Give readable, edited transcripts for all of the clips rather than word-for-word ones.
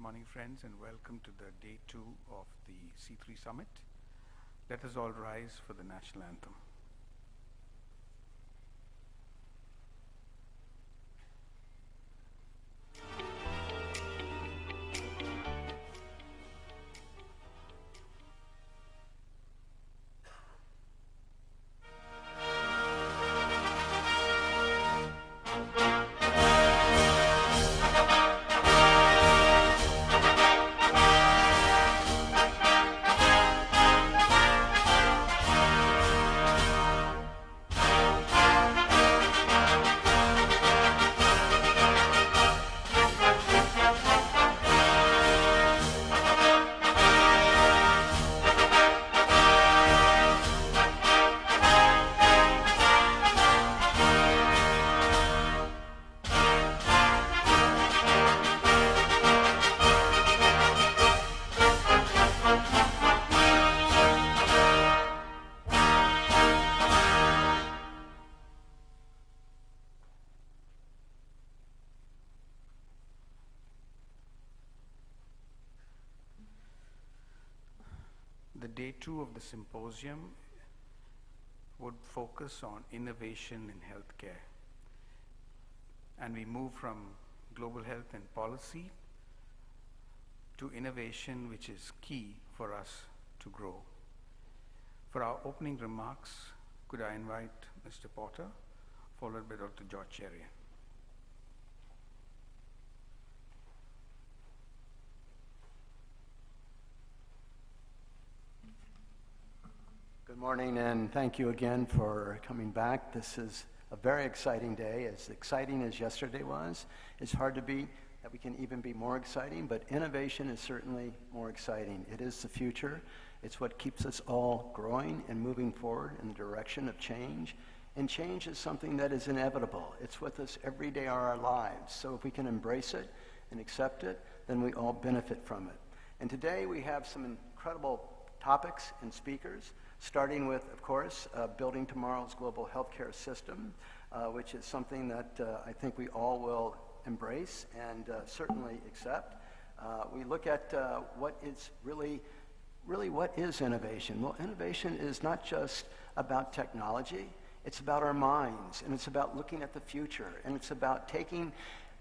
morning, friends, and welcome to the day 2 of the C3 Summit. Let us all rise for the national anthem. The day 2 of the symposium would focus on innovation in healthcare. And we move from global health and policy to innovation, which is key for us to grow. For our opening remarks, could I invite Mr. Porter, followed by Dr. George Cheriyan. Good morning, and thank you again for coming back. This is a very exciting day, as exciting as yesterday was. It's hard to be that we can even be more exciting, but innovation is certainly more exciting. It is the future. It's what keeps us all growing and moving forward in the direction of change. And change is something that is inevitable. It's with us every day of our lives. So if we can embrace it and accept it, then we all benefit from it. And today we have some incredible topics and speakers, starting with, of course, building tomorrow's global healthcare system, which is something that I think we all will embrace and certainly accept. We look at what is really what is innovation? Well, innovation is not just about technology, it's about our minds, and it's about looking at the future, and it's about taking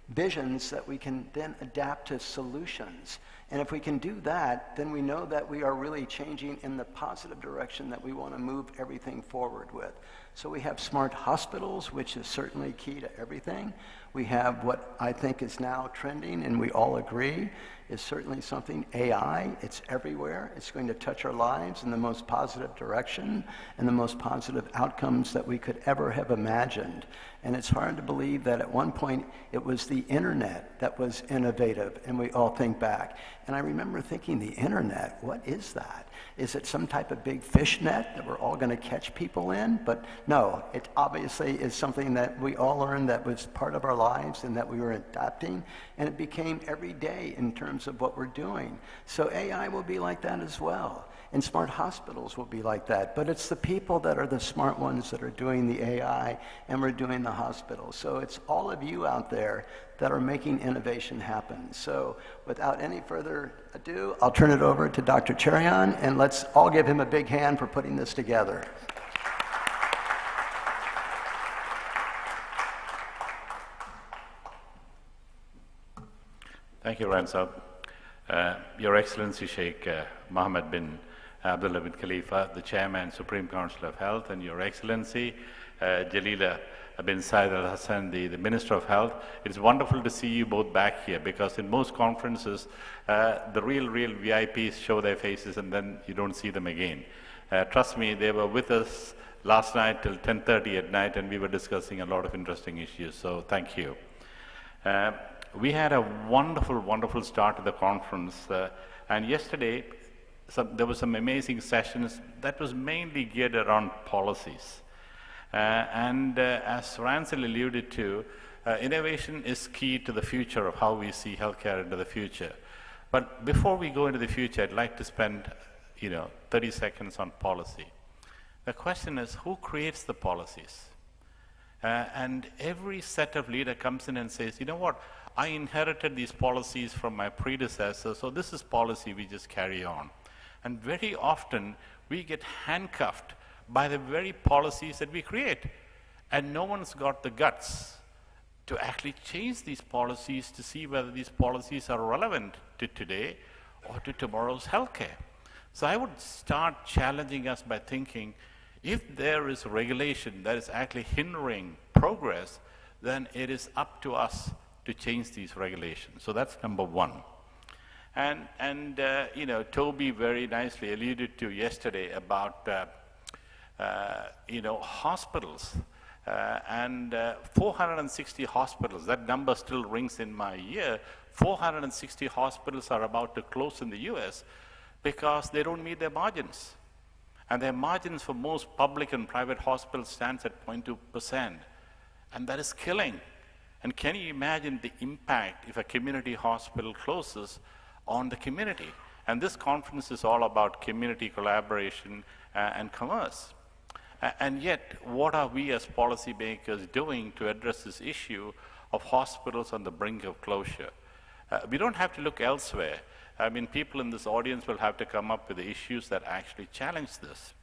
visions that we can then adapt to solutions. And if we can do that, then we know that we are really changing in the positive direction that we want to move everything forward with. So we have smart hospitals, which is certainly key to everything. We have what I think is now trending, and we all agree, is certainly something, AI. It's everywhere. It's going to touch our lives in the most positive direction and the most positive outcomes that we could ever have imagined. And it's hard to believe that at one point it was the internet that was innovative, and we all think back. And I remember thinking, the internet, what is that? Is it some type of big fish net that we're all going to catch people in? But no, it obviously is something that we all learned that was part of our lives and that we were adapting, and it became every day in terms of what we're doing. So AI will be like that as well, and smart hospitals will be like that. But it's the people that are the smart ones that are doing the AI, and we're doing the hospitals. So it's all of you out there that are making innovation happen. So without any further ado, I'll turn it over to Dr. Cheriyan, and let's all give him a big hand for putting this together. Thank you, Ransel. Your Excellency Sheikh Mohammed bin Abdullah bin Khalifa, the Chairman, Supreme Council of Health, and Your Excellency Jaleela bin Said Al Hasan, the Minister of Health. It's wonderful to see you both back here, because in most conferences, the real VIPs show their faces and then you don't see them again. Trust me, they were with us last night till 10:30 at night, and we were discussing a lot of interesting issues, so thank you. We had a wonderful start to the conference, and yesterday there were some amazing sessions that was mainly geared around policies. As Ransel alluded to, innovation is key to the future of how we see healthcare into the future. But before we go into the future, I'd like to spend 30 seconds on policy. The question is, who creates the policies? And every set of leader comes in and says, you know what, I inherited these policies from my predecessors, so this is policy, we just carry on. And very often, we get handcuffed by the very policies that we create. And no one's got the guts to actually change these policies to see whether these policies are relevant to today or to tomorrow's healthcare. So I would start challenging us by thinking, if there is regulation that is actually hindering progress, then it is up to us to change these regulations. So that's number one. And you know, Toby very nicely alluded to yesterday about you know, hospitals. 460 hospitals, that number still rings in my ear. 460 hospitals are about to close in the US because they don't meet their margins. And their margins for most public and private hospitals stands at 0.2%. And that is killing. And can you imagine the impact if a community hospital closes on the community? And this conference is all about community collaboration and commerce. And yet, what are we as policymakers doing to address this issue of hospitals on the brink of closure? We don't have to look elsewhere. I mean, people in this audience will have to come up with the issues that actually challenge this.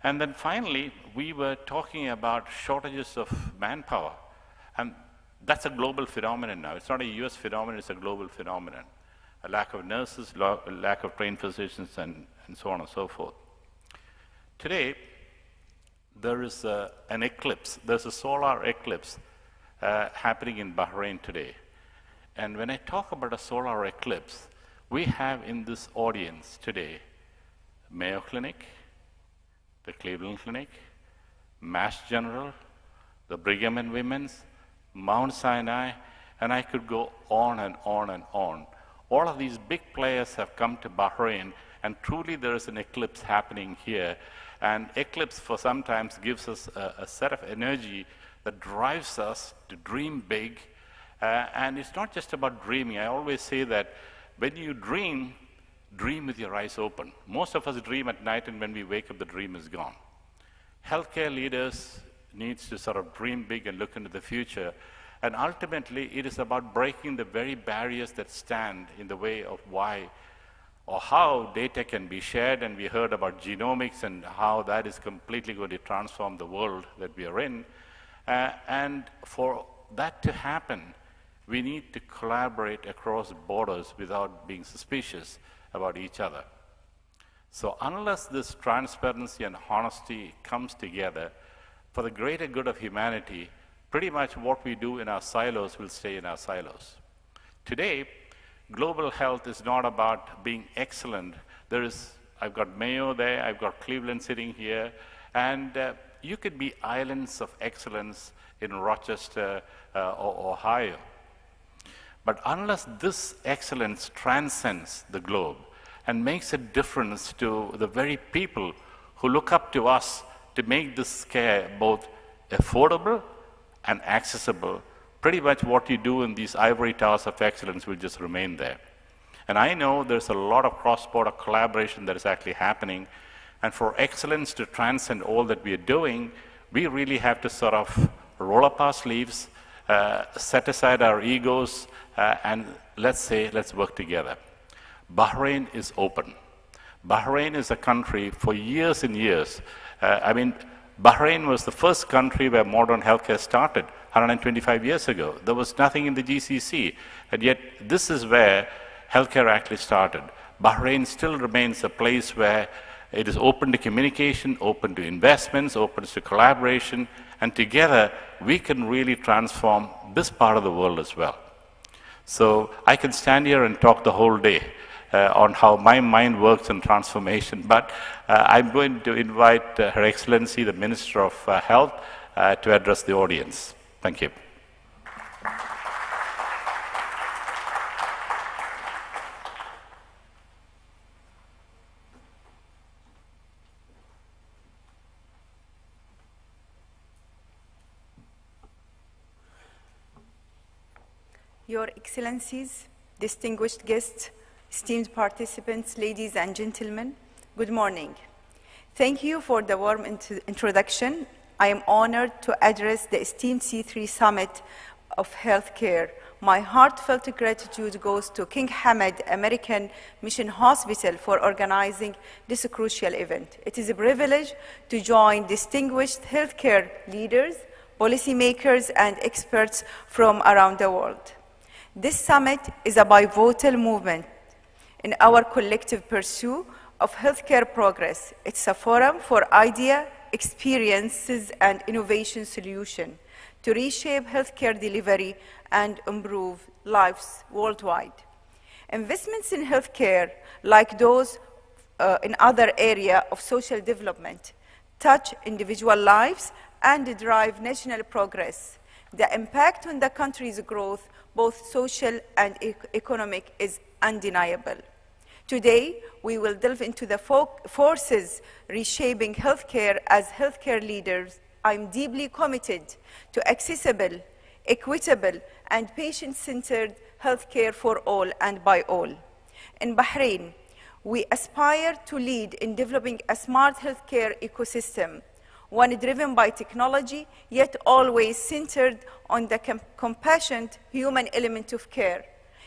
And then finally, we were talking about shortages of manpower. And that's a global phenomenon now. It's not a US phenomenon, it's a global phenomenon. A lack of nurses, lack of trained physicians, and so on and so forth. Today, there is an eclipse. There's a solar eclipse happening in Bahrain today. And when I talk about a solar eclipse, we have in this audience today Mayo Clinic, the Cleveland Clinic, Mass General, the Brigham and Women's, Mount Sinai, and I could go on and on and on. All of these big players have come to Bahrain, and truly there is an eclipse happening here. And eclipse for sometimes gives us a set of energy that drives us to dream big. And it's not just about dreaming. I always say that when you dream, dream with your eyes open. Most of us dream at night, and when we wake up, the dream is gone. Healthcare leaders need to sort of dream big and look into the future. And ultimately, it is about breaking the very barriers that stand in the way of why or how data can be shared. And we heard about genomics and how that is completely going to transform the world that we are in. And for that to happen, we need to collaborate across borders without being suspicious about each other. So unless this transparency and honesty comes together for the greater good of humanity, pretty much what we do in our silos will stay in our silos. Today, global health is not about being excellent. I've got Mayo there, I've got Cleveland sitting here, and you could be islands of excellence in Rochester or Ohio. But unless this excellence transcends the globe and makes a difference to the very people who look up to us to make this care both affordable and accessible, pretty much what you do in these ivory towers of excellence will just remain there. And I know there's a lot of cross-border collaboration that is actually happening, and for excellence to transcend all that we are doing, we really have to sort of roll up our sleeves, set aside our egos, and let's work together. Bahrain is open. Bahrain is a country for years and years. Bahrain was the first country where modern healthcare started 125 years ago. There was nothing in the GCC, and yet this is where healthcare actually started. Bahrain still remains a place where it is open to communication, open to investments, open to collaboration, and together we can really transform this part of the world as well. So I can stand here and talk the whole day on how my mind works in transformation, but I'm going to invite Her Excellency, the Minister of Health, to address the audience. Thank you. Your Excellencies, distinguished guests, esteemed participants, ladies and gentlemen, good morning. Thank you for the warm introduction. I am honored to address the esteemed C3 Summit of Healthcare my heartfelt gratitude goes to King Hamad American Mission Hospital for organizing this crucial event. It is a privilege to join distinguished healthcare leaders, policymakers, and experts from around the world. This summit is a pivotal movement in our collective pursuit of healthcare progress. It's a forum for idea, experiences, and innovation solutions to reshape healthcare delivery and improve lives worldwide. Investments in healthcare, like those in other areas of social development, touch individual lives and drive national progress. The impact on the country's growth, both social and economic, is undeniable. Today, we will delve into the forces reshaping healthcare. As healthcare leaders, I'm deeply committed to accessible, equitable, and patient-centered healthcare for all and by all. In Bahrain, we aspire to lead in developing a smart healthcare ecosystem, one driven by technology, yet always centered on the compassionate human element of care.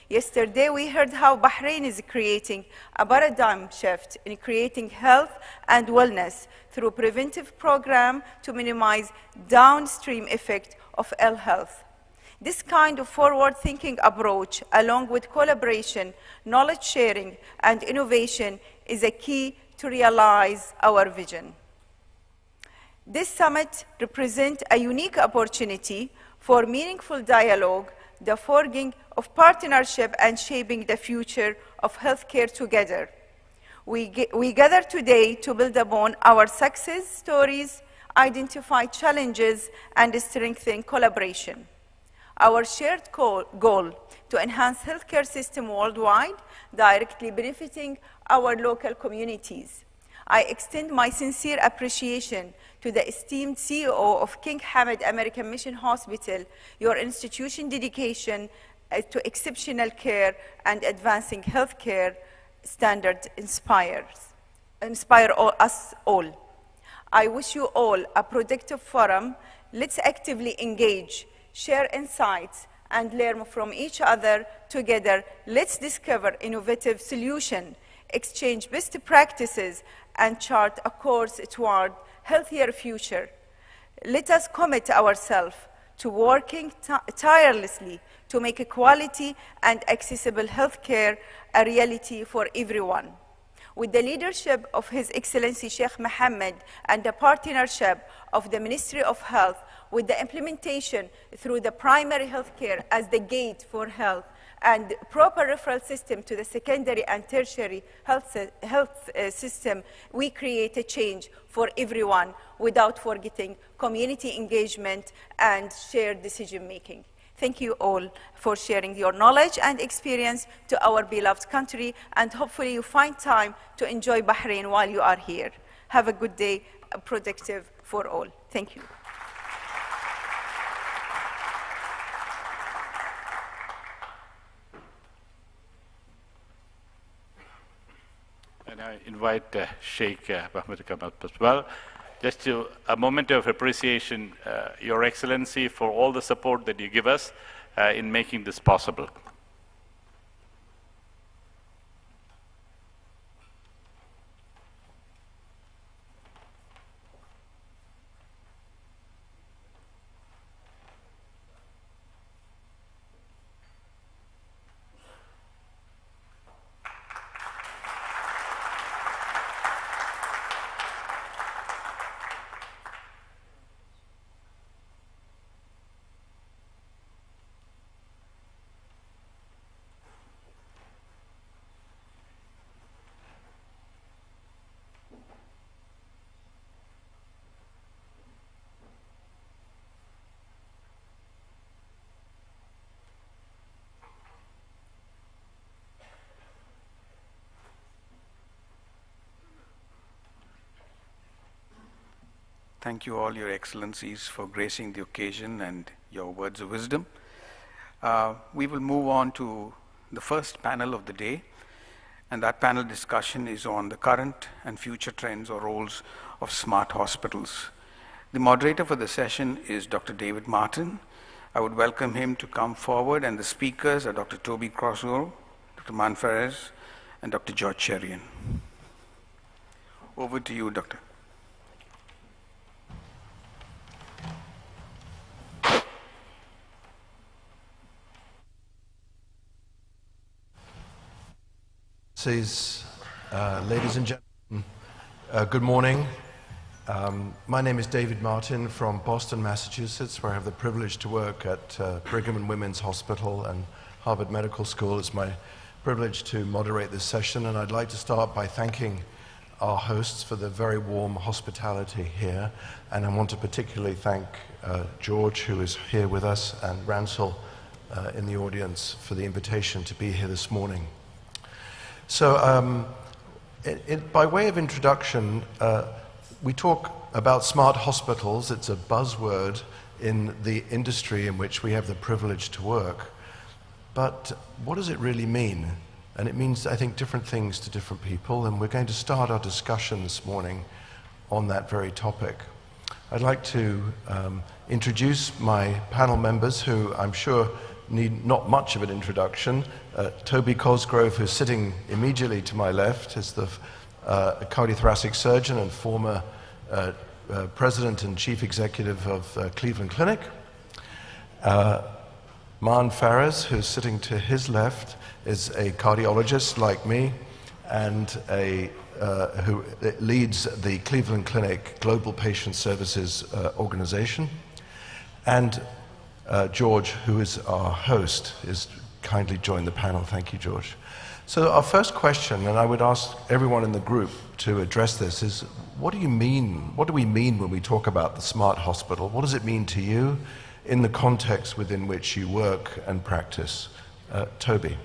Yesterday, we heard how Bahrain is creating a paradigm shift in creating health and wellness through preventive programs to minimize downstream effect of ill health. This kind of forward-thinking approach, along with collaboration, knowledge sharing, and innovation, is a key to realize our vision. This summit represents a unique opportunity for meaningful dialogue, the forging of partnership, and shaping the future of healthcare together. We gather today to build upon our success stories, identify challenges, and strengthen collaboration. Our shared goal to enhance healthcare system worldwide, directly benefiting our local communities. I extend my sincere appreciation to the esteemed CEO of King Hamad American Mission Hospital. Your institution dedication to exceptional care and advancing healthcare standards inspire us all. I wish you all a productive forum. Let's actively engage, share insights, and learn from each other together. Let's discover innovative solutions, exchange best practices, and chart a course toward healthier future. Let us commit ourselves to working tirelessly to make quality and accessible healthcare a reality for everyone. With the leadership of His Excellency Sheikh Mohammed and the partnership of the Ministry of Health, with the implementation through the primary healthcare as the gate for health, and proper referral system to the secondary and tertiary health system, we create a change for everyone without forgetting community engagement and shared decision-making. Thank you all for sharing your knowledge and experience to our beloved country, and hopefully you find time to enjoy Bahrain while you are here. Have a good day, productive for all. Thank you. And I invite Sheikh Mohammed to come up as well. Just a moment of appreciation, Your Excellency, for all the support that you give us in making this possible. Thank you all, Your Excellencies, for gracing the occasion and your words of wisdom. We will move on to the first panel of the day, and that panel discussion is on the current and future trends or roles of smart hospitals. The moderator for the session is Dr. David Martin, I would welcome him to come forward, and the speakers are Dr. Toby Crosswell, Dr. Manfares, and Dr. George Cheriyan. Over to you, Doctor. Ladies and gentlemen, good morning. My name is David Martin from Boston, Massachusetts, where I have the privilege to work at Brigham and Women's Hospital and Harvard Medical School. It's my privilege to moderate this session, and I'd like to start by thanking our hosts for the very warm hospitality here, and I want to particularly thank George, who is here with us, and Ransel in the audience for the invitation to be here this morning. So by way of introduction, we talk about smart hospitals. It's a buzzword in the industry in which we have the privilege to work. But what does it really mean? And it means, I think, different things to different people, and we're going to start our discussion this morning on that very topic. I'd like to introduce my panel members, who I'm sure need not much of an introduction. Toby Cosgrove, who's sitting immediately to my left, is the cardiothoracic surgeon and former president and chief executive of Cleveland Clinic. Manfares, who's sitting to his left, is a cardiologist like me and who leads the Cleveland Clinic Global Patient Services Organization. And George, who is our host, is kindly joined the panel. Thank you, George. So our first question, and I would ask everyone in the group to address this, is what do you mean? What do we mean when we talk about the smart hospital? What does it mean to you in the context within which you work and practice? Toby.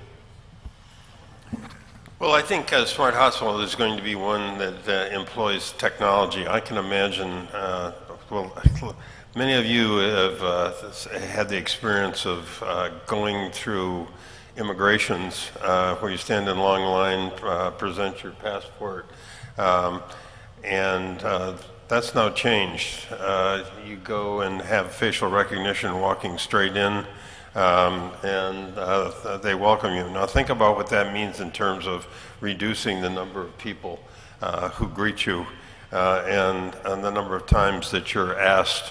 Well, I think a smart hospital is going to be one that employs technology. I can imagine, many of you have had the experience of going through immigrations where you stand in long line, present your passport, and that's now changed. You go and have facial recognition walking straight in, and they welcome you. Now think about what that means in terms of reducing the number of people who greet you and the number of times that you're asked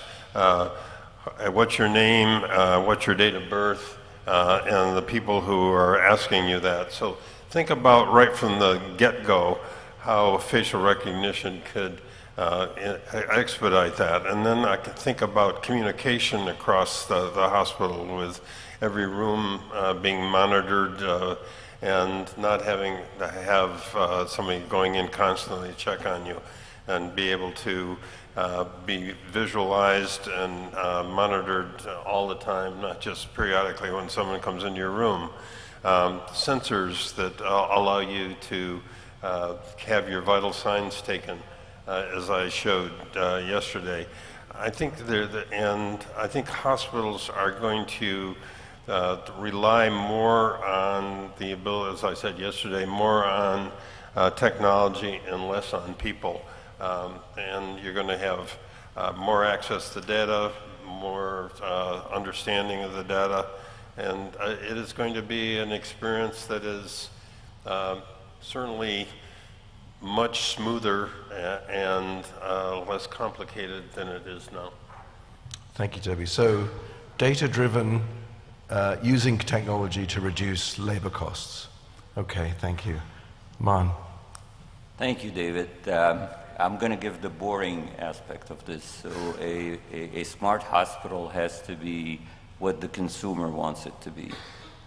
what's your name, what's your date of birth, and the people who are asking you that. So think about right from the get-go how facial recognition could expedite that. And then I could think about communication across the hospital, with every room being monitored and not having to have somebody going in constantly to check on you, and be able to be visualized and monitored all the time, not just periodically when someone comes into your room. Sensors that allow you to have your vital signs taken, as I showed yesterday. I think I think hospitals are going to rely more on the ability, as I said yesterday, more on technology and less on people. And you're going to have more access to data, more understanding of the data, and it is going to be an experience that is certainly much smoother and less complicated than it is now. Thank you, Toby. So, data-driven, using technology to reduce labor costs. Okay, thank you. Man. Thank you, David. I'm going to give the boring aspect of this. So a smart hospital has to be what the consumer wants it to be.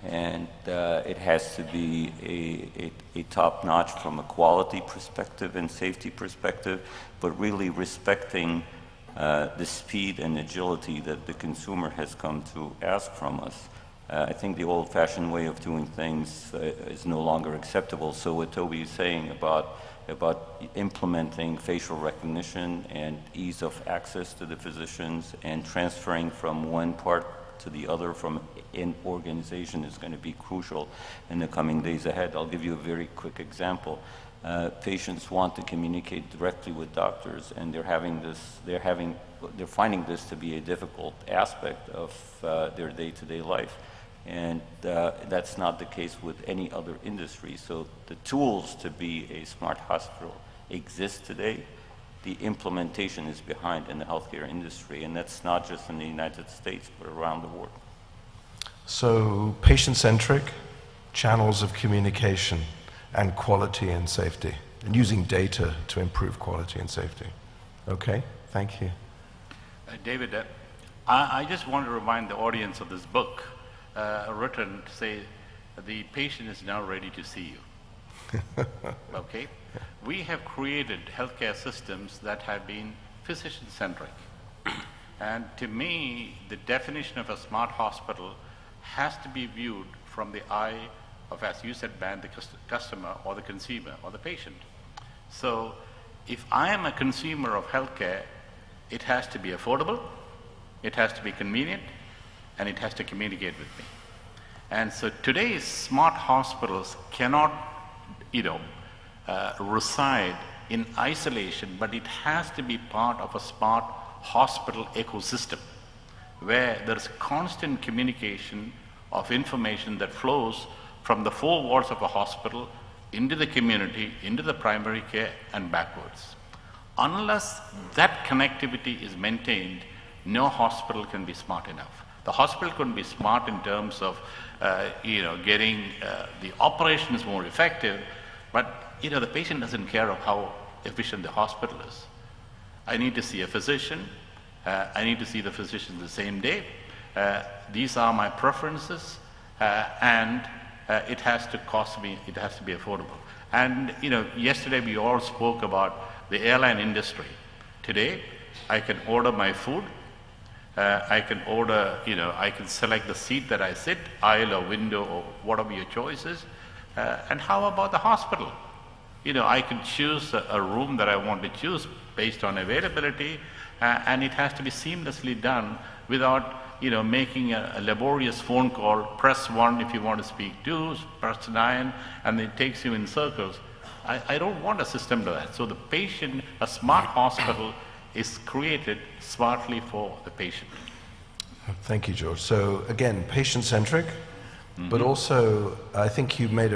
And it has to be a top-notch from a quality perspective and safety perspective, but really respecting the speed and agility that the consumer has come to ask from us. I think the old-fashioned way of doing things is no longer acceptable. So what Toby is saying about implementing facial recognition and ease of access to the physicians and transferring from one part to the other from an organization is going to be crucial in the coming days ahead. I'll give you a very quick example. Patients want to communicate directly with doctors, and they're finding this to be a difficult aspect of their day-to-day life. And that's not the case with any other industry. So the tools to be a smart hospital exist today. The implementation is behind in the healthcare industry, and that's not just in the United States, but around the world. So patient-centric, channels of communication, and quality and safety, and using data to improve quality and safety. Okay, thank you. David, I just want to remind the audience of this book written to say, the patient is now ready to see you. Okay? We have created healthcare systems that have been physician-centric. And to me, the definition of a smart hospital has to be viewed from the eye of, as you said, Ben, the customer or the consumer or the patient. So if I am a consumer of healthcare, it has to be affordable, it has to be convenient, and it has to communicate with me. And so today's smart hospitals cannot, reside in isolation, but it has to be part of a smart hospital ecosystem where there's constant communication of information that flows from the four walls of a hospital into the community, into the primary care, and backwards. Unless that connectivity is maintained, no hospital can be smart enough. The hospital can be smart in terms of, getting the operations more effective, but the patient doesn't care of how efficient the hospital is. I need to see a physician. I need to see the physician the same day. These are my preferences, and it has to cost me, it has to be affordable. And yesterday we all spoke about the airline industry. Today, I can order my food, I can order, I can select the seat that I sit, aisle or window or whatever your choice is. And how about the hospital? I can choose a room that I want to choose based on availability, and it has to be seamlessly done without making a laborious phone call, press 1 if you want to speak, 2, press 9, and it takes you in circles. I don't want a system like that. So the patient, a smart hospital is created smartly for the patient. Thank you, George. So again, patient-centric, but also I think you made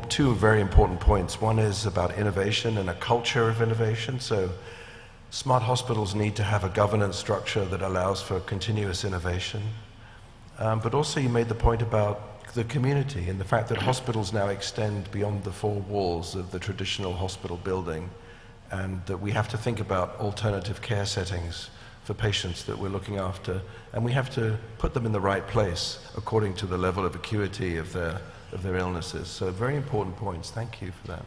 two very important points. One is about innovation and a culture of innovation. So smart hospitals need to have a governance structure that allows for continuous innovation. But also you made the point about the community and the fact that hospitals now extend beyond the four walls of the traditional hospital building, and that we have to think about alternative care settings for patients that we're looking after, and we have to put them in the right place according to the level of acuity of their illnesses. So very important points. Thank you for that.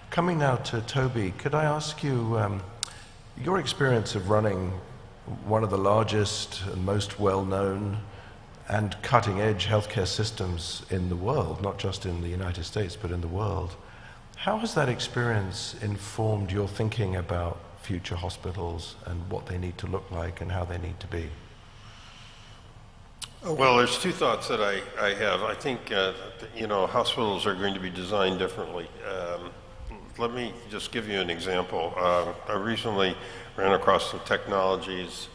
Coming now to Toby, could I ask you, your experience of running one of the largest and most well-known and cutting-edge healthcare systems in the world, not just in the United States, but in the world. How has that experience informed your thinking about future hospitals and what they need to look like and how they need to be? Well, there's two thoughts that I have. I think, hospitals are going to be designed differently. Let me just give you an example. I recently ran across some technologies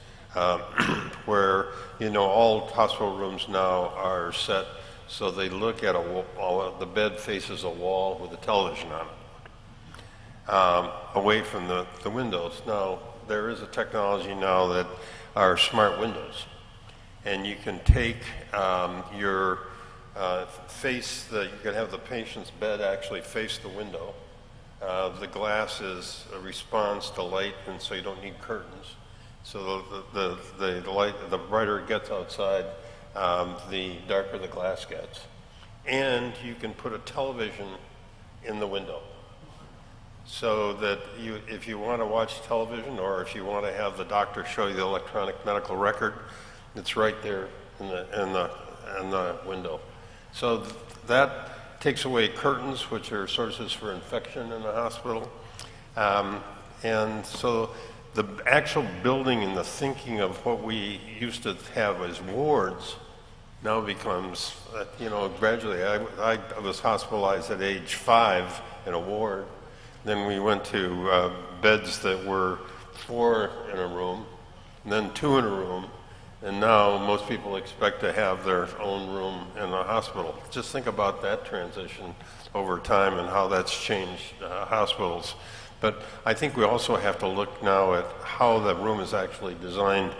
where, all hospital rooms now are set so they look at the bed faces a wall with a television on it, away from the windows. Now, there is a technology now that are smart windows, and you can take you can have the patient's bed actually face the window. The glass responds to light, and so you don't need curtains. So the light, the brighter it gets outside, the darker the glass gets. And you can put a television in the window, so that if you want to watch television, or if you want to have the doctor show you the electronic medical record, it's right there in the window. So that takes away curtains, which are sources for infection in the hospital. And so the actual building and the thinking of what we used to have as wards now becomes, gradually, I was hospitalized at age 5 in a ward. Then we went to beds that were 4 in a room, and then 2 in a room, and now most people expect to have their own room in a hospital. Just think about that transition over time and how that's changed hospitals. But I think we also have to look now at how the room is actually designed,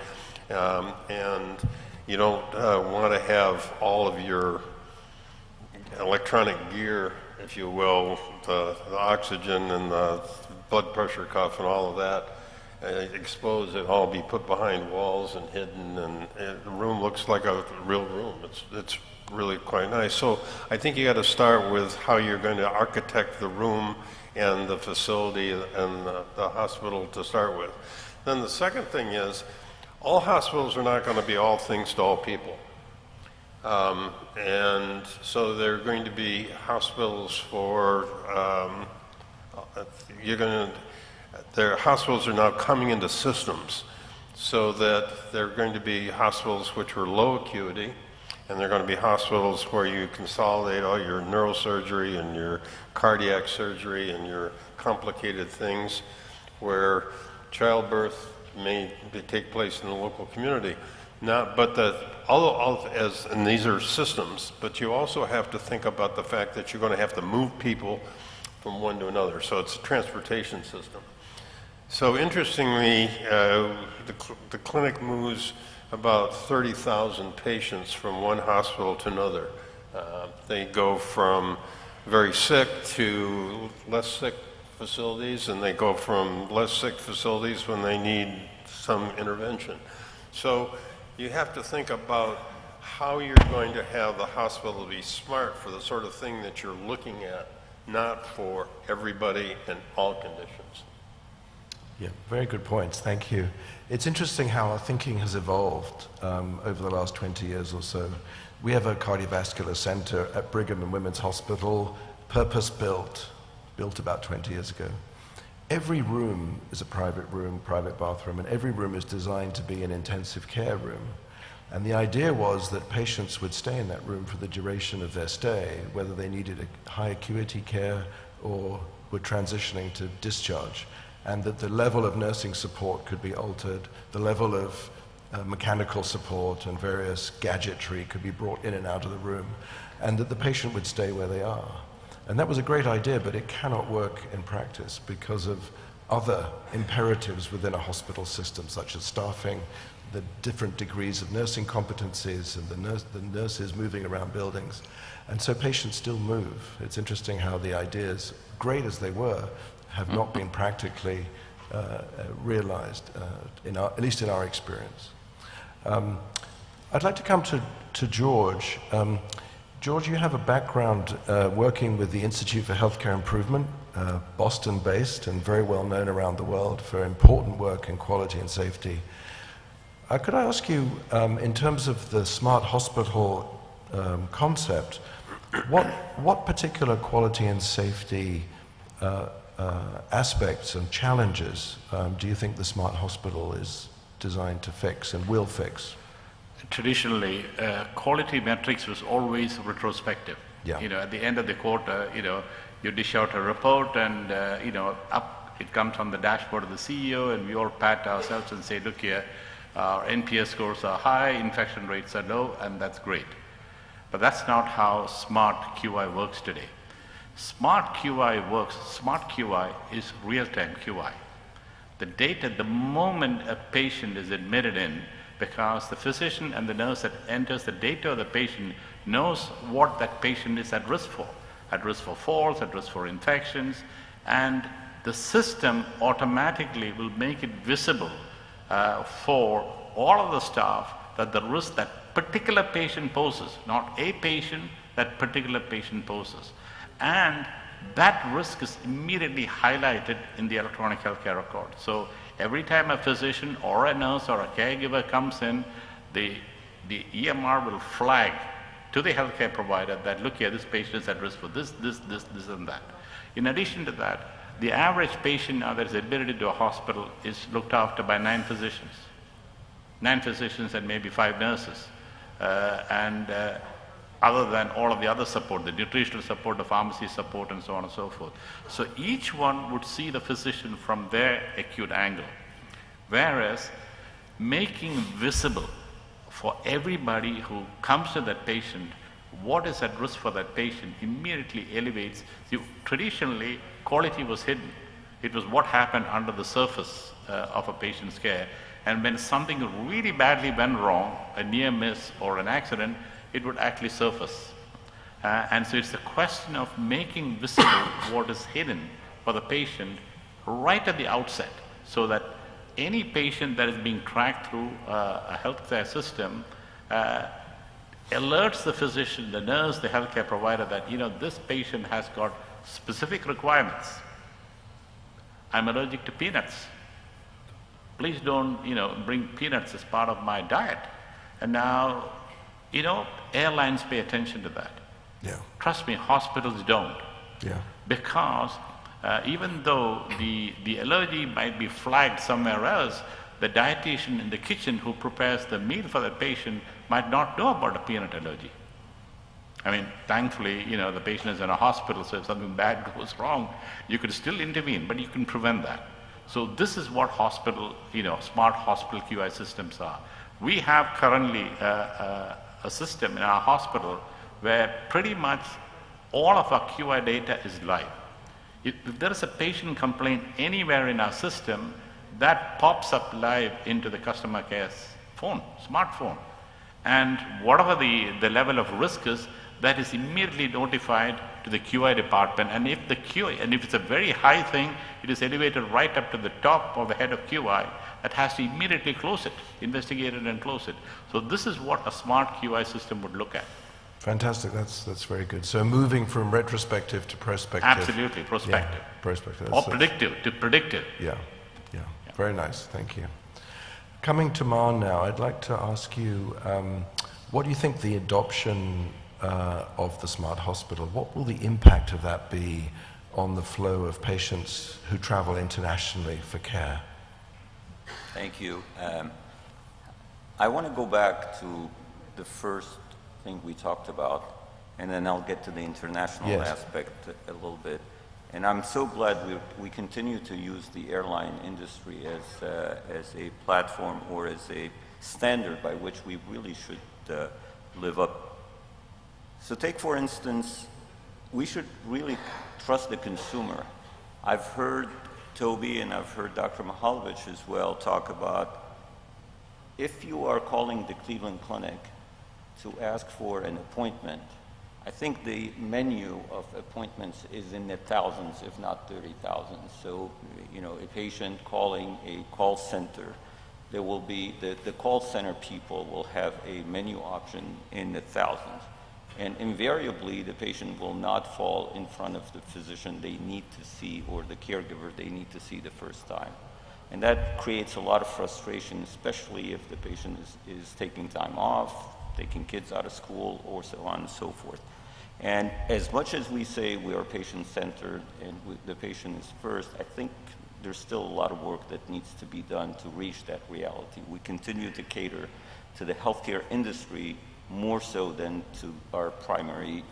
and you don't want to have all of your electronic gear, if you will, the oxygen and the blood pressure cuff and all of that, exposed and all be put behind walls and hidden, and the room looks like a real room. It's really quite nice. So I think you got to start with how you're going to architect the room and the facility and the hospital to start with. Then the second thing is, all hospitals are not going to be all things to all people. And so there are going to be hospitals for, hospitals are now coming into systems, so that there are going to be hospitals which are low acuity, and there are going to be hospitals where you consolidate all your neurosurgery and your cardiac surgery and your complicated things, where childbirth may take place in the local community. And these are systems, but you also have to think about the fact that you're going to have to move people from one to another. So it's a transportation system. So interestingly, the clinic moves about 30,000 patients from one hospital to another. They go from very sick to less sick facilities, and they go from less sick facilities when they need some intervention. So you have to think about how you're going to have the hospital be smart for the sort of thing that you're looking at, not for everybody in all conditions. Yeah, very good points. Thank you. It's interesting how our thinking has evolved over the last 20 years or so. We have a cardiovascular center at Brigham and Women's Hospital, purpose-built, built about 20 years ago. Every room is a private room, private bathroom, and every room is designed to be an intensive care room. And the idea was that patients would stay in that room for the duration of their stay, whether they needed a high acuity care or were transitioning to discharge, and that the level of nursing support could be altered, the level of mechanical support and various gadgetry could be brought in and out of the room, and that the patient would stay where they are. And that was a great idea, but it cannot work in practice because of other imperatives within a hospital system, such as staffing, the different degrees of nursing competencies, and the nurses moving around buildings. And so patients still move. It's interesting how the ideas, great as they were, have not been practically realized, at least in our experience. I'd like to come to George. George, you have a background working with the Institute for Healthcare Improvement, Boston-based and very well known around the world for important work in quality and safety. Could I ask you, in terms of the smart hospital concept, what particular quality and safety aspects and challenges do you think the smart hospital is designed to fix and will fix? Traditionally, quality metrics was always retrospective. Yeah. At the end of the quarter, you dish out a report, and up it comes on the dashboard of the CEO, and we all pat ourselves and say, look here, our NPS scores are high, infection rates are low, and that's great. But that's not how smart QI works today. Smart QI works. Smart QI is real-time QI. The data, the moment a patient is admitted in, because the physician and the nurse that enters the data of the patient knows what that patient is at risk for falls, at risk for infections, and the system automatically will make it visible for all of the staff that the risk that particular patient poses, not a patient, that particular patient poses. And that risk is immediately highlighted in the electronic healthcare record. So every time a physician or a nurse or a caregiver comes in, the EMR will flag to the healthcare provider that, look here, this patient is at risk for this, and that. In addition to that, the average patient now that is admitted into a hospital is looked after by 9 physicians. 9 physicians and maybe 5 nurses. other than all of the other support, the nutritional support, the pharmacy support, and so on and so forth. So each one would see the physician from their acute angle. Whereas making visible for everybody who comes to that patient what is at risk for that patient immediately elevates. See, traditionally, quality was hidden. It was what happened under the surface of a patient's care. And when something really badly went wrong, a near miss or an accident, it would actually surface. And so it's a question of making visible what is hidden for the patient right at the outset, so that any patient that is being tracked through a healthcare system alerts the physician, the nurse, the healthcare provider that, you know, this patient has got specific requirements. I'm allergic to peanuts. Please don't, you know, bring peanuts as part of my diet. And now, you know, airlines pay attention to that. Yeah. Trust me, hospitals don't. Yeah. Because even though the allergy might be flagged somewhere else, the dietitian in the kitchen who prepares the meal for that patient might not know about a peanut allergy. I mean, thankfully, you know, the patient is in a hospital, so if something bad goes wrong, you could still intervene, but you can prevent that. So this is what hospital, you know, smart hospital QI systems are. We have currently a system in our hospital where pretty much all of our QI data is live. If there is a patient complaint anywhere in our system, that pops up live into the customer care's phone, smartphone. And whatever the level of risk is, that is immediately notified to the QI department. And if it's a very high thing, it is elevated right up to the top of the head of QI that has to immediately close it, investigate it and close it. So this is what a smart QI system would look at. Fantastic. That's very good. So moving from retrospective to prospective. Absolutely, prospective. Yeah, prospective. Or predictive to predictive. Yeah. Very nice. Thank you. Coming to Marn now, I'd like to ask you, what do you think the adoption of the smart hospital, what will the impact of that be on the flow of patients who travel internationally for care? Thank you. I want to go back to the first thing we talked about, and then I'll get to the international aspect a little bit. And I'm so glad we continue to use the airline industry as a platform or as a standard by which we really should live up. So take, for instance, we should really trust the consumer. I've heard Toby and I've heard Dr. Mihaljevic as well talk about, if you are calling the Cleveland Clinic to ask for an appointment, I think the menu of appointments is in the thousands, if not 30,000. So, you know, a patient calling a call center, there will be, the call center people will have a menu option in the thousands. And invariably, the patient will not fall in front of the physician they need to see or the caregiver they need to see the first time. And that creates a lot of frustration, especially if the patient is taking time off, taking kids out of school, or so on and so forth. And as much as we say we are patient-centered and the patient is first, I think there's still a lot of work that needs to be done to reach that reality. We continue to cater to the healthcare industry more so than to our primary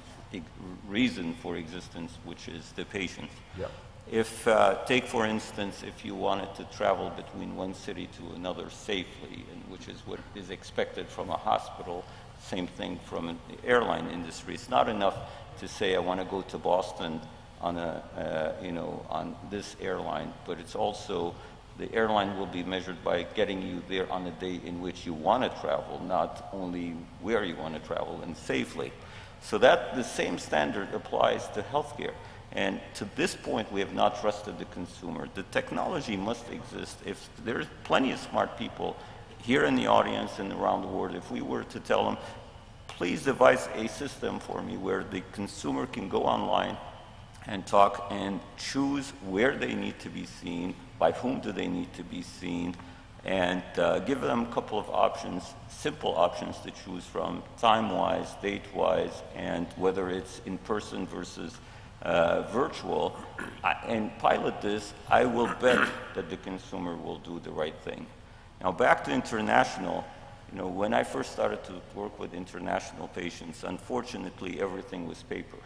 reason for existence, which is the patient. Yep. If, take for instance, if you wanted to travel between one city to another safely, and which is what is expected from a hospital, same thing from the airline industry. It's not enough to say I want to go to Boston on on this airline, but it's also the airline will be measured by getting you there on the day in which you want to travel, not only where you want to travel and safely. So that the same standard applies to healthcare. And to this point, we have not trusted the consumer. The technology must exist. If there's plenty of smart people here in the audience and around the world, if we were to tell them, please devise a system for me where the consumer can go online and talk and choose where they need to be seen, by whom do they need to be seen, and give them a couple of options, simple options to choose from, time-wise, date-wise, and whether it's in person versus virtual, and pilot this, I will bet that the consumer will do the right thing. Now back to international, You know, when I first started to work with international patients, unfortunately, everything was paper.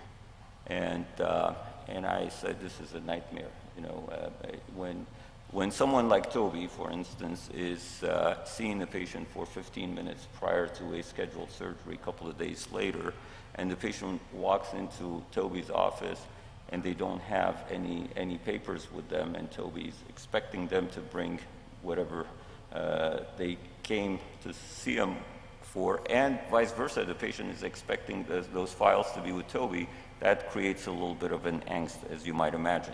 And I said, this is a nightmare. You know, when someone like Toby, for instance, is seeing a patient for 15 minutes prior to a scheduled surgery a couple of days later, and the patient walks into Toby's office and they don't have any papers with them, and Toby's expecting them to bring whatever they came to see him for, and vice versa, the patient is expecting those files to be with Toby, that creates a little bit of an angst, as you might imagine.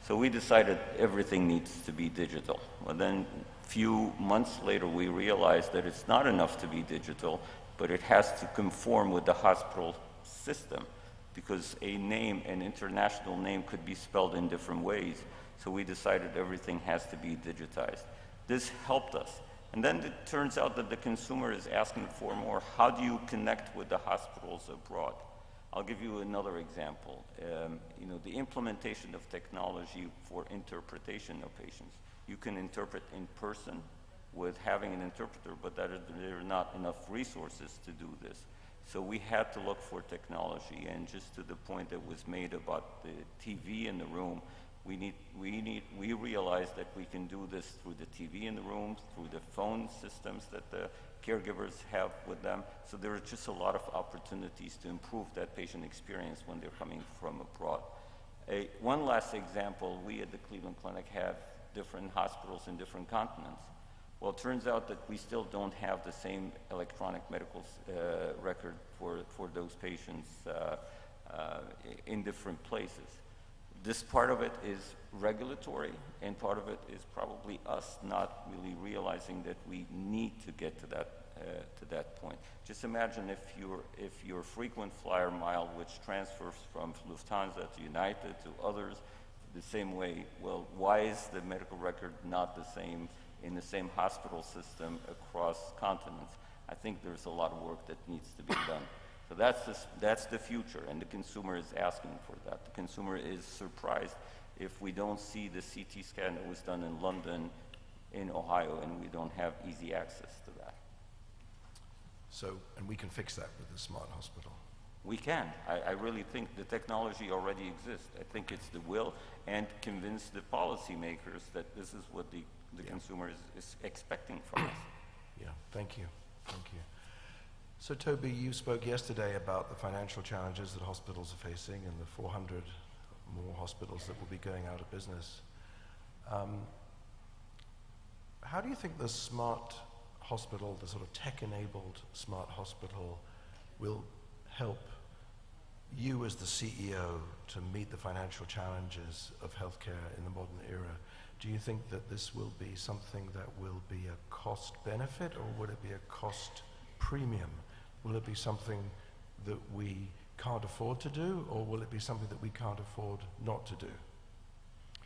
So we decided everything needs to be digital. Well, then a few months later, we realized that it's not enough to be digital, but it has to conform with the hospital system, because a name, an international name, could be spelled in different ways. So we decided everything has to be digitized. This helped us. And then it turns out that the consumer is asking for more. How do you connect with the hospitals abroad? I'll give you another example. You know, the implementation of technology for interpretation of patients. You can interpret in person with having an interpreter, but there are not enough resources to do this. So we had to look for technology, and just to the point that was made about the TV in the room, we realized that we can do this through the TV in the room, through the phone systems that the caregivers have with them. So there are just a lot of opportunities to improve that patient experience when they're coming from abroad. One last example, we at the Cleveland Clinic have different hospitals in different continents. Well, it turns out that we still don't have the same electronic medical record for those patients in different places. This part of it is regulatory, and part of it is probably us not really realizing that we need to get to that point. Just imagine if your frequent flyer mile, which transfers from Lufthansa to United to others the same way, well, why is the medical record not the same in the same hospital system across continents? I think there's a lot of work that needs to be done. So that's the future, and the consumer is asking for that. The consumer is surprised if we don't see the CT scan that was done in London, in Ohio, and we don't have easy access to that. So, and we can fix that with the smart hospital. We can. I really think the technology already exists. I think it's the will, and convince the policymakers that this is what the consumer is expecting from us. Yeah, thank you. Thank you. So Toby, you spoke yesterday about the financial challenges that hospitals are facing and the 400 more hospitals that will be going out of business. How do you think the smart hospital, the sort of tech-enabled smart hospital, will help you as the CEO to meet the financial challenges of healthcare in the modern era? Do you think that this will be something that will be a cost benefit, or would it be a cost premium? Will it be something that we can't afford to do, or will it be something that we can't afford not to do?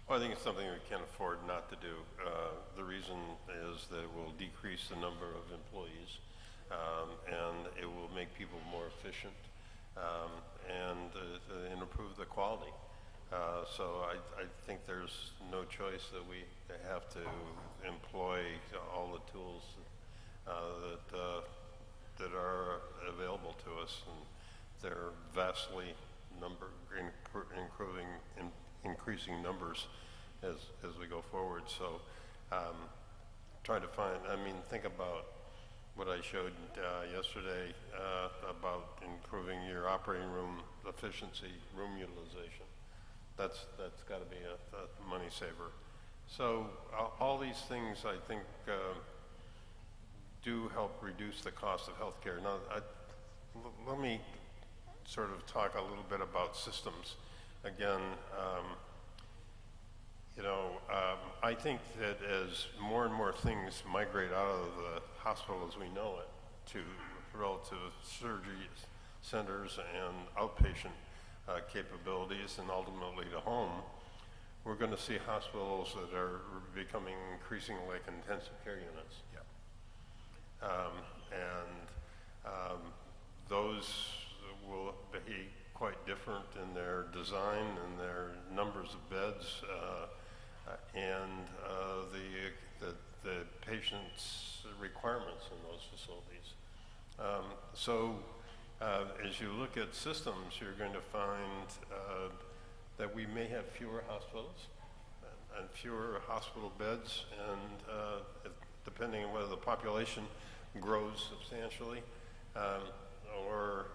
Well, I think it's something we can't afford not to do. The reason is that it will decrease the number of employees, and it will make people more efficient, and improve the quality. So I think there's no choice that we have to employ all the tools that are available to us, and they're vastly increasing numbers as we go forward. So try to find, think about what I showed yesterday about improving your operating room efficiency, room utilization. That's got to be a money saver. So all these things, I think, do help reduce the cost of healthcare. Now, let me sort of talk a little bit about systems. Again, I think that as more and more things migrate out of the hospital as we know it to relative surgery centers and outpatient capabilities, and ultimately to home, we're going to see hospitals that are becoming increasingly like intensive care units. Yeah. Those will be quite different in their design and their numbers of beds, and the patient's requirements in those facilities. As you look at systems, you're going to find that we may have fewer hospitals and fewer hospital beds, and depending on whether the population grows substantially or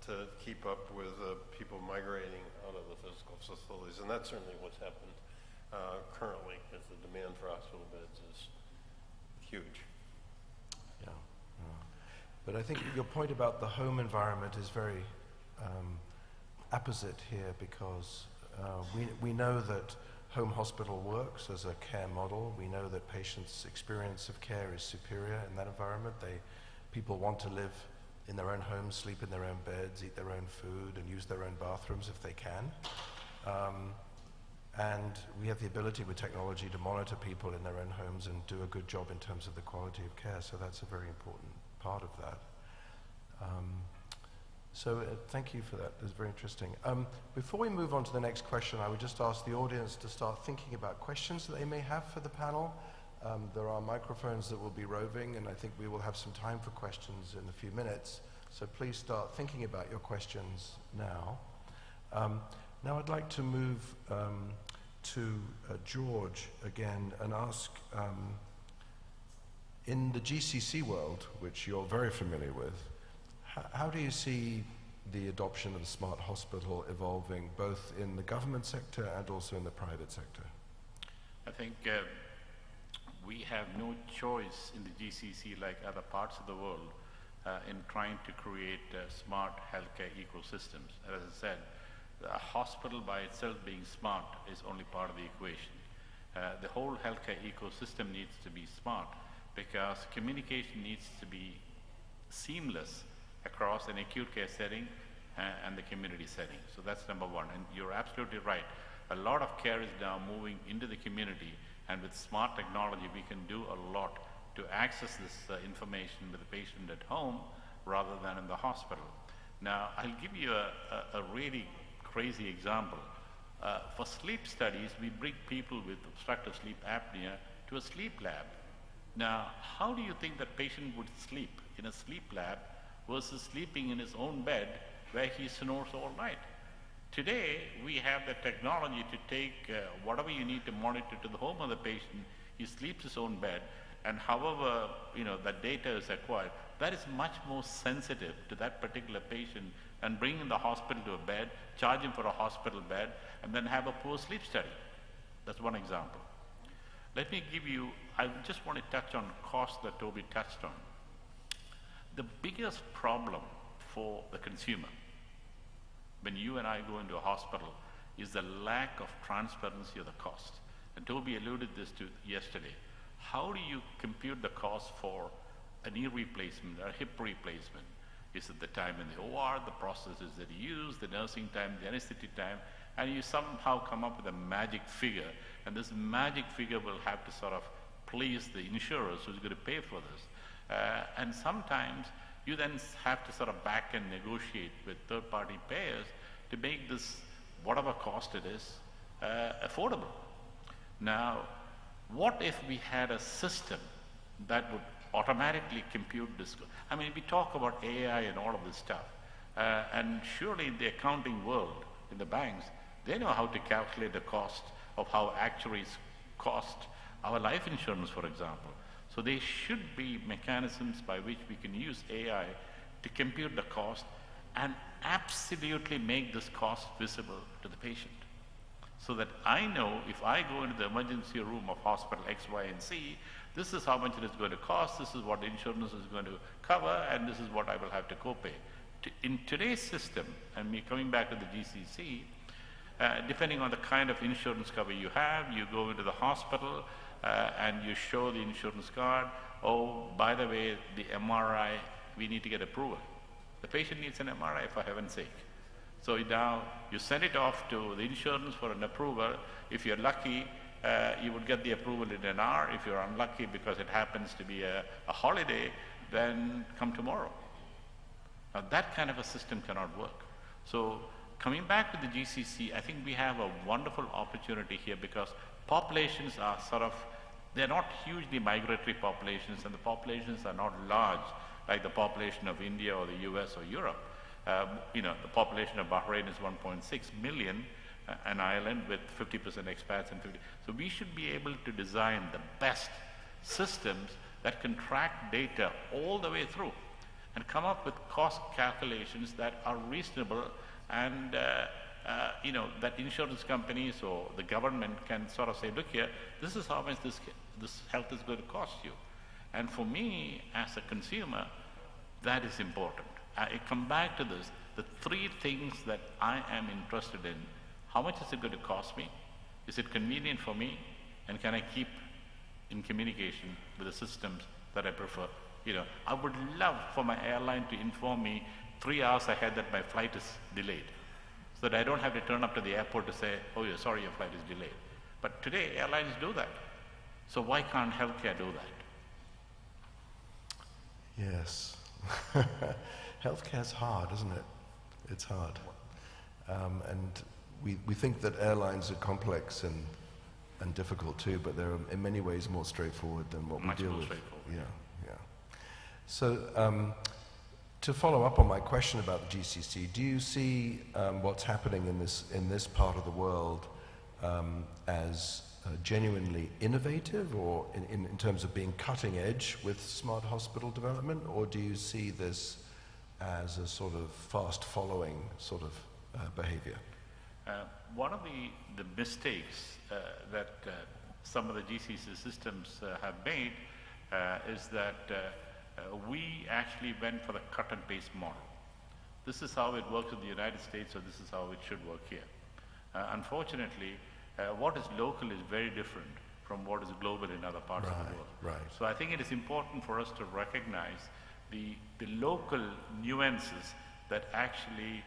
to keep up with people migrating out of the physical facilities. And that's certainly what's happened currently, as the demand for hospital beds is huge. Yeah. But I think your point about the home environment is very apposite here, because we know that home hospital works as a care model. We know that patients' experience of care is superior in that environment. People want to live in their own homes, sleep in their own beds, eat their own food, and use their own bathrooms if they can. And we have the ability with technology to monitor people in their own homes and do a good job in terms of the quality of care. So that's a very important part of that. Thank you for that. It's very interesting. Before we move on to the next question, I would just ask the audience to start thinking about questions that they may have for the panel. There are microphones that will be roving, and I think we will have some time for questions in a few minutes. So please start thinking about your questions now. Now I'd like to move to George again and ask, in the GCC world, which you're very familiar with, how do you see the adoption of the smart hospital evolving, both in the government sector and also in the private sector? I think we have no choice in the GCC, like other parts of the world, in trying to create smart healthcare ecosystems. As I said, a hospital by itself being smart is only part of the equation. The whole healthcare ecosystem needs to be smart, because communication needs to be seamless across an acute care setting and the community setting. So that's number one. And you're absolutely right. A lot of care is now moving into the community, and with smart technology, we can do a lot to access this information with the patient at home rather than in the hospital. Now, I'll give you a really crazy example. For sleep studies, we bring people with obstructive sleep apnea to a sleep lab. Now, how do you think that patient would sleep in a sleep lab versus sleeping in his own bed where he snores all night? Today, we have the technology to take whatever you need to monitor to the home of the patient. He sleeps his own bed, and however that data is acquired, that is much more sensitive to that particular patient, and bring in the hospital to a bed, charge him for a hospital bed, and then have a poor sleep study. That's one example. Let me give you, I just want to touch on cost that Toby touched on. The biggest problem for the consumer when you and I go into a hospital is the lack of transparency of the cost. And Toby alluded this to yesterday. How do you compute the cost for a knee replacement or a hip replacement? Is it the time in the OR, the processes that you use, the nursing time, the anesthetic time, and you somehow come up with a magic figure, and this magic figure will have to sort of please the insurers who's going to pay for this. And sometimes you then have to sort of back and negotiate with third-party payers to make this, whatever cost it is, affordable. Now, what if we had a system that would automatically compute this? I mean, we talk about AI and all of this stuff, and surely in the accounting world, in the banks, they know how to calculate the cost of how actuaries cost our life insurance, for example. So there should be mechanisms by which we can use AI to compute the cost and absolutely make this cost visible to the patient. So that I know if I go into the emergency room of hospital X, Y, and Z, this is how much it is going to cost, this is what the insurance is going to cover, and this is what I will have to co-pay. In today's system, and me coming back to the GCC, depending on the kind of insurance cover you have, you go into the hospital, and you show the insurance card, oh, by the way, the MRI, we need to get approval. The patient needs an MRI, for heaven's sake. So now you send it off to the insurance for an approval. If you're lucky, you would get the approval in an hour. If you're unlucky because it happens to be a holiday, then come tomorrow. Now that kind of a system cannot work. So coming back to the GCC, I think we have a wonderful opportunity here, because populations are sort of they're not hugely migratory populations, and the populations are not large like the population of India or the US or Europe. The population of Bahrain is 1.6 million, an island with 50% expats and 50. So we should be able to design the best systems that can track data all the way through and come up with cost calculations that are reasonable, and that insurance companies or the government can sort of say, look here, this is how much this health is going to cost you. And for me, as a consumer, that is important. I come back to this, the three things that I am interested in: how much is it going to cost me? Is it convenient for me? And can I keep in communication with the systems that I prefer? I would love for my airline to inform me 3 hours ahead that my flight is delayed, so that I don't have to turn up to the airport to say, oh, you're sorry, your flight is delayed. But today, airlines do that. So why can't healthcare do that? Yes. Healthcare's hard, isn't it? It's hard. And we think that airlines are complex and difficult too, but they're in many ways more straightforward than what we deal with. Yeah. So to follow up on my question about the GCC, do you see what's happening in this part of the world as genuinely innovative, or in terms of being cutting edge with smart hospital development, or do you see this as a sort of fast following sort of behavior? One of the mistakes that some of the GCC systems have made is that we actually went for the cut and paste model. This is how it works in the United States, or this is how it should work here. Unfortunately, what is local is very different from what is global in other parts of the world. Right. So I think it is important for us to recognize the local nuances that actually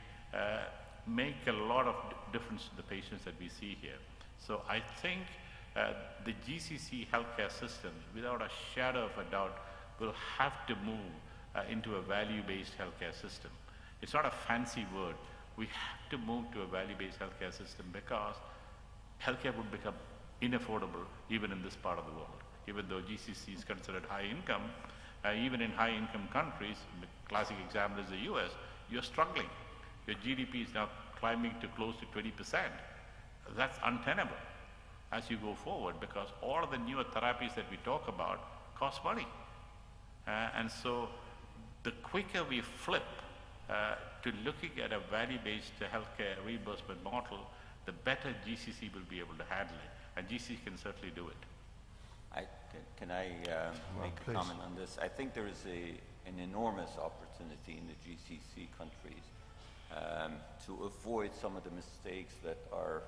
make a lot of difference to the patients that we see here. So I think the GCC healthcare system, without a shadow of a doubt, will have to move into a value-based healthcare system. It's not a fancy word. We have to move to a value-based healthcare system, because healthcare would become unaffordable even in this part of the world. Even though GCC is considered high income, even in high income countries, the classic example is the US, you're struggling. Your GDP is now climbing to close to 20%. That's untenable as you go forward, because all of the newer therapies that we talk about cost money. And so the quicker we flip to looking at a value-based healthcare reimbursement model, the better GCC will be able to handle it. And GCC can certainly do it. Can I make a comment on this? I think there is an enormous opportunity in the GCC countries to avoid some of the mistakes that are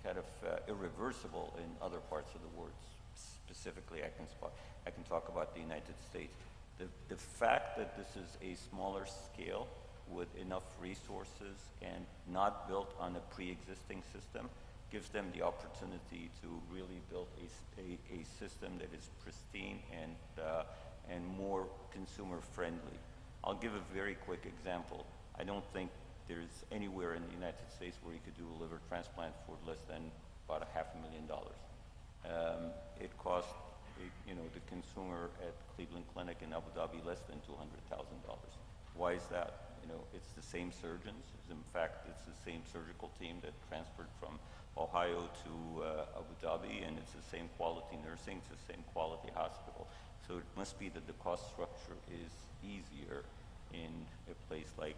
kind of irreversible in other parts of the world. Specifically, I can talk about the United States. The fact that this is a smaller scale with enough resources and not built on a pre-existing system gives them the opportunity to really build a system that is pristine and more consumer friendly. I'll give a very quick example. I don't think there's anywhere in the United States where you could do a liver transplant for less than about $500,000. It cost the consumer at Cleveland Clinic in Abu Dhabi less than $200,000. Why is that? It's the same surgeons. In fact, it's the same surgical team that transferred from Ohio to Abu Dhabi, and it's the same quality nursing, it's the same quality hospital. So it must be that the cost structure is easier in a place like,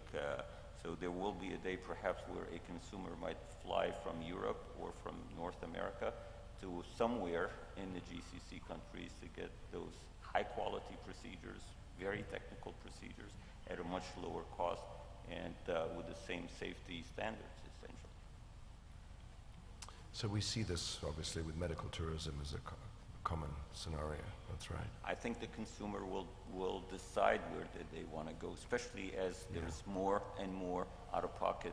so there will be a day perhaps where a consumer might fly from Europe or from North America to somewhere in the GCC countries to get those high quality procedures, very technical procedures at a much lower cost and with the same safety standards, essentially. So we see this obviously with medical tourism as a common scenario. That's right. I think the consumer will decide where they want to go, especially as there's more and more out-of-pocket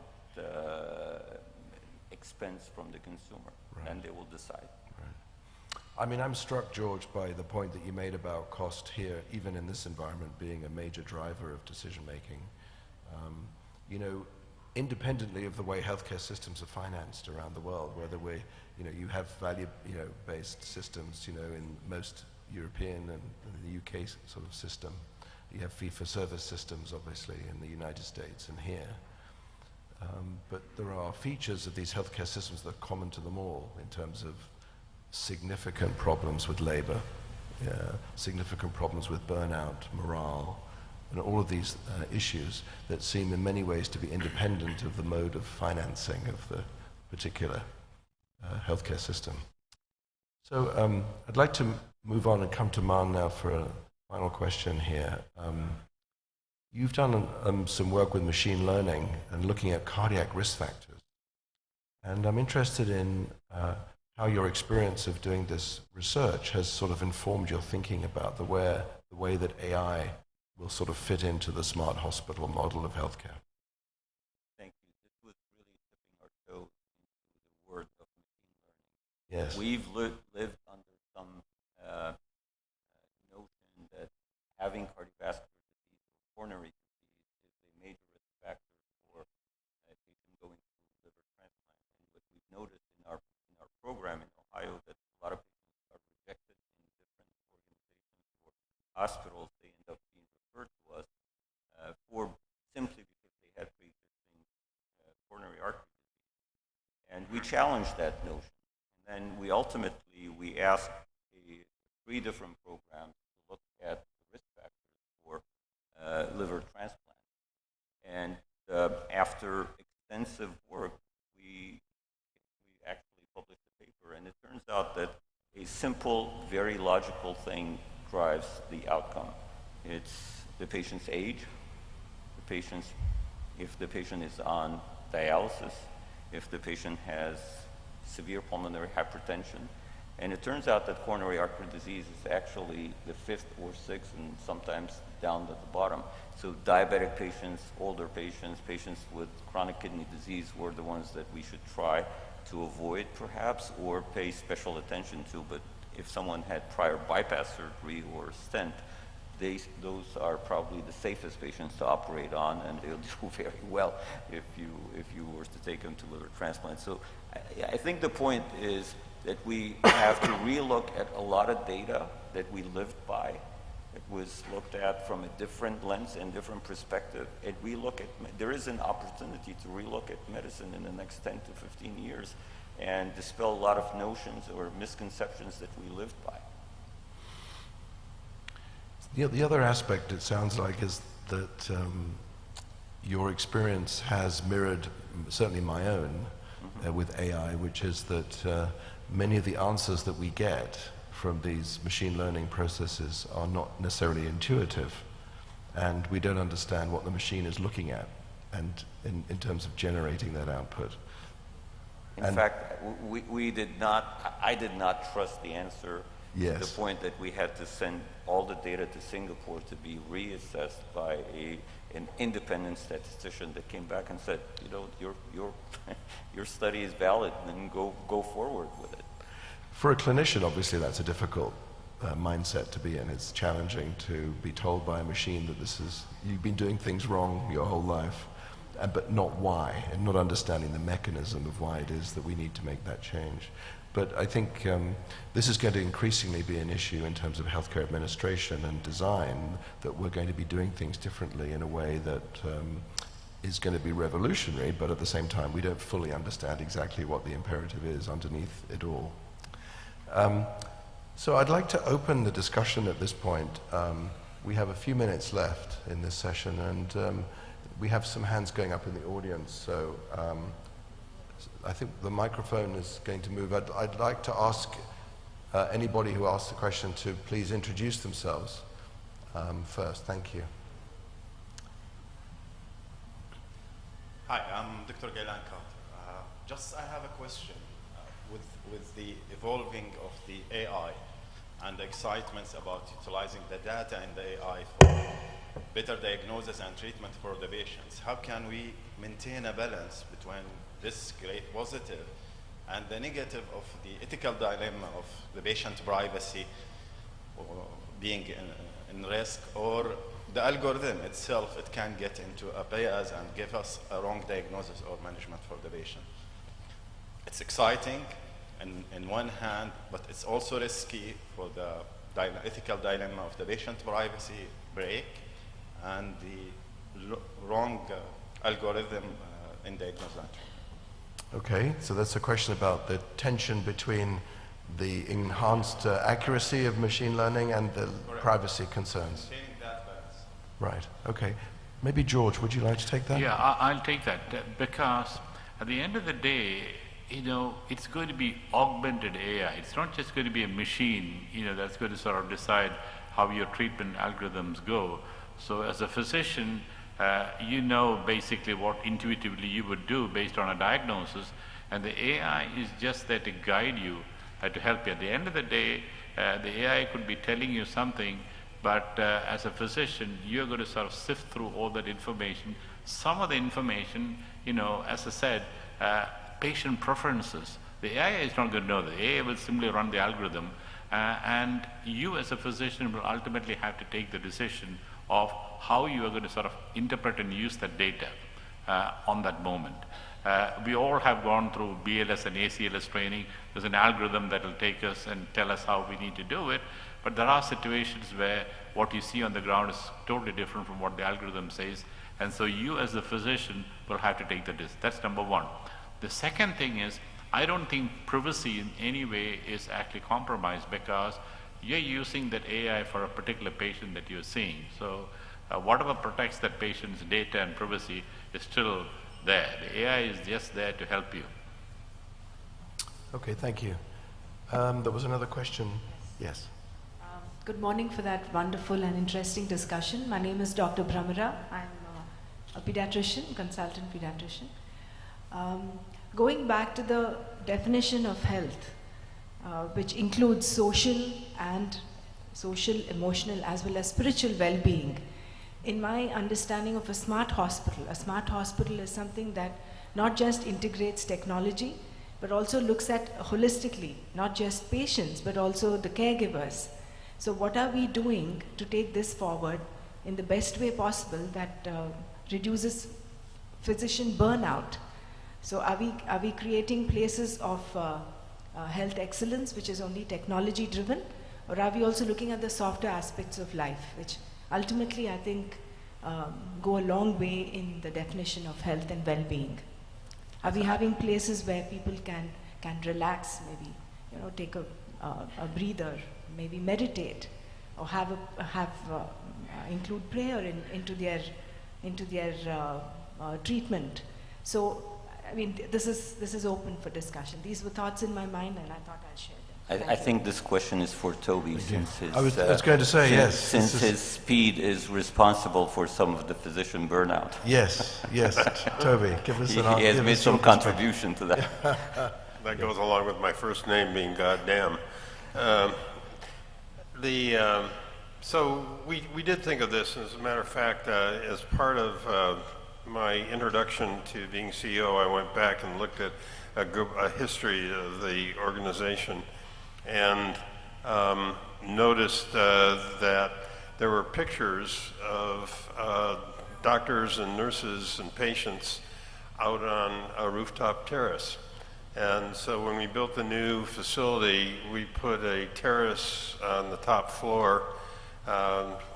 expense from the consumer, and they will decide. I mean, I'm struck, George, by the point that you made about cost here, even in this environment, being a major driver of decision making. independently of the way healthcare systems are financed around the world, whether you have value-based systems, in most European and the UK sort of system. You have fee-for-service systems, obviously, in the United States and here. But there are features of these healthcare systems that are common to them all in terms of significant problems with labor, significant problems with burnout, morale, and all of these issues that seem in many ways to be independent of the mode of financing of the particular healthcare system. So I'd like to move on and come to Man now for a final question here. You've done some work with machine learning and looking at cardiac risk factors. And I'm interested in how your experience of doing this research has sort of informed your thinking about the way that AI will sort of fit into the smart hospital model of healthcare. Thank you. This was really tipping our toe into the world of machine learning. Yes. We've lived under some notion that having cardiovascular disease or coronary disease is a major risk factor for a patient going through liver transplant. And what we've noticed in our program in Ohio, that a lot of patients are rejected in different organizations or hospitals. They end up being referred to us for simply because they had pre-existing coronary artery disease. And we challenged that notion. And then we ultimately asked 3 different programs to look at the risk factors for liver transplant. And after extensive work, we actually published a paper, and it turns out that a simple, very logical thing drives the outcome. It's the patient's age, if the patient is on dialysis, if the patient has severe pulmonary hypertension. And it turns out that coronary artery disease is actually the 5th or 6th and sometimes down at the bottom. So diabetic patients, older patients, patients with chronic kidney disease were the ones that we should try to avoid perhaps or pay special attention to. But if someone had prior bypass surgery or stent, those are probably the safest patients to operate on, and they'll do very well if you were to take them to liver transplant. So I think the point is that we have to relook at a lot of data that we lived by. It was looked at from a different lens and different perspective. And there is an opportunity to relook at medicine in the next 10 to 15 years and dispel a lot of notions or misconceptions that we lived by. The other aspect, it sounds like, is that your experience has mirrored certainly my own with AI, which is that many of the answers that we get from these machine learning processes are not necessarily intuitive, and we don't understand what the machine is looking at and in terms of generating that output. In fact, I did not trust the answer. Yes. To the point that we had to send all the data to Singapore to be reassessed by an independent statistician that came back and said, your study is valid, and go forward with it. For a clinician, obviously, that's a difficult mindset to be in. It's challenging to be told by a machine that you've been doing things wrong your whole life, but not why, and not understanding the mechanism of why it is that we need to make that change. But I think this is going to increasingly be an issue in terms of healthcare administration and design, that we're going to be doing things differently in a way that is going to be revolutionary, but at the same time we don't fully understand exactly what the imperative is underneath it all. So I'd like to open the discussion at this point. We have a few minutes left in this session, and we have some hands going up in the audience, so I think the microphone is going to move. I'd like to ask anybody who asks a question to please introduce themselves first. Thank you. Hi, I'm Dr. Gailan Carter. I have a question with the evolving of the AI and the excitements about utilizing the data in the AI for better diagnosis and treatment for the patients. How can we maintain a balance between this great positive and the negative of the ethical dilemma of the patient privacy or being in risk, or the algorithm itself, it can get into a bias and give us a wrong diagnosis or management for the patient. It's exciting in one hand, but it's also risky for the ethical dilemma of the patient privacy break and the wrong algorithm in diagnosis. Okay, so that's a question about the tension between the enhanced accuracy of machine learning and the privacy concerns. Right, okay. Maybe George, would you like to take that? Yeah, I'll take that because at the end of the day, it's going to be augmented AI. It's not just going to be a machine, that's going to sort of decide how your treatment algorithms go. So as a physician, basically what intuitively you would do based on a diagnosis, and the AI is just there to guide you, to help you. At the end of the day, the AI could be telling you something, but as a physician, you're going to sort of sift through all that information. Some of the information, as I said, patient preferences. The AI is not going to know. The AI will simply run the algorithm, and you as a physician will ultimately have to take the decision of how you are going to sort of interpret and use that data on that moment. We all have gone through BLS and ACLS training. There's an algorithm that will take us and tell us how we need to do it, but there are situations where what you see on the ground is totally different from what the algorithm says, and so you as the physician will have to take the decision. That's number one. The second thing is, I don't think privacy in any way is actually compromised because you're using that AI for a particular patient that you're seeing. So whatever protects that patient's data and privacy is still there. The AI is just there to help you. Okay, thank you. There was another question. Yes. Good morning for that wonderful and interesting discussion. My name is Dr. Bramara. I'm a pediatrician, consultant pediatrician. Going back to the definition of health, which includes social, emotional, as well as spiritual well-being. In my understanding of a smart hospital is something that not just integrates technology, but also looks at holistically, not just patients, but also the caregivers. So what are we doing to take this forward in the best way possible that reduces physician burnout? So are we creating places of health excellence, which is only technology driven, or are we also looking at the softer aspects of life, which ultimately I think go a long way in the definition of health and well-being? Are we having places where people can relax, maybe take a breather, maybe meditate, or include prayer into their treatment? So I mean, this is open for discussion. These were thoughts in my mind, and I thought I'd share them. I think this question is for Toby, since his, I was going to say, yes. Since his speed is responsible for some of the physician burnout. Yes. Toby, give us an answer. He has made some contribution to that. That goes along with my first name being goddamn. So we did think of this, as a matter of fact, as part of my introduction to being CEO, I went back and looked at a history of the organization and noticed that there were pictures of doctors and nurses and patients out on a rooftop terrace. And so when we built the new facility, we put a terrace on the top floor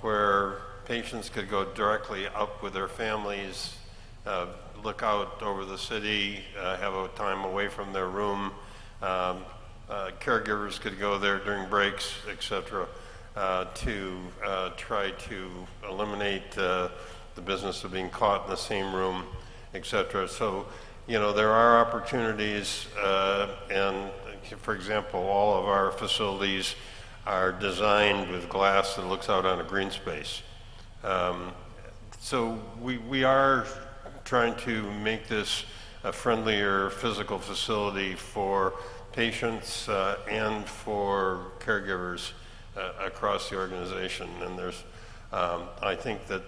where patients could go directly up with their families, look out over the city, have a time away from their room. Caregivers could go there during breaks, etc., to try to eliminate the business of being caught in the same room, etc. So, there are opportunities, and for example, all of our facilities are designed with glass that looks out on a green space. So we are trying to make this a friendlier physical facility for patients and for caregivers across the organization. And there's, I think that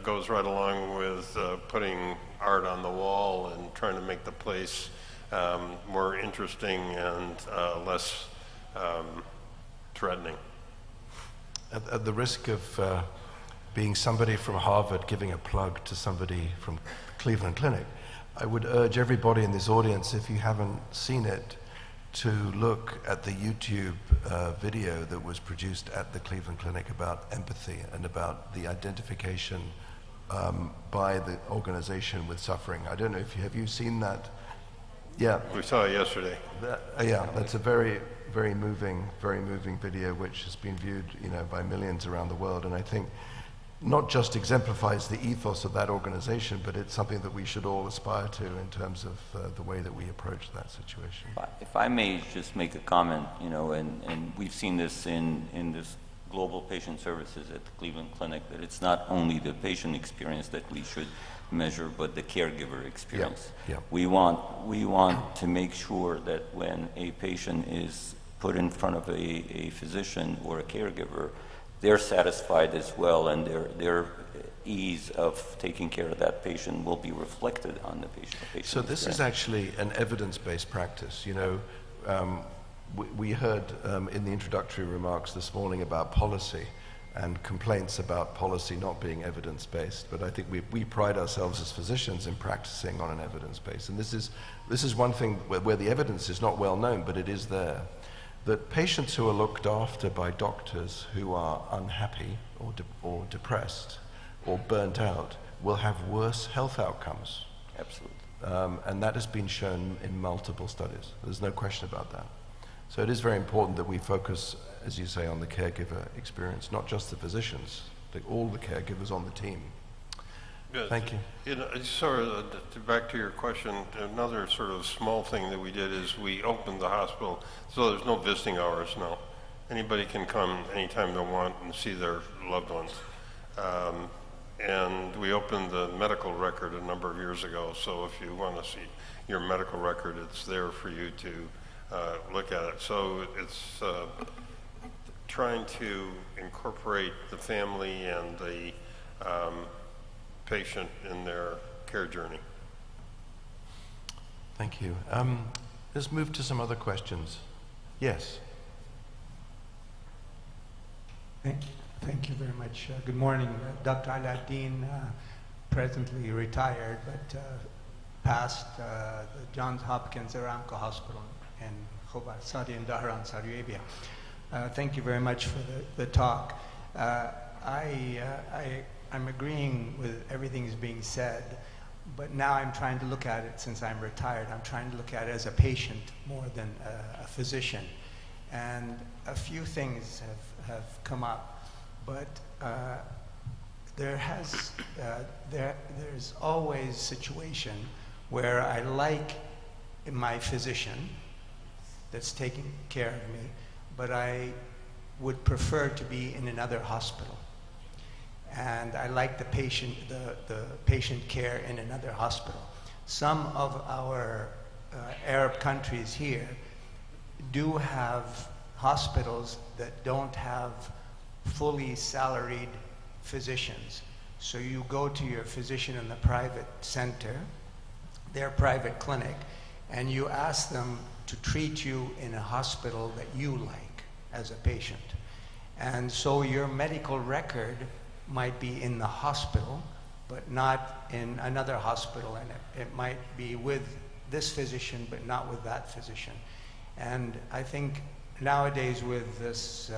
goes right along with putting art on the wall and trying to make the place more interesting and less threatening. at the risk of being somebody from Harvard giving a plug to somebody from Cleveland Clinic, I would urge everybody in this audience, if you haven't seen it, to look at the YouTube video that was produced at the Cleveland Clinic about empathy and about the identification by the organization with suffering. I don't know if have you seen that? Yeah. We saw it yesterday. Yeah, that's a very, very moving video which has been viewed, by millions around the world, and I think not just exemplifies the ethos of that organization, but it's something that we should all aspire to in terms of the way that we approach that situation. If I may just make a comment, and we've seen this in this global patient services at the Cleveland Clinic, that it's not only the patient experience that we should measure, but the caregiver experience. Yeah. We want to make sure that when a patient is put in front of a physician or a caregiver, they're satisfied as well, and their ease of taking care of that patient will be reflected on the patient. So this is actually an evidence-based practice. We heard in the introductory remarks this morning about policy and complaints about policy not being evidence-based, but I think we pride ourselves as physicians in practicing on an evidence base. And this is one thing where the evidence is not well known, but it is there. That patients who are looked after by doctors who are unhappy or depressed or burnt out will have worse health outcomes. Absolutely. And that has been shown in multiple studies. There's no question about that. So it is very important that we focus, as you say, on the caregiver experience, not just the physicians, all the caregivers on the team. Yes. Thank you. Back to your question, another sort of small thing that we did is we opened the hospital, so there's no visiting hours now. Anybody can come anytime they want and see their loved ones. And we opened the medical record a number of years ago, so if you want to see your medical record, it's there for you to look at it. So it's trying to incorporate the family and the patient in their care journey. Thank you. Let's move to some other questions. Yes. Thank you very much. Good morning. Dr. Aladdin, presently retired, but passed the Johns Hopkins Aramco Hospital in Khobar, Saudi in Bahrain, Saudi Arabia. Thank you very much for the talk. I'm agreeing with everything that's being said, but now I'm trying to look at it, since I'm retired, I'm trying to look at it as a patient more than a physician. And a few things have come up, but there's always a situation where I like my physician that's taking care of me, but I would prefer to be in another hospital. And I like the patient care in another hospital. Some of our Arab countries here do have hospitals that don't have fully salaried physicians. So you go to your physician in the private center, their private clinic, and you ask them to treat you in a hospital that you like as a patient. And so your medical record might be in the hospital, but not in another hospital, and it might be with this physician, but not with that physician. And I think nowadays with this,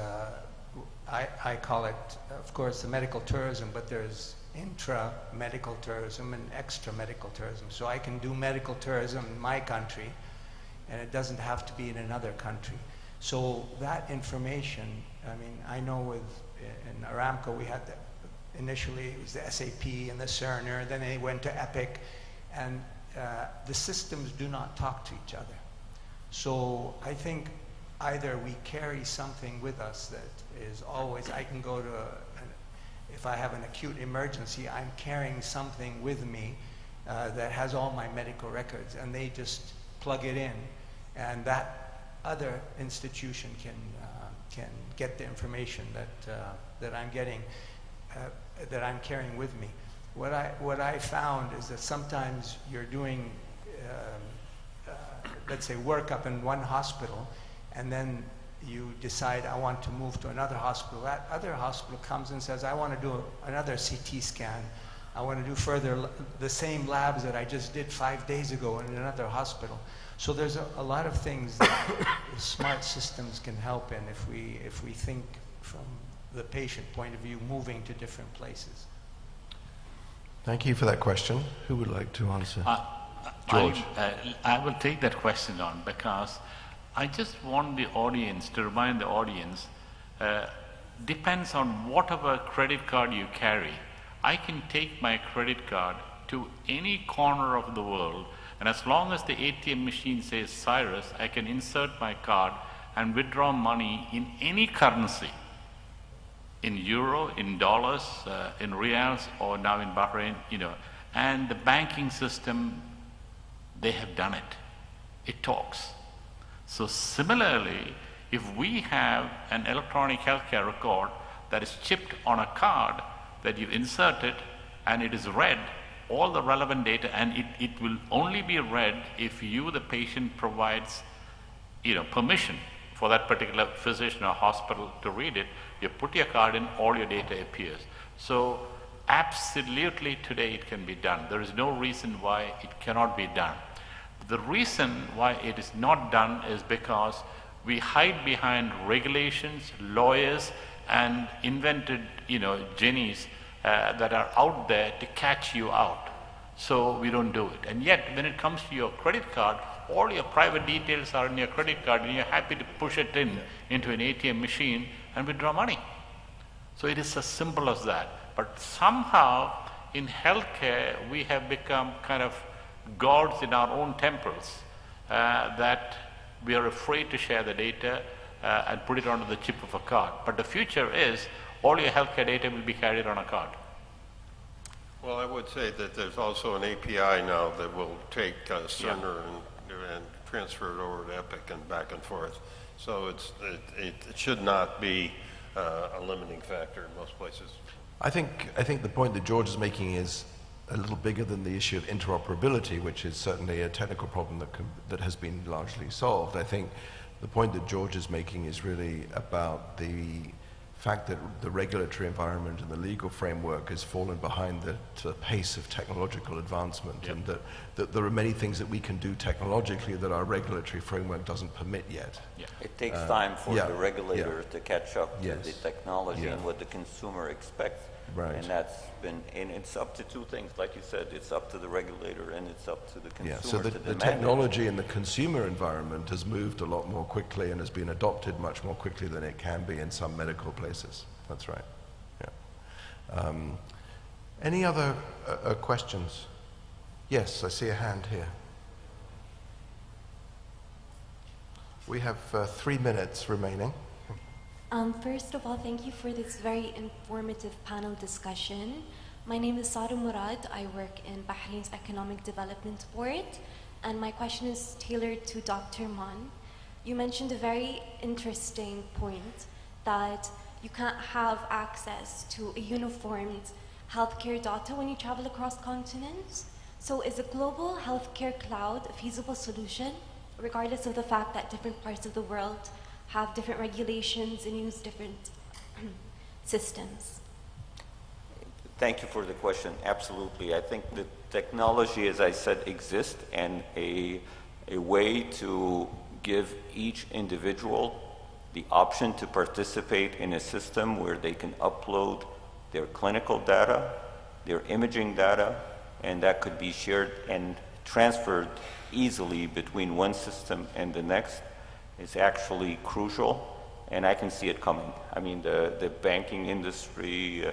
I call it, of course, the medical tourism, but there's intra-medical tourism and extra-medical tourism. So I can do medical tourism in my country, and it doesn't have to be in another country. So that information, I mean, I know in Aramco we had initially it was the SAP and the Cerner, then they went to Epic, and the systems do not talk to each other. So I think either we carry something with us that is always, I can go to, if I have an acute emergency, I'm carrying something with me that has all my medical records, and they just plug it in, and that other institution can get the information that I'm getting, that I'm carrying with me. What I found is that sometimes you're doing, let's say, workup in one hospital, and then you decide, I want to move to another hospital. That other hospital comes and says, I want to do another CT scan. I want to do further the same labs that I just did 5 days ago in another hospital. So there's a lot of things that smart systems can help in if we think from the patient point of view, moving to different places. Thank you for that question. Who would like to answer? George. I will take that question on, because I just want the audience to remind the audience, depends on whatever credit card you carry. I can take my credit card to any corner of the world, and as long as the ATM machine says Cyrus, I can insert my card and withdraw money in any currency, in euro, in dollars, in reals, or now in Bahrain, and the banking system, they have done it. It talks. So similarly, if we have an electronic healthcare record that is chipped on a card that you insert it and it is read, all the relevant data, and it will only be read if you, the patient, provides permission for that particular physician or hospital to read it. You put your card in, all your data appears. So absolutely today it can be done. There is no reason why it cannot be done. The reason why it is not done is because we hide behind regulations, lawyers, and invented genies that are out there to catch you out. So we don't do it. And yet when it comes to your credit card, all your private details are in your credit card, and you're happy to push it into an ATM machine and withdraw money. So it is as simple as that. But somehow in healthcare we have become kind of gods in our own temples, that we are afraid to share the data and put it onto the chip of a card. But the future is all your healthcare data will be carried on a card. Well, I would say that there's also an API now that will take Cerner and transfer it over to Epic and back and forth. So it should not be a limiting factor in most places. I think the point that George is making is a little bigger than the issue of interoperability, which is certainly a technical problem that has been largely solved. I think the point that George is making is really about the fact that the regulatory environment and the legal framework has fallen behind the pace of technological advancement, and that there are many things that we can do technologically that our regulatory framework doesn't permit yet. It takes time for the regulator to catch up to the technology and what the consumer expects. Right. And it's up to two things, like you said, it's up to the regulator and it's up to the consumer. So the technology in the consumer environment has moved a lot more quickly and has been adopted much more quickly than it can be in some medical places. That's right. Yeah. Any other questions? Yes, I see a hand here. We have 3 minutes remaining. First of all, thank you for this very informative panel discussion. My name is Sara Murad. I work in Bahrain's Economic Development Board, and my question is tailored to Dr. Mann. You mentioned a very interesting point that you can't have access to a uniformed healthcare data when you travel across continents. So is a global healthcare cloud a feasible solution, regardless of the fact that different parts of the world have different regulations and use different systems? Thank you for the question. Absolutely. I think the technology, as I said, exists, and a way to give each individual the option to participate in a system where they can upload their clinical data, their imaging data, and that could be shared and transferred easily between one system and the next is actually crucial, and I can see it coming. I mean, the banking industry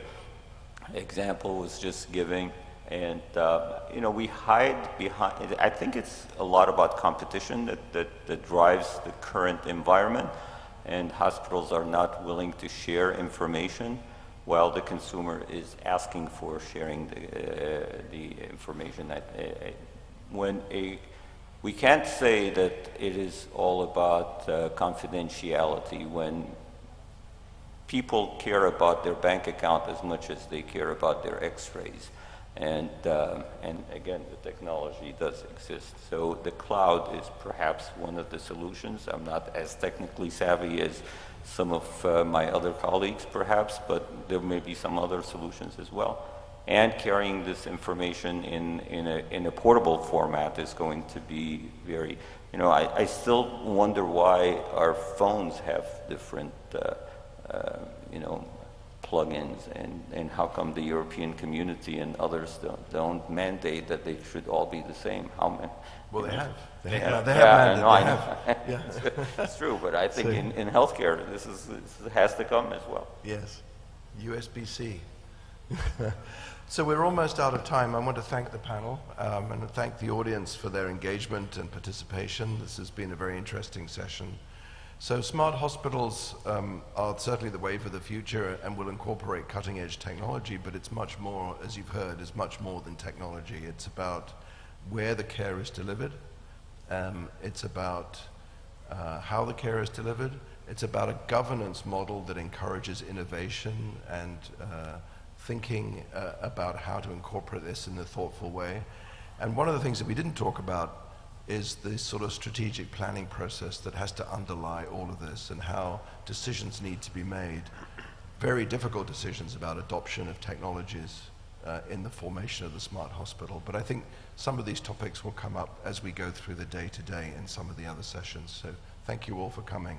example was just giving, and we hide behind. I think it's a lot about competition that drives the current environment, and hospitals are not willing to share information while the consumer is asking for sharing the information. We can't say that it is all about confidentiality when people care about their bank account as much as they care about their x-rays. And again, the technology does exist. So the cloud is perhaps one of the solutions. I'm not as technically savvy as some of my other colleagues, perhaps, but there may be some other solutions as well. And carrying this information in a portable format is going to be very, you know, I still wonder why our phones have different, you know, plugins, and how come the European community and others don't mandate that they should all be the same? Well, they have. They have mandated. I know. It's true, but I think in healthcare, this has to come as well. Yes, USB-C. So we're almost out of time. I want to thank the panel and thank the audience for their engagement and participation. This has been a very interesting session. So smart hospitals are certainly the way for the future and will incorporate cutting-edge technology, but it's much more, as you've heard, is much more than technology. It's about where the care is delivered. It's about how the care is delivered. It's about a governance model that encourages innovation and thinking about how to incorporate this in a thoughtful way. And one of the things that we didn't talk about is the sort of strategic planning process that has to underlie all of this, and how decisions need to be made, very difficult decisions about adoption of technologies in the formation of the smart hospital. But I think some of these topics will come up as we go through the day-to-day in some of the other sessions. So thank you all for coming.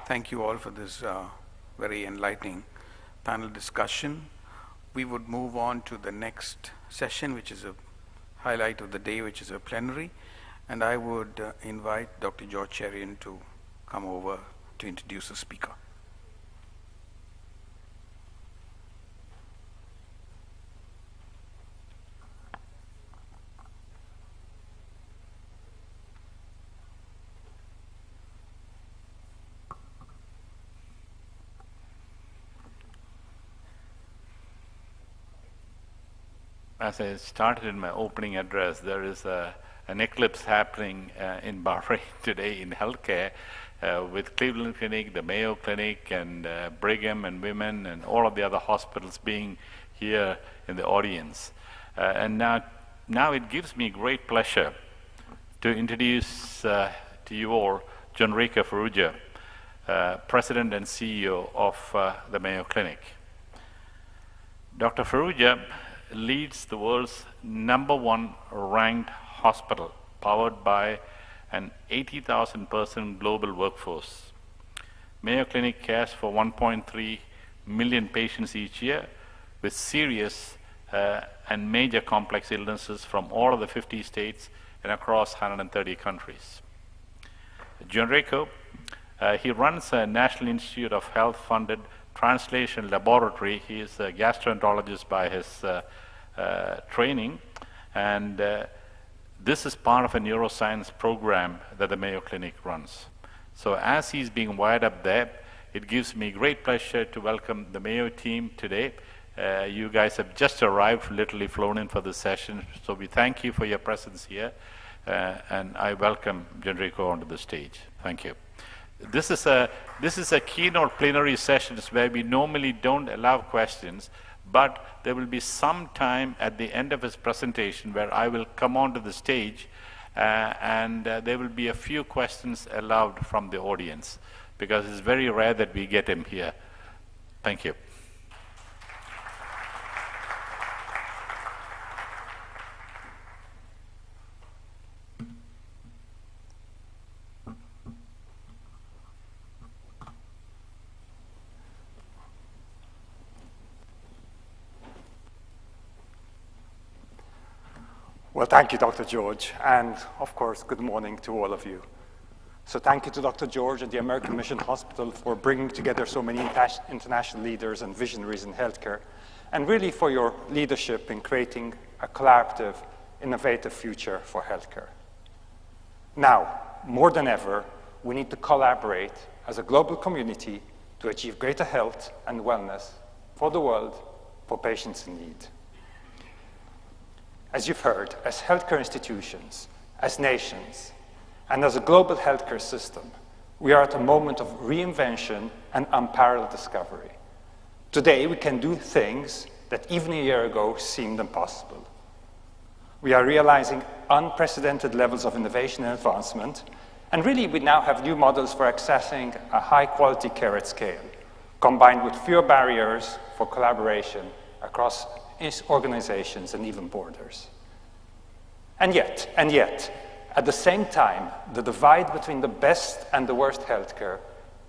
Thank you all for this very enlightening panel discussion. We would move on to the next session, which is a highlight of the day, which is a plenary. And I would invite Dr. George Cheriyan to come over to introduce the speaker. As I started in my opening address, there is an eclipse happening in Bahrain today in healthcare with Cleveland Clinic, the Mayo Clinic, and Brigham and Women, and all of the other hospitals being here in the audience. And now it gives me great pleasure to introduce to you all Jaleela Farrugia, President and CEO of the Mayo Clinic. Dr. Farrugia leads the world's #1 ranked hospital, powered by an 80,000 person global workforce. Mayo Clinic cares for 1.3 million patients each year with serious and major complex illnesses from all of the 50 states and across 130 countries. Jaleela, he runs a National Institute of Health funded translation laboratory. He is a gastroenterologist by his training, and this is part of a neuroscience program that the Mayo Clinic runs. So as he's being wired up there, it gives me great pleasure to welcome the Mayo team today. You guys have just arrived, literally flown in for this session, so we thank you for your presence here, and I welcome Jaleela onto the stage. Thank you. This is a keynote plenary session where we normally don't allow questions, but there will be some time at the end of his presentation where I will come onto the stage and there will be a few questions allowed from the audience, because it's very rare that we get him here. Thank you. Well, thank you, Dr. George, and of course, good morning to all of you. So thank you to Dr. George and the American Mission Hospital for bringing together so many international leaders and visionaries in healthcare, and really for your leadership in creating a collaborative, innovative future for healthcare. Now, more than ever, we need to collaborate as a global community to achieve greater health and wellness for the world, for patients in need. As you've heard, as healthcare institutions, as nations, and as a global healthcare system, we are at a moment of reinvention and unparalleled discovery. Today, we can do things that even a year ago seemed impossible. We are realizing unprecedented levels of innovation and advancement, and really we now have new models for accessing a high-quality care at scale, combined with fewer barriers for collaboration across organizations and even borders. And yet, at the same time, the divide between the best and the worst healthcare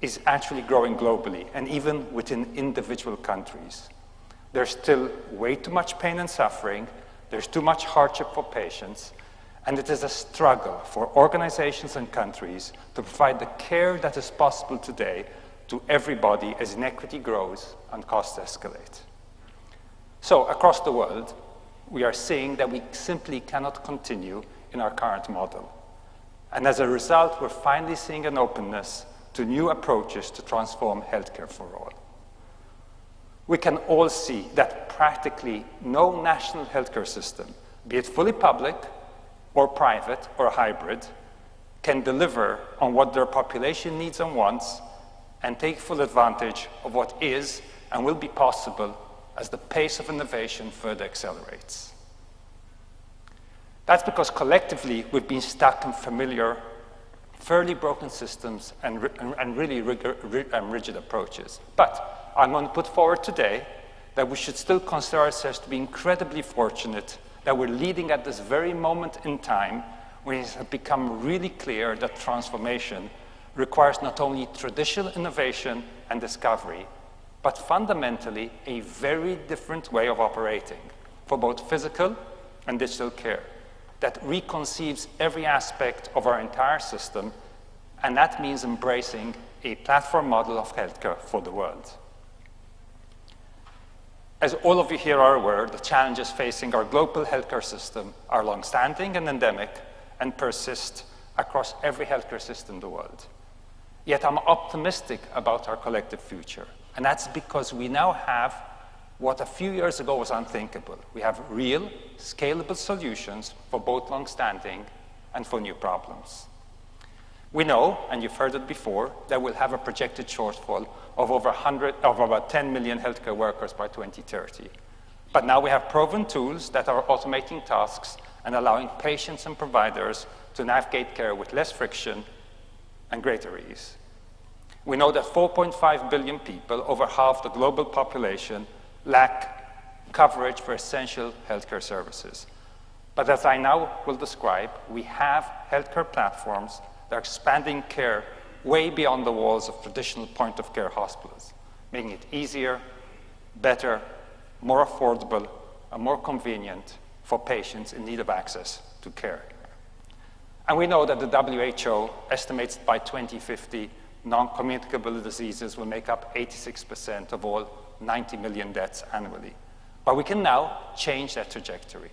is actually growing globally and even within individual countries. There's still way too much pain and suffering, there's too much hardship for patients, and it is a struggle for organizations and countries to provide the care that is possible today to everybody as inequity grows and costs escalate. So, across the world, we are seeing that we simply cannot continue in our current model. And as a result, we're finally seeing an openness to new approaches to transform healthcare for all. We can all see that practically no national healthcare system, be it fully public or private or hybrid, can deliver on what their population needs and wants and take full advantage of what is and will be possible as the pace of innovation further accelerates. That's because collectively we've been stuck in familiar, fairly broken systems and really rigid approaches. But I'm going to put forward today that we should still consider ourselves to be incredibly fortunate that we're leading at this very moment in time when it has become really clear that transformation requires not only traditional innovation and discovery, but fundamentally a very different way of operating for both physical and digital care that reconceives every aspect of our entire system, and that means embracing a platform model of healthcare for the world. As all of you here are aware, the challenges facing our global healthcare system are long-standing and endemic and persist across every healthcare system in the world. Yet I'm optimistic about our collective future, and that's because we now have what a few years ago was unthinkable. We have real, scalable solutions for both long-standing and for new problems. We know, and you've heard it before, that we'll have a projected shortfall of about 10 million healthcare workers by 2030. But now we have proven tools that are automating tasks and allowing patients and providers to navigate care with less friction and greater ease. We know that 4.5 billion people, over half the global population, lack coverage for essential healthcare services. But as I now will describe, we have healthcare platforms that are expanding care way beyond the walls of traditional point-of-care hospitals, making it easier, better, more affordable, and more convenient for patients in need of access to care. And we know that the WHO estimates by 2050, non-communicable diseases will make up 86% of all 90 million deaths annually. But we can now change that trajectory.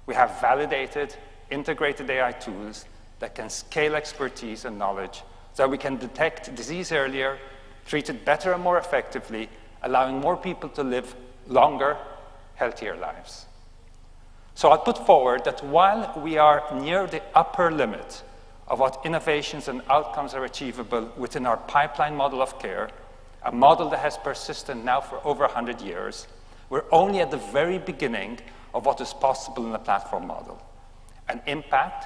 We have validated, integrated AI tools that can scale expertise and knowledge so that we can detect disease earlier, treat it better and more effectively, allowing more people to live longer, healthier lives. So I'll put forward that while we are near the upper limit of what innovations and outcomes are achievable within our pipeline model of care, a model that has persisted now for over 100 years, we're only at the very beginning of what is possible in the platform model. An impact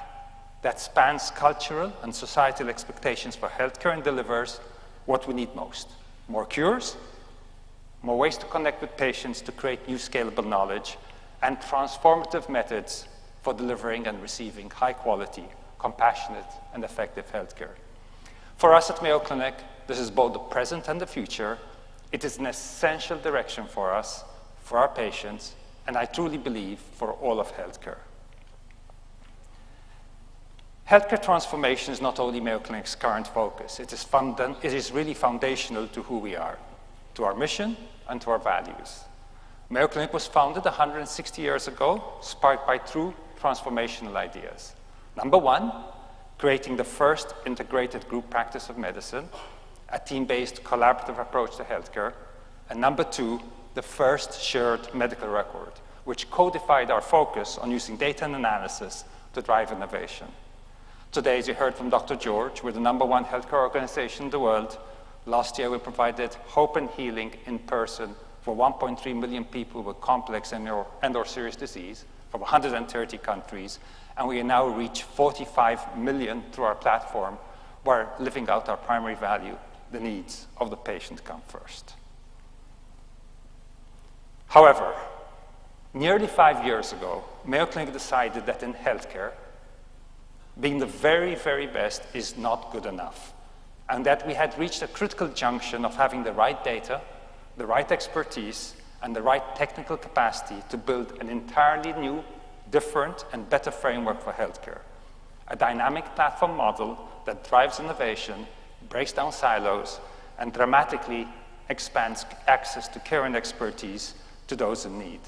that spans cultural and societal expectations for healthcare and delivers what we need most. More cures, more ways to connect with patients to create new scalable knowledge, and transformative methods for delivering and receiving high-quality, compassionate, and effective healthcare. For us at Mayo Clinic, this is both the present and the future. It is an essential direction for us, for our patients, and I truly believe for all of healthcare. Healthcare transformation is not only Mayo Clinic's current focus. It is really foundational to who we are, to our mission, and to our values. Mayo Clinic was founded 160 years ago, sparked by true transformational ideas. Number one, creating the first integrated group practice of medicine, a team-based collaborative approach to healthcare. And number two, the first shared medical record, which codified our focus on using data and analysis to drive innovation. Today, as you heard from Dr. George, we're the #1 healthcare organization in the world. Last year, we provided hope and healing in person for 1.3 million people with complex and/or serious disease from 130 countries, and we now reach 45 million through our platform, where living out our primary value, the needs of the patient, come first. However, nearly 5 years ago, Mayo Clinic decided that in healthcare, being the very, very best is not good enough, and that we had reached a critical junction of having the right data, the right expertise, and the right technical capacity to build an entirely new, different, and better framework for healthcare. A dynamic platform model that drives innovation, breaks down silos, and dramatically expands access to care and expertise to those in need.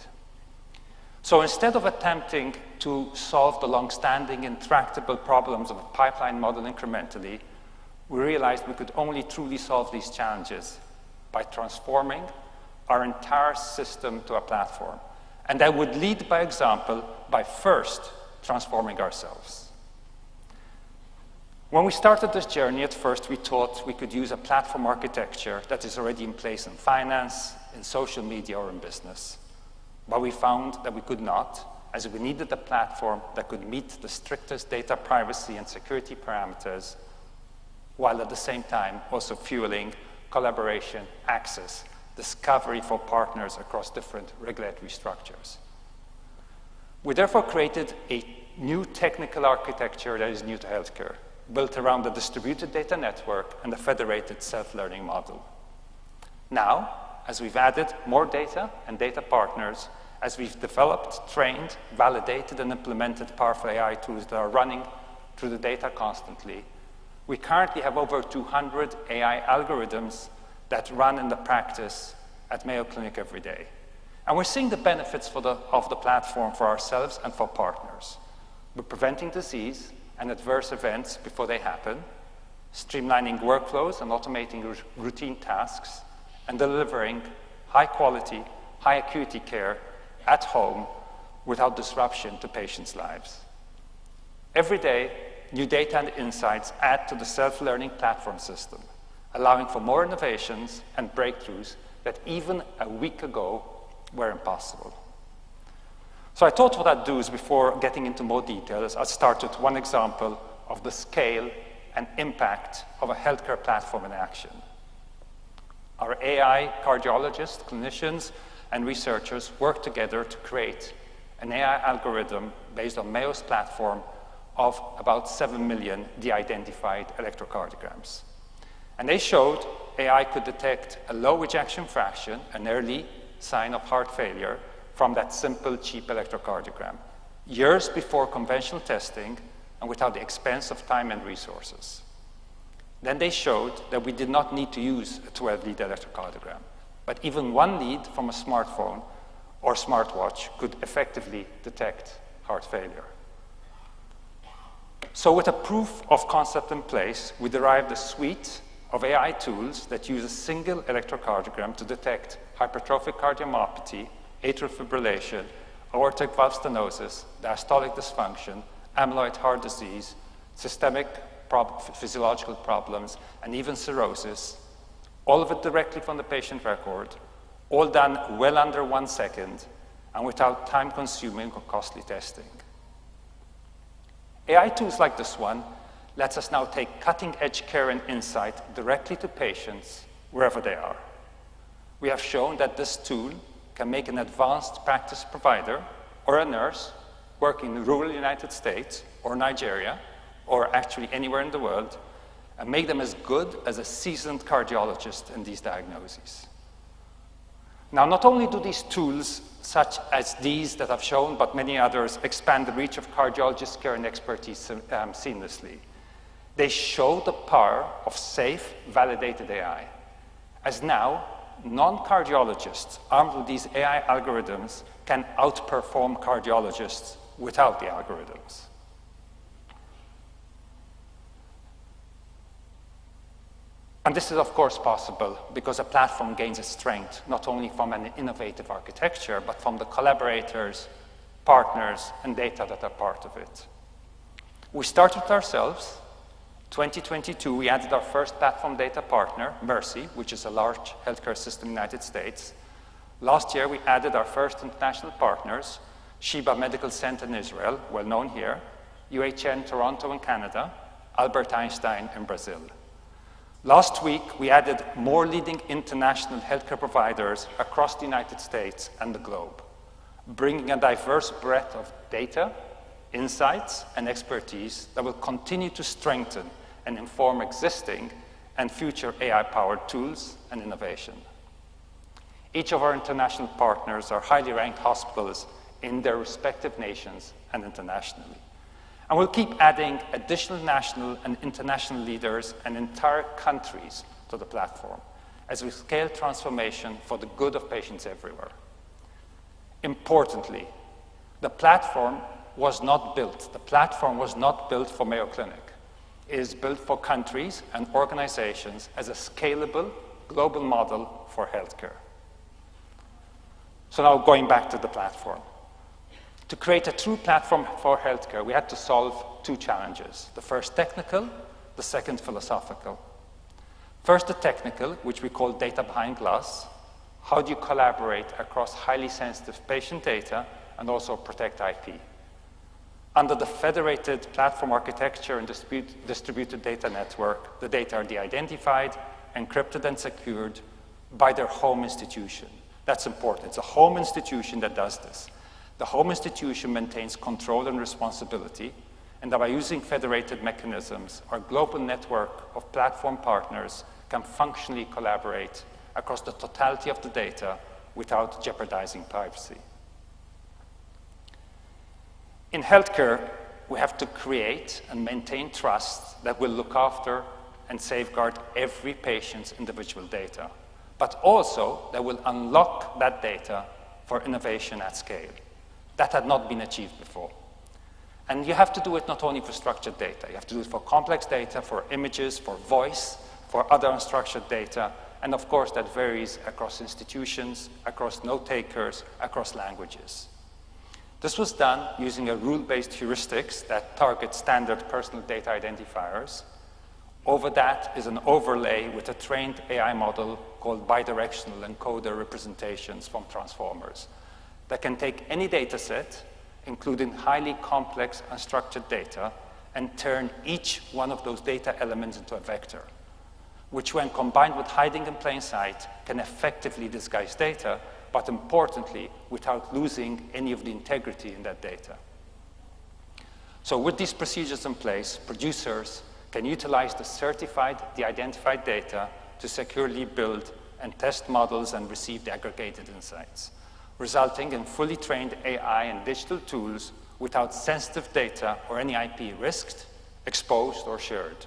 So instead of attempting to solve the long-standing intractable problems of a pipeline model incrementally, we realized we could only truly solve these challenges by transforming our entire system to a platform. And that would lead by example by first transforming ourselves. When we started this journey, at first we thought we could use a platform architecture that is already in place in finance, in social media, or in business. But we found that we could not, as we needed a platform that could meet the strictest data privacy and security parameters, while at the same time also fueling collaboration, access, discovery for partners across different regulatory structures. We therefore created a new technical architecture that is new to healthcare, built around the distributed data network and the federated self-learning model. Now, as we've added more data and data partners, as we've developed, trained, validated, and implemented powerful AI tools that are running through the data constantly, we currently have over 200 AI algorithms that run in the practice at Mayo Clinic every day. And we're seeing the benefits of the platform for ourselves and for partners. We're preventing disease and adverse events before they happen, streamlining workflows and automating routine tasks, and delivering high-quality, high-acuity care at home without disruption to patients' lives. Every day, new data and insights add to the self-learning platform system, allowing for more innovations and breakthroughs that even a week ago were impossible. So I thought what I'd do is, before getting into more details, I'd start with one example of the scale and impact of a healthcare platform in action. Our AI cardiologists, clinicians, and researchers work together to create an AI algorithm based on Mayo's platform of about 7 million de-identified electrocardiograms. And they showed AI could detect a low ejection fraction, an early sign of heart failure, from that simple, cheap electrocardiogram, years before conventional testing and without the expense of time and resources. Then they showed that we did not need to use a 12-lead electrocardiogram, but even one lead from a smartphone or smartwatch could effectively detect heart failure. So with a proof of concept in place, we derived a suite of AI tools that use a single electrocardiogram to detect hypertrophic cardiomyopathy, atrial fibrillation, aortic valve stenosis, diastolic dysfunction, amyloid heart disease, systemic physiological problems, and even cirrhosis, all of it directly from the patient record, all done well under 1 second, and without time-consuming or costly testing. AI tools like this one lets us now take cutting-edge care and insight directly to patients wherever they are. We have shown that this tool can make an advanced practice provider or a nurse working in the rural United States or Nigeria, or actually anywhere in the world, and make them as good as a seasoned cardiologist in these diagnoses. Now, not only do these tools, such as these that I've shown, but many others, expand the reach of cardiologists' care and expertise seamlessly, they show the power of safe, validated AI. As now, non-cardiologists armed with these AI algorithms can outperform cardiologists without the algorithms. And this is, of course, possible because a platform gains its strength not only from an innovative architecture, but from the collaborators, partners, and data that are part of it. We started ourselves. 2022, we added our first platform data partner, Emcee, which is a large healthcare system in the United States. Last year, we added our first international partners, Sheba Medical Center in Israel, well known here, UHN Toronto in Canada, Albert Einstein in Brazil. Last week, we added more leading international healthcare providers across the United States and the globe, bringing a diverse breadth of data, insights, and expertise that will continue to strengthen and inform existing and future AI-powered tools and innovation. Each of our international partners are highly ranked hospitals in their respective nations and internationally. And we'll keep adding additional national and international leaders and entire countries to the platform as we scale transformation for the good of patients everywhere. Importantly, the platform was not built. The platform was not built for Mayo Clinic. It is built for countries and organizations as a scalable global model for healthcare. So now going back to the platform. To create a true platform for healthcare, we had to solve two challenges. The first technical, the second philosophical. First, the technical, which we call data behind glass. How do you collaborate across highly sensitive patient data and also protect IP? Under the federated platform architecture and distributed data network, the data are de-identified, encrypted, and secured by their home institution. That's important. It's a home institution that does this. The home institution maintains control and responsibility, and by using federated mechanisms, our global network of platform partners can functionally collaborate across the totality of the data without jeopardizing privacy. In healthcare, we have to create and maintain trust that will look after and safeguard every patient's individual data, but also that will unlock that data for innovation at scale. That had not been achieved before. And you have to do it not only for structured data, you have to do it for complex data, for images, for voice, for other unstructured data, and of course that varies across institutions, across note takers, across languages. This was done using a rule-based heuristics that target standard personal data identifiers. Over that is an overlay with a trained AI model called bidirectional encoder representations from transformers that can take any data set, including highly complex unstructured data, and turn each one of those data elements into a vector, which when combined with hiding in plain sight can effectively disguise data, but importantly, without losing any of the integrity in that data. So with these procedures in place, producers can utilize the certified, de-identified data to securely build and test models and receive the aggregated insights, resulting in fully trained AI and digital tools without sensitive data or any IP risked, exposed, or shared.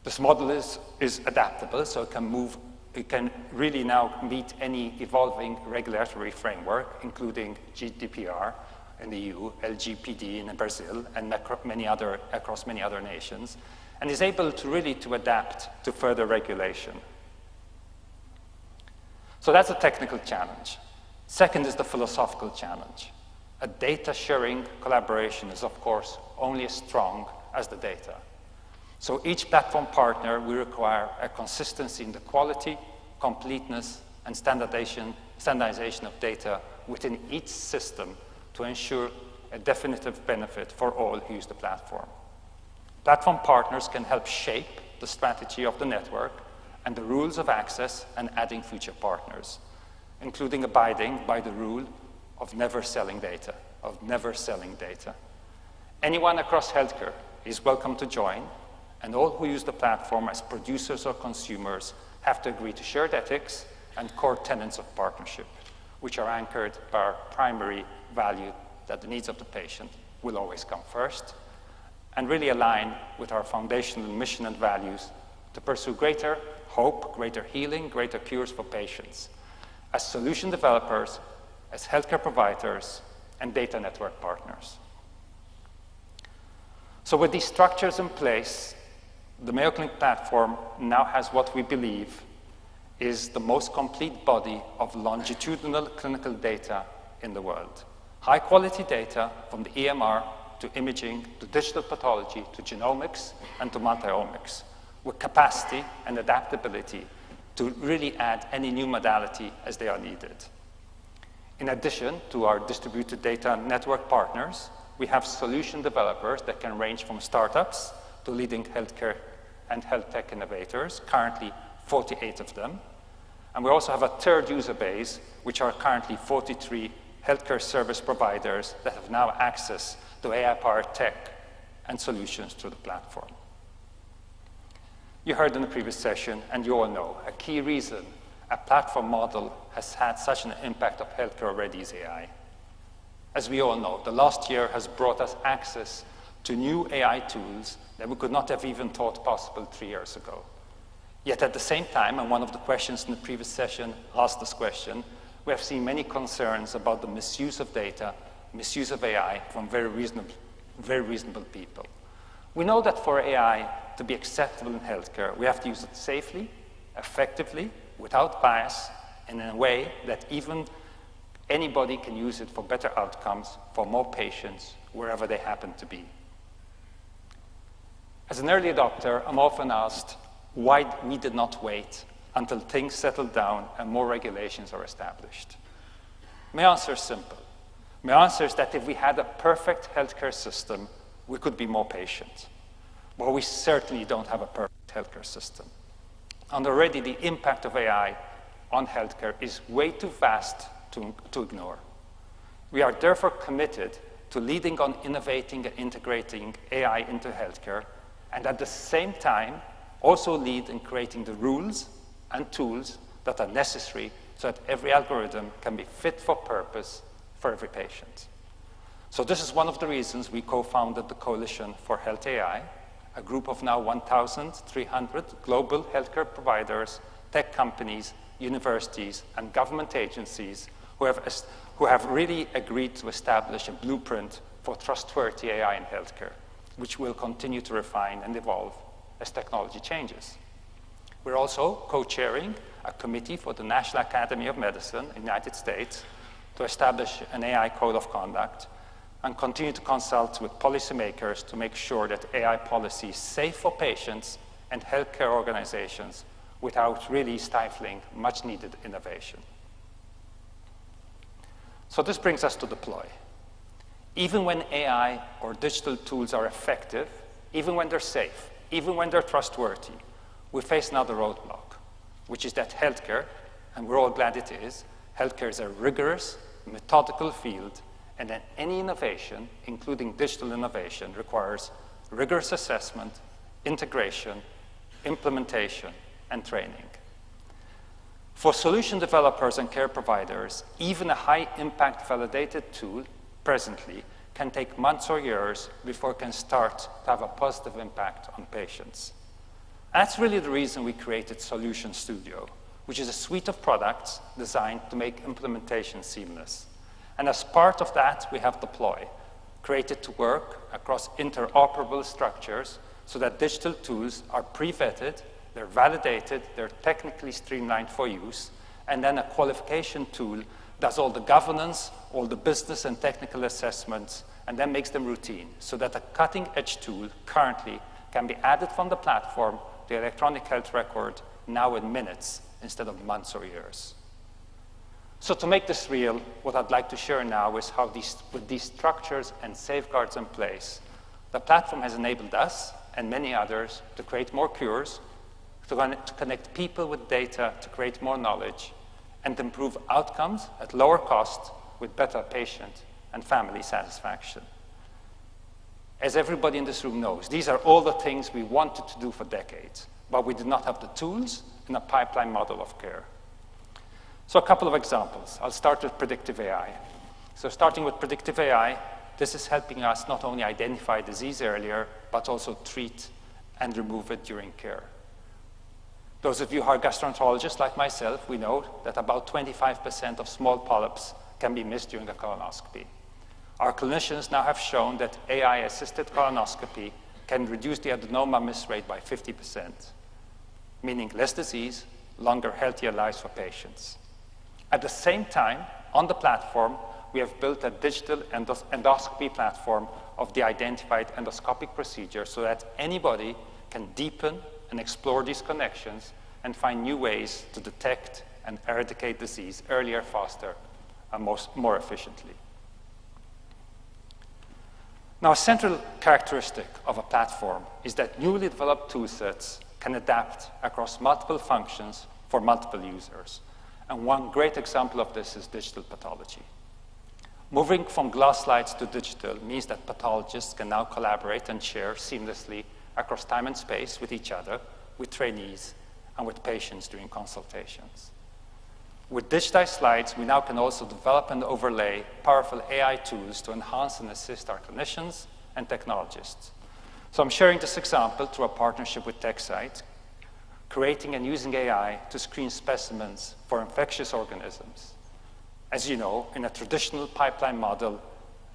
This model is adaptable, so it can really now meet any evolving regulatory framework, including GDPR in the EU, LGPD in Brazil, and across many other nations, and is able to really adapt to further regulation. So that's a technical challenge. Second is the philosophical challenge. A data sharing collaboration is, of course, only as strong as the data. So each platform partner will require a consistency in the quality, completeness, and standardization of data within each system to ensure a definitive benefit for all who use the platform. Platform partners can help shape the strategy of the network and the rules of access and adding future partners, including abiding by the rule of never selling data, Anyone across healthcare is welcome to join, and all who use the platform as producers or consumers have to agree to shared ethics and core tenets of partnership, which are anchored by our primary value that the needs of the patient will always come first, and really align with our foundational mission and values to pursue greater hope, greater healing, greater cures for patients, as solution developers, as healthcare providers, and data network partners. So with these structures in place, the Mayo Clinic platform now has what we believe is the most complete body of longitudinal clinical data in the world. High-quality data from the EMR to imaging to digital pathology to genomics and to multi-omics, with capacity and adaptability to really add any new modality as they are needed. In addition to our distributed data network partners, we have solution developers that can range from startups to leading healthcare and health tech innovators, currently 48 of them. And we also have a third user base, which are currently 43 healthcare service providers that have now access to AI-powered tech and solutions through the platform. You heard in the previous session, and you all know, a key reason a platform model has had such an impact of healthcare already is AI. As we all know, the last year has brought us access to new AI tools that we could not have even thought possible 3 years ago. Yet at the same time, and one of the questions in the previous session asked this question, we have seen many concerns about the misuse of data, misuse of AI from very reasonable people. We know that for AI to be acceptable in healthcare, we have to use it safely, effectively, without bias, and in a way that even anybody can use it for better outcomes for more patients wherever they happen to be. As an early adopter, I'm often asked why we did not wait until things settled down and more regulations are established. My answer is simple. My answer is that if we had a perfect healthcare system, we could be more patient. But we certainly don't have a perfect healthcare system. And already the impact of AI on healthcare is way too vast to ignore. We are therefore committed to leading on innovating and integrating AI into healthcare, and at the same time, also lead in creating the rules and tools that are necessary so that every algorithm can be fit for purpose for every patient. So this is one of the reasons we co-founded the Coalition for Health AI, a group of now 1,300 global healthcare providers, tech companies, universities, and government agencies who have really agreed to establish a blueprint for trustworthy AI in healthcare, which will continue to refine and evolve as technology changes. We're also co-chairing a committee for the National Academy of Medicine in the United States to establish an AI code of conduct and continue to consult with policymakers to make sure that AI policy is safe for patients and healthcare organizations without really stifling much needed innovation. So this brings us to deploy. Even when AI or digital tools are effective, even when they're safe, even when they're trustworthy, we face another roadblock, which is that healthcare, and we're all glad it is, healthcare is a rigorous, methodical field, and that any innovation, including digital innovation, requires rigorous assessment, integration, implementation, and training. For solution developers and care providers, even a high-impact validated tool presently can take months or years before it can start to have a positive impact on patients. That's really the reason we created Solution Studio, which is a suite of products designed to make implementation seamless. And as part of that, we have Deploy, created to work across interoperable structures so that digital tools are pre-vetted, they're validated, they're technically streamlined for use, and then a qualification tool does all the governance, all the business and technical assessments, and then makes them routine, so that a cutting-edge tool currently can be added from the platform to the electronic health record now in minutes instead of months or years. So to make this real, what I'd like to share now is how with these structures and safeguards in place, the platform has enabled us and many others to create more cures, to connect people with data to create more knowledge, and improve outcomes at lower cost with better patient and family satisfaction. As everybody in this room knows, these are all the things we wanted to do for decades, but we did not have the tools in a pipeline model of care. So a couple of examples. I'll start with predictive AI. So starting with predictive AI, this is helping us not only identify disease earlier, but also treat and remove it during care. Those of you who are gastroenterologists like myself, we know that about 25% of small polyps can be missed during a colonoscopy. Our clinicians now have shown that AI-assisted colonoscopy can reduce the adenoma miss rate by 50%, meaning less disease, longer, healthier lives for patients. At the same time, on the platform, we have built a digital endoscopy platform of the identified endoscopic procedure so that anybody can deepen and explore these connections and find new ways to detect and eradicate disease earlier, faster, and more efficiently. Now, a central characteristic of a platform is that newly developed toolsets can adapt across multiple functions for multiple users. And one great example of this is digital pathology. Moving from glass slides to digital means that pathologists can now collaborate and share seamlessly across time and space with each other, with trainees, and with patients during consultations. With digitized slides, we now can also develop and overlay powerful AI tools to enhance and assist our clinicians and technologists. So I'm sharing this example through a partnership with TechSite, creating and using AI to screen specimens for infectious organisms. As you know, in a traditional pipeline model,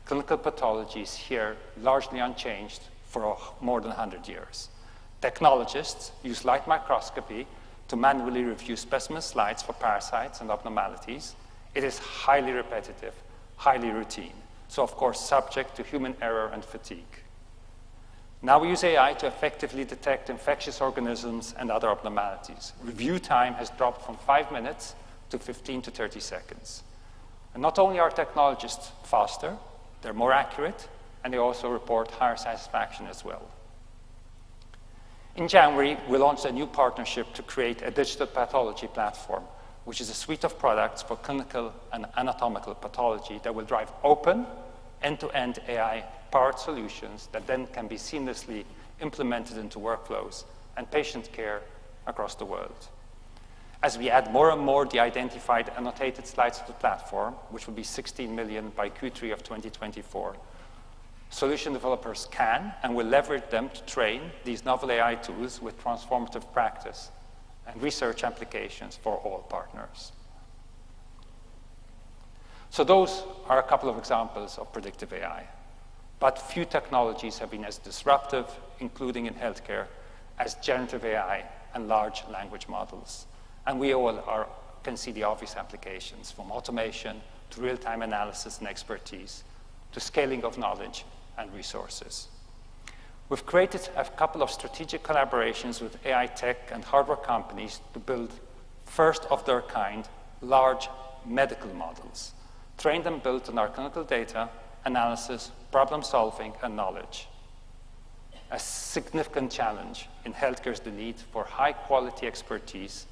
clinical pathology is here largely unchanged for more than 100 years. Technologists use light microscopy to manually review specimen slides for parasites and abnormalities. It is highly repetitive, highly routine, so of course subject to human error and fatigue. Now we use AI to effectively detect infectious organisms and other abnormalities. Review time has dropped from 5 minutes to 15 to 30 seconds. And not only are technologists faster, they're more accurate, and they also report higher satisfaction as well. In January, we launched a new partnership to create a digital pathology platform, which is a suite of products for clinical and anatomical pathology that will drive open, end-to-end AI-powered solutions that then can be seamlessly implemented into workflows and patient care across the world. As we add more and more the identified annotated slides to the platform, which will be 16 million by Q3 of 2024, solution developers can and will leverage them to train these novel AI tools with transformative practice and research applications for all partners. So those are a couple of examples of predictive AI. But few technologies have been as disruptive, including in healthcare, as generative AI and large language models. And we all can see the obvious applications, from automation to real-time analysis and expertise, to scaling of knowledge and resources. We've created a couple of strategic collaborations with AI tech and hardware companies to build first-of-their-kind large medical models, trained and built on our clinical data, analysis, problem-solving, and knowledge. A significant challenge in healthcare is the need for high-quality expertise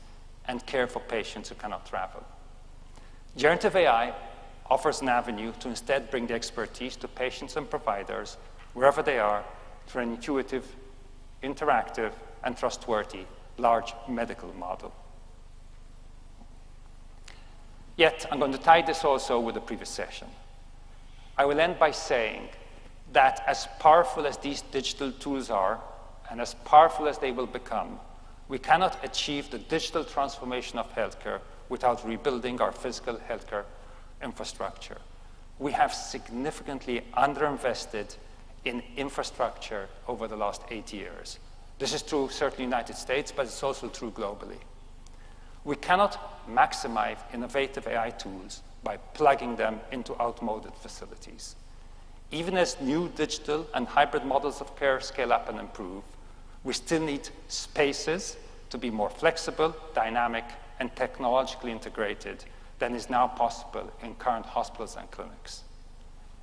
and care for patients who cannot travel. Generative AI offers an avenue to instead bring the expertise to patients and providers wherever they are through an intuitive, interactive, and trustworthy large medical model. Yet, I'm going to tie this also with the previous session. I will end by saying that as powerful as these digital tools are, and as powerful as they will become, we cannot achieve the digital transformation of healthcare without rebuilding our physical healthcare infrastructure. We have significantly underinvested in infrastructure over the last 8 years. This is true certainly in the United States, but it's also true globally. We cannot maximize innovative AI tools by plugging them into outmoded facilities. Even as new digital and hybrid models of care scale up and improve, we still need spaces to be more flexible, dynamic, and technologically integrated than is now possible in current hospitals and clinics.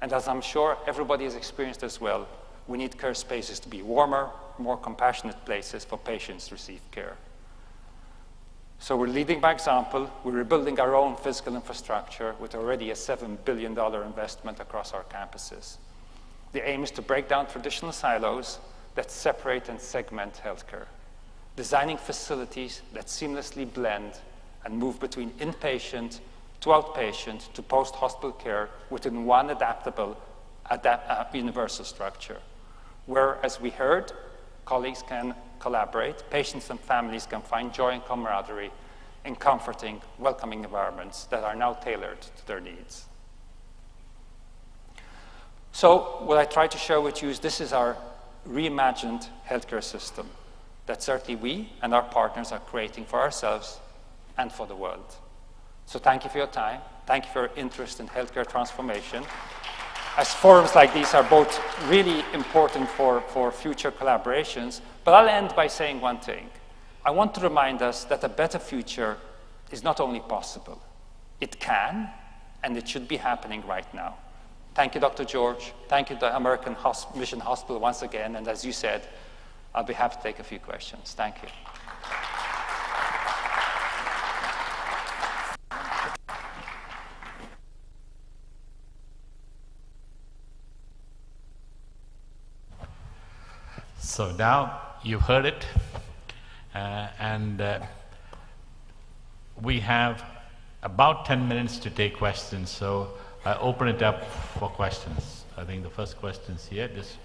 And as I'm sure everybody has experienced as well, we need care spaces to be warmer, more compassionate places for patients to receive care. So we're leading by example. We're rebuilding our own physical infrastructure with already a $7 billion investment across our campuses. The aim is to break down traditional silos that separate and segment healthcare, designing facilities that seamlessly blend and move between inpatient to outpatient to post-hospital care within one adaptable, universal structure, where, as we heard, colleagues can collaborate, patients and families can find joy and camaraderie in comforting, welcoming environments that are now tailored to their needs. So what I try to share with you is this is our reimagined healthcare system that certainly we and our partners are creating for ourselves and for the world. So thank you for your time. Thank you for your interest in healthcare transformation. As forums like these are both really important for future collaborations, but I'll end by saying one thing. I want to remind us that a better future is not only possible, it can, and it should be happening right now. Thank you, Dr. George. Thank you, the American Mission Hospital once again, and as you said, I'll be happy to take a few questions. Thank you. So now you've heard it, and we have about 10 minutes to take questions, so I open it up for questions. I think the first question is here. Just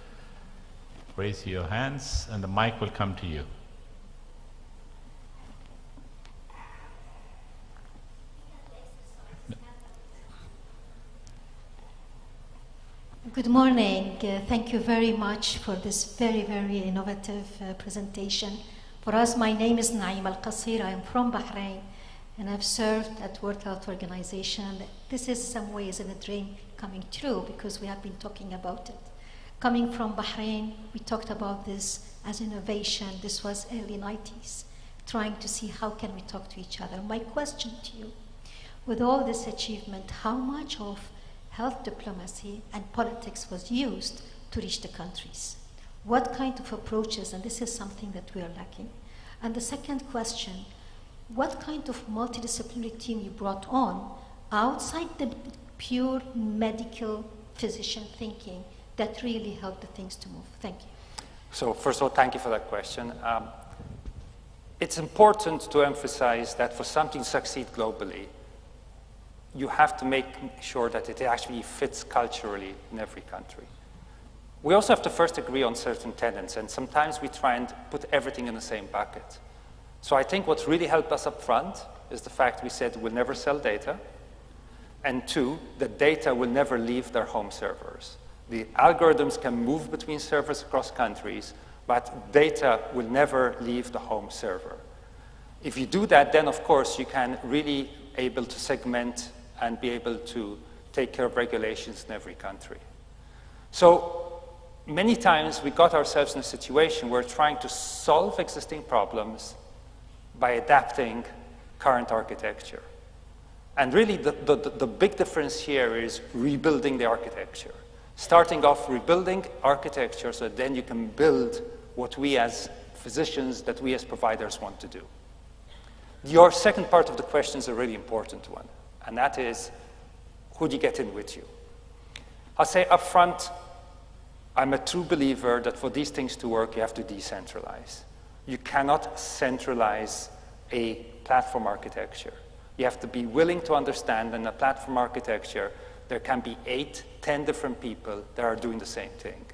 raise your hands and the mic will come to you. Good morning. Thank you very much for this very, very innovative presentation. For us, my name is Naeem Al-Qasir. I am from Bahrain, and I've served at World Health Organization. This is some ways in a dream coming true because we have been talking about it. Coming from Bahrain, we talked about this as innovation. This was early 90s, trying to see how can we talk to each other. My question to you, with all this achievement, how much of health diplomacy and politics was used to reach the countries? What kind of approaches, and this is something that we are lacking. And the second question, what kind of multidisciplinary team you brought on outside the pure medical physician thinking that really helped the things to move? Thank you. So first of all, thank you for that question. It's important to emphasize that for something to succeed globally, you have to make sure that it actually fits culturally in every country. We also have to first agree on certain tenets, and sometimes we try and put everything in the same bucket. So I think what's really helped us up front is the fact we said we'll never sell data, and two, that data will never leave their home servers. The algorithms can move between servers across countries, but data will never leave the home server. If you do that, then of course you can really able to segment and be able to take care of regulations in every country. So many times we got ourselves in a situation where we're trying to solve existing problems by adapting current architecture. And really the big difference here is rebuilding the architecture. Starting off rebuilding architecture so that then you can build what we as physicians, that we as providers want to do. Your second part of the question is a really important one, and that is, who do you get in with you? I'll say up front, I'm a true believer that for these things to work, you have to decentralize. You cannot centralize a platform architecture. You have to be willing to understand in a platform architecture, there can be 8, 10 different people that are doing the same thing.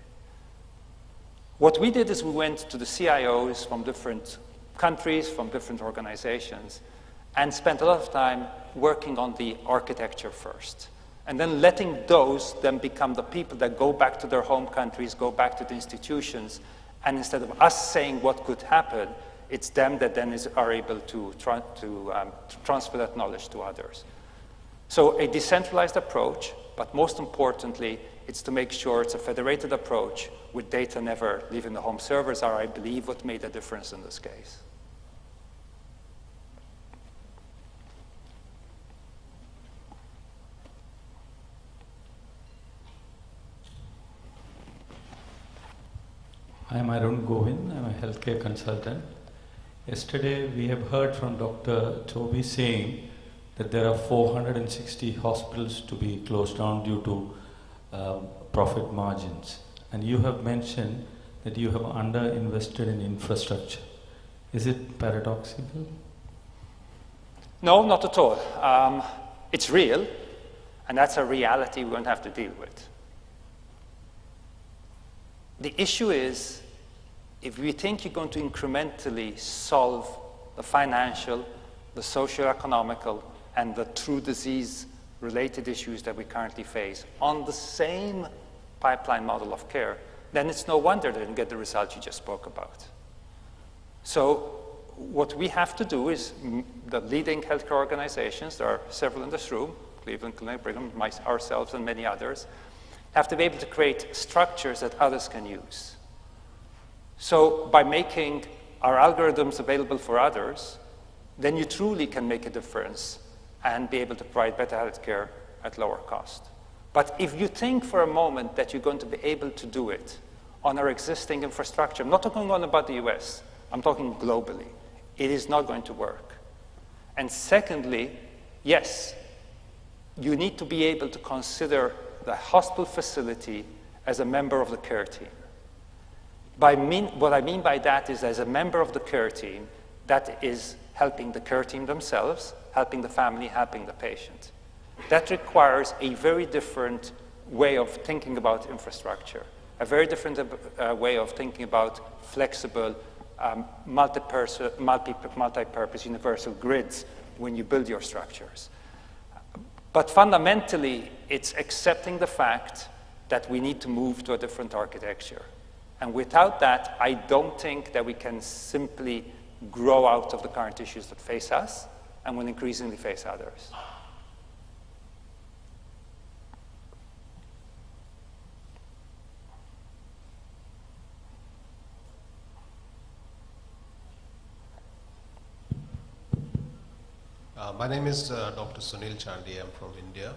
What we did is we went to the CIOs from different countries, from different organizations, and spent a lot of time working on the architecture first. And then letting those then become the people that go back to their home countries, go back to the institutions, and instead of us saying what could happen, it's them that then are able to transfer that knowledge to others. So a decentralized approach, but most importantly, it's to make sure it's a federated approach with data never leaving the home servers are, I believe, what made a difference in this case. I'm Arun Govind. I'm a healthcare consultant. Yesterday, we have heard from Dr. Toby saying that there are 460 hospitals to be closed down due to profit margins. And you have mentioned that you have underinvested in infrastructure. Is it paradoxical? No, not at all. It's real, and that's a reality we're going to have to deal with. The issue is, if we think you're going to incrementally solve the financial, the socio-economical, and the true disease-related issues that we currently face on the same pipeline model of care, then it's no wonder they didn't get the results you just spoke about. So what we have to do is the leading healthcare organizations, there are several in this room, Cleveland Clinic, Brigham, ourselves, and many others, have to be able to create structures that others can use. So by making our algorithms available for others, then you truly can make a difference and be able to provide better healthcare at lower cost. But if you think for a moment that you're going to be able to do it on our existing infrastructure, I'm not talking only about the US, I'm talking globally, it is not going to work. And secondly, yes, you need to be able to consider the hospital facility as a member of the care team. What I mean by that is, as a member of the care team, that is helping the care team themselves, helping the family, helping the patient. That requires a very different way of thinking about infrastructure, a very different way of thinking about flexible, multi-purpose universal grids when you build your structures. But fundamentally, it's accepting the fact that we need to move to a different architecture. And without that, I don't think that we can simply grow out of the current issues that face us and will increasingly face others. My name is Dr. Sunil Chandy. I'm from India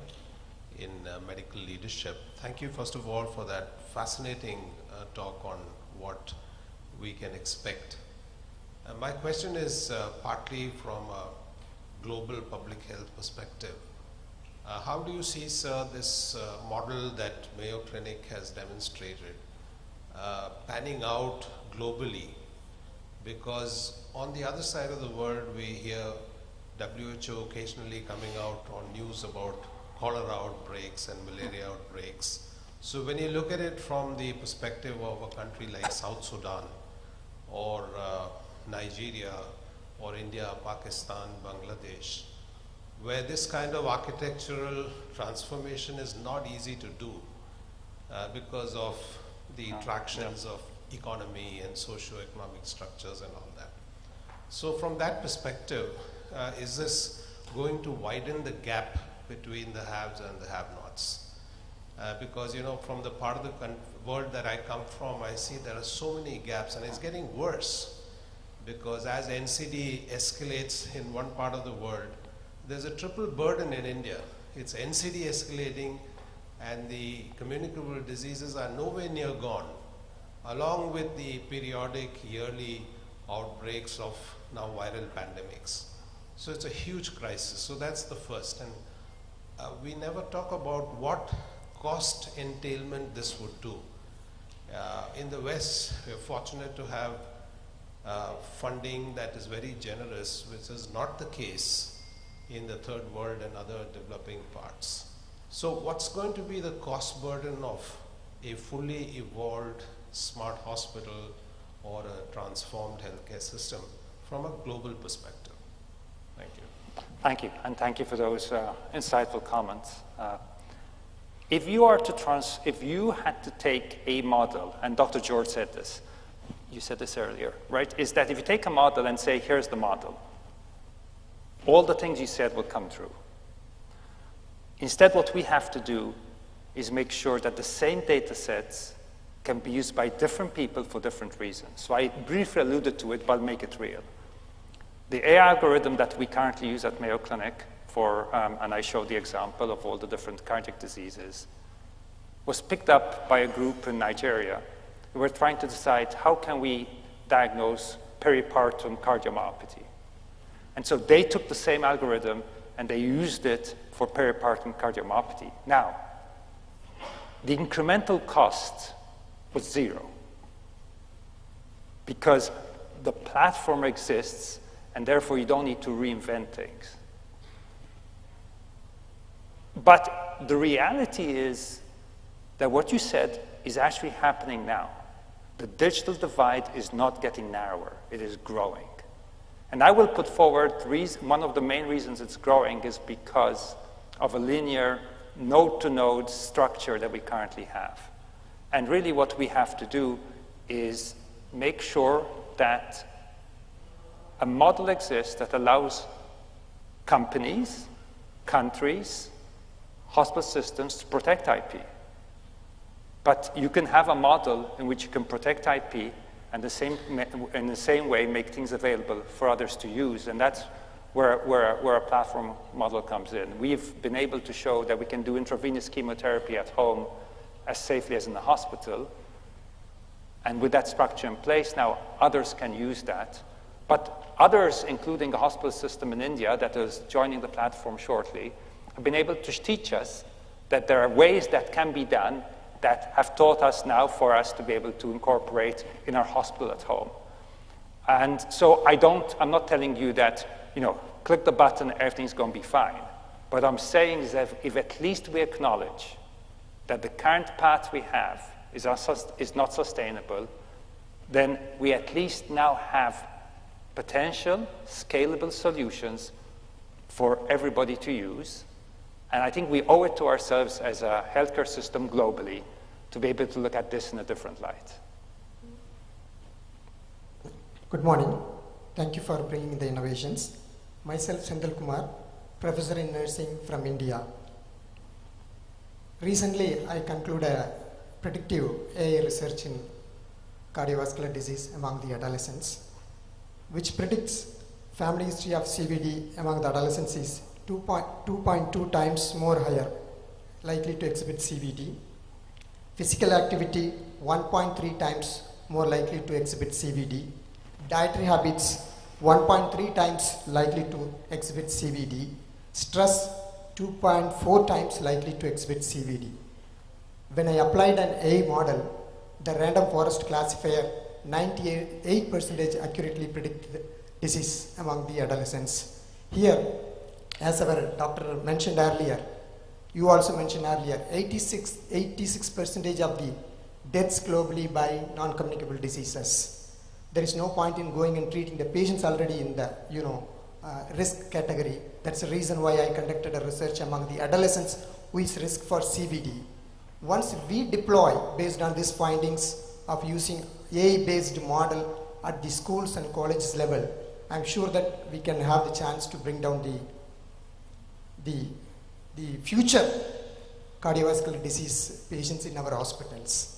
in medical leadership. Thank you, first of all, for that fascinating talk on what we can expect. My question is partly from a global public health perspective. How do you see, sir, this model that Mayo Clinic has demonstrated panning out globally? Because on the other side of the world, we hear WHO occasionally coming out on news about cholera outbreaks and malaria outbreaks. So when you look at it from the perspective of a country like South Sudan or Nigeria or India, Pakistan, Bangladesh, where this kind of architectural transformation is not easy to do because of the interactions of economy and socio-economic structures and all that. So from that perspective, is this going to widen the gap between the haves and the have-nots? Because, you know, from the part of the world that I come from, I see there are so many gaps, and it's getting worse because as NCD escalates in one part of the world, there's a triple burden in India. It's NCD escalating, and the communicable diseases are nowhere near gone, along with the periodic yearly outbreaks of now viral pandemics. So it's a huge crisis. So that's the first. And we never talk about what cost entailment this would do. In the West, we're fortunate to have funding that is very generous, which is not the case in the third world and other developing parts. So what's going to be the cost burden of a fully evolved smart hospital or a transformed healthcare system from a global perspective? Thank you. Thank you, and thank you for those insightful comments. If you had to take a model, and Dr. George said this, you said this earlier, right? Is that if you take a model and say, here's the model, all the things you said will come true. Instead, what we have to do is make sure that the same data sets can be used by different people for different reasons. So I briefly alluded to it, but I'll make it real. The AI algorithm that we currently use at Mayo Clinic for, and I showed the example of all the different cardiac diseases, was picked up by a group in Nigeria who were trying to decide how can we diagnose peripartum cardiomyopathy. And so they took the same algorithm and they used it for peripartum cardiomyopathy. Now, the incremental cost was zero because the platform exists and therefore you don't need to reinvent things. But the reality is that what you said is actually happening now. The digital divide is not getting narrower, it is growing. And I will put forward one of the main reasons it's growing is because of a linear node-to-node structure that we currently have. And really what we have to do is make sure that a model exists that allows companies, countries, hospital systems to protect IP. But you can have a model in which you can protect IP and in the same way make things available for others to use. And that's where a platform model comes in. We've been able to show that we can do intravenous chemotherapy at home as safely as in the hospital. And with that structure in place, now others can use that. But others, including a hospital system in India that is joining the platform shortly, have been able to teach us that there are ways that can be done that have taught us now for us to be able to incorporate in our hospital at home. And so I'm not telling you that, click the button, everything's going to be fine. What I'm saying is that if at least we acknowledge that the current path we have is not sustainable, then we at least now have potential scalable solutions for everybody to use. And I think we owe it to ourselves as a healthcare system globally to be able to look at this in a different light. Good morning. Thank you for bringing the innovations. Myself, Sendal Kumar, professor in nursing from India. Recently, I concluded a predictive AI research in cardiovascular disease among the adolescents, which predicts family history of CVD among the adolescents is 2.2 times more higher likely to exhibit CVD. Physical activity 1.3 times more likely to exhibit CVD. Dietary habits 1.3 times likely to exhibit CVD. Stress 2.4 times likely to exhibit CVD. When I applied an AI model, the random forest classifier 98% accurately predicted disease among the adolescents. Here, as our doctor mentioned earlier, you also mentioned earlier, 86% of the deaths globally by non-communicable diseases. There is no point in going and treating the patients already in the risk category. That's the reason why I conducted a research among the adolescents who is risk for CVD. Once we deploy based on these findings of using AI-based model at the schools and colleges level, I'm sure that we can have the chance to bring down the future cardiovascular disease patients in our hospitals.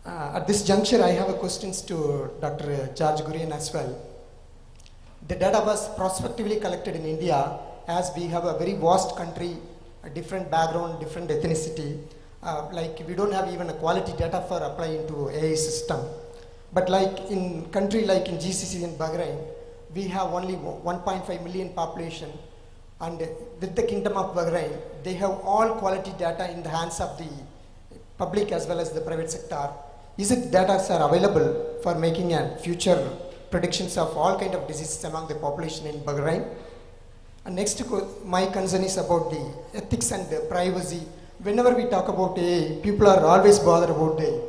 At this juncture, I have a questions to Dr. Cheriyan as well. The data was prospectively collected in India, as we have a very vast country, a different background, different ethnicity. Like we don't have even a quality data for applying to AI system. But like in country like in GCC in Bahrain, we have only 1.5 million population, and with the Kingdom of Bahrain, they have all quality data in the hands of the public as well as the private sector. Is it data are available for making a future predictions of all kind of diseases among the population in Bahrain? And next, my concern is about the ethics and the privacy. Whenever we talk about AI, people are always bothered about the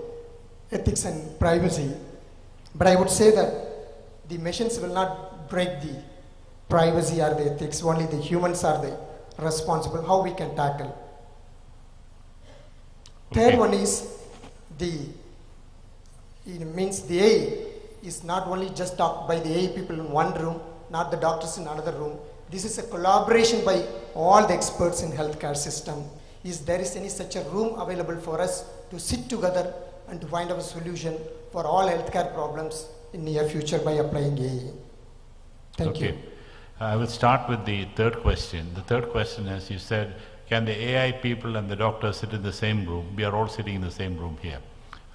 ethics and privacy. But I would say that the machines will not break the privacy or the ethics, only the humans are the responsible, how we can tackle. Okay. Third one is it means the AI is not only just talked by the AI people in one room, not the doctors in another room. This is a collaboration by all the experts in healthcare system. Is there is any such a room available for us to sit together and to find a solution for all healthcare problems in near future by applying AI? Thank you. I will start with the third question. The third question is, you said, can the AI people and the doctors sit in the same room? We are all sitting in the same room here.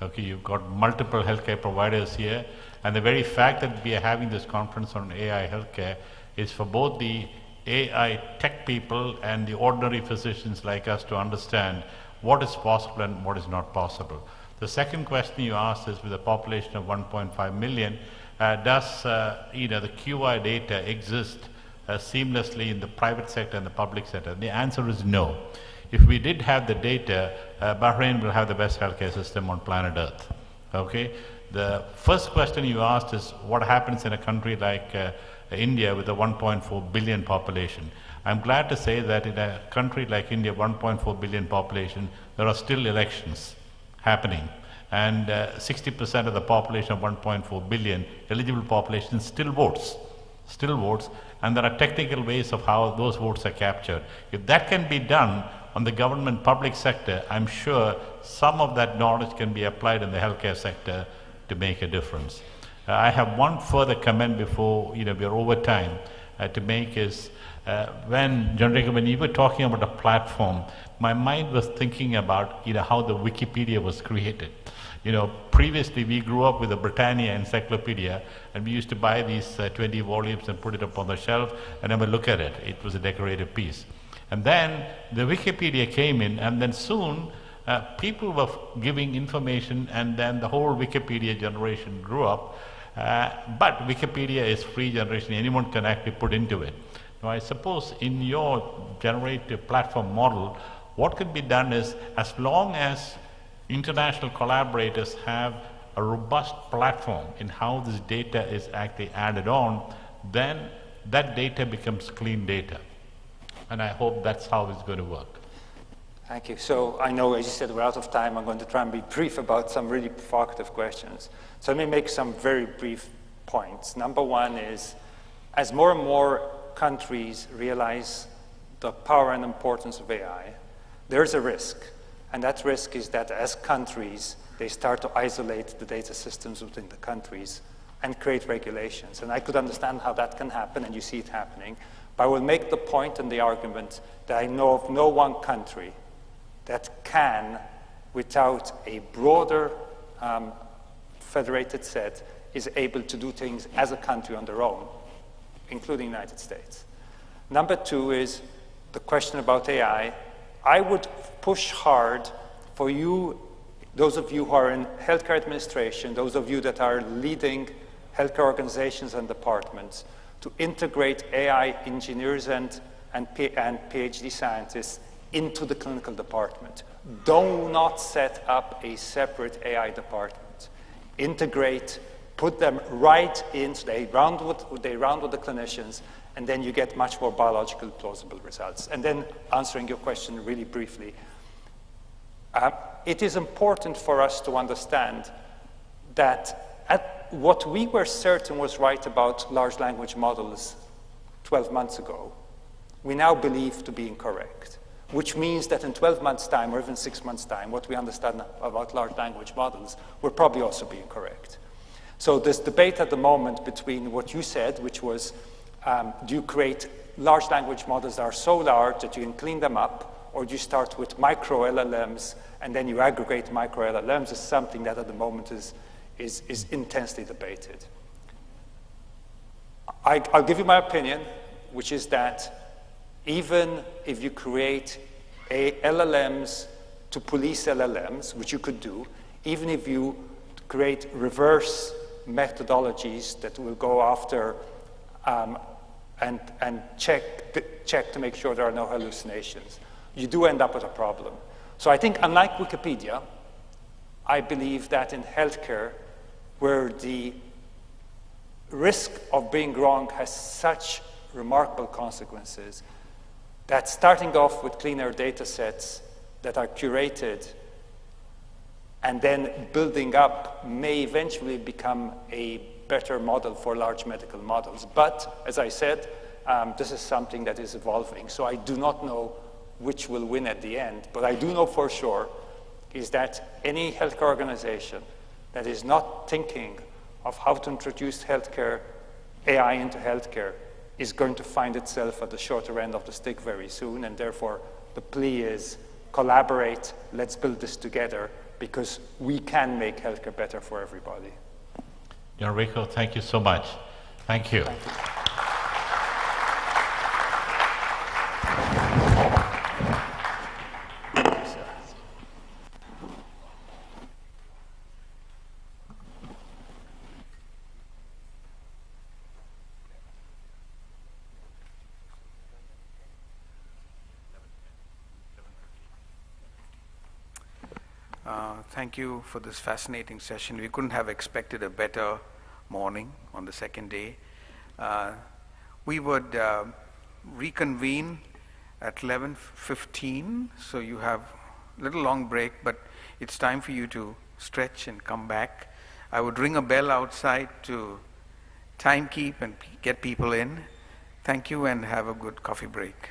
Okay, you've got multiple healthcare providers here, and the very fact that we are having this conference on AI healthcare is for both the AI tech people and the ordinary physicians like us to understand what is possible and what is not possible. The second question you asked is, with a population of 1.5 million, does the QI data exist seamlessly in the private sector and the public sector? The answer is no. If we did have the data, Bahrain will have the best healthcare system on planet Earth. Okay? The first question you asked is, what happens in a country like India with a 1.4 billion population? I'm glad to say that in a country like India, 1.4 billion population, there are still elections happening. and 60% of the population of 1.4 billion eligible population still votes, and there are technical ways of how those votes are captured. If that can be done on the government public sector, I'm sure some of that knowledge can be applied in the healthcare sector to make a difference. I have one further comment before we are over time to make is when you were talking about a platform, my mind was thinking about how the Wikipedia was created. Previously we grew up with the Britannia Encyclopedia, and we used to buy these 20 volumes and put it up on the shelf and never look at it. It was a decorative piece. And then the Wikipedia came in, and then soon people were giving information, and then the whole Wikipedia generation grew up. But Wikipedia is free generation, anyone can actually put into it. Now I suppose in your generative platform model, what could be done is, as long as international collaborators have a robust platform in how this data is actually added on, then that data becomes clean data. And I hope that's how it's going to work. Thank you. So I know, as you said, we're out of time. I'm going to try and be brief about some really provocative questions. So let me make some very brief points. Number one is, as more and more countries realize the power and importance of AI, there's a risk. And that risk is that as countries, they start to isolate the data systems within the countries and create regulations. And I could understand how that can happen, and you see it happening. But I will make the point and the argument that I know of no one country that can, without a broader federated set, is able to do things as a country on their own, including the United States. Number two is the question about AI. I would push hard for you, those of you who are in healthcare administration, those of you that are leading healthcare organizations and departments, to integrate AI engineers and PhD scientists into the clinical department. Do not set up a separate AI department. Integrate, put them right in, so they round with the clinicians, and then you get much more biological plausible results. And then answering your question really briefly, it is important for us to understand that what we were certain was right about large language models 12 months ago, we now believe to be incorrect, which means that in 12 months' time, or even 6 months' time, what we understand about large language models will probably also be incorrect. So this debate at the moment between what you said, which was, do you create large language models that are so large that you can clean them up, or do you start with micro LLMs and then you aggregate micro LLMs, is something that at the moment is intensely debated. I'll give you my opinion, which is that even if you create LLMs to police LLMs, which you could do, even if you create reverse methodologies that will go after and check to make sure there are no hallucinations, you do end up with a problem. So I think, unlike Wikipedia, I believe that in healthcare, where the risk of being wrong has such remarkable consequences, that starting off with cleaner data sets that are curated and then building up may eventually become a better model for large medical models. But, as I said, this is something that is evolving. So I do not know which will win at the end. But I do know for sure is that any healthcare organization that is not thinking of how to introduce healthcare, AI into healthcare, is going to find itself at the shorter end of the stick very soon. And therefore, the plea is collaborate, let's build this together, because we can make healthcare better for everybody. Enrico, thank you so much. Thank you. Thank you. Thank you for this fascinating session. We couldn't have expected a better morning on the second day. We would reconvene at 11:15, so you have a little long break, but it's time for you to stretch and come back. I would ring a bell outside to time keep and get people in. Thank you and have a good coffee break.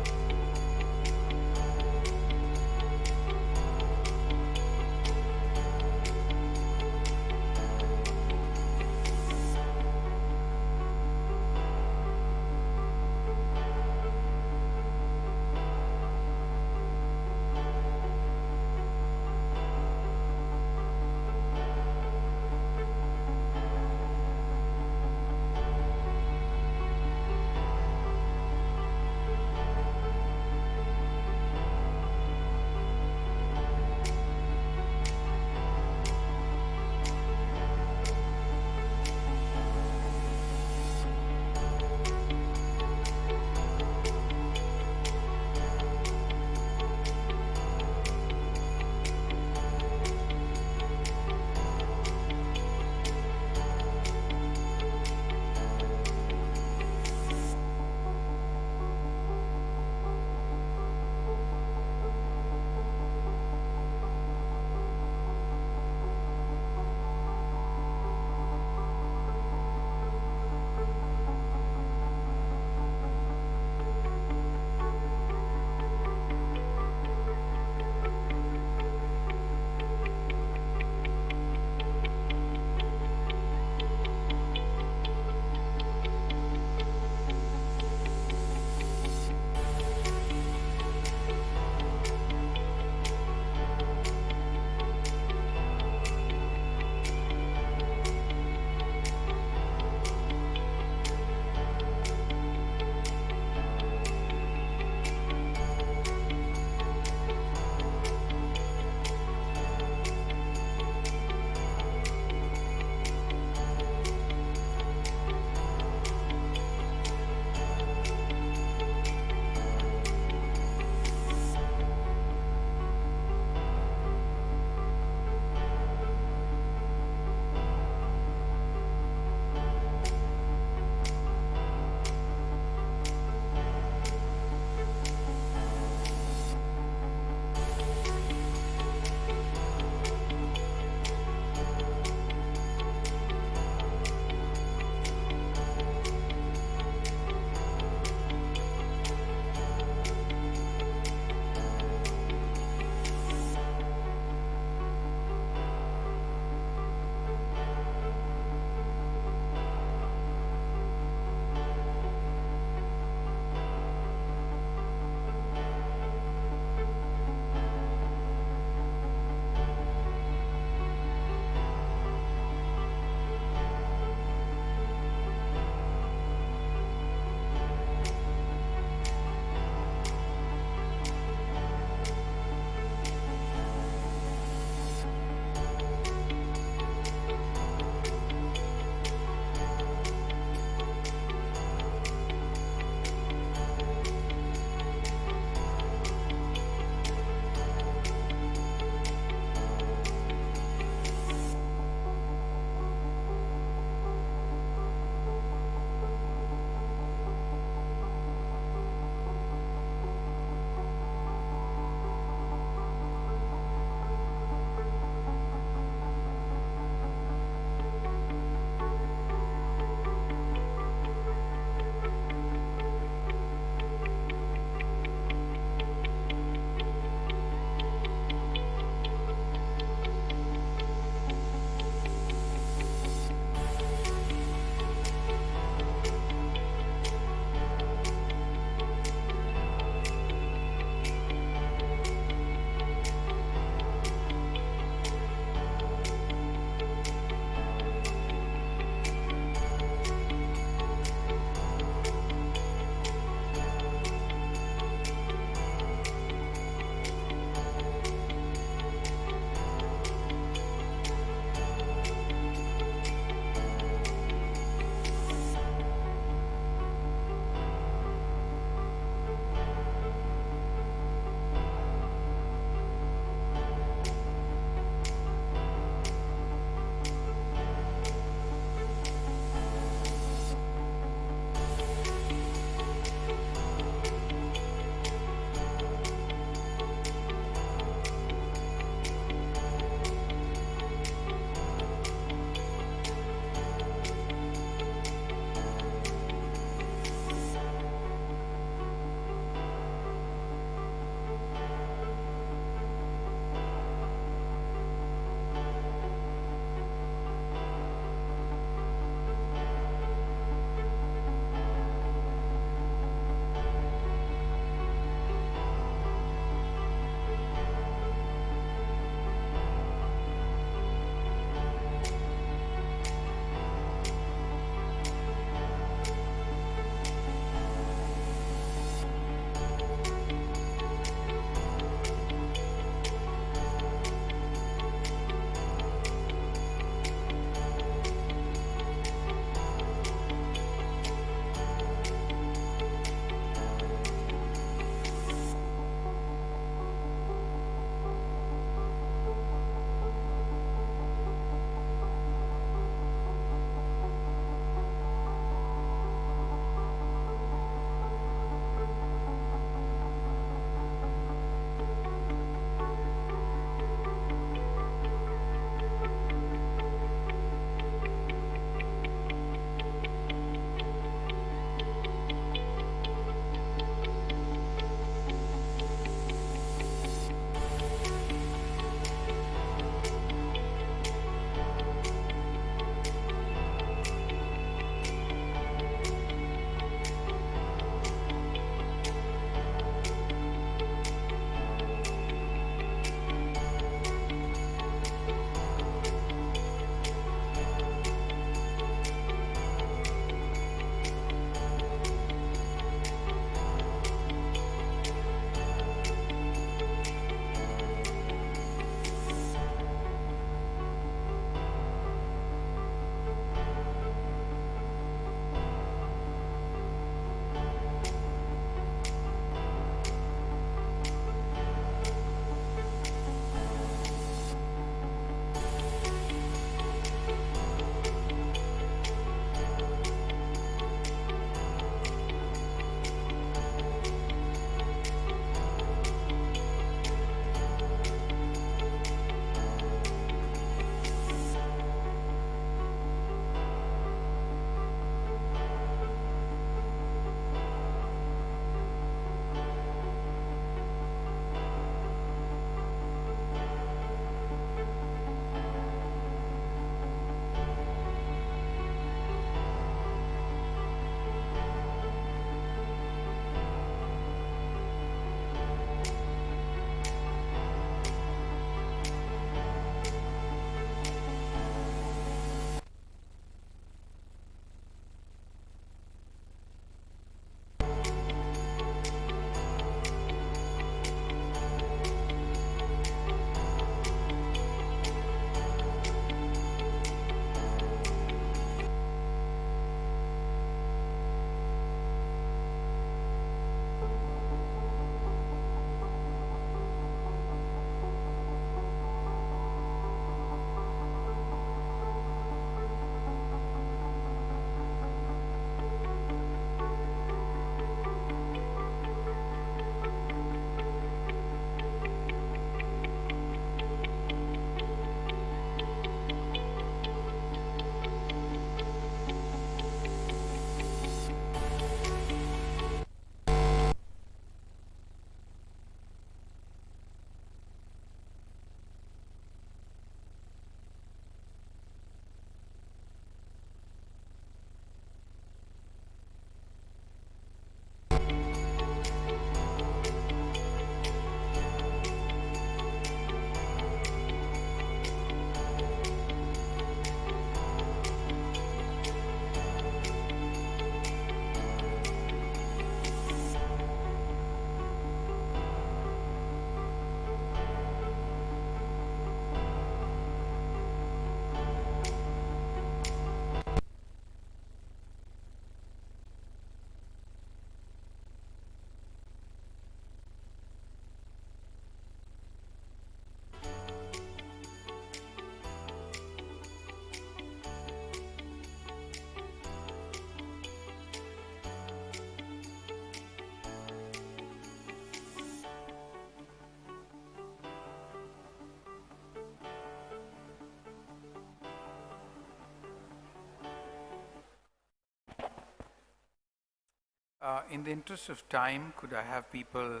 In the interest of time, could I have people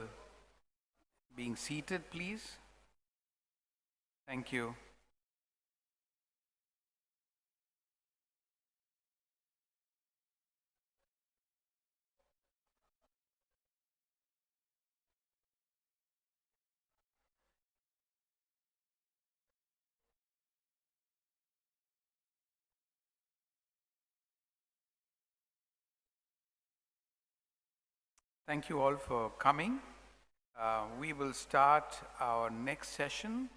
being seated, please? Thank you. Thank you all for coming. We will start our next session,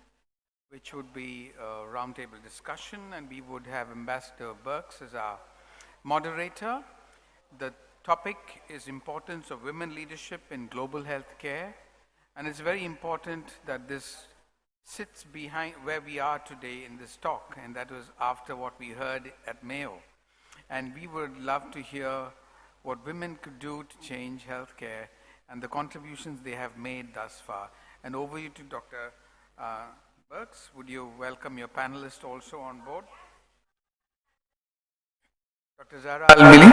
which would be a roundtable discussion, and we would have Ambassador Burks as our moderator. The topic is importance of women leadership in global healthcare, and it's very important that this sits behind where we are today in this talk, and that was after what we heard at Mayo. And we would love to hear what women could do to change healthcare and the contributions they have made thus far. And over you to Dr. Burks. Would you welcome your panelists also on board? Dr. Zahra Al-Mili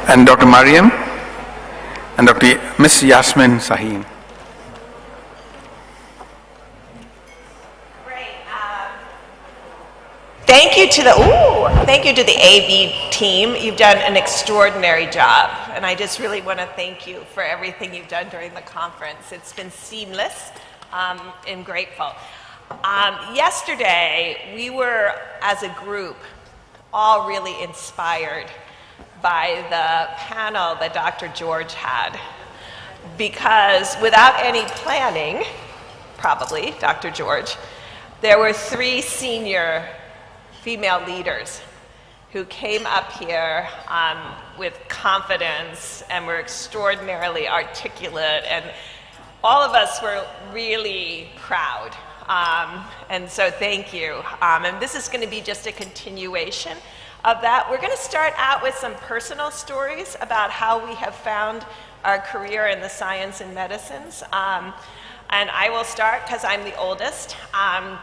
and Dr. Mariam and Dr. Ms. Yasmin Sahin. Thank you to the AV team. You've done an extraordinary job, and I just really want to thank you for everything you've done during the conference. It's been seamless and grateful. Yesterday, we were, as a group, all really inspired by the panel that Dr. George had, because without any planning, probably, Dr. George, there were 3 senior female leaders who came up here with confidence and were extraordinarily articulate, and all of us were really proud. And so thank you. And this is going to be just a continuation of that. We're going to start out with some personal stories about how we have found our career in the science and medicines. And I will start because I'm the oldest. And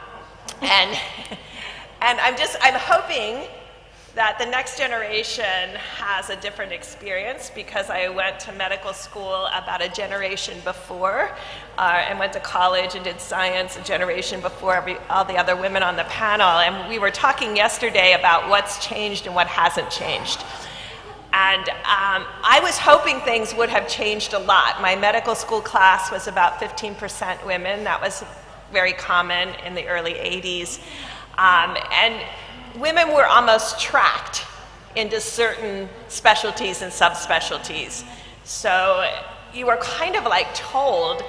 I'm hoping that the next generation has a different experience, because I went to medical school about a generation before and went to college and did science a generation before all the other women on the panel. And we were talking yesterday about what's changed and what hasn't changed. And I was hoping things would have changed a lot. My medical school class was about 15% women. That was very common in the early 80s. And women were almost tracked into certain specialties and subspecialties. So you were kind of like told,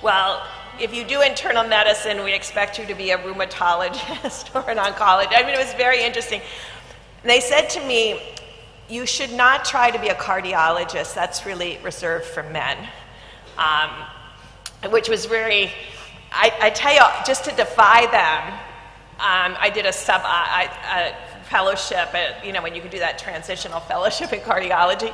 well, if you do internal medicine, we expect you to be a rheumatologist or an oncologist. I mean, it was very interesting. And they said to me, you should not try to be a cardiologist. That's really reserved for men. Which was very, I tell you, just to defy them, I did a fellowship at, when you can do that transitional fellowship in cardiology,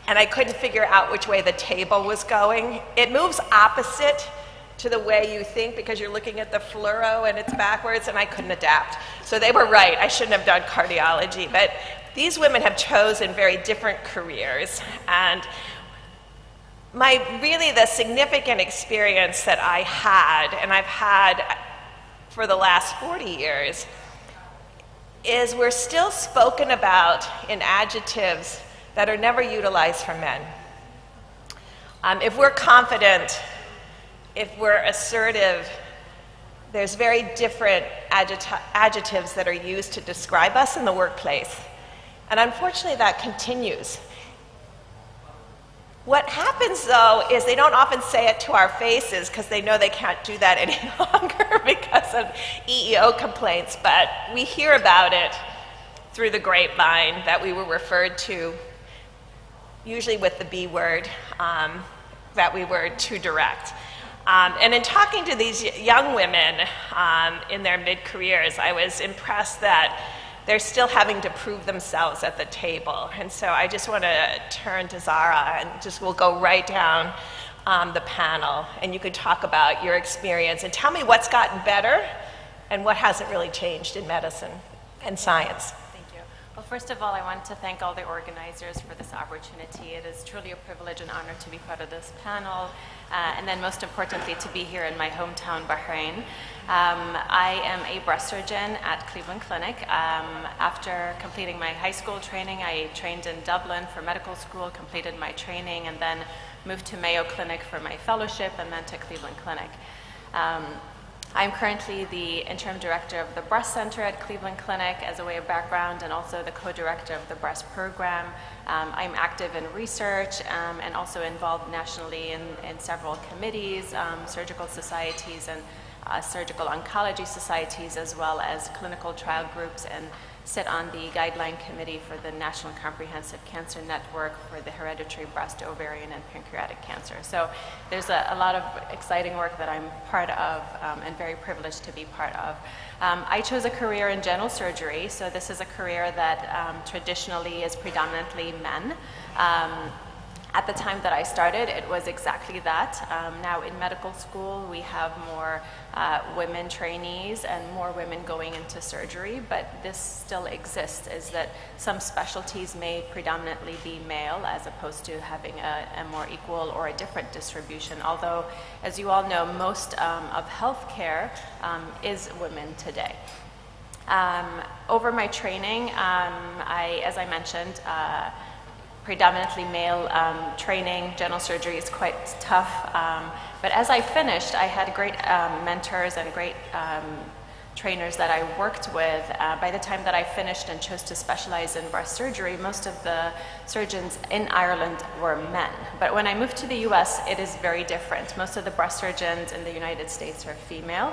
and I couldn't figure out which way the table was going. It moves opposite to the way you think because you're looking at the fluoro and it's backwards, and I couldn't adapt. So they were right, I shouldn't have done cardiology. But these women have chosen very different careers, and the significant experience that I had, and I've had for the last 40 years, is we're still spoken about in adjectives that are never utilized for men. If we're confident, if we're assertive, there's very different adjectives that are used to describe us in the workplace. And unfortunately, that continues. What happens, though, is they don't often say it to our faces because they know they can't do that any longer because of EEO complaints, but we hear about it through the grapevine that we were referred to, usually with the B word, that we were too direct. And in talking to these young women in their mid-careers, I was impressed that they're still having to prove themselves at the table. And so I just want to turn to Zahra, and we'll go right down the panel, and you could talk about your experience and tell me what's gotten better and what hasn't really changed in medicine and science. Thank you. Well, first of all, I want to thank all the organizers for this opportunity. It is truly a privilege and honor to be part of this panel, and then most importantly, to be here in my hometown, Bahrain. I am a breast surgeon at Cleveland Clinic. After completing my high school training, I trained in Dublin for medical school, completed my training, and then moved to Mayo Clinic for my fellowship, and then to Cleveland Clinic. I'm currently the interim director of the Breast Center at Cleveland Clinic as a way of background, and also the co-director of the breast program. I'm active in research and also involved nationally in several committees, surgical societies and surgical oncology societies, as well as clinical trial groups, and sit on the guideline committee for the National Comprehensive Cancer Network for the hereditary breast, ovarian, and pancreatic cancer. So there's a lot of exciting work that I'm part of and very privileged to be part of. I chose a career in general surgery, so this is a career that traditionally is predominantly men. At the time that I started, it was exactly that. Now in medical school, we have more women trainees and more women going into surgery, but this still exists, is that some specialties may predominantly be male as opposed to having a more equal or a different distribution. Although, as you all know, most of healthcare is women today. Over my training, as I mentioned, predominantly male training. General surgery is quite tough. But as I finished, I had great mentors and great trainers that I worked with. By the time that I finished and chose to specialize in breast surgery, most of the surgeons in Ireland were men. But when I moved to the US, it is very different. Most of the breast surgeons in the United States are female,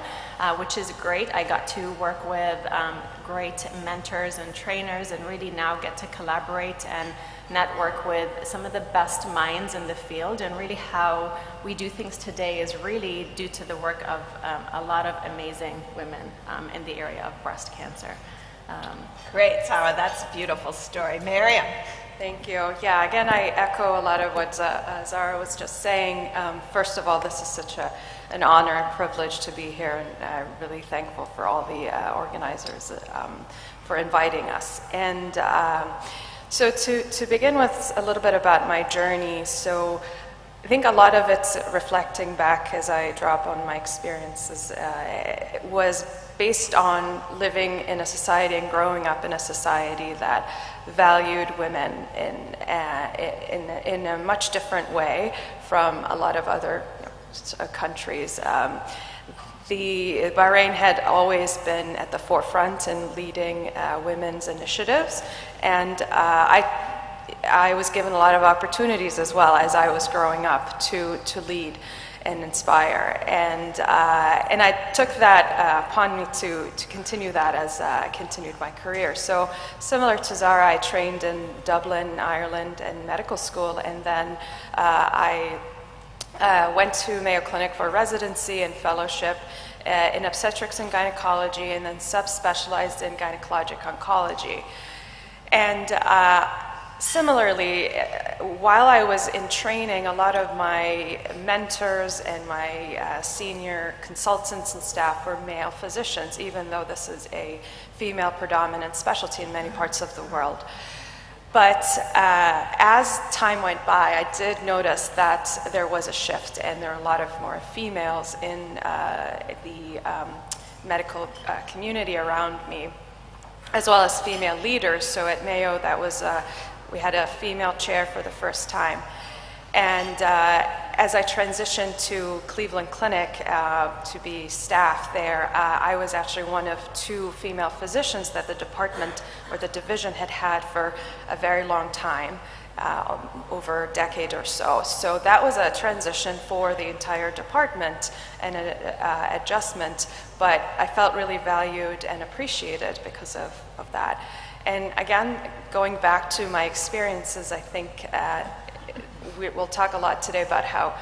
which is great. I got to work with great mentors and trainers, and really now get to collaborate and network with some of the best minds in the field. And really how we do things today is really due to the work of a lot of amazing women in the area of breast cancer. Great, Sarah, that's a beautiful story. Miriam. Thank you. Yeah, again, I echo a lot of what Zara was just saying. First of all, this is such an honor and privilege to be here, and I'm really thankful for all the organizers for inviting us. And so to begin with a little bit about my journey, so I think a lot of it's reflecting back as I draw upon my experiences, was based on living in a society and growing up in a society that valued women in a much different way from a lot of other countries. Bahrain had always been at the forefront in leading women's initiatives, and I was given a lot of opportunities as well as I was growing up to lead and inspire, and I took that upon me to continue that as I continued my career. So similar to Zara, I trained in Dublin, Ireland, in medical school, and then I went to Mayo Clinic for residency and fellowship in obstetrics and gynecology, and then subspecialized in gynecologic oncology. And similarly, while I was in training, a lot of my mentors and my senior consultants and staff were male physicians, even though this is a female predominant specialty in many parts of the world. But as time went by, I did notice that there was a shift, and there are a lot of more females in the medical community around me, as well as female leaders. So at Mayo, that was we had a female chair for the first time. And as I transitioned to Cleveland Clinic to be staff there, I was actually one of 2 female physicians that the department or the division had had for a very long time, over a decade or so. So that was a transition for the entire department and an adjustment, but I felt really valued and appreciated because of that. And again, going back to my experiences, I think we'll talk a lot today about how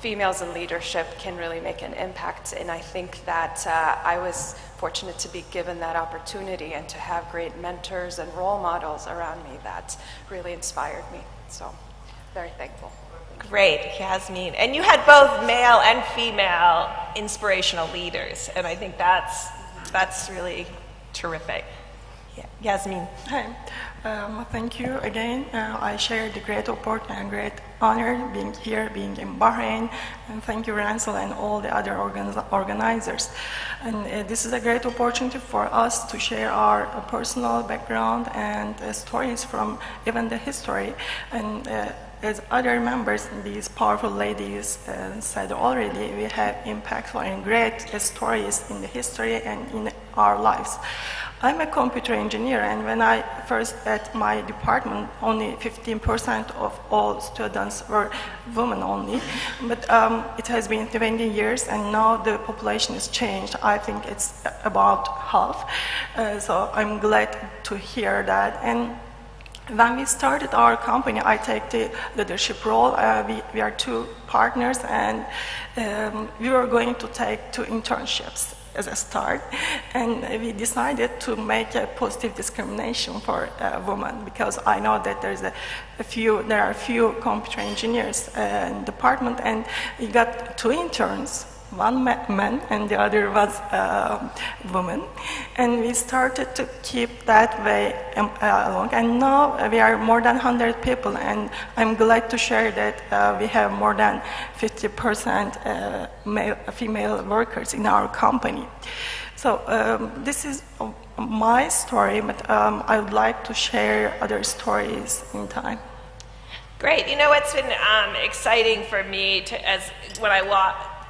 females in leadership can really make an impact, and I think that I was fortunate to be given that opportunity and to have great mentors and role models around me that really inspired me. So, very thankful. Great, Yasmin. And you had both male and female inspirational leaders, and I think that's really terrific. Yasmin. Hi. Thank you again. I share the great opportunity and great honor being here, being in Bahrain, and thank you, Ransel, and all the other organizers. And this is a great opportunity for us to share our personal background and stories from even the history. And as other members, these powerful ladies said already, we have impactful and great stories in the history and in our lives. I'm a computer engineer, and when I first at my department, only 15% of all students were women only. But it has been 20 years, and now the population has changed. I think it's about half. So I'm glad to hear that. And when we started our company, I take the leadership role. We are 2 partners, and we were going to take 2 internships as a start, and we decided to make a positive discrimination for women, because I know that there are a few computer engineers in the department, and we got 2 interns, one man and the other was woman, and we started to keep that way along, and now we are more than 100 people, and I'm glad to share that we have more than 50% female workers in our company. So this is my story, but I would like to share other stories in time. Great. You know what's been exciting for me when I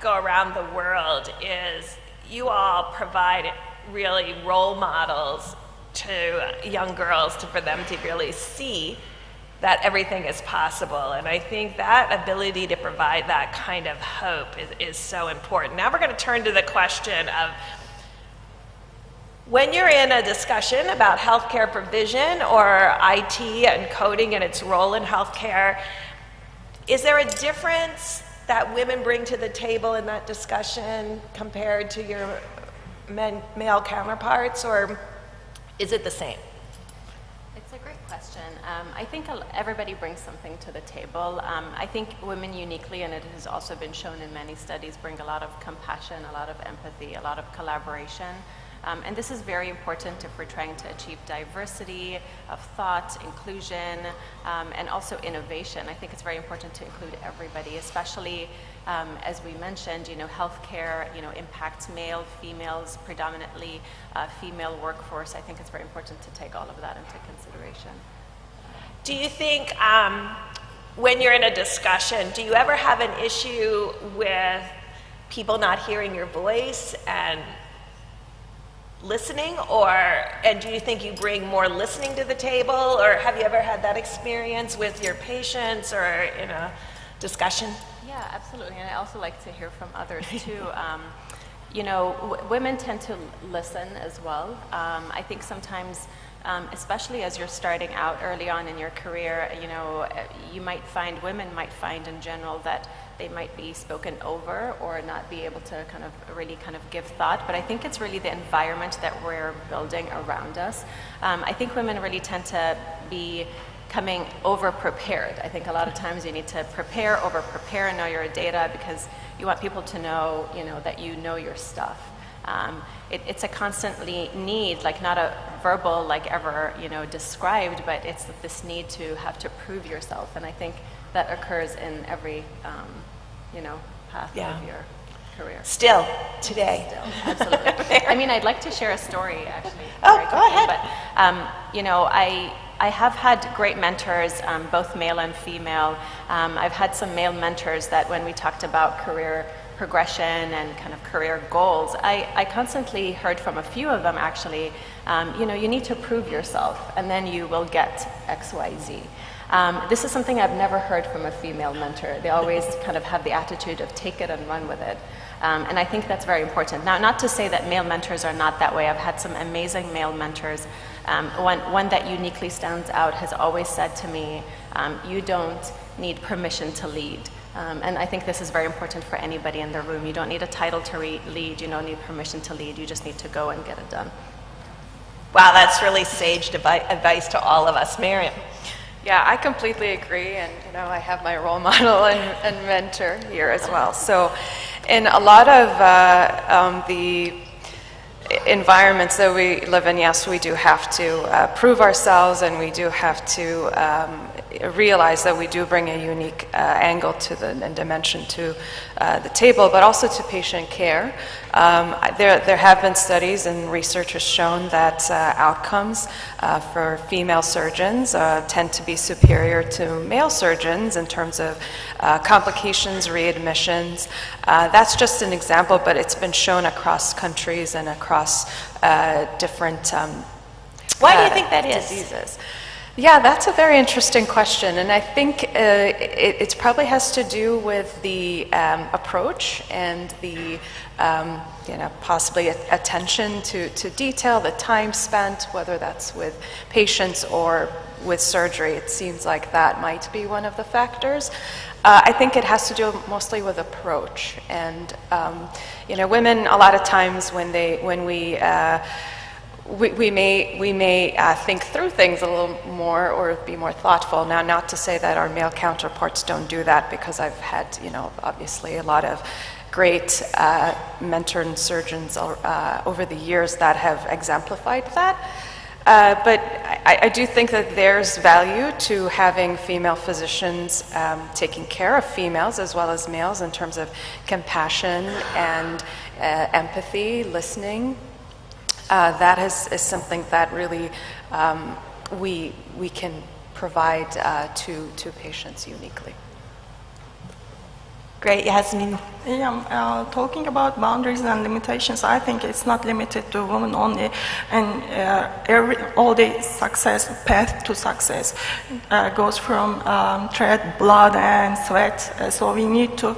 go around the world is you all provide really role models to young girls for them to really see that everything is possible. And I think that ability to provide that kind of hope is so important. Now we're going to turn to the question of, when you're in a discussion about healthcare provision or IT and coding and its role in healthcare, is there a difference that women bring to the table in that discussion compared to your male counterparts, or is it the same? It's a great question. I think everybody brings something to the table. I think women uniquely, and it has also been shown in many studies, bring a lot of compassion, a lot of empathy, a lot of collaboration. And this is very important if we're trying to achieve diversity of thought, inclusion, and also innovation. I think it's very important to include everybody, especially as we mentioned, healthcare, impacts male, females, predominantly female workforce. I think it's very important to take all of that into consideration. Do you think when you're in a discussion, do you ever have an issue with people not hearing your voice and listening, and do you think you bring more listening to the table, or have you ever had that experience with your patients or in a discussion? Yeah, absolutely, and I also like to hear from others too. Women tend to listen as well. I think sometimes, especially as you're starting out early on in your career, women might find in general that they might be spoken over or not be able to really give thought. But I think it's really the environment that we're building around us. I think women really tend to be coming over-prepared. I think a lot of times you need to over-prepare and know your data, because you want people to know, that you know your stuff. It's a constantly need, not a verbal, ever, described, but it's this need to have to prove yourself. And I think that occurs in every, path of your career. Still, today. Still, absolutely. I mean, I'd like to share a story, actually. Oh, go ahead. But, I have had great mentors, both male and female. I've had some male mentors that when we talked about career progression and career goals, I constantly heard from a few of them, actually, you need to prove yourself, and then you will get X, Y, Z. This is something I've never heard from a female mentor. They always have the attitude of take it and run with it. And I think that's very important. Now, not to say that male mentors are not that way. I've had some amazing male mentors. One that uniquely stands out has always said to me, you don't need permission to lead. And I think this is very important for anybody in the room. You don't need a title to lead. You don't need permission to lead. You just need to go and get it done. Wow, that's really sage advice to all of us. Miriam. Yeah, I completely agree, and I have my role model and mentor here as well. So in a lot of environments that we live in, yes, we do have to prove ourselves, and we do have to realize that we do bring a unique angle to and dimension to the table, but also to patient care. There have been studies and research has shown that outcomes for female surgeons tend to be superior to male surgeons in terms of complications, readmissions. That's just an example, but it's been shown across countries and across different Why do you think that is? Diseases. Yeah, that's a very interesting question, and I think it probably has to do with the approach and the possibly attention to detail, the time spent, whether that's with patients or with surgery. It seems like that might be one of the factors. I think it has to do mostly with approach, and women a lot of times when we may think through things a little more or be more thoughtful. Now, not to say that our male counterparts don't do that, because I've had, obviously a lot of great mentored surgeons over the years that have exemplified that. But I do think that there's value to having female physicians taking care of females as well as males in terms of compassion and empathy, listening. That is something that really we can provide to patients uniquely. Great, Yasmin. Yeah, talking about boundaries and limitations, I think it's not limited to women only, and all the success, path to success goes from thread, blood, and sweat. So we need to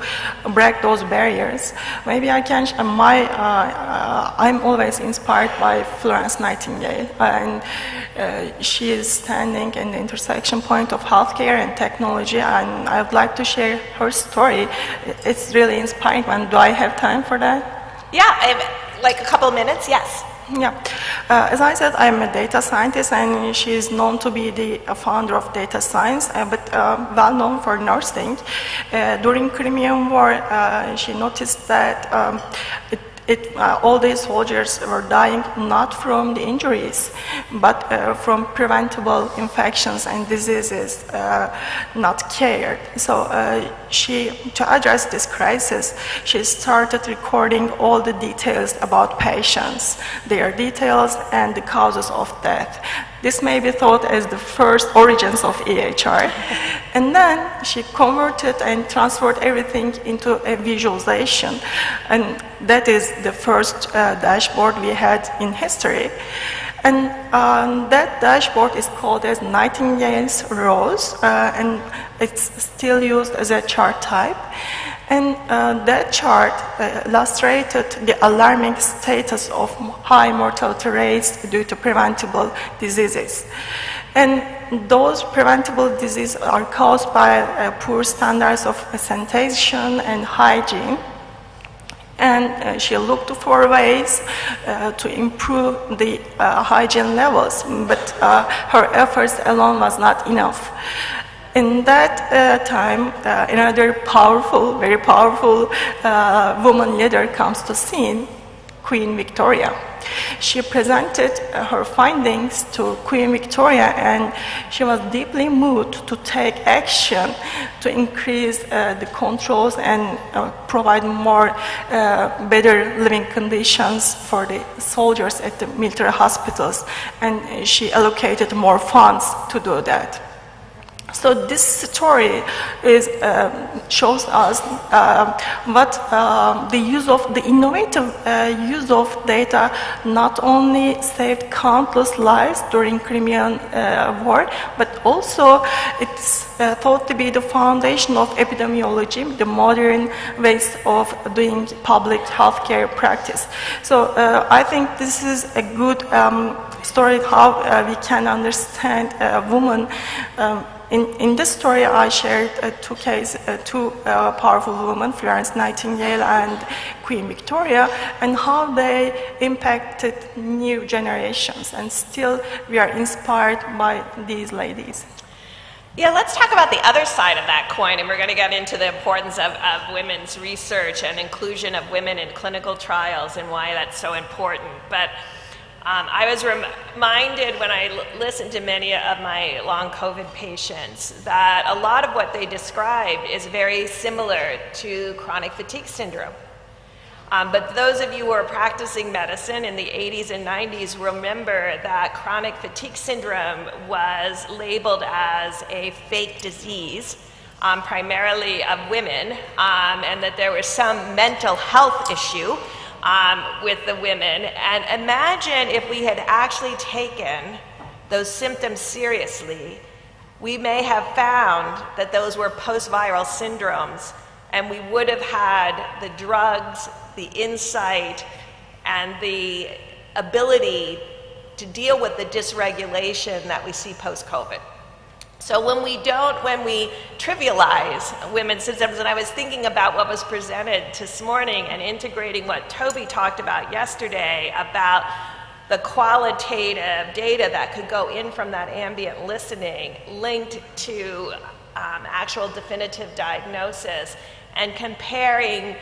break those barriers. Maybe I can. I'm always inspired by Florence Nightingale, and she is standing in the intersection point of healthcare and technology, and I would like to share her story. It's really inspiring. Do I have time for that? Yeah, like a couple of minutes, yes. Yeah. As I said, I'm a data scientist, and she is known to be the founder of data science, but well known for nursing. During Crimean War, she noticed that all these soldiers were dying not from the injuries, but from preventable infections and diseases not cared. So to address this crisis, she started recording all the details about patients, their details and the causes of death. This may be thought as the first origins of EHR. And then she converted and transferred everything into a visualization. And that is the first dashboard we had in history. And that dashboard is called as Nightingale's Rose, and it's still used as a chart type. And that chart illustrated the alarming status of high mortality rates due to preventable diseases. And those preventable diseases are caused by poor standards of sanitation and hygiene. And she looked for ways to improve the hygiene levels, but her efforts alone was not enough. In that time, another powerful, very powerful woman leader comes to scene, Queen Victoria. She presented her findings to Queen Victoria, and she was deeply moved to take action to increase the controls and provide more better living conditions for the soldiers at the military hospitals. And she allocated more funds to do that. So this story shows us what the innovative use of data not only saved countless lives during Crimean War, but also it's thought to be the foundation of epidemiology, the modern ways of doing public healthcare practice. So I think this is a good story how we can understand women. In this story, I shared two powerful women, Florence Nightingale and Queen Victoria, and how they impacted new generations. And still, we are inspired by these ladies. Yeah, let's talk about the other side of that coin, and we're going to get into the importance of women's research and inclusion of women in clinical trials and why that's so important. But I was reminded when I listened to many of my long COVID patients that a lot of what they described is very similar to chronic fatigue syndrome. But those of you who are practicing medicine in the 80s and 90s remember that chronic fatigue syndrome was labeled as a fake disease, primarily of women, and that there was some mental health issue with the women. And imagine if we had actually taken those symptoms seriously, we may have found that those were post-viral syndromes, and we would have had the drugs, the insight, and the ability to deal with the dysregulation that we see post-COVID. So when we trivialize women's symptoms, and I was thinking about what was presented this morning and integrating what Toby talked about yesterday about the qualitative data that could go in from that ambient listening linked to actual definitive diagnosis, and comparing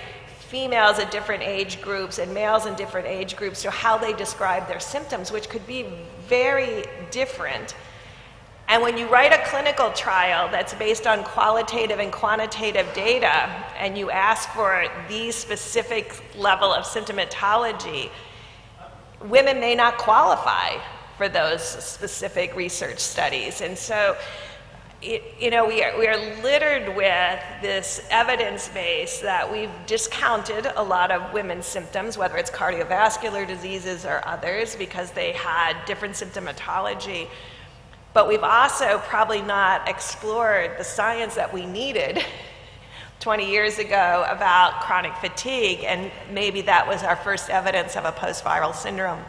females at different age groups and males in different age groups to how they describe their symptoms, which could be very different. And when you write a clinical trial that's based on qualitative and quantitative data, and you ask for these specific level of symptomatology, women may not qualify for those specific research studies. And so we are littered with this evidence base that we've discounted a lot of women's symptoms, whether it's cardiovascular diseases or others, because they had different symptomatology. But we've also probably not explored the science that we needed 20 years ago about chronic fatigue, and maybe that was our first evidence of a post-viral syndrome.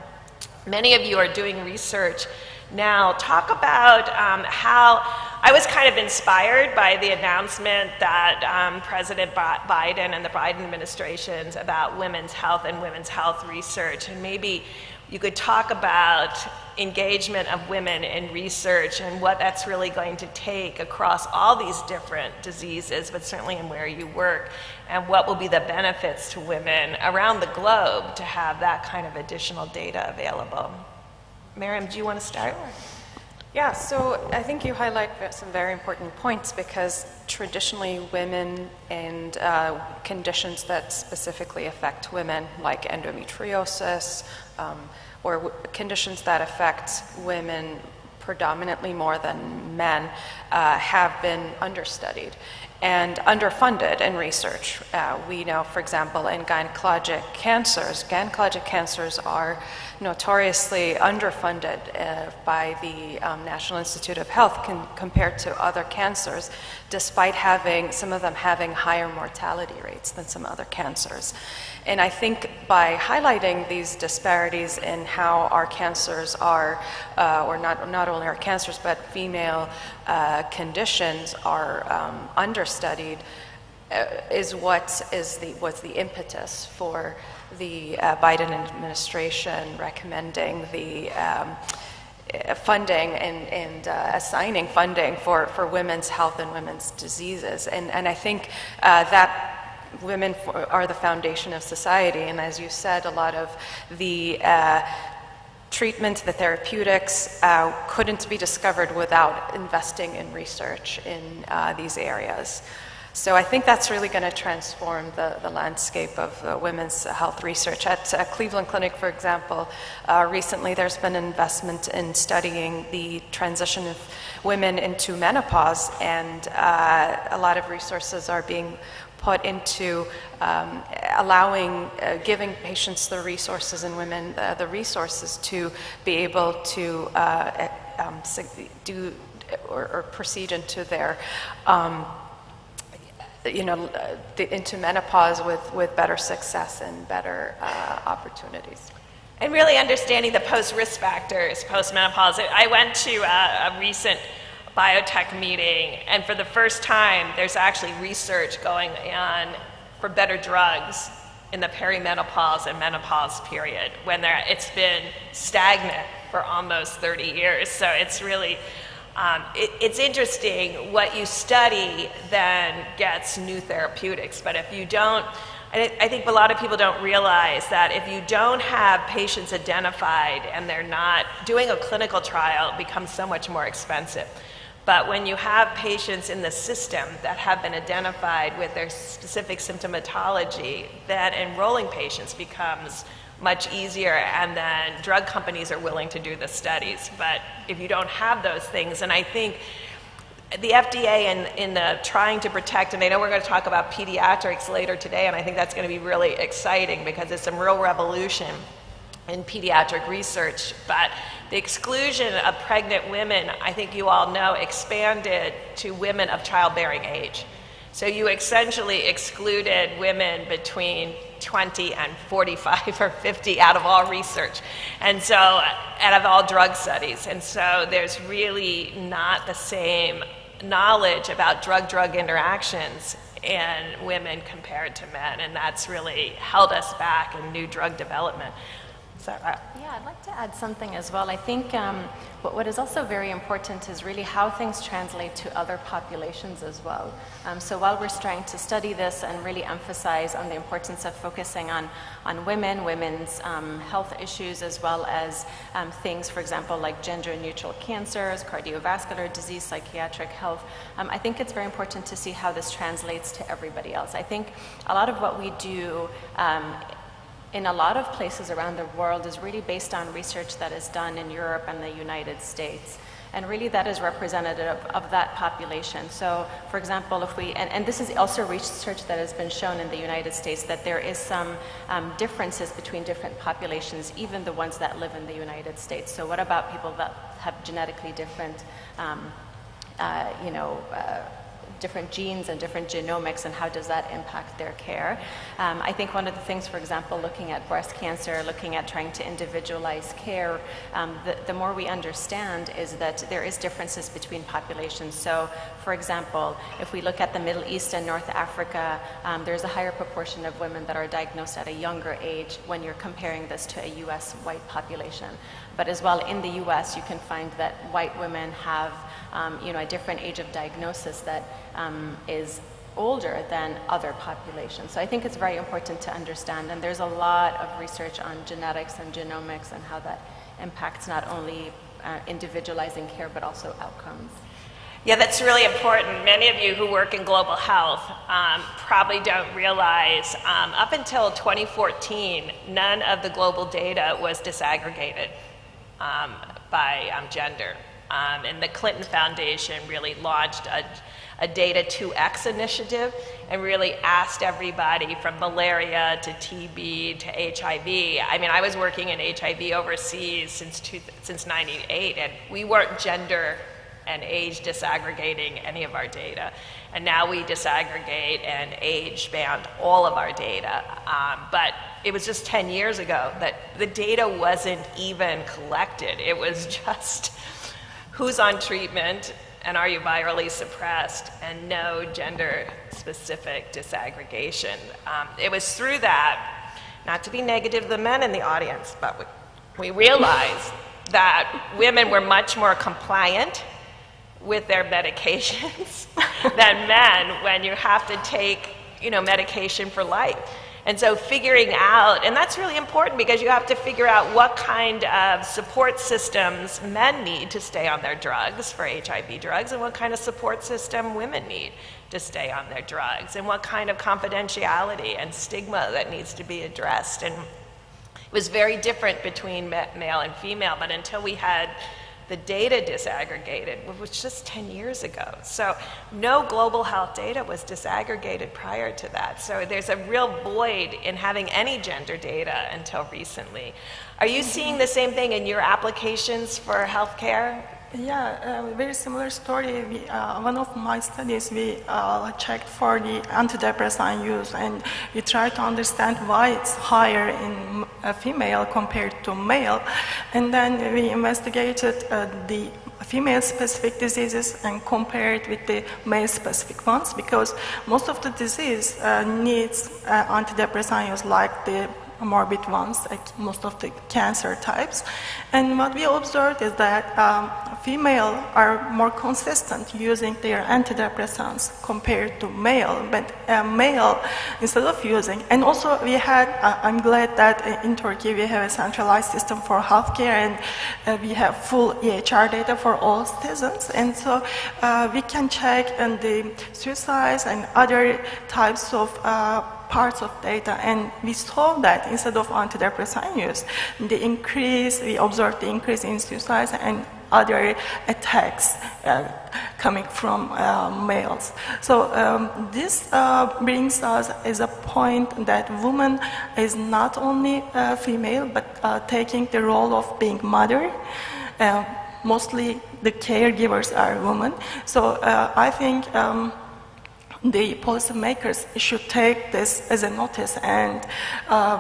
Many of you are doing research now. Talk about how I was kind of inspired by the announcement that President Biden and the Biden administration's about women's health and women's health research, and maybe you could talk about engagement of women in research and what that's really going to take across all these different diseases, but certainly in where you work, and what will be the benefits to women around the globe to have that kind of additional data available. Miriam, do you want to start? Sure. Yeah, so I think you highlight some very important points, because traditionally women and conditions that specifically affect women, like endometriosis, or conditions that affect women predominantly more than men, have been understudied and underfunded in research. We know, for example, in gynecologic cancers are notoriously underfunded by the National Institute of Health compared to other cancers, despite some of them having higher mortality rates than some other cancers. And I think by highlighting these disparities in how our cancers are, or not only our cancers, but female conditions are understudied, was the impetus for the Biden administration recommending the funding and assigning funding for women's health and women's diseases. And I think that women are the foundation of society, and as you said, a lot of the treatment, the therapeutics couldn't be discovered without investing in research in these areas. So I think that's really going to transform the landscape of women's health research. At Cleveland Clinic, for example, recently there's been an investment in studying the transition of women into menopause, and a lot of resources are being put into giving patients the resources, and women the resources to be able to do or proceed into their into menopause with better success and better opportunities. And really understanding the post-risk factors, post-menopause. I went to a recent biotech meeting, and for the first time, there's actually research going on for better drugs in the perimenopause and menopause period, when it's been stagnant for almost 30 years. So it's really It's interesting, what you study then gets new therapeutics, but if you don't, I think a lot of people don't realize that if you don't have patients identified and they're not doing a clinical trial, it becomes so much more expensive. But when you have patients in the system that have been identified with their specific symptomatology, then enrolling patients becomes much easier, and then drug companies are willing to do the studies. But if you don't have those things, and I think the FDA in trying to protect, and I know we're going to talk about pediatrics later today, and I think that's going to be really exciting because there's some real revolution in pediatric research, but the exclusion of pregnant women, I think you all know, expanded to women of childbearing age. So you essentially excluded women between 20 and 45 or 50 out of all research, and so out of all drug studies. And so there's really not the same knowledge about drug-drug interactions in women compared to men, and that's really held us back in new drug development. Is that right? Yeah, I'd like to add something as well. I think what is also very important is really how things translate to other populations as well. So while we're trying to study this and really emphasize on the importance of focusing on women, women's health issues, as well as things, for example, like gender-neutral cancers, cardiovascular disease, psychiatric health, I think it's very important to see how this translates to everybody else. I think a lot of what we do in a lot of places around the world is really based on research that is done in Europe and the United States. And really that is representative of that population. So for example, if we, and this is also research that has been shown in the United States, that there is some differences between different populations, even the ones that live in the United States. So what about people that have genetically different, different genes and different genomics, and how does that impact their care? I think one of the things, for example, looking at breast cancer, looking at trying to individualize care, the more we understand is that there is differences between populations. So, for example, if we look at the Middle East and North Africa, there's a higher proportion of women that are diagnosed at a younger age when you're comparing this to a US white population. But as well, in the US, you can find that white women have a different age of diagnosis that is older than other populations. So I think it's very important to understand, and there's a lot of research on genetics and genomics and how that impacts not only individualizing care, but also outcomes. Yeah, that's really important. Many of you who work in global health probably don't realize up until 2014, none of the global data was disaggregated by gender. And the Clinton Foundation really launched a Data 2X initiative and really asked everybody from malaria to TB to HIV. I mean, I was working in HIV overseas since '98, and we weren't gender and age disaggregating any of our data. And now we disaggregate and age band all of our data. But it was just 10 years ago that the data wasn't even collected. It was just who's on treatment and are you virally suppressed, and no gender-specific disaggregation. It was through that, not to be negative to the men in the audience, but we realized that women were much more compliant with their medications than men when you have to take, medication for life. And so figuring out, and that's really important because you have to figure out what kind of support systems men need to stay on their drugs for HIV drugs, and what kind of support system women need to stay on their drugs, and what kind of confidentiality and stigma that needs to be addressed. And it was very different between male and female, but until we had the data disaggregated, which was just 10 years ago. So no global health data was disaggregated prior to that. So there's a real void in having any gender data until recently. Are you seeing the same thing in your applications for healthcare? Yeah, very similar story. One of my studies, we checked for the antidepressant use, and we tried to understand why it's higher in female compared to male. And then we investigated the female-specific diseases and compared with the male-specific ones, because most of the disease needs antidepressant use, like the morbid ones, like most of the cancer types. And what we observed is that female are more consistent using their antidepressants compared to male, but male, instead of using, and also we had, I'm glad that in Turkey we have a centralized system for healthcare, and we have full EHR data for all citizens, and so we can check on the suicides and other types of parts of data, and we saw that instead of antidepressant use, we observed the increase in suicides and other attacks coming from males. So this brings us as a point that woman is not only female, but taking the role of being mother. Mostly the caregivers are women. So I think the policymakers should take this as a notice and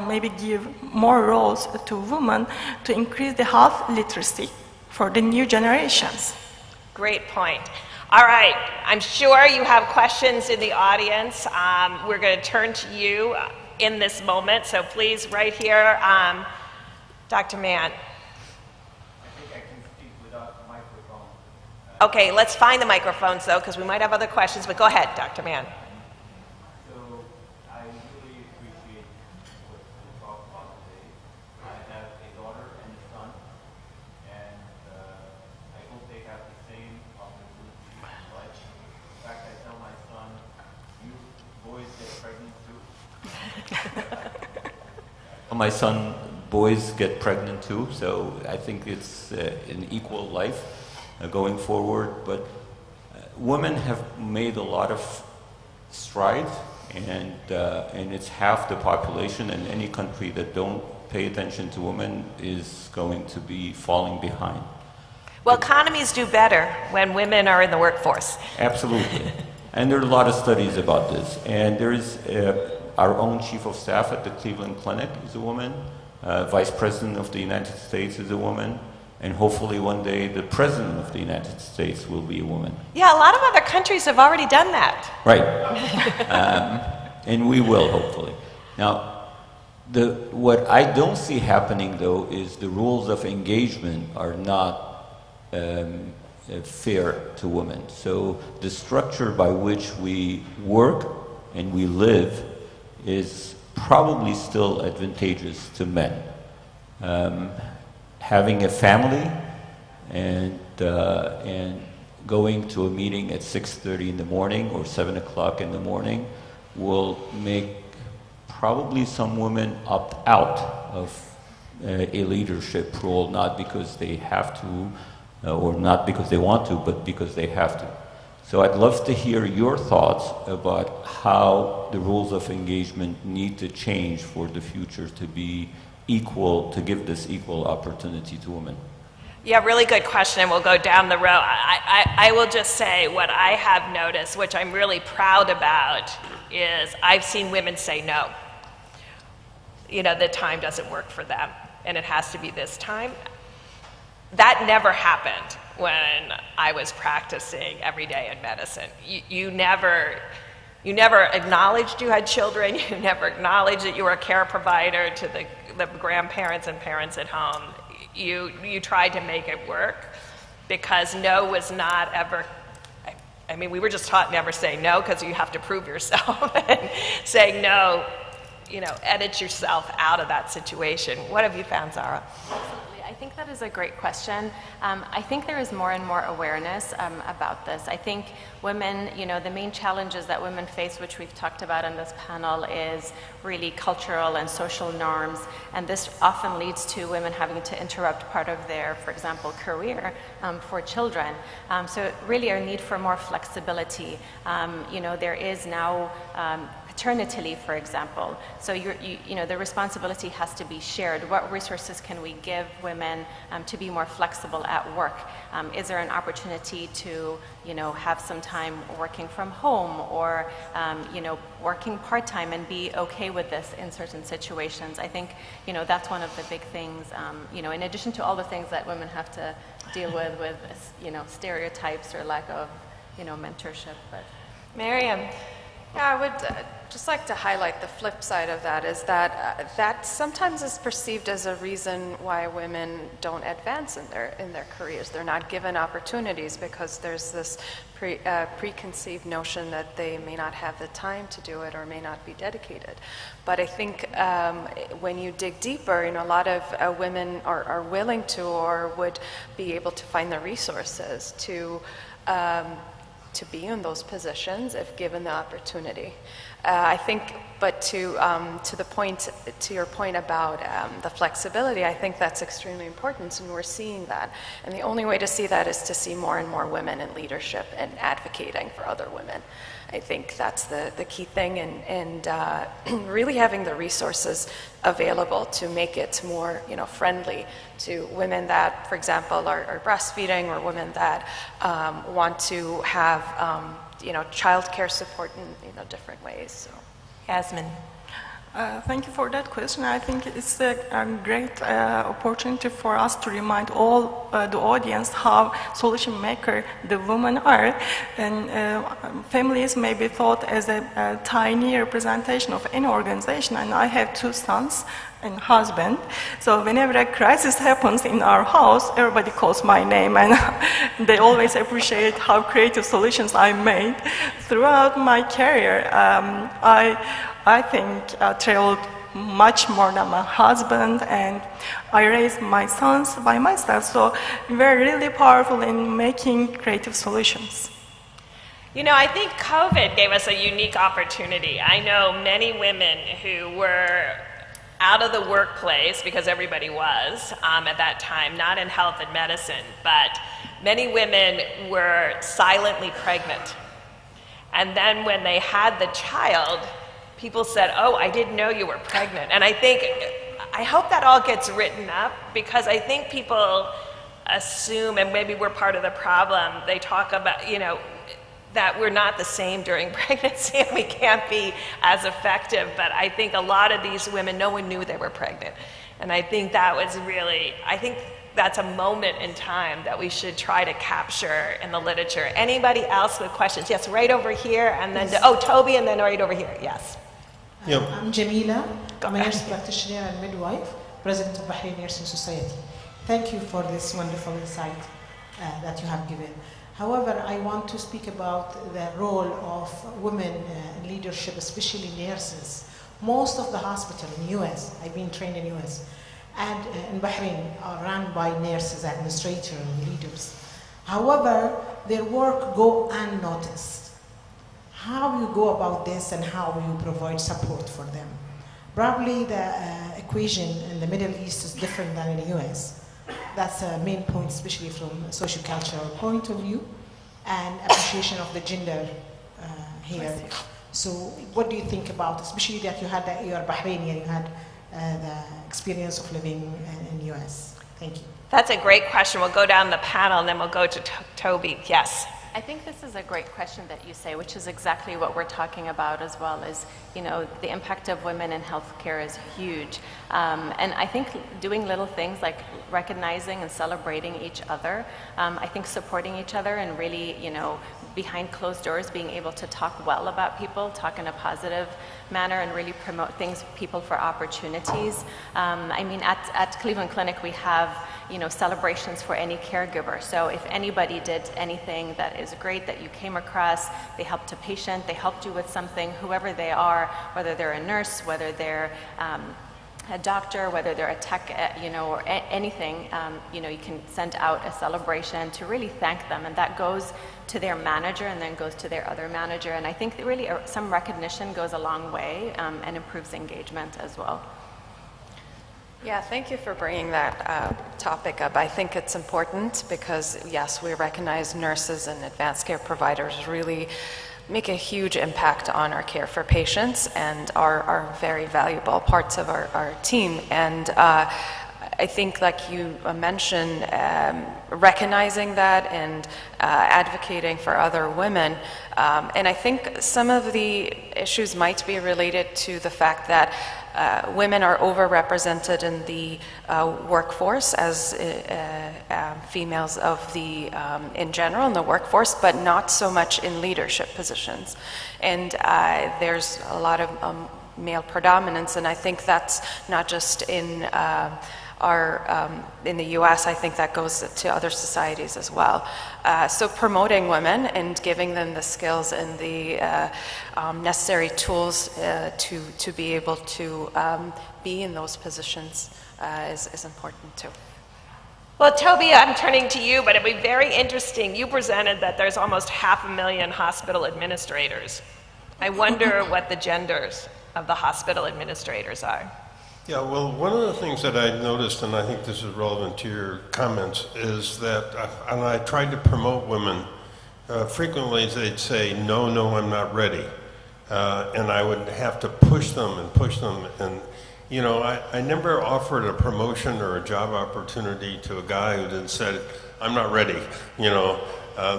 maybe give more roles to women to increase the health literacy for the new generations. Great point. All right, I'm sure you have questions in the audience. We're going to turn to you in this moment, so please, right here, Dr. Mann. Okay, let's find the microphones though, because we might have other questions, but go ahead, Dr. Mann. So, I really appreciate what you talked about today. I have a daughter and a son, and I hope they have the same opportunity in life. In fact, I tell my son, you boys get pregnant too. My son, boys get pregnant too, so I think it's an equal life going forward, but women have made a lot of strides, and it's half the population, and any country that don't pay attention to women is going to be falling behind. Well, economies do better when women are in the workforce. Absolutely. And there are a lot of studies about this, and there's our own chief of staff at the Cleveland Clinic is a woman, vice president of the United States is a woman, and hopefully one day the President of the United States will be a woman. Yeah, a lot of other countries have already done that. Right. And we will, hopefully. Now, what I don't see happening, though, is the rules of engagement are not fair to women. So the structure by which we work and we live is probably still advantageous to men. Having a family and going to a meeting at 6:30 in the morning or 7 o'clock in the morning will make probably some women opt out of a leadership role, not because they have to or not because they want to, but because they have to. So I'd love to hear your thoughts about how the rules of engagement need to change for the future to be equal, to give this equal opportunity to women. Yeah, really good question, and we'll go down the road. I will just say what I have noticed, which I'm really proud about, is I've seen women say no. You know, the time doesn't work for them, and it has to be this time. That never happened when I was practicing every day in medicine. You never acknowledged you had children, you never acknowledged that you were a care provider to the grandparents and parents at home. You tried to make it work because no was not ever, I mean, we were just taught never say no because you have to prove yourself. And saying no, you know, edit yourself out of that situation. What have you found, Zara? I think that is a great question. I think there is more and more awareness about this. I think women, you know, the main challenges that women face, which we've talked about on this panel, is really cultural and social norms, and this often leads to women having to interrupt part of their, for example, career for children. So really a need for more flexibility. You know, there is now paternity leave, for example. So you know, the responsibility has to be shared. What resources can we give women to be more flexible at work? Is there an opportunity to, you know, have some time working from home, or you know, working part-time and be okay with this in certain situations? I think, you know, that's one of the big things, you know, in addition to all the things that women have to deal with, you know, stereotypes or lack of, you know, mentorship. But Miriam. Yeah, I would just like to highlight the flip side of that is that that sometimes is perceived as a reason why women don't advance in their careers. They're not given opportunities because there's this preconceived notion that they may not have the time to do it or may not be dedicated. But I think when you dig deeper, a lot of women are willing to or would be able to find the resources to be in those positions if given the opportunity. I think, but to your point about the flexibility, I think that's extremely important, and we're seeing that. And the only way to see that is to see more and more women in leadership and advocating for other women. I think that's the key thing, and really having the resources available to make it more, friendly to women that, for example, are breastfeeding, or women that want to have, childcare support in, different ways. So, Yasmin. Thank you for that question. I think it's a great opportunity for us to remind all the audience how solution maker the women are. And families may be thought as a tiny representation of any organization. And I have 2 sons and husband. So whenever a crisis happens in our house, everybody calls my name, and they always appreciate how creative solutions I made. Throughout my career, I think I traveled much more than my husband, and I raised my sons by myself. So we're really powerful in making creative solutions. I think COVID gave us a unique opportunity. I know many women who were out of the workplace, because everybody was at that time, not in health and medicine, but many women were silently pregnant. And then when they had the child, people said, "Oh, I didn't know you were pregnant." And I hope that all gets written up, because I think people assume, and maybe we're part of the problem, they talk about, that we're not the same during pregnancy and we can't be as effective. But I think a lot of these women, no one knew they were pregnant. And I think that was really, that's a moment in time that we should try to capture in the literature. Anybody else with questions? Yes, right over here, and then, Toby, and then right over here, yes. I'm Jaleela. I'm a nurse practitioner and midwife, president of Bahrain Nursing Society. Thank you for this wonderful insight that you have given. However, I want to speak about the role of women in leadership, especially nurses. Most of the hospitals in the US, I've been trained in the US, and in Bahrain are run by nurses, administrators, and leaders. However, their work go unnoticed. How you go about this and how you provide support for them? Probably the equation in the Middle East is different than in the US. That's a main point, especially from a socio-cultural point of view and appreciation of the gender here. So what do you think about, especially that you are Bahraini and you had the experience of living in the US? Thank you. That's a great question. We'll go down the panel and then we'll go to Toby. Yes. I think this is a great question that you say, which is exactly what we're talking about as well, is, the impact of women in healthcare is huge. And I think doing little things like recognizing and celebrating each other, I think supporting each other and really, behind closed doors, being able to talk well about people, talk in a positive manner and really promote people for opportunities. At Cleveland Clinic, we have, celebrations for any caregiver. So if anybody did anything that is great that you came across, they helped a patient, they helped you with something, whoever they are, whether they're a nurse, whether they're a doctor, whether they're a tech, or anything, you can send out a celebration to really thank them, and that goes to their manager and then goes to their other manager. And I think that really some recognition goes a long way and improves engagement as well. Yeah, thank you for bringing that topic up. I think it's important because, yes, we recognize nurses and advanced care providers really make a huge impact on our care for patients and are very valuable parts of our team. And I think, like you mentioned, recognizing that and advocating for other women. And I think some of the issues might be related to the fact that women are overrepresented in the workforce as females of the in general in the workforce, but not so much in leadership positions. And there's a lot of male predominance, and I think that's not just in in the U.S. I think that goes to other societies as well. So promoting women and giving them the skills and the necessary tools to be able to be in those positions is important too. Well, Toby, I'm turning to you, but it'd be very interesting. You presented that there's almost 500,000 hospital administrators. I wonder what the genders of the hospital administrators are. Yeah, well, one of the things that I noticed, and I think this is relevant to your comments, is that, and I tried to promote women, frequently they'd say, no, I'm not ready. And I would have to push them. And, you know, I never offered a promotion or a job opportunity to a guy who then said, I'm not ready. You know,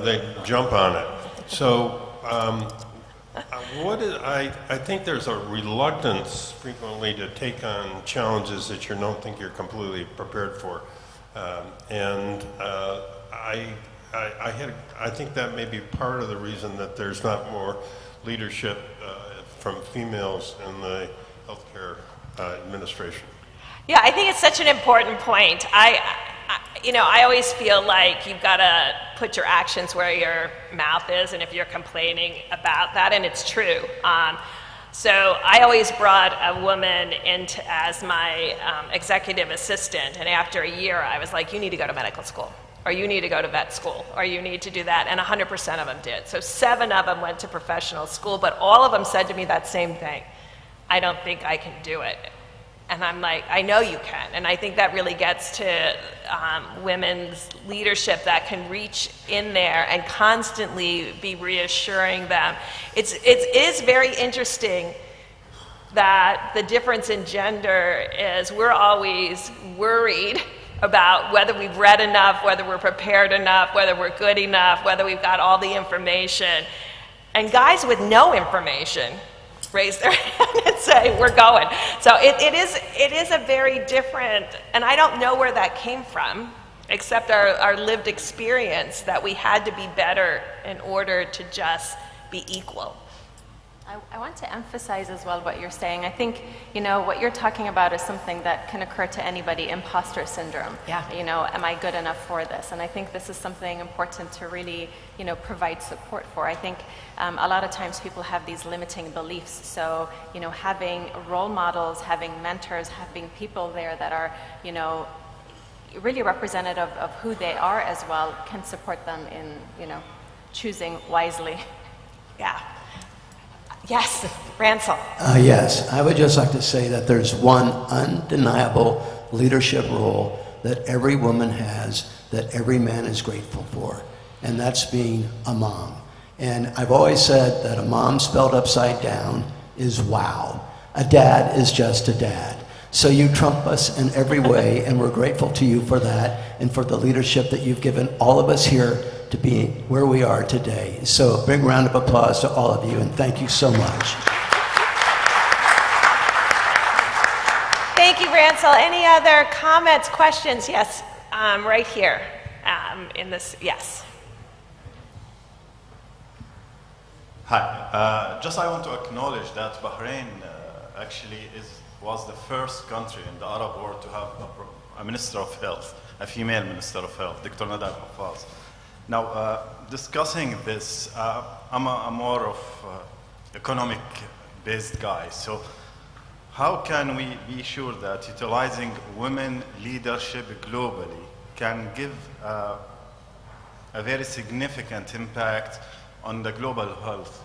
they'd jump on it. So, I think there's a reluctance frequently to take on challenges that you don't think you're completely prepared for, and I think that may be part of the reason that there's not more leadership from females in the healthcare administration. Yeah, I think it's such an important point. I always feel like you've got to put your actions where your mouth is, and if you're complaining about that, and it's true. So I always brought a woman into as my executive assistant, and after a year, I was like, you need to go to medical school, or you need to go to vet school, or you need to do that, and 100% of them did. So 7 of them went to professional school, but all of them said to me that same thing. I don't think I can do it. And I'm like, I know you can. And I think that really gets to women's leadership that can reach in there and constantly be reassuring them. It is very interesting that the difference in gender is we're always worried about whether we've read enough, whether we're prepared enough, whether we're good enough, whether we've got all the information. And guys with no information raise their hand and say, we're going. So it is a very different, and I don't know where that came from, except our lived experience that we had to be better in order to just be equal. I want to emphasize as well what you're saying. I think, what you're talking about is something that can occur to anybody, imposter syndrome. Yeah. Am I good enough for this? And I think this is something important to really, provide support for. I think a lot of times people have these limiting beliefs. So, having role models, having mentors, having people there that are, really representative of who they are as well can support them in, choosing wisely. Yeah. Yes, Ransel. Yes, I would just like to say that there's one undeniable leadership role that every woman has that every man is grateful for, and that's being a mom. And I've always said that a mom spelled upside down is wow. A dad is just a dad. So you trump us in every way, and we're grateful to you for that and for the leadership that you've given all of us here to be where we are today. So a big round of applause to all of you, and thank you so much. Thank you, Ransel. Any other comments, questions? Yes, right here in this, yes. Hi, just I want to acknowledge that Bahrain actually was the first country in the Arab world to have a Minister of Health, a female Minister of Health, Dr. Nada Hafaz. Now, discussing this, I'm more of economic-based guy. So how can we be sure that utilizing women leadership globally can give a very significant impact on the global health?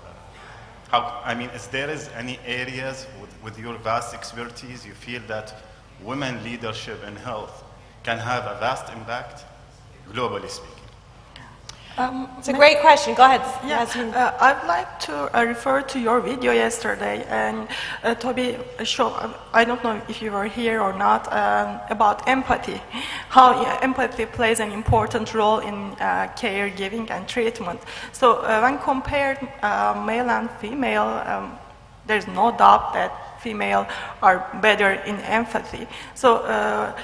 Is there any areas with your vast expertise you feel that women leadership in health can have a vast impact, globally speaking? It's a great question. Go ahead. Yeah, I'd like to refer to your video yesterday, and Toby showed, I don't know if you were here or not, about empathy, how empathy plays an important role in caregiving and treatment. So when compared male and female, there's no doubt that female are better in empathy. So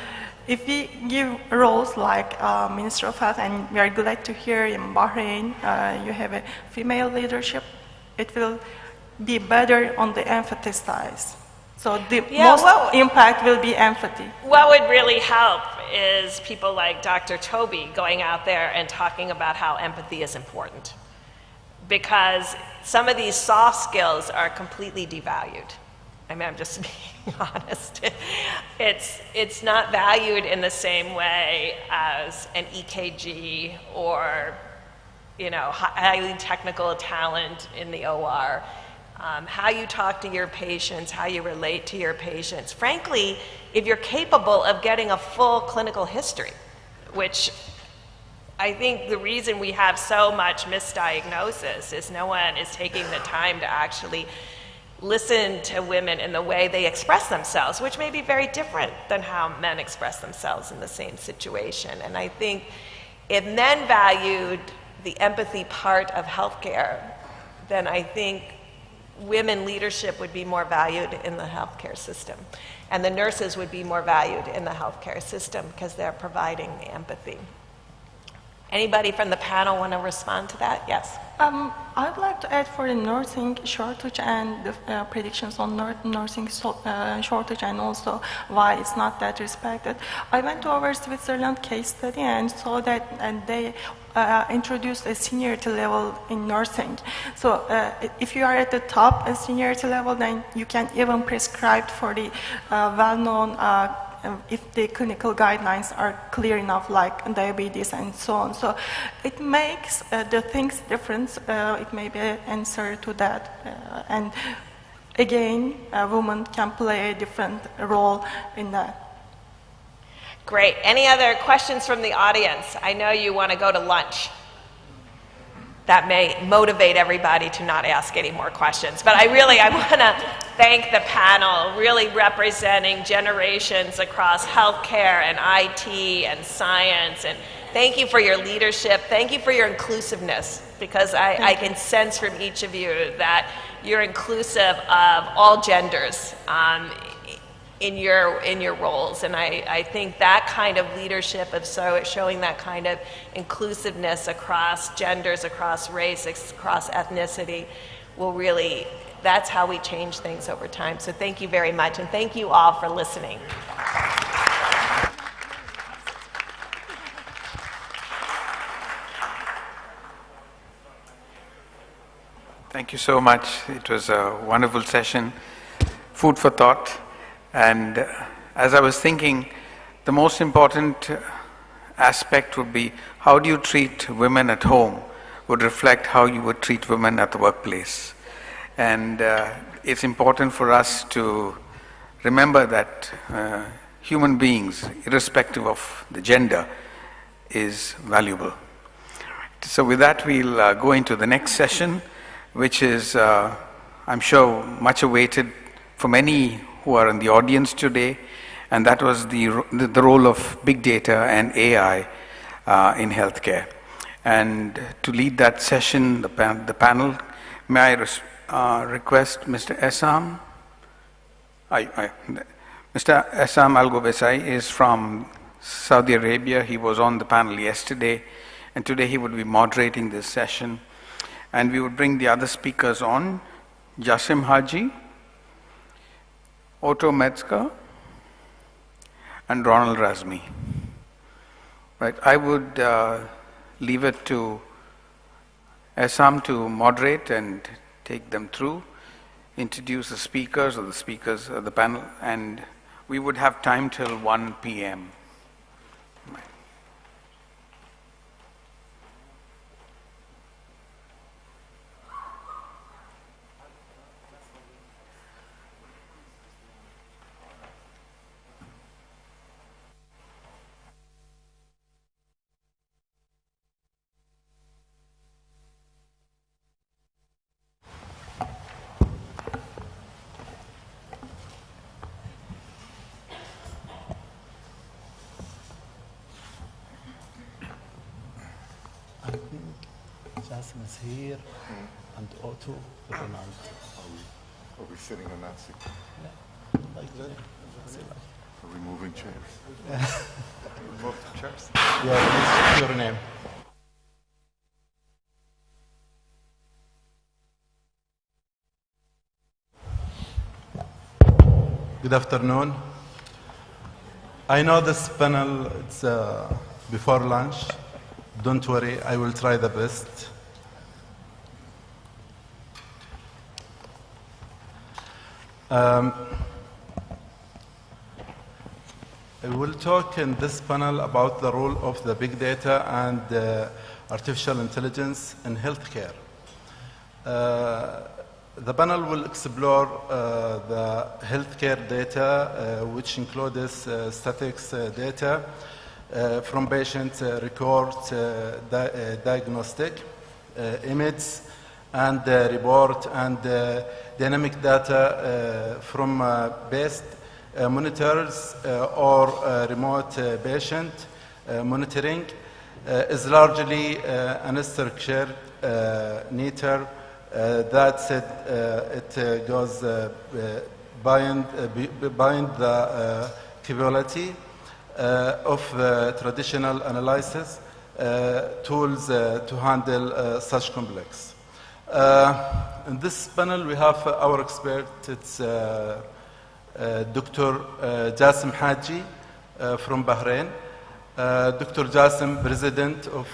if we give roles like Minister of Health, and we are glad to hear in Bahrain you have a female leadership, it will be better on the empathy side. So the most impact will be empathy. What would really help is people like Dr. Toby going out there and talking about how empathy is important. Because some of these soft skills are completely devalued. I mean, I'm just being honest. It's not valued in the same way as an EKG or, you know, highly technical talent in the OR. How you talk to your patients, how you relate to your patients. Frankly, if you're capable of getting a full clinical history, which I think the reason we have so much misdiagnosis is no one is taking the time to actually listen to women in the way they express themselves, which may be very different than how men express themselves in the same situation. And I think if men valued the empathy part of healthcare, then I think women leadership would be more valued in the healthcare system. And the nurses would be more valued in the healthcare system because they're providing the empathy. Anybody from the panel want to respond to that? Yes. I'd like to add for the nursing shortage and the predictions on nursing shortage, and also why it's not that respected. I went to our Switzerland case study and saw that they introduced a seniority level in nursing. So if you are at the top seniority level, then you can even prescribe for the well-known if the clinical guidelines are clear enough, like diabetes and so on. So it makes the things different. It may be an answer to that. And again, a woman can play a different role in that. Great. Any other questions from the audience? I know you want to go to lunch. That may motivate everybody to not ask any more questions. But I want to thank the panel, really representing generations across healthcare and IT and science. And thank you for your leadership. Thank you for your inclusiveness, because I can sense from each of you that you're inclusive of all genders in your roles. And I think that kind of leadership of showing that kind of inclusiveness across genders, across race, across ethnicity will really, that's how we change things over time. So thank you very much, and thank you all for listening. Thank you so much. It was a wonderful session, food for thought. And as I was thinking, the most important aspect would be how do you treat women at home would reflect how you would treat women at the workplace. And it's important for us to remember that human beings, irrespective of the gender, is valuable. So with that, we'll go into the next session, which is, I'm sure, much awaited for many who are in the audience today, and that was the role of big data and AI in healthcare. And to lead that session, the panel, may I request Mr. Essam? Mr. Essam Al-Gobesai is from Saudi Arabia. He was on the panel yesterday, and today he would be moderating this session. And we would bring the other speakers on, Jasim Haji, Otto Metzger, and Ronald Razmi. Right, I would leave it to Essam to moderate and take them through, introduce the speakers or the speakers of the panel, and we would have time till 1 p.m. Jasim is here, and Otto, Ronald. Are we sitting on that seat? Yeah. Like that. Are we moving chairs? Move the chairs? Yeah, please, your name. Good afternoon. I know this panel, it's before lunch. Don't worry, I will try the best. I will talk in this panel about the role of the big data and artificial intelligence in healthcare. The panel will explore the healthcare data, which includes statistics data from patient records, diagnostic, image, and report, and dynamic data from best monitors or remote patient monitoring is largely unstructured nature. That said, it goes beyond the capability of the traditional analysis tools to handle such complex. In this panel, we have our expert. It's Dr. Jasim Haji from Bahrain. Dr. Jasim, President of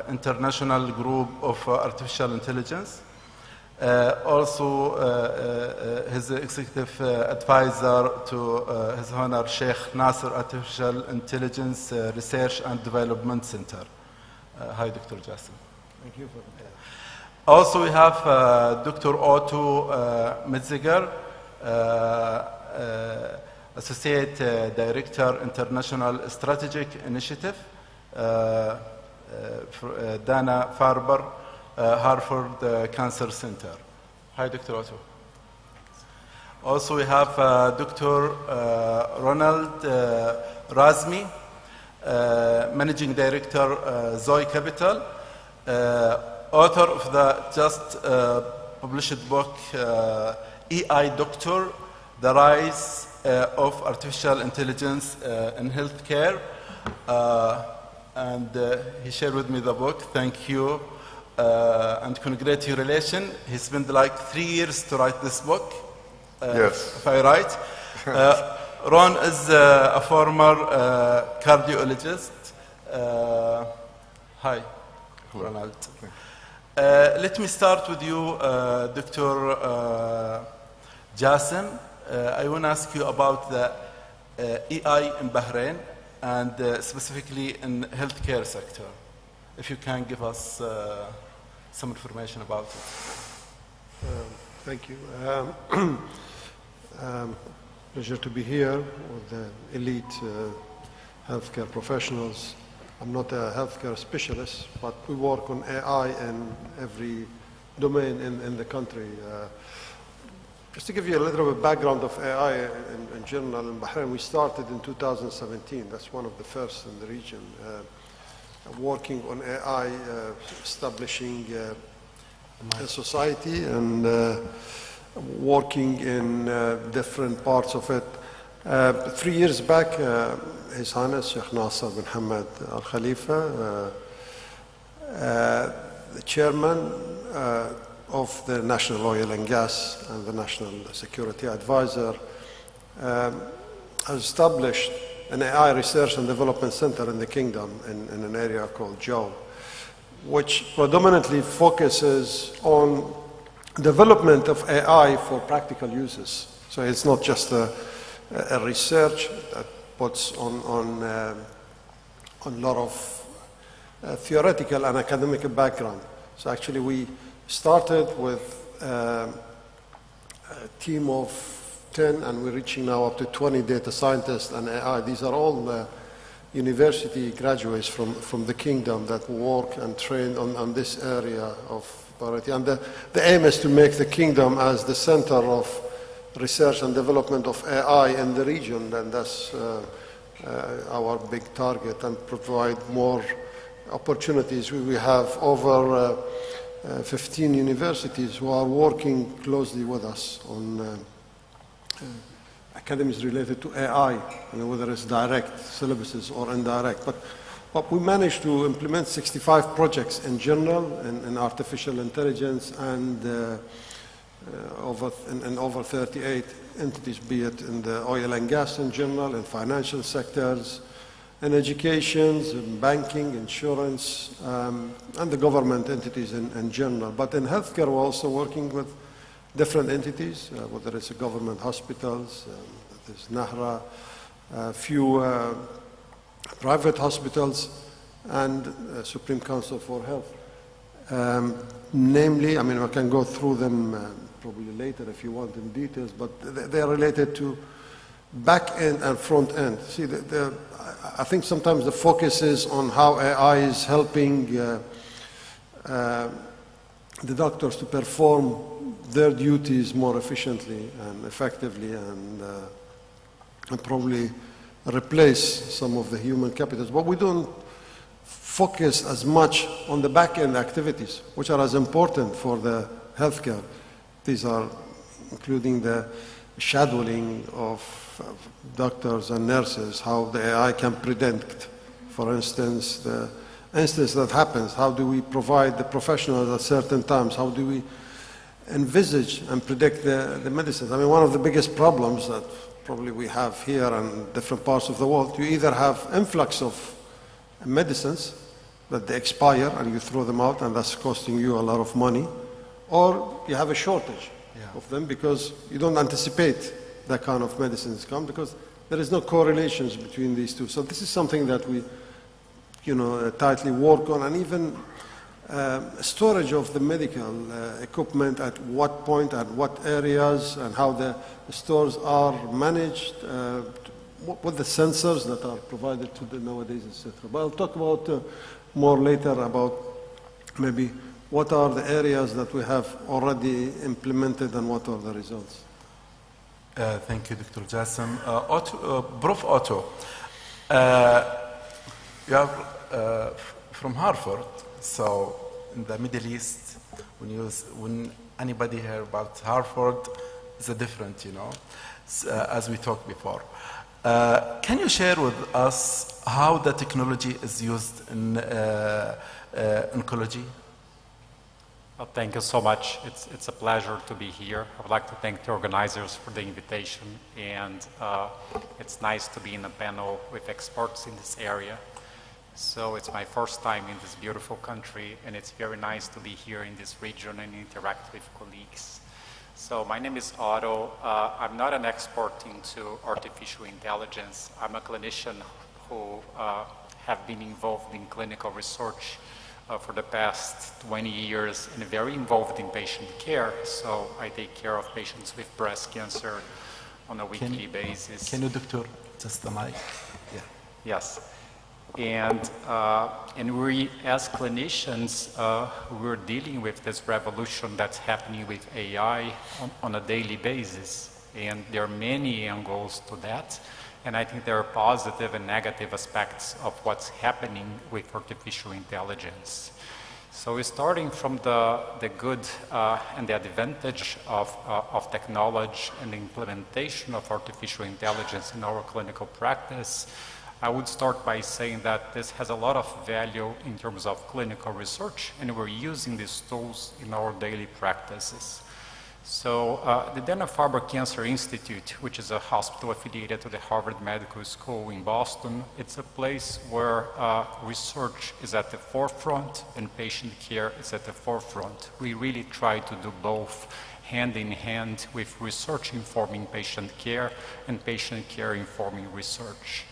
International Group of Artificial Intelligence. Also, his executive advisor to His Honor Sheikh Nasser Artificial Intelligence Research and Development Center. Hi, Dr. Jasim. Thank you for that. Also, we have Dr. Otto Metziger, Associate Director, International Strategic Initiative, Dana-Farber, Harvard Cancer Center. Hi, Dr. Otto. Also, we have Dr. Ronald Razmi, Managing Director, Zoe Capital, author of the just published book, AI Doctor, The Rise of Artificial Intelligence in Healthcare. And he shared with me the book. Thank you. And congratulations. He spent like 3 years to write this book. Yes. If I right. Ron is a former cardiologist. Hi, Ronald. Let me start with you, Dr. Jasim. I want to ask you about the AI in Bahrain and specifically in healthcare sector. If you can give us some information about it. Thank you. Pleasure to be here with the elite healthcare professionals. I'm not a healthcare specialist, but we work on AI in every domain in the country. Just to give you a little bit of background of AI in general, in Bahrain, we started in 2017. That's one of the first in the region. Working on AI, establishing a society and working in different parts of it. 3 years back, His Highness Sheikh Nasser bin Hamad Al Khalifa, the chairman of the National Oil and Gas and the National Security Advisor, has established an AI Research and Development Center in the kingdom in an area called Jawad, which predominantly focuses on development of AI for practical uses. So it's not just a research that puts on a lot of theoretical and academic background. So actually we started with a team of 10 and we're reaching now up to 20 data scientists and AI. These are all university graduates from the kingdom that work and train on this area of priority. And the aim is to make the kingdom as the center of research and development of AI in the region, and that's our big target, and provide more opportunities. We have over 15 universities who are working closely with us on academies related to AI, whether it's direct syllabuses or indirect. But we managed to implement 65 projects in general in artificial intelligence and over 38 entities, be it in the oil and gas in general, in financial sectors, in education, in banking, insurance, and the government entities in general. But in healthcare, we're also working with different entities, whether it's government hospitals, there's Nahra, a few private hospitals, and Supreme Council for Health. Namely, I mean, I can go through them probably later if you want in details, but they're related to back end and front end. See, I think sometimes the focus is on how AI is helping the doctors to perform their duties more efficiently and effectively and probably replace some of the human capitals. But we don't focus as much on the back-end activities, which are as important for the healthcare. These are including the shadowing of doctors and nurses, how the AI can predict, for instance, the instance that happens. How do we provide the professionals at certain times? How do we envisage and predict the medicines? I mean, one of the biggest problems that probably we have here and different parts of the world, you either have influx of medicines that they expire and you throw them out and that's costing you a lot of money, or you have a shortage of them because you don't anticipate that kind of medicines come because there is no correlations between these two. So this is something that we, tightly work on, and even storage of the medical equipment at what point, at what areas, and how the stores are managed, what the sensors that are provided to them nowadays, etc. But I'll talk about more later about maybe what are the areas that we have already implemented and what are the results. Thank you, Dr. Jassim. Prof. Otto, you are from Harvard, so in the Middle East, when anybody hears about Harvard, it's a different, as we talked before. Can you share with us how the technology is used in oncology? Well, thank you so much. It's a pleasure to be here. I would like to thank the organizers for the invitation, and it's nice to be in a panel with experts in this area. So it's my first time in this beautiful country, and it's very nice to be here in this region and interact with colleagues. So my name is Otto. I'm not an expert into artificial intelligence. I'm a clinician who have been involved in clinical research for the past 20 years and very involved in patient care. So I take care of patients with breast cancer on a weekly basis. Can you, Doctor, just the mic? Yeah. Yes. And we, as clinicians, we're dealing with this revolution that's happening with AI on a daily basis. And there are many angles to that. And I think there are positive and negative aspects of what's happening with artificial intelligence. So we're starting from the good and the advantage of technology and the implementation of artificial intelligence in our clinical practice. I would start by saying that this has a lot of value in terms of clinical research, and we're using these tools in our daily practices. So the Dana-Farber Cancer Institute, which is a hospital affiliated to the Harvard Medical School in Boston, it's a place where research is at the forefront and patient care is at the forefront. We really try to do both hand in hand with research informing patient care and patient care informing research.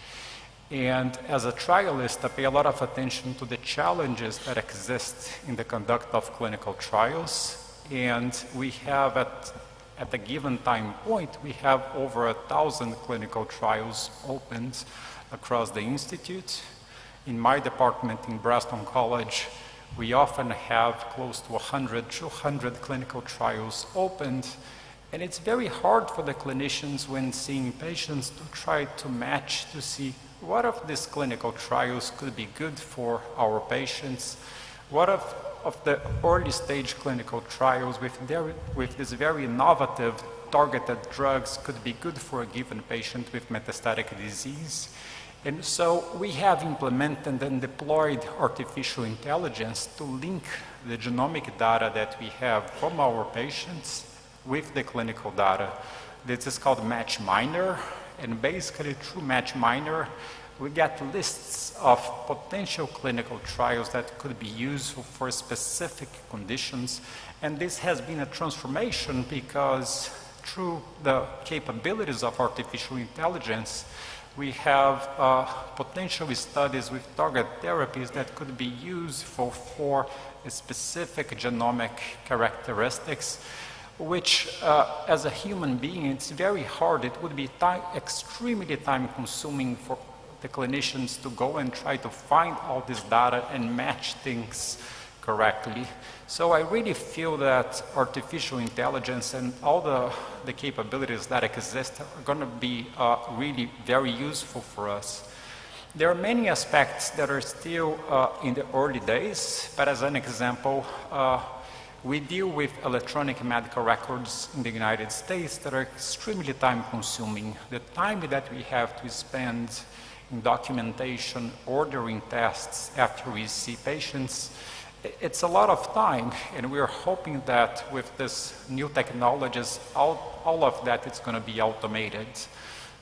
And as a trialist, I pay a lot of attention to the challenges that exist in the conduct of clinical trials. And we have, at a given time point, we have over 1,000 clinical trials opened across the Institute. In my department in breast oncology, we often have close to 100, 200 clinical trials opened. And it's very hard for the clinicians when seeing patients to try to match to see what if these clinical trials could be good for our patients? What if the early stage clinical trials with these very innovative targeted drugs could be good for a given patient with metastatic disease? And so we have implemented and deployed artificial intelligence to link the genomic data that we have from our patients with the clinical data. This is called Match Miner, and basically through Match Miner, we get lists of potential clinical trials that could be useful for specific conditions. And this has been a transformation because through the capabilities of artificial intelligence, we have potential studies with target therapies that could be useful for specific genomic characteristics, which as a human being, it's very hard. It would be extremely time-consuming for the clinicians to go and try to find all this data and match things correctly. So I really feel that artificial intelligence and all the capabilities that exist are going to be really very useful for us. There are many aspects that are still in the early days, but as an example, we deal with electronic medical records in the United States that are extremely time-consuming. The time that we have to spend in documentation, ordering tests after we see patients, it's a lot of time, and we're hoping that with this new technologies, all of that is going to be automated.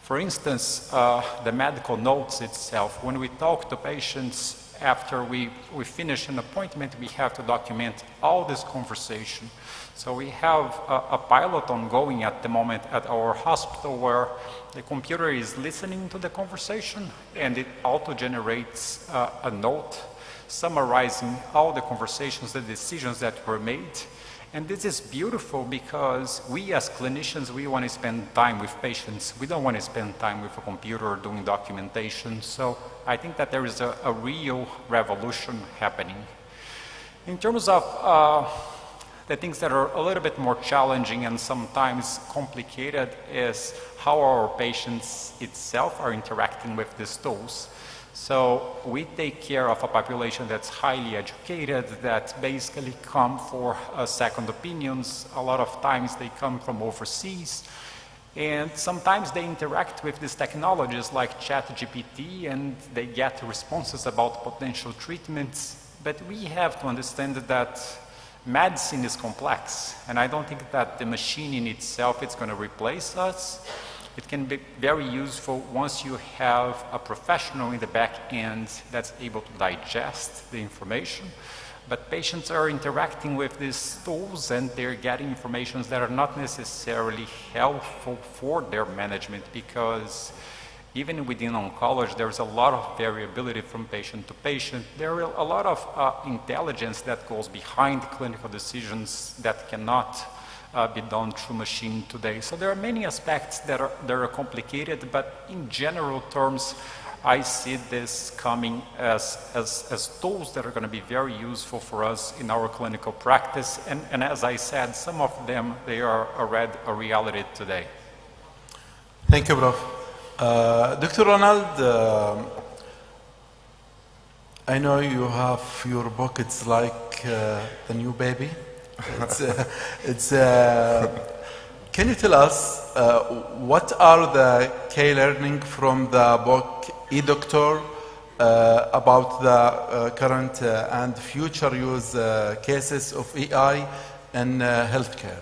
For instance, the medical notes itself, when we talk to patients after we finish an appointment, we have to document all this conversation. So we have a pilot ongoing at the moment at our hospital where the computer is listening to the conversation and it auto-generates a note summarizing all the conversations, the decisions that were made. And this is beautiful because we as clinicians, we want to spend time with patients. We don't want to spend time with a computer doing documentation. So I think that there is a real revolution happening. In terms of the things that are a little bit more challenging and sometimes complicated is how our patients itself are interacting with these tools. So we take care of a population that's highly educated, that basically come for second opinions. A lot of times they come from overseas. And sometimes they interact with these technologies like ChatGPT and they get responses about potential treatments. But we have to understand that medicine is complex. And I don't think that the machine in itself is going to replace us. It can be very useful once you have a professional in the back end that's able to digest the information. But patients are interacting with these tools and they're getting information that are not necessarily helpful for their management because even within oncology, there's a lot of variability from patient to patient. There are a lot of intelligence that goes behind clinical decisions that cannot be done through machine today. So there are many aspects that are complicated, but in general terms, I see this coming as tools that are going to be very useful for us in our clinical practice. And as I said, some of them, they are already a reality today. Thank you, Prof. Dr. Ronald, I know you have your book, it's like the new baby. Can you tell us what are the key learning from the book eDoctor about the current and future use cases of AI in healthcare?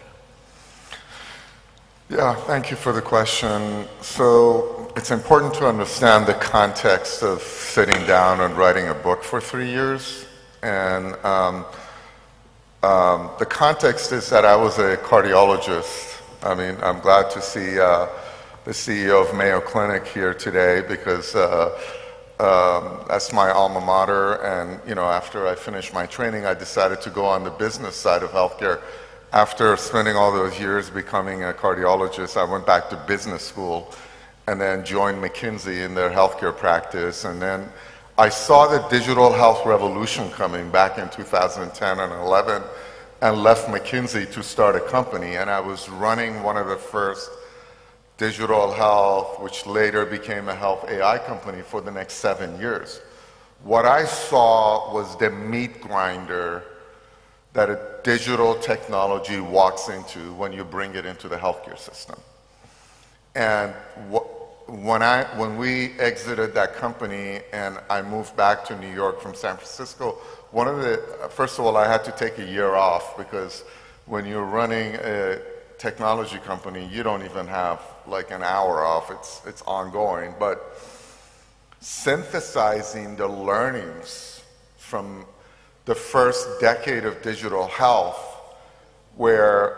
Yeah, thank you for the question. So it's important to understand the context of sitting down and writing a book for 3 years. And the context is that I was a cardiologist. I mean, I'm glad to see the CEO of Mayo Clinic here today because that's my alma mater. And, you know, after I finished my training, I decided to go on the business side of healthcare. After spending all those years becoming a cardiologist, I went back to business school and then joined McKinsey in their healthcare practice. And then I saw the digital health revolution coming back in 2010 and 11 and left McKinsey to start a company. And I was running one of the first digital health, which later became a health AI company, for the next 7 years. What I saw was the meat grinder that a digital technology walks into when you bring it into the healthcare system. And when we exited that company and I moved back to New York from San Francisco, first of all, I had to take a year off, because when you're running a technology company, you don't even have like an hour off, it's ongoing. But synthesizing the learnings from the first decade of digital health, where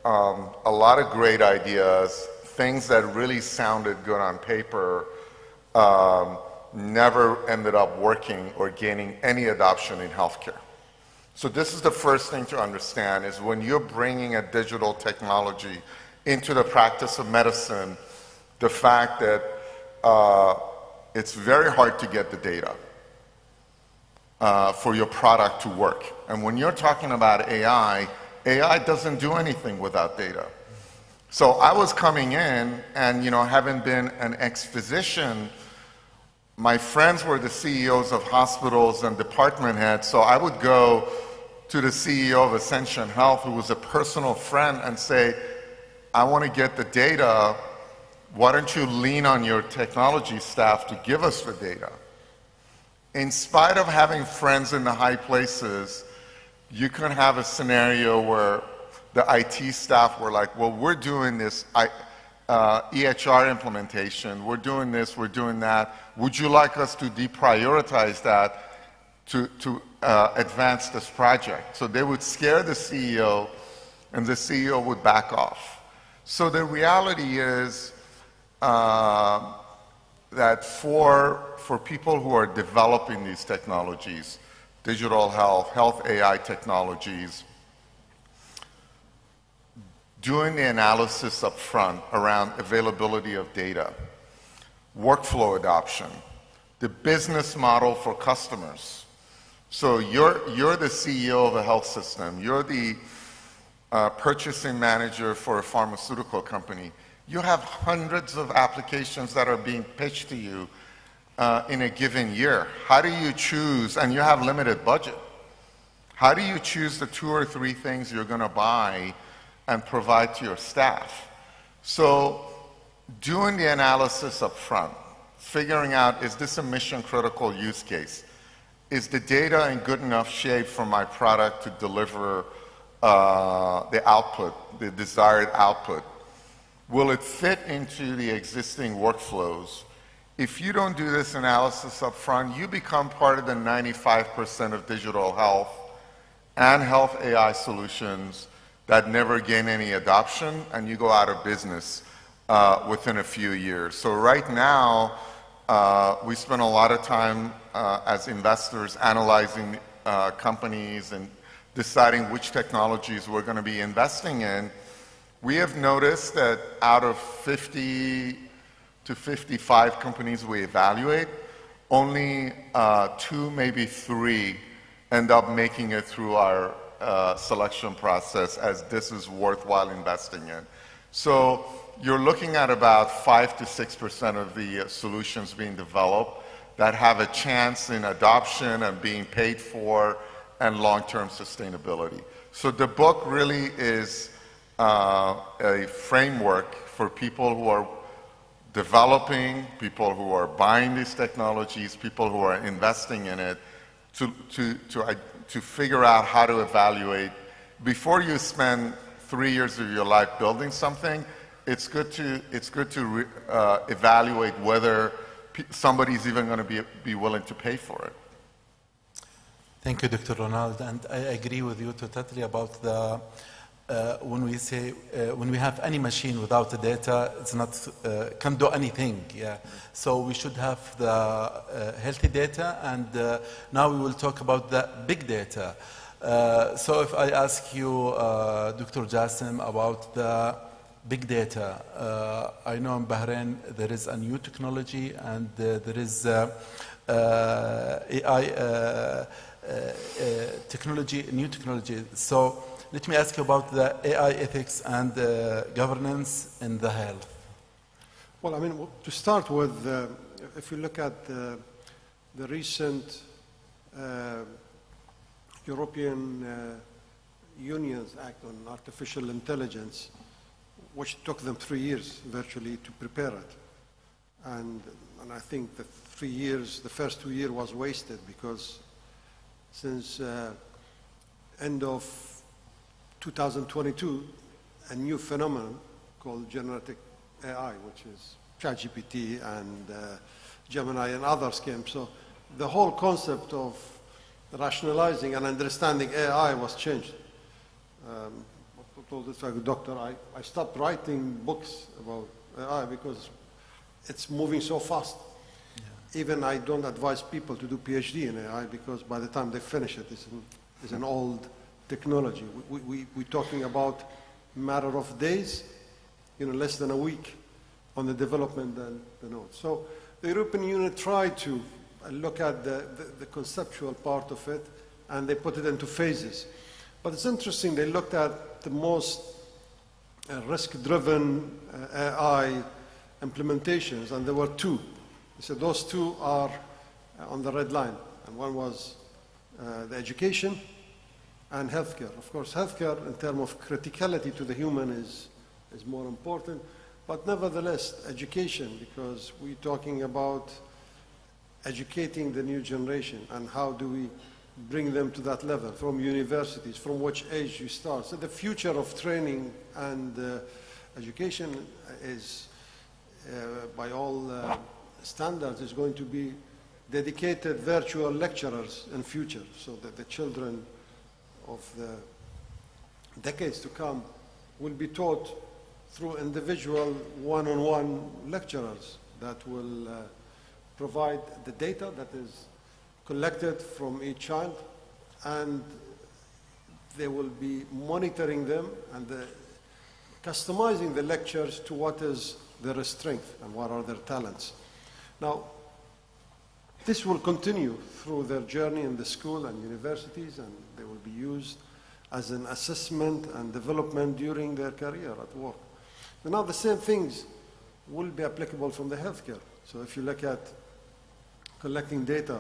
a lot of great ideas, things that really sounded good on paper, never ended up working or gaining any adoption in healthcare. So this is the first thing to understand, is when you're bringing a digital technology into the practice of medicine, the fact that it's very hard to get the data for your product to work. And when you're talking about AI, AI doesn't do anything without data. So I was coming in and, having been an ex-physician, my friends were the CEOs of hospitals and department heads, so I would go to the CEO of Ascension Health, who was a personal friend, and say, I want to get the data, why don't you lean on your technology staff to give us the data? In spite of having friends in the high places, you can have a scenario where the IT staff were like, well, we're doing this EHR implementation, we're doing this, we're doing that. Would you like us to deprioritize that to advance this project? So they would scare the CEO, and the CEO would back off. So the reality is that for people who are developing these technologies, digital health, health AI technologies, doing the analysis up front around availability of data, workflow adoption, the business model for customers. So you're the CEO of a health system, you're the purchasing manager for a pharmaceutical company. You have hundreds of applications that are being pitched to you in a given year. How do you choose, and you have limited budget, how do you choose the 2 or 3 things you're going to buy and provide to your staff? So doing the analysis up front, figuring out, is this a mission critical use case? Is the data in good enough shape for my product to deliver the output, the desired output? Will it fit into the existing workflows? If you don't do this analysis up front, you become part of the 95% of digital health and health AI solutions that never gain any adoption, and you go out of business within a few years. So right now, we spend a lot of time as investors analyzing companies and deciding which technologies we're going to be investing in. We have noticed that out of 50 to 55 companies we evaluate, only 2, maybe 3 end up making it through our selection process as this is worthwhile investing in. So you're looking at about 5 to 6% of the solutions being developed that have a chance in adoption and being paid for and long-term sustainability. So the book really is a framework for people who are developing, people who are buying these technologies, people who are investing in it, to figure out how to evaluate. Before you spend 3 years of your life building something, it's good to evaluate whether somebody's even going to be willing to pay for it. Thank you, Dr. Ronald, and I agree with you totally about the when we say when we have any machine without the data, it's not can't do anything. Yeah, so we should have the healthy data, and now we will talk about the big data. So if I ask you, Dr. Jassim, about the big data, I know in Bahrain there is a new technology, and there is AI technology, new technology. So let me ask you about the AI ethics and governance in the health. Well, I mean, to start with, if you look at the recent European Union's Act on Artificial Intelligence, which took them 3 years virtually to prepare it. And I think the 3 years, the first 2 years was wasted because since end of 2022, a new phenomenon called generative AI, which is ChatGPT and Gemini and others came. So the whole concept of rationalizing and understanding AI was changed. I told this doctor, I stopped writing books about AI because it's moving so fast. Yeah. Even I don't advise people to do PhD in AI because by the time they finish it, it's an old technology. We're talking about a matter of days, less than a week on the development and the nodes. So the European Union tried to look at the conceptual part of it, and they put it into phases. But it's interesting, they looked at the most risk-driven AI implementations, and there were two. They said those two are on the red line, and one was the education and healthcare. Of course, healthcare in terms of criticality to the human is more important, but nevertheless, education, because we're talking about educating the new generation and how do we bring them to that level from universities, from which age you start. So the future of training and education is, by all standards, is going to be dedicated virtual lecturers in future, so that the children of the decades to come will be taught through individual one-on-one lecturers that will provide the data that is collected from each child, and they will be monitoring them and customizing the lectures to what is their strength and what are their talents. Now, this will continue through their journey in the school and universities, and they will be used as an assessment and development during their career at work. And now the same things will be applicable from the healthcare. So if you look at collecting data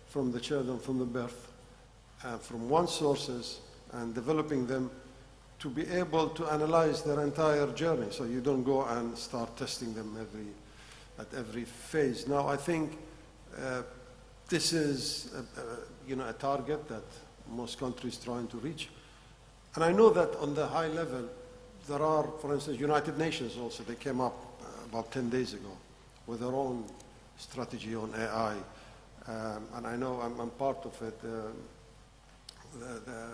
from the children from the birth, from one sources, and developing them to be able to analyze their entire journey. So you don't go and start testing them at every phase. Now I think this is a target that most countries trying to reach. And I know that on the high level, there are, for instance, United Nations also, they came up about 10 days ago with their own strategy on AI. And I know I'm part of it. The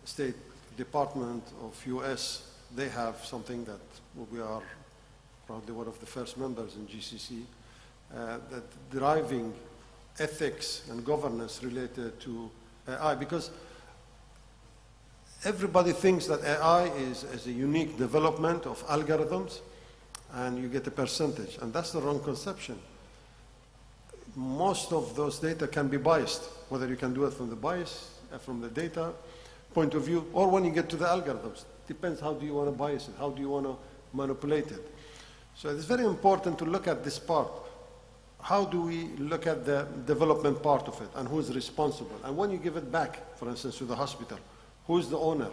State Department of US, they have something that we are probably one of the first members in GCC, that driving ethics and governance related to AI, because everybody thinks that AI is a unique development of algorithms and you get a percentage, and that's the wrong conception. Most of those data can be biased, whether you can do it from the bias, from the data point of view, or when you get to the algorithms. Depends how do you want to bias it, how do you want to manipulate it. So it's very important to look at this part. How do we look at the development part of it and who is responsible? And when you give it back, for instance, to the hospital, who's the owner?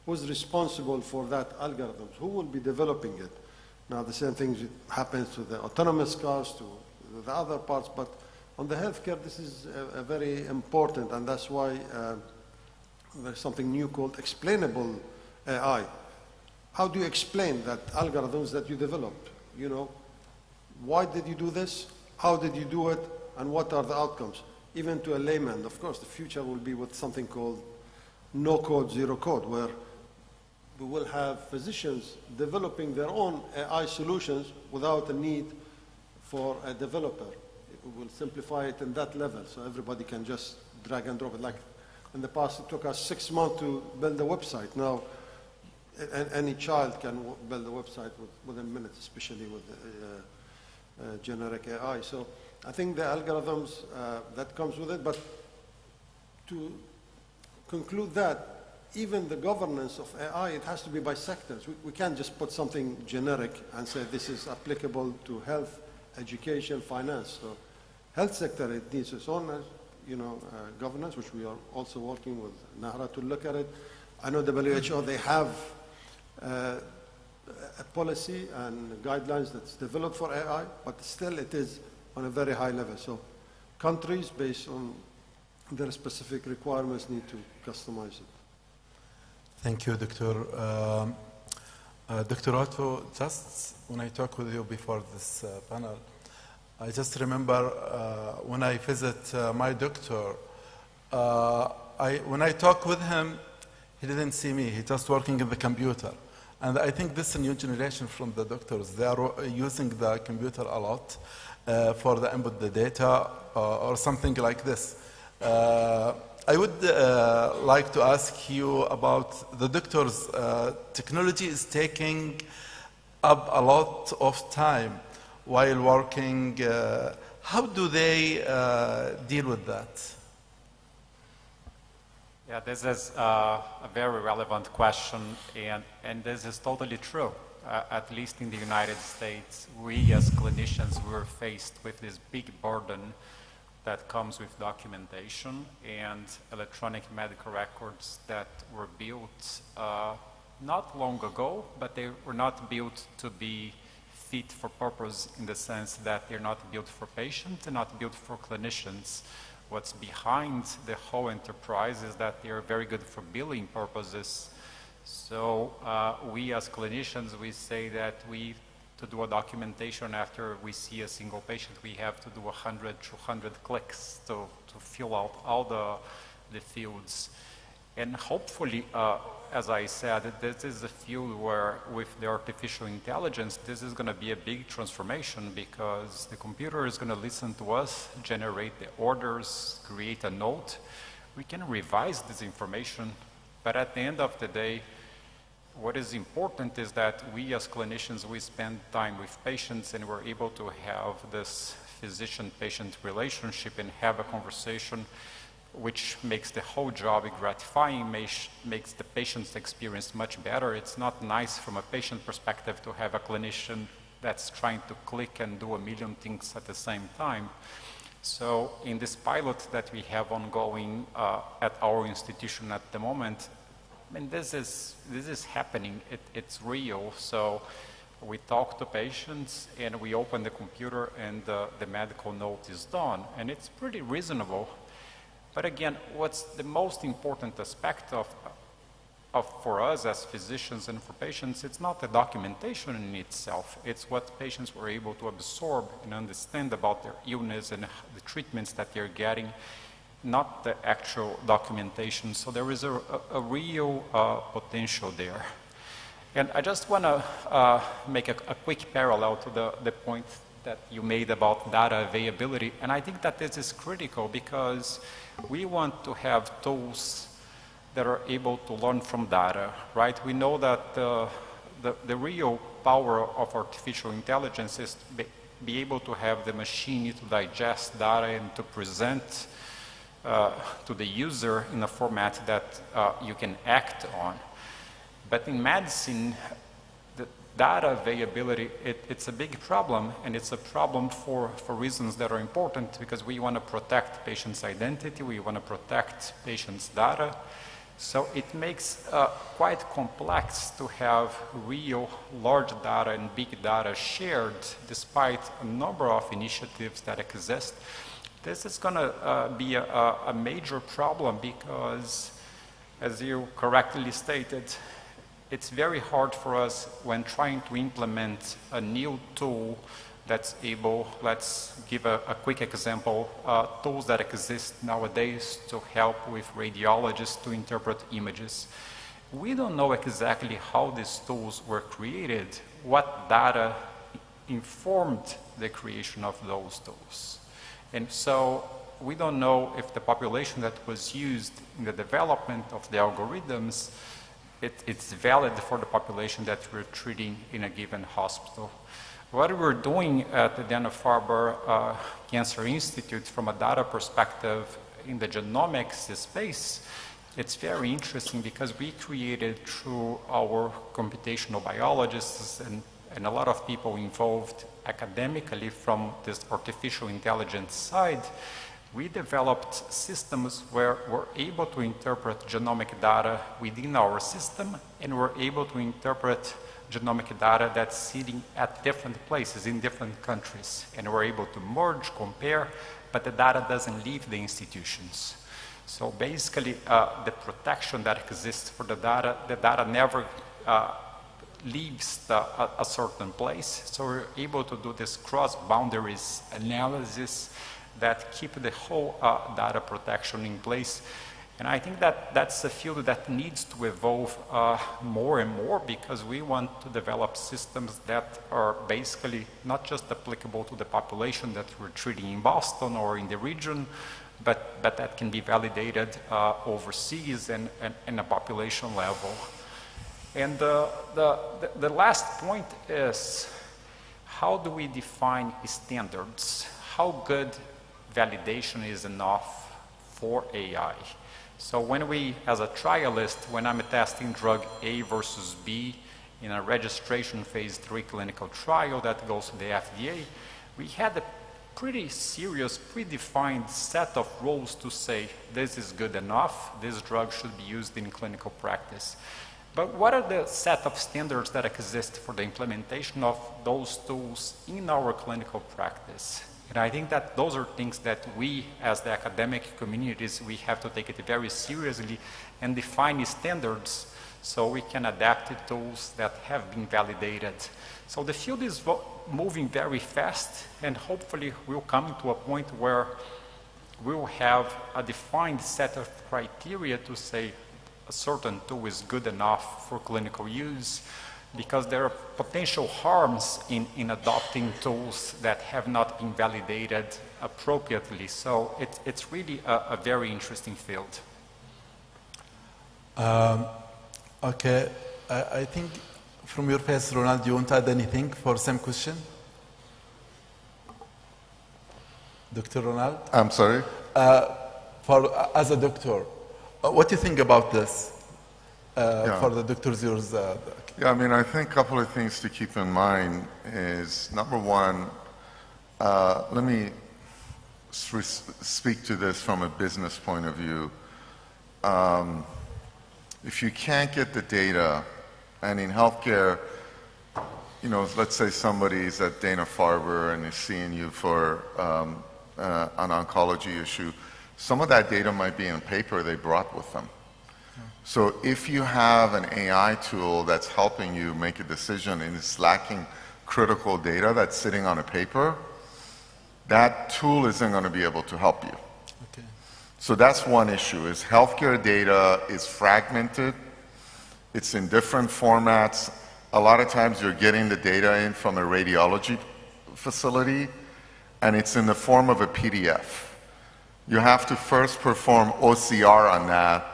Who's responsible for that algorithms? Who will be developing it? Now the same thing happens to the autonomous cars, to the other parts, but on the healthcare this is a very important, and that's why there's something new called explainable AI. How do you explain that algorithms that you developed? Why did you do this? How did you do it? And what are the outcomes? Even to a layman, of course, the future will be with something called no code, zero code, where we will have physicians developing their own AI solutions without a need for a developer. We will simplify it in that level, so everybody can just drag and drop it. Like in the past, it took us 6 months to build a website. Now, any child can build a website within minutes, especially with generic AI. So I think the algorithms that comes with it, but to conclude that, even the governance of AI, it has to be by sectors. We can't just put something generic and say this is applicable to health, education, finance. So health sector, it needs its own governance, which we are also working with Nahra to look at it. I know WHO, they have a policy and guidelines that's developed for AI, but still it is on a very high level. So countries, based on their specific requirements, need to customize it. Thank you, Doctor. Dr. Otto, just when I talked with you before this panel, I just remember when I visit my doctor, when I talk with him, he didn't see me. He's just working in the computer. And I think this new generation from the doctors, they are using the computer a lot for the input the data or something like this. I would like to ask you about the doctors. Technology is taking up a lot of time while working. How do they deal with that? Yeah, this is a very relevant question, and this is totally true. At least in the United States, we as clinicians were faced with this big burden that comes with documentation and electronic medical records that were built not long ago, but they were not built to be fit for purpose in the sense that they're not built for patients, they're not built for clinicians. What's behind the whole enterprise is that they are very good for billing purposes. So we as clinicians, we say that to do a documentation after we see a single patient, we have to do 100, 200 clicks to fill out all the fields. And hopefully, as I said, this is a field where with the artificial intelligence, this is going to be a big transformation because the computer is going to listen to us, generate the orders, create a note. We can revise this information, but at the end of the day, what is important is that we as clinicians, we spend time with patients and we're able to have this physician-patient relationship and have a conversation which makes the whole job gratifying, makes the patient's experience much better. It's not nice from a patient perspective to have a clinician that's trying to click and do a million things at the same time. So in this pilot that we have ongoing at our institution at the moment, I mean, this is happening. It's real. So we talk to patients and we open the computer and the medical note is done. And it's pretty reasonable. But again, what's the most important aspect for us as physicians and for patients, it's not the documentation in itself. It's what patients were able to absorb and understand about their illness and the treatments that they're getting, not the actual documentation. So there is a real potential there. And I just want to make a quick parallel to the point that you made about data availability. And I think that this is critical because we want to have tools that are able to learn from data, right? We know that the real power of artificial intelligence is to be able to have the machine to digest data and to present to the user in a format that you can act on. But in medicine, the data availability, it's a big problem, and it's a problem for reasons that are important because we want to protect patients' identity, we want to protect patients' data. So it makes quite complex to have real large data and big data shared despite a number of initiatives that exist. This is going to be a major problem because, as you correctly stated, it's very hard for us when trying to implement a new tool that's able, let's give a quick example, tools that exist nowadays to help with radiologists to interpret images. We don't know exactly how these tools were created, what data informed the creation of those tools. And so we don't know if the population that was used in the development of the algorithms, it's valid for the population that we're treating in a given hospital. What we're doing at the Dana-Farber Cancer Institute from a data perspective in the genomics space it's very interesting because we created through our computational biologists and a lot of people involved academically from this artificial intelligence side, we developed systems where we're able to interpret genomic data within our system, and we're able to interpret genomic data that's sitting at different places in different countries. And we're able to merge, compare, but the data doesn't leave the institutions. So basically, the protection that exists for the data never leaves a certain place. So we're able to do this cross-boundaries analysis that keep the whole data protection in place. And I think that that's a field that needs to evolve more and more, because we want to develop systems that are basically not just applicable to the population that we're treating in Boston or in the region, but that can be validated overseas and a population level. And the last point is, how do we define standards? How good validation is enough for AI? So when we, as a trialist, when I'm testing drug A versus B in a registration phase 3 clinical trial that goes to the FDA, we had a pretty serious predefined set of rules to say this is good enough, this drug should be used in clinical practice. But what are the set of standards that exist for the implementation of those tools in our clinical practice? And I think that those are things that we, as the academic communities, we have to take it very seriously and define standards so we can adapt to tools that have been validated. So the field is moving very fast, and hopefully we'll come to a point where we'll have a defined set of criteria to say a certain tool is good enough for clinical use, because there are potential harms in adopting tools that have not been validated appropriately. So it's really a very interesting field. Okay, I think from your face, Ronald, you want to add anything for same question? Dr. Ronald? I'm sorry? As a doctor, what do you think about this? For the doctors, yours? Yeah, I mean, I think a couple of things to keep in mind is, number one, let me speak to this from a business point of view. If you can't get the data, and in healthcare, you know, let's say somebody's at Dana-Farber and is seeing you for an oncology issue, some of that data might be in paper they brought with them. So if you have an AI tool that's helping you make a decision and it's lacking critical data that's sitting on a paper, that tool isn't going to be able to help you. Okay. So that's one issue, is healthcare data is fragmented. It's in different formats. A lot of times you're getting the data in from a radiology facility, and it's in the form of a PDF. You have to first perform OCR on that,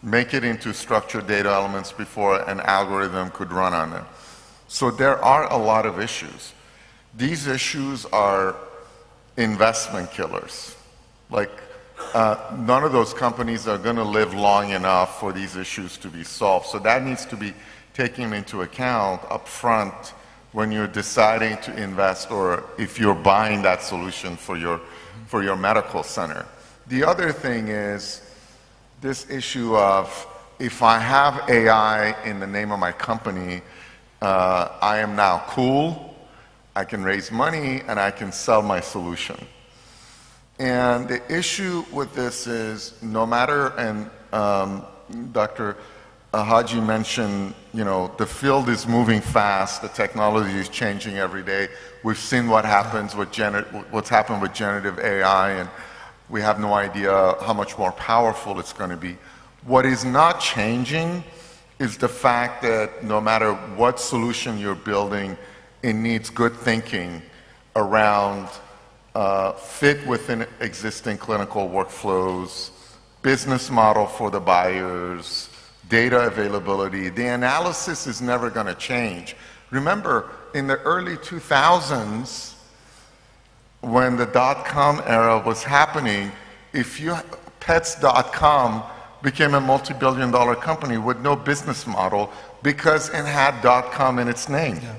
make it into structured data elements before an algorithm could run on it. So there are a lot of issues. These issues are investment killers. Like, none of those companies are going to live long enough for these issues to be solved. So that needs to be taken into account up front when you're deciding to invest, or if you're buying that solution for your medical center. The other thing is this issue of, if I have AI in the name of my company, I am now cool, I can raise money, and I can sell my solution. And the issue with this is, no matter, and Dr. Haji mentioned, you know, the field is moving fast, the technology is changing every day. We've seen what happens with what's happened with generative AI, and we have no idea how much more powerful it's going to be. What is not changing is the fact that no matter what solution you're building, it needs good thinking around fit within existing clinical workflows, business model for the buyers, data availability. The analysis is never going to change. Remember, in the early 2000s, when the .com era was happening, if you, pets.com became a multi-billion-dollar company with no business model because it had .com in its name. Yeah.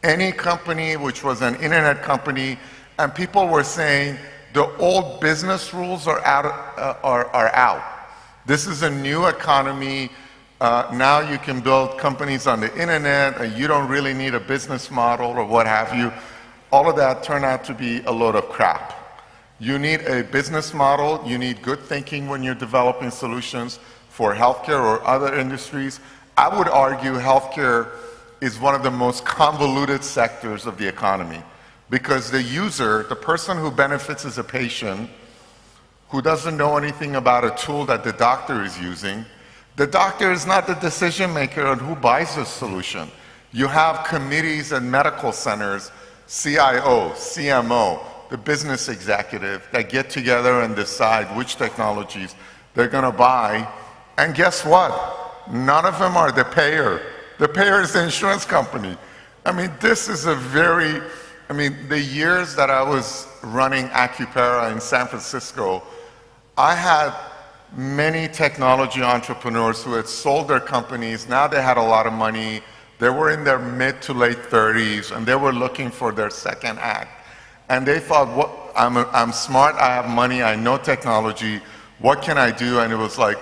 Any company which was an internet company, and people were saying the old business rules are out. This is a new economy. Now you can build companies on the internet, and you don't really need a business model or what have you. All of that turned out to be a load of crap. You need a business model. You need good thinking when you're developing solutions for healthcare or other industries. I would argue healthcare is one of the most convoluted sectors of the economy because the user, the person who benefits is a patient who doesn't know anything about a tool that the doctor is using. The doctor is not the decision maker on who buys the solution. You have committees and medical centers, CIO, CMO, the business executive that get together and decide which technologies they're going to buy. And guess what? None of them are the payer. The payer is the insurance company. I mean, this is a very, the years that I was running Acupera in San Francisco, I had many technology entrepreneurs who had sold their companies. Now they had a lot of money. They were in their mid to late 30s, and they were looking for their second act. And they thought, I'm smart, I have money, I know technology, what can I do? And it was like,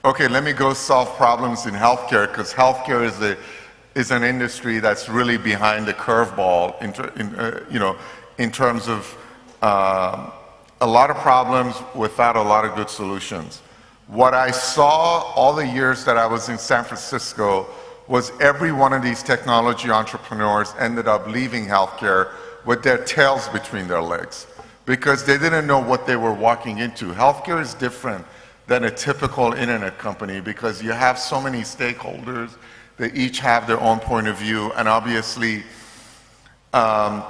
okay, let me go solve problems in healthcare, because healthcare is an industry that's really behind the curveball in terms of a lot of problems without a lot of good solutions. What I saw all the years that I was in San Francisco was every one of these technology entrepreneurs ended up leaving healthcare with their tails between their legs because they didn't know what they were walking into. Healthcare is different than a typical internet company because you have so many stakeholders, they each have their own point of view, and obviously I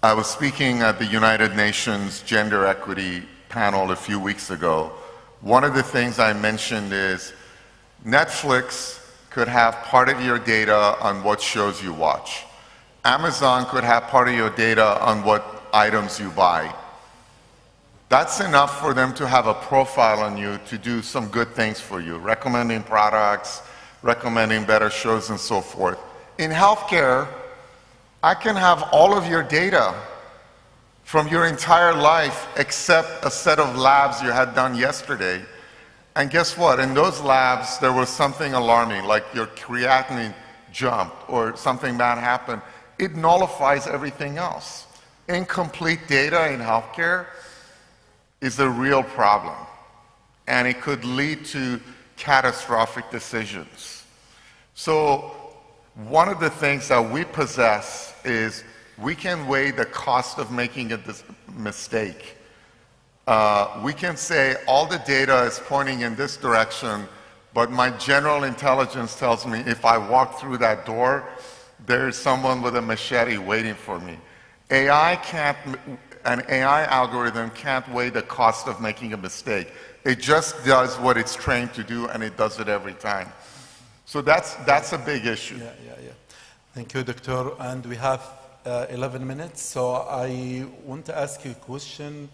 was speaking at the United Nations Gender Equity panel a few weeks ago. One of the things I mentioned is Netflix could have part of your data on what shows you watch. Amazon could have part of your data on what items you buy. That's enough for them to have a profile on you to do some good things for you, recommending products, recommending better shows and so forth. In healthcare, I can have all of your data from your entire life except a set of labs you had done yesterday. And guess what? In those labs, there was something alarming, like your creatinine jumped or something bad happened. It nullifies everything else. Incomplete data in healthcare is a real problem, and it could lead to catastrophic decisions. So one of the things that we possess is we can weigh the cost of making a mistake. We can say all the data is pointing in this direction, but my general intelligence tells me if I walk through that door, there's someone with a machete waiting for me. An AI algorithm can't weigh the cost of making a mistake. It just does what it's trained to do, and it does it every time. So that's a big issue. Yeah. Thank you, Doctor. And we have 11 minutes, so I want to ask you a question,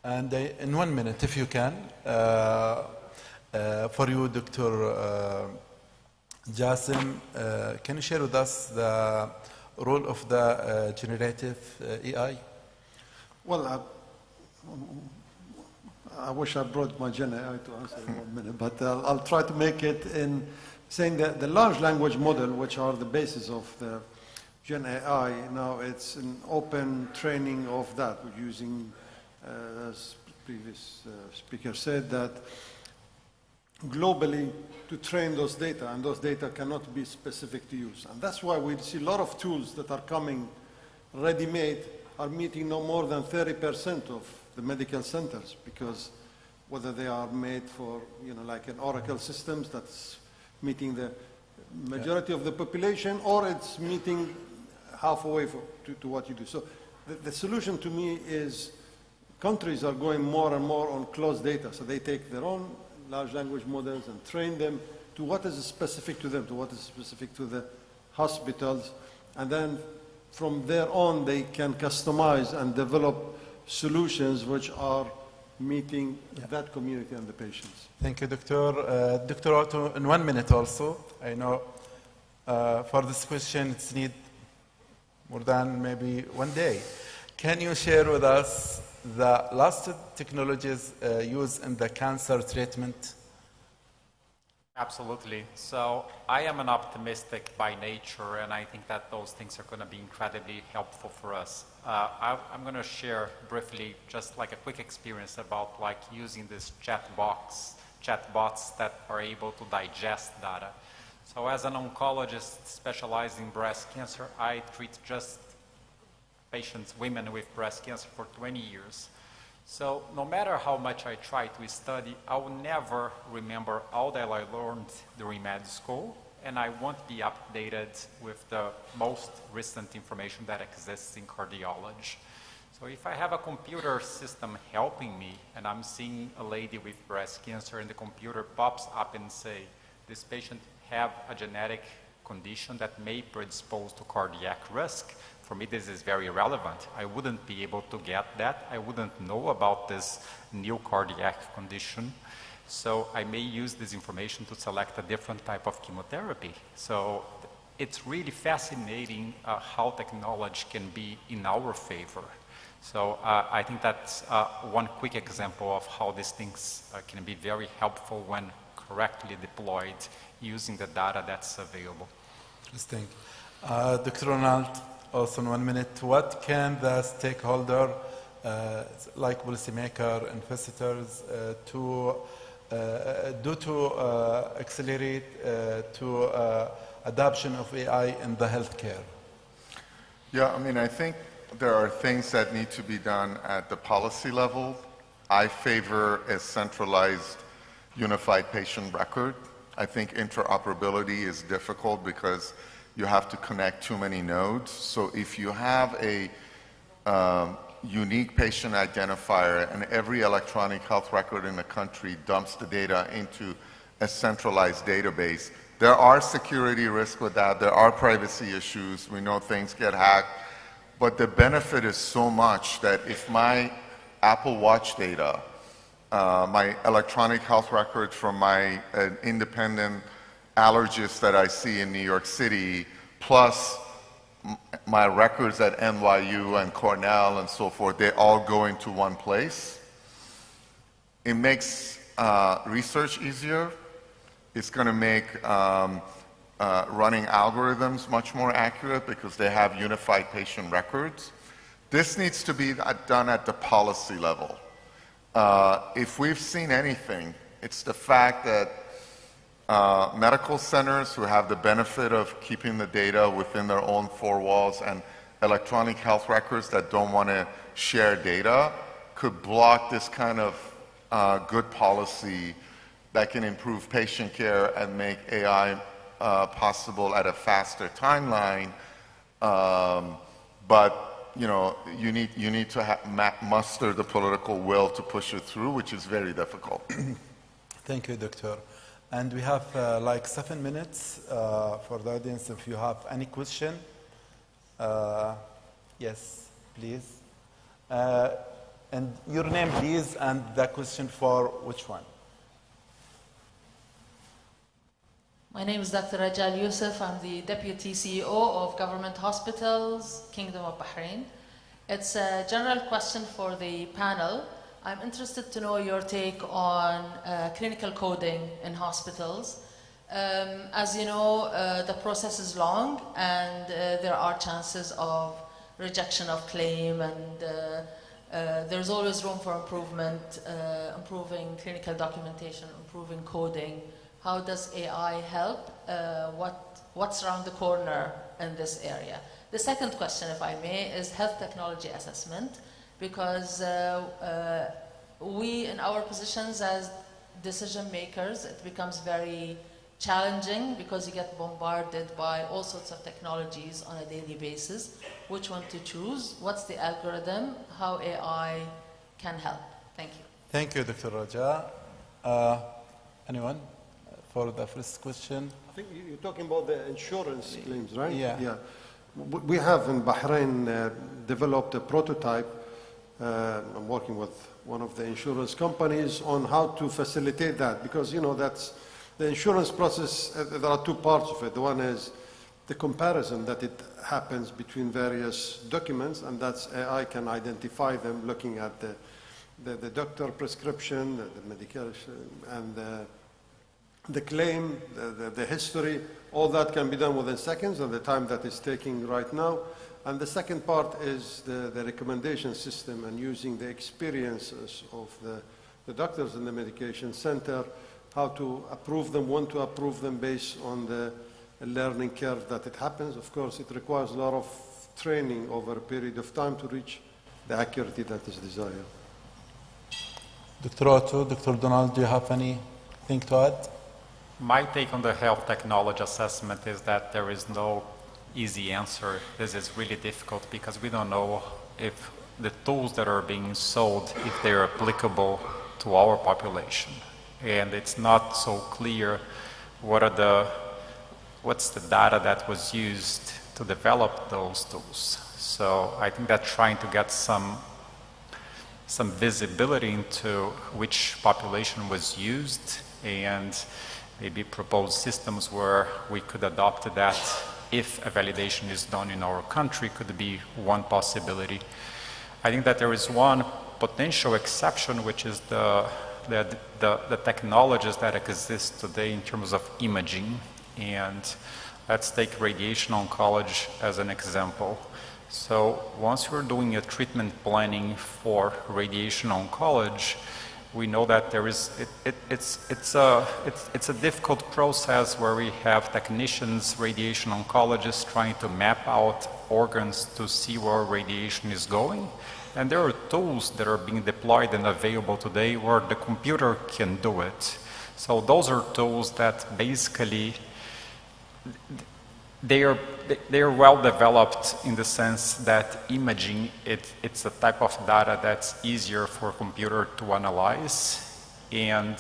and in 1 minute, if you can, for you, Dr. Jassim, can you share with us the role of the generative AI? Well, I wish I brought my Gen AI to answer in 1 minute, but I'll try to make it in saying that the large language model, which are the basis of the Gen AI, now it's an open training of that. We're using, as previous speaker said, that globally to train those data, and those data cannot be specific to use. And that's why we see a lot of tools that are coming ready-made are meeting no more than 30% of the medical centers, because whether they are made for, like an Oracle systems that's meeting the majority of the population, or it's meeting halfway to what you do. So the solution to me is countries are going more and more on closed data. So they take their own large language models and train them to what is specific to them, to what is specific to the hospitals. And then from there on, they can customize and develop solutions which are meeting that community and the patients. Thank you, Doctor. Dr. Otto, in 1 minute also, I know for this question it's need more than maybe 1 day. Can you share with us the last technologies used in the cancer treatment? Absolutely. So I am an optimistic by nature, and I think that those things are going to be incredibly helpful for us. I'm going to share briefly just like a quick experience about like using this chatbots that are able to digest data. So as an oncologist specialized in breast cancer, I treat just patients, women with breast cancer for 20 years. So no matter how much I try to study, I will never remember all that I learned during med school, and I won't be updated with the most recent information that exists in cardiology. So if I have a computer system helping me, and I'm seeing a lady with breast cancer, and the computer pops up and say, this patient have a genetic condition that may predispose to cardiac risk, for me this is very relevant. I wouldn't be able to get that. I wouldn't know about this new cardiac condition. So I may use this information to select a different type of chemotherapy. So it's really fascinating how technology can be in our favor. So I think that's one quick example of how these things can be very helpful when correctly deployed using the data that's available. Interesting. Dr. Ronald, also in 1 minute, what can the stakeholder, like policymaker, investors, do to accelerate to adoption of AI in the healthcare? Yeah, I mean, I think there are things that need to be done at the policy level. I favor a centralized, unified patient record. I think interoperability is difficult because you have to connect too many nodes. So if you have a unique patient identifier and every electronic health record in the country dumps the data into a centralized database, there are security risks with that. There are privacy issues. We know things get hacked. But the benefit is so much that if my Apple Watch data, my electronic health records from my independent allergist that I see in New York City, plus my records at NYU and Cornell and so forth, they all go into one place. It makes research easier. It's going to make running algorithms much more accurate because they have unified patient records. This needs to be done at the policy level. If we've seen anything, it's the fact that medical centers who have the benefit of keeping the data within their own four walls and electronic health records that don't want to share data could block this kind of good policy that can improve patient care and make AI possible at a faster timeline. But you know, you need to muster the political will to push it through, which is very difficult. Thank you, Doctor. And we have like 7 minutes for the audience. If you have any question, yes, please. And your name, please, and the question for which one? My name is Dr. Rajal Youssef. I'm the Deputy CEO of Government Hospitals, Kingdom of Bahrain. It's a general question for the panel. I'm interested to know your take on clinical coding in hospitals. As you know, the process is long and there are chances of rejection of claim, and there's always room for improvement, improving clinical documentation, improving coding. How does AI help? What's around the corner in this area? The second question, if I may, is health technology assessment, because we, in our positions as decision makers, it becomes very challenging because you get bombarded by all sorts of technologies on a daily basis. Which one to choose? What's the algorithm? How AI can help? Thank you. Thank you, Dr. Raja. Anyone for the first question? I think you're talking about the insurance claims, right? Yeah. We have in Bahrain developed a prototype I'm working with one of the insurance companies on how to facilitate that, because that's the insurance process. There are two parts of it. The one is the comparison that it happens between various documents, and that's AI can identify them looking at the doctor prescription, the medication, and the claim, the history. All that can be done within seconds of the time that it's taking right now. And the second part is the recommendation system and using the experiences of the doctors in the medication center, how to approve them, when to approve them based on the learning curve that it happens. Of course, it requires a lot of training over a period of time to reach the accuracy that is desired. Dr. Otto, Dr. Donald, do you have anything to add? My take on the health technology assessment is that there is no easy answer. This is really difficult because we don't know if the tools that are being sold, if they're applicable to our population. And it's not so clear what's the data that was used to develop those tools. So I think that trying to get some visibility into which population was used and maybe propose systems where we could adopt that if a validation is done in our country could be one possibility. I think that there is one potential exception, which is the technologies that exist today in terms of imaging. And let's take radiation oncology as an example. So once we're doing a treatment planning for radiation oncology, we know that there is, it's a difficult process where we have technicians, radiation oncologists trying to map out organs to see where radiation is going. And there are tools that are being deployed and available today where the computer can do it. So those are tools that basically, they are well developed in the sense that imaging, it's a type of data that's easier for a computer to analyze. And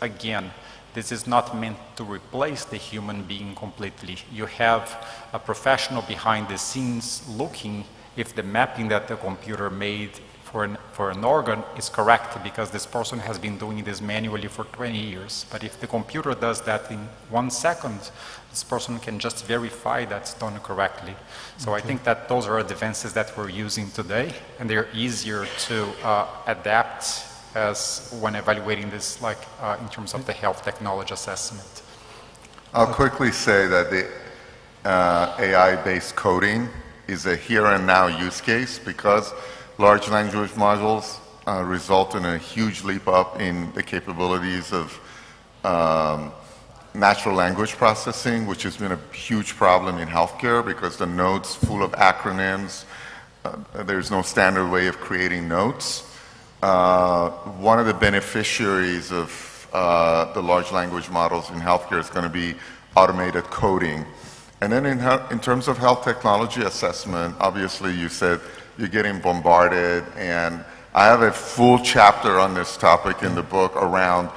again, this is not meant to replace the human being completely. You have a professional behind the scenes looking if the mapping that the computer made for an organ is correct, because this person has been doing this manually for 20 years. But if the computer does that in 1 second, this person can just verify that's done correctly. So I think that those are advances that we're using today, and they're easier to adapt as when evaluating this, like in terms of the health technology assessment. I'll quickly say that the AI-based coding is a here and now use case, because large language models result in a huge leap up in the capabilities of natural language processing, which has been a huge problem in healthcare because the notes full of acronyms, there's no standard way of creating notes. One of the beneficiaries of the large language models in healthcare is going to be automated coding. And then in terms of health technology assessment, obviously you said you're getting bombarded, and I have a full chapter on this topic in the book around,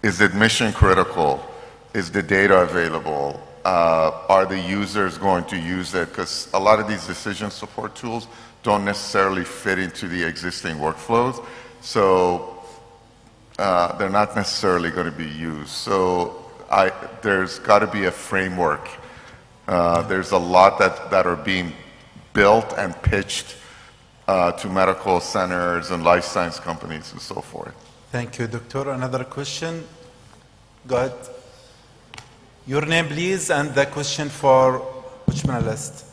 is it mission critical? Is the data available? Are the users going to use it? Because a lot of these decision support tools don't necessarily fit into the existing workflows, so they're not necessarily going to be used. So there's got to be a framework. There's a lot that are being built and pitched to medical centers and life science companies and so forth. Thank you, Doctor. Another question? Go ahead. Your name, please, and the question for which panelist?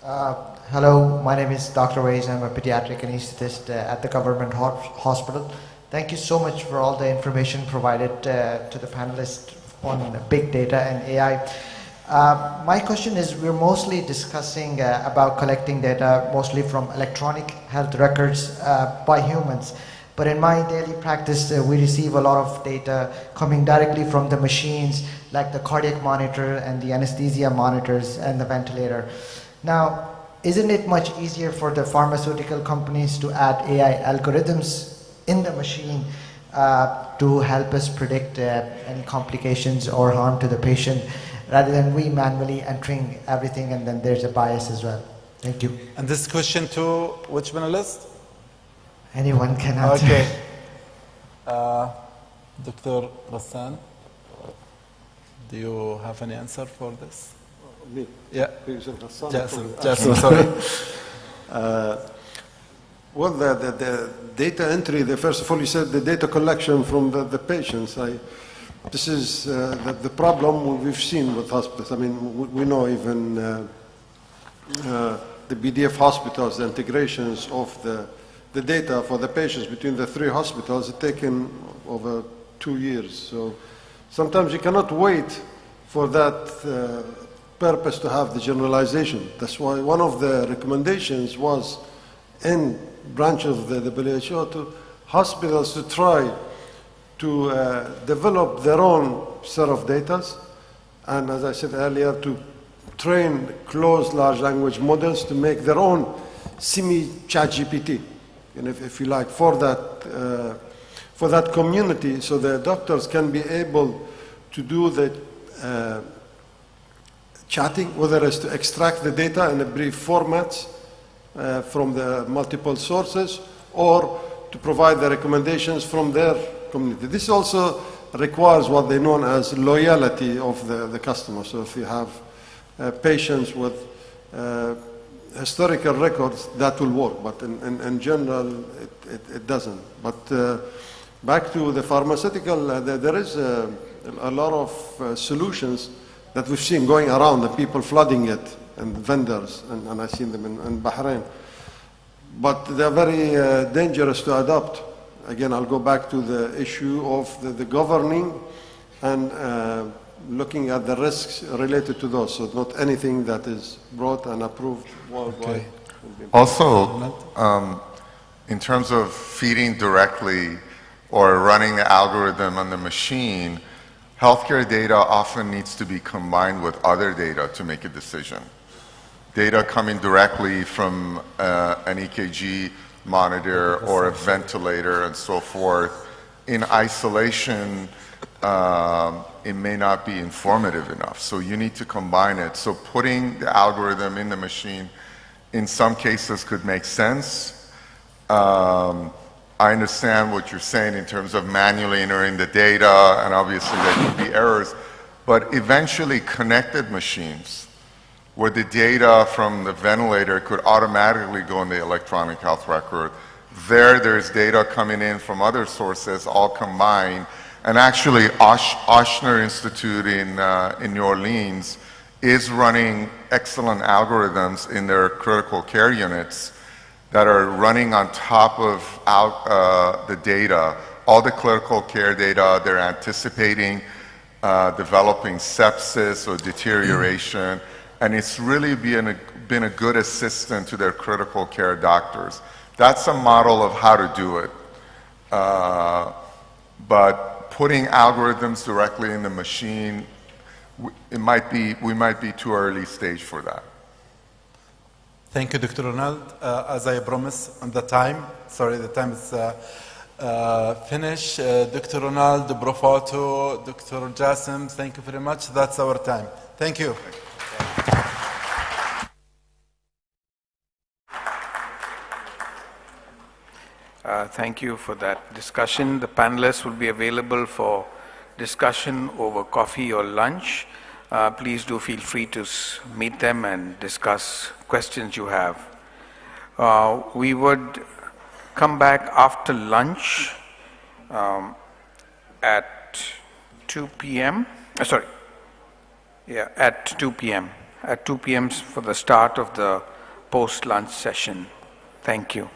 Hello, my name is Dr. Reyes. I'm a pediatric anesthetist at the government hospital. Thank you so much for all the information provided to the panelists on big data and AI. My question is, we're mostly discussing about collecting data mostly from electronic health records by humans. But in my daily practice, we receive a lot of data coming directly from the machines, like the cardiac monitor and the anesthesia monitors and the ventilator. Now, isn't it much easier for the pharmaceutical companies to add AI algorithms in the machine to help us predict any complications or harm to the patient, rather than we manually entering everything and then there's a bias as well? Thank you. And this question to which panelist? Anyone can answer. Okay. Dr. Hassan, do you have any answer for this? Me? Yeah. Jasmine, sorry. Well, the data entry, first of all, you said the data collection from the patients. This is the problem we've seen with hospitals. I mean, we know even the BDF hospitals, the integrations of the data for the patients between the 3 hospitals have taken over 2 years. So sometimes you cannot wait for that purpose to have the generalization. That's why one of the recommendations was in branch of the WHO to hospitals to try to develop their own set of data, and as I said earlier, to train closed large language models to make their own semi-chat GPT, and if you like, for that community, so the doctors can be able to do the chatting, whether it's to extract the data in a brief formats from the multiple sources, or to provide the recommendations from their community. This also requires what they know as loyalty of the customer. So if you have patients with historical records, that will work, but in general, it doesn't. But back to the pharmaceutical, there is a lot of solutions that we've seen going around, the people flooding it, and vendors, and I've seen them in Bahrain. But they're very dangerous to adopt. Again, I'll go back to the issue of the governing and looking at the risks related to those. So not anything that is brought and approved worldwide. Okay. Also, in terms of feeding directly or running an algorithm on the machine, healthcare data often needs to be combined with other data to make a decision. Data coming directly from an EKG monitor or a ventilator and so forth, in isolation, it may not be informative enough. So you need to combine it. So putting the algorithm in the machine in some cases could make sense. I understand what you're saying in terms of manually entering the data, and obviously there could be errors, but eventually connected machines where the data from the ventilator could automatically go in the electronic health record. There's data coming in from other sources, all combined. And actually, Ochsner Institute in New Orleans is running excellent algorithms in their critical care units that are running on top of the data, all the critical care data. They're anticipating developing sepsis or deterioration. And it's really been a good assistant to their critical care doctors. That's a model of how to do it. But putting algorithms directly in the machine, we might be too early stage for that. Thank you, Dr. Ronald. As I promised on the time, sorry, the time is finished. Dr. Ronald, Brofato, Dr. Jassim, thank you very much. That's our time. Thank you. Thank you for that discussion. The panelists will be available for discussion over coffee or lunch. Please do feel free to meet them and discuss questions you have. We would come back after lunch at 2 p.m. At 2 p.m. At 2 p.m. for the start of the post-lunch session. Thank you.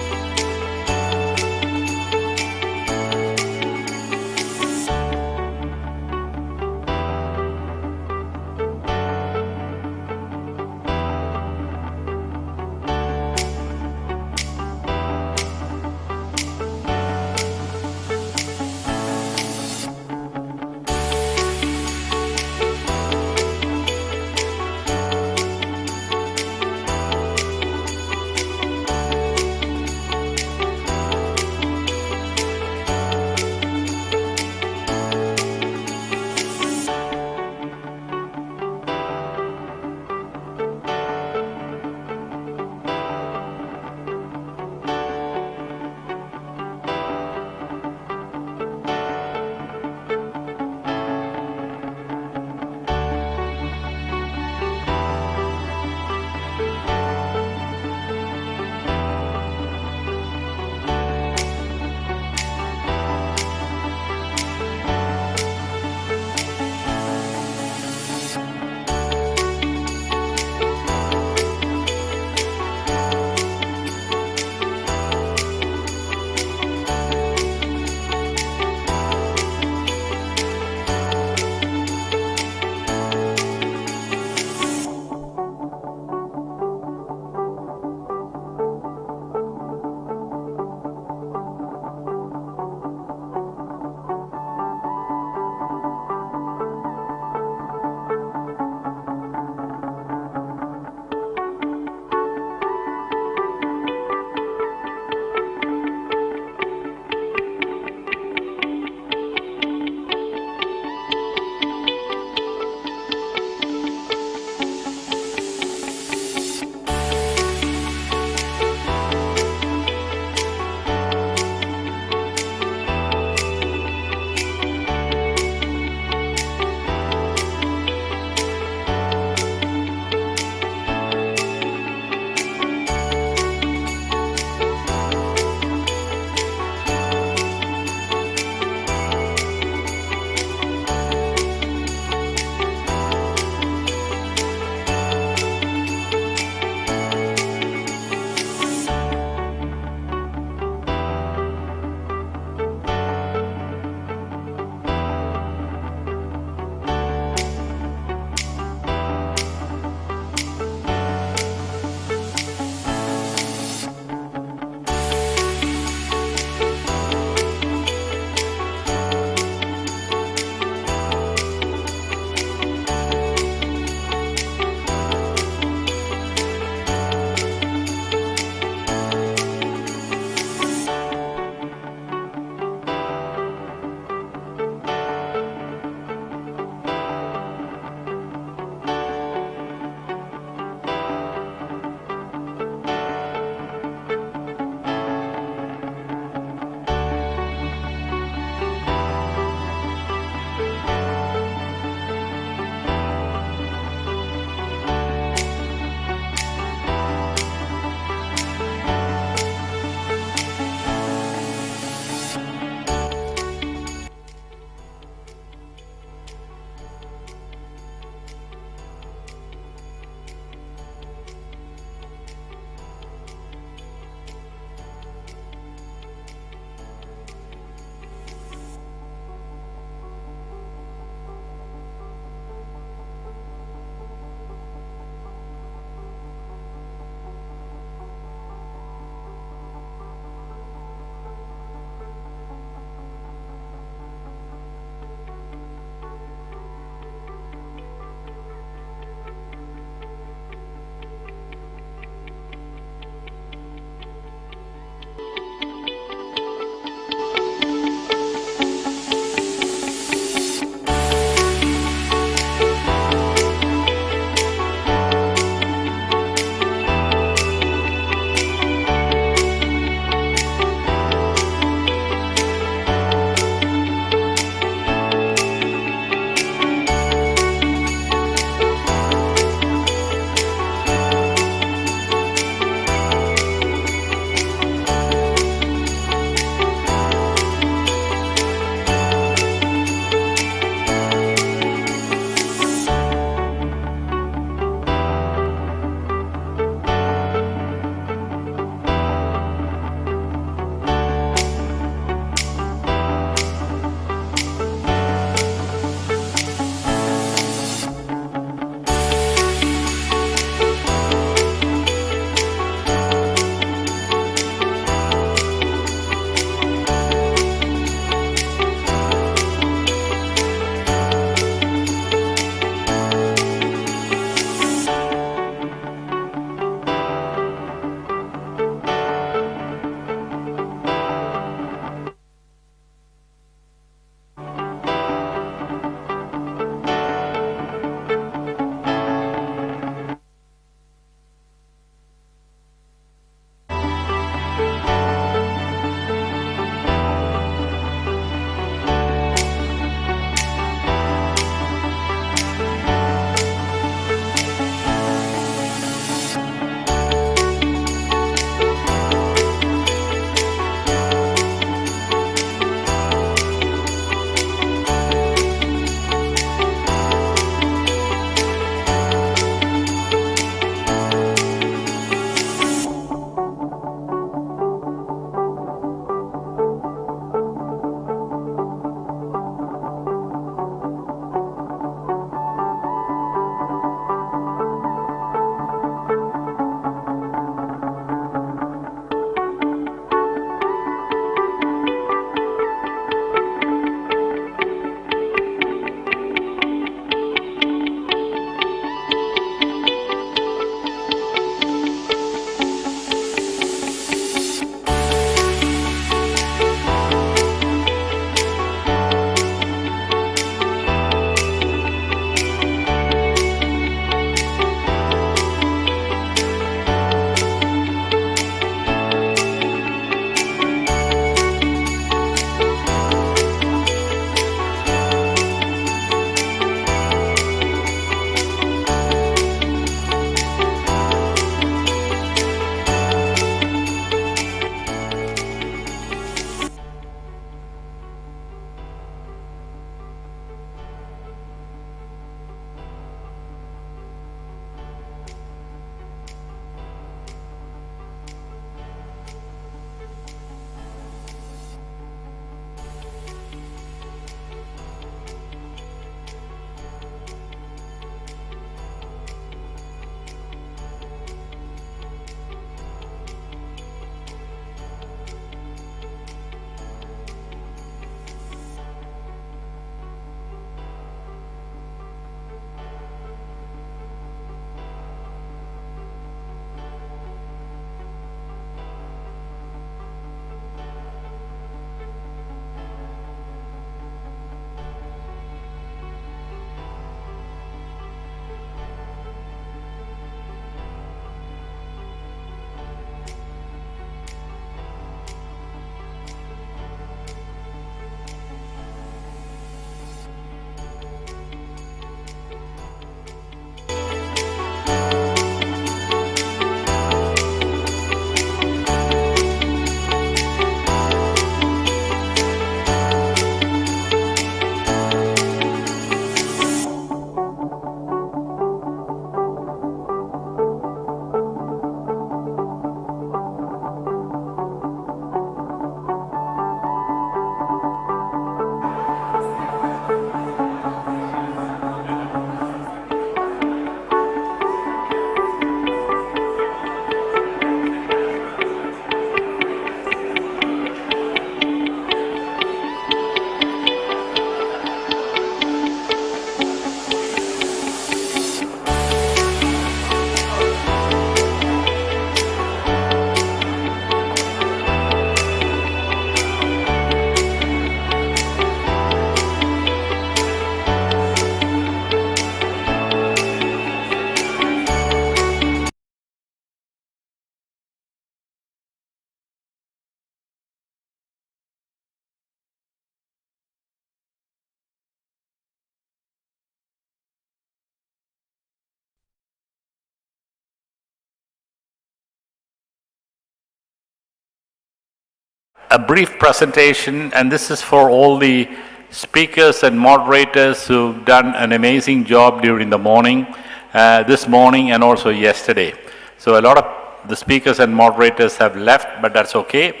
a brief presentation, and this is for all the speakers and moderators who've done an amazing job during the morning, this morning and also yesterday. So a lot of the speakers and moderators have left, but that's okay.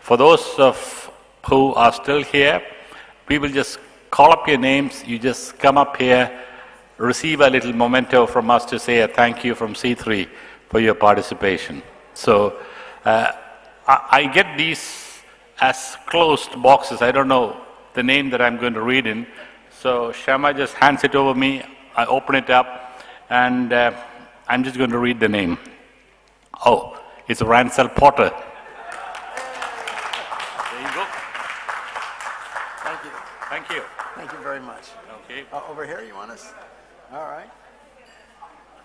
For those of who are still here, we will just call up your names. You just come up here, receive a little memento from us to say a thank you from C3 for your participation. So I get these as closed boxes. I don't know the name that I'm going to read in. So Shama just hands it over me. I open it up, and I'm just going to read the name. Oh, it's Ransel Potter. There you go. Thank you. Thank you. Thank you very much. Okay. Over here, you want us? All right.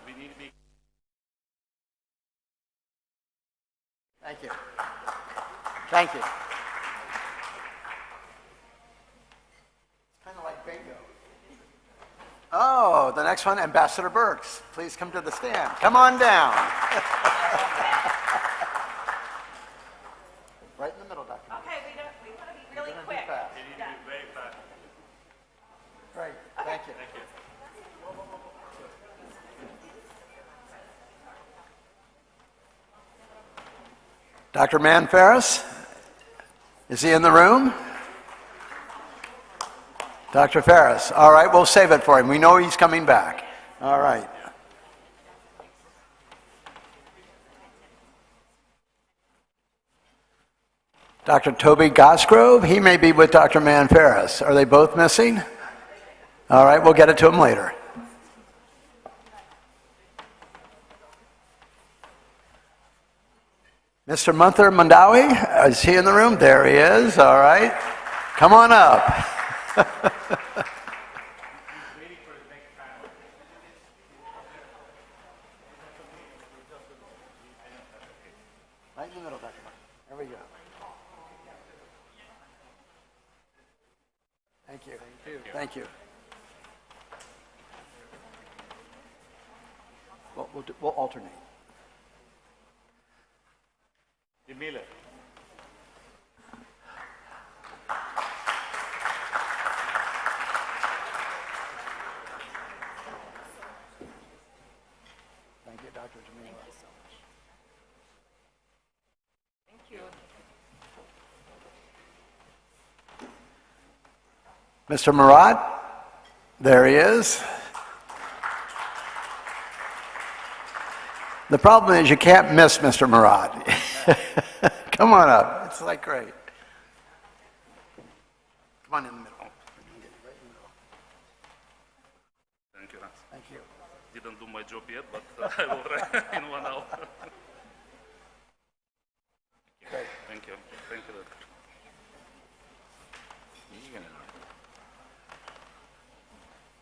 We need to be. Thank you. Thank you. It's kind of like bingo. Oh, the next one, Ambassador Burks. Please come to the stand. Come on down. Right in the middle, Dr. Okay, we want to be really quick. You need to be very fast. Great. Thank you. Thank you. Dr. Mann-Ferris, is he in the room? Dr. Ferris, all right, we'll save it for him. We know he's coming back. All right. Dr. Toby Gosgrove, he may be with Dr. Mann-Ferris. Are they both missing? All right, we'll get it to him later. Mr. Munther Mandawi, is he in the room? There he is, all right. Come on up. Right in the middle, Dr. Mark. There we go. Thank you. Thank you. We'll alternate. Jaleela. Thank you, Dr. Jaleela. Thank you so much. Thank you. Mr. Murad, there he is. The problem is you can't miss Mr. Murad. Come on up. It's like great. Come on in the middle. Thank you, Hans. Thank you. Didn't do my job yet, but I will try in 1 hour. Great. Thank you. Thank you,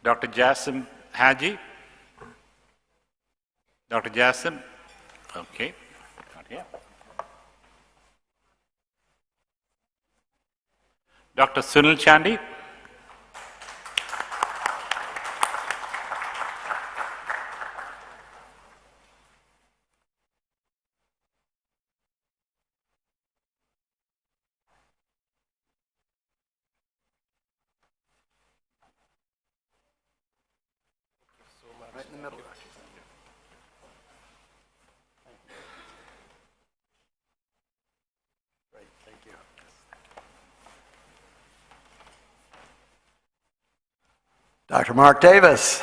Doctor. Dr. Jassim Haji. Dr. Jassim. Okay. Not here. Dr. Sunil Chandy. Right in the middle. Great, thank you. Dr. Mark Davis.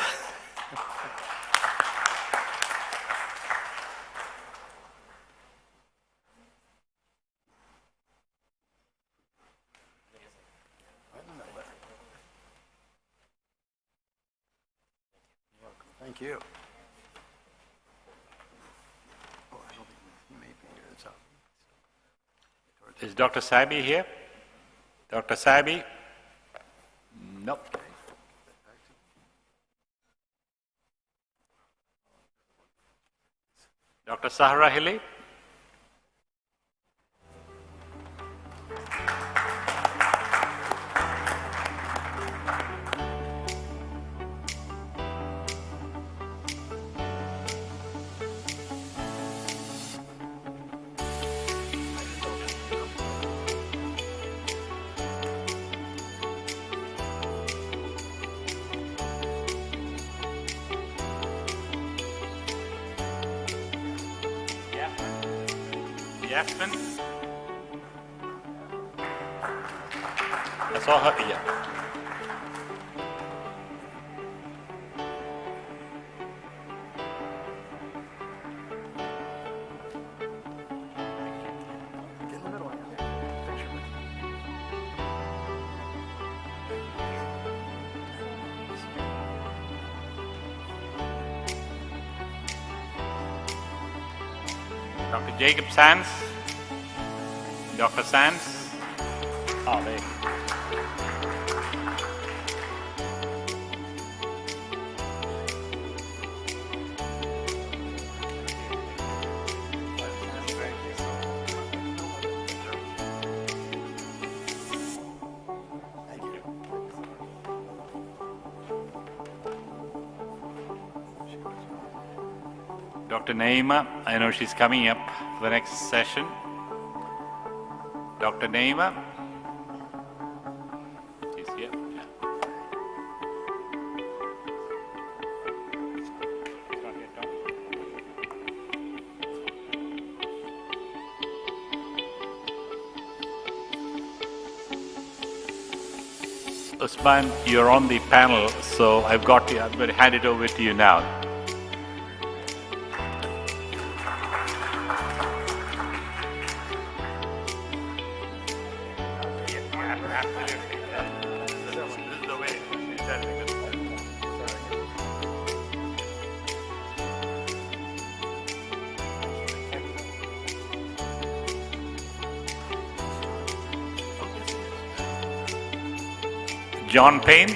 Thank you. Oh, I don't think he may be here. It's up. Is Dr. Sabi here? Dr. Sabi? Nope. Dr. Sahara Hilli? Yasmin? I saw her, yeah. Dr. Jacob Sands? Dr. Sands? Oh, there. Dr. Naima, I know she's coming up for the next session. Dr. Naima. She's here. Yeah. Usman, you're on the panel, so I'm going to hand it over to you now. John Payne?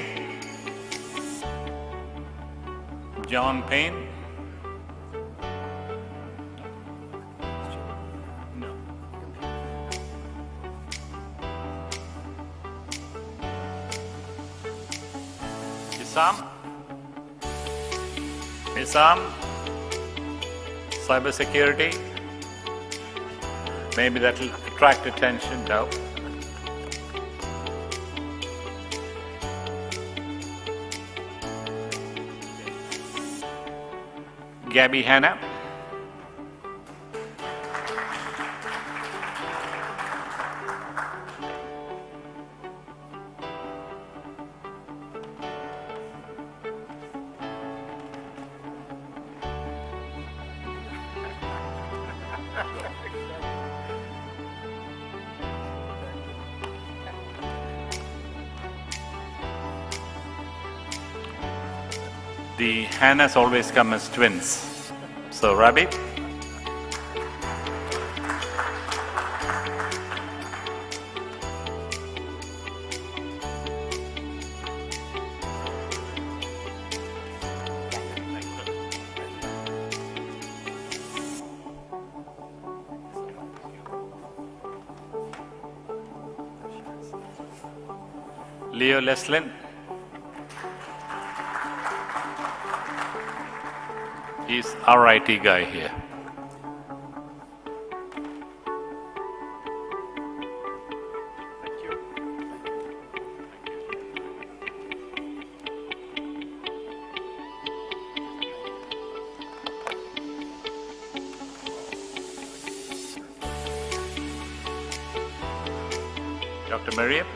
John Payne? No. Isam? Isam? Cybersecurity? Maybe that will attract attention. No. Gabby Hanna. The Hannahs always come as twins. So, Rabi? Leo Leslin? He's our IT guy here. Dr. Mariam?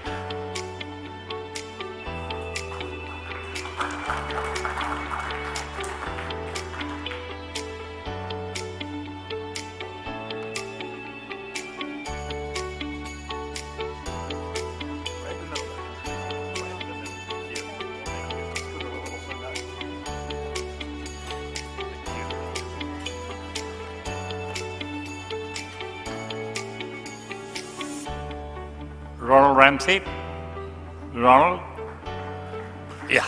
Ronald Ramsey? Ronald? Yeah.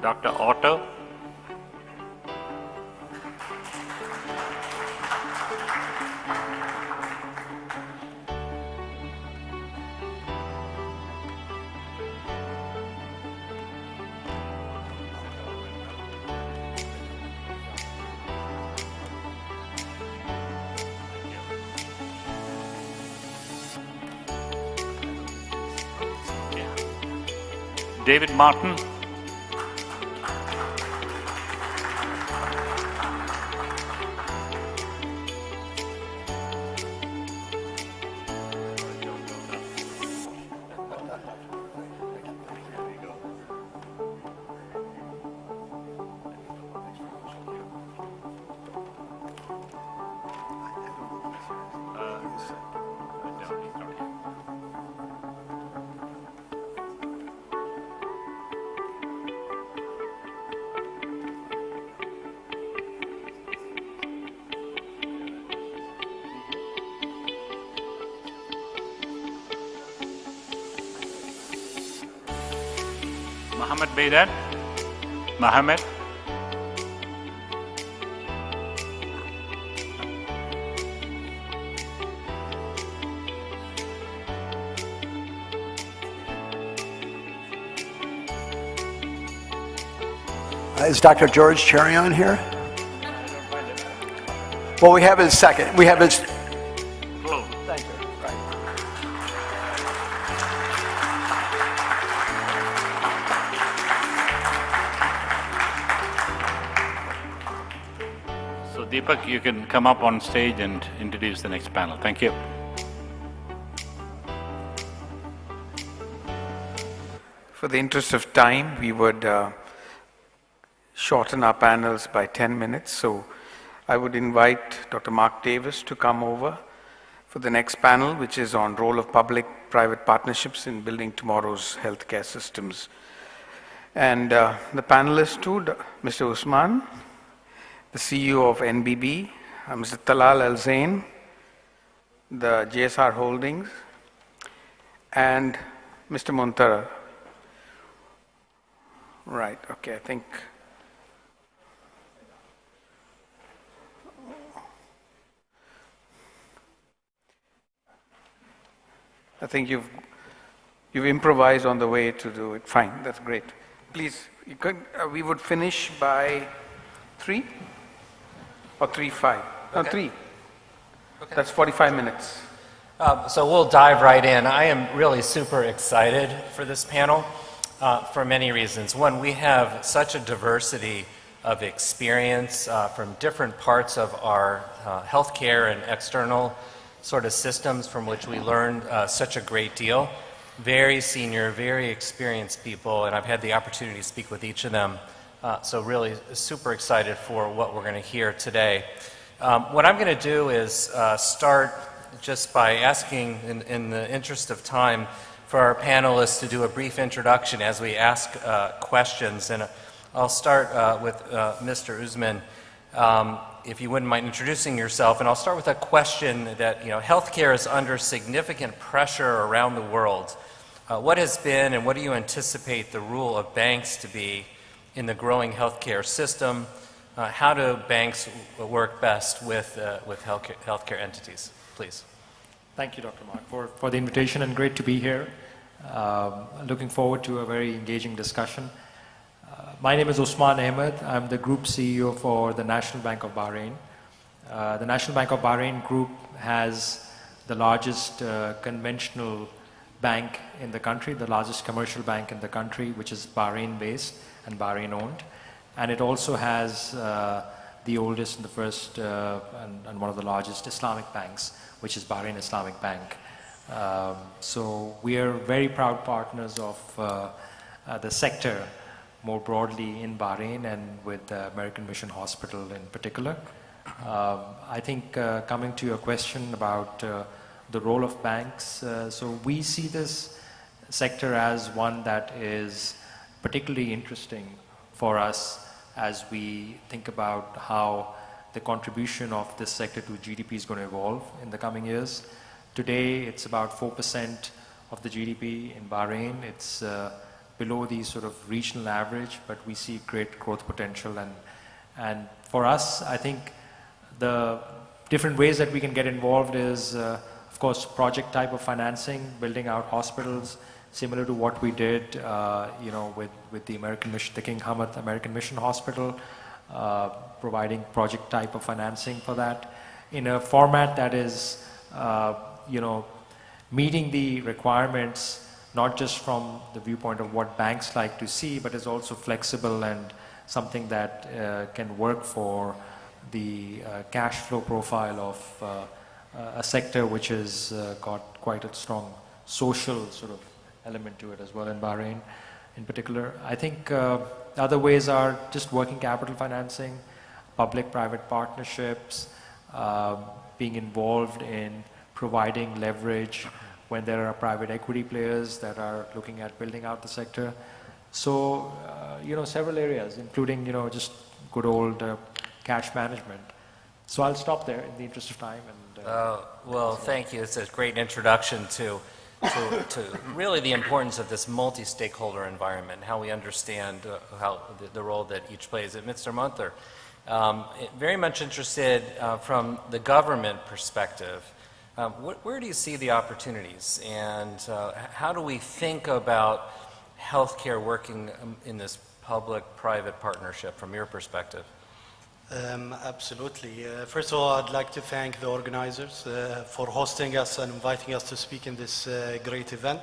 Dr. Otto? David Martin. Mohammed Baydad. Mohammed. Is Dr. George Cheriyan here? Well, we have his second. We have his. Thank you. Right. So Deepak, you can come up on stage and introduce the next panel. Thank you. For the interest of time, we would shorten our panels by 10 minutes. So I would invite Dr. Mark Davis to come over for the next panel, which is on role of public-private partnerships in building tomorrow's healthcare systems. And the panelists too, Mr. Usman, the CEO of NBB, Mr. Talal Al-Zain, the JSR Holdings, and Mr. Muntara. Right, okay, I think you've improvised on the way to do it. Fine, that's great. Please, you could, we would finish by 3 or 3:05. No, Okay. 3. Okay. That's 45 minutes. So we'll dive right in. I am really super excited for this panel for many reasons. One, we have such a diversity of experience from different parts of our healthcare and external sort of systems from which we learned such a great deal. Very senior, very experienced people, and I've had the opportunity to speak with each of them. So really super excited for what we're going to hear today. What I'm going to do is start just by asking, in the interest of time, for our panelists to do a brief introduction as we ask questions. And I'll start with Mr. Usman. If you wouldn't mind introducing yourself, and I'll start with a question that, healthcare is under significant pressure around the world. What has been and what do you anticipate the role of banks to be in the growing healthcare system? How do banks work best with healthcare entities? Please. Thank you, Dr. Mark, for the invitation, and great to be here. Looking forward to a very engaging discussion. My name is Usman Ahmed. I'm the Group CEO for the National Bank of Bahrain. The National Bank of Bahrain Group has the largest conventional bank in the country, the largest commercial bank in the country, which is Bahrain-based and Bahrain-owned. And it also has the oldest and the first and one of the largest Islamic banks, which is Bahrain Islamic Bank. So we are very proud partners of the sector more broadly in Bahrain and with the American Mission Hospital in particular. I think coming to your question about the role of banks, so we see this sector as one that is particularly interesting for us as we think about how the contribution of this sector to GDP is going to evolve in the coming years. Today, it's about 4% of the GDP in Bahrain. It's below the sort of regional average, but we see great growth potential. And for us, I think the different ways that we can get involved is, of course, project type of financing, building out hospitals, similar to what we did, with the American Mission, the King Hamad American Mission Hospital, providing project type of financing for that in a format that is, meeting the requirements not just from the viewpoint of what banks like to see, but is also flexible and something that can work for the cash flow profile of a sector which has got quite a strong social sort of element to it as well in Bahrain in particular. I think other ways are just working capital financing, public-private partnerships, being involved in providing leverage when there are private equity players that are looking at building out the sector. So, several areas, including, just good old cash management. So I'll stop there in the interest of time. And well, thank you. It's a great introduction to really the importance of this multi-stakeholder environment, how we understand how the role that each plays. Mr. Munther, very much interested from the government perspective. Where do you see the opportunities, and how do we think about healthcare working in this public-private partnership from your perspective? Absolutely. First of all, I'd like to thank the organizers for hosting us and inviting us to speak in this great event.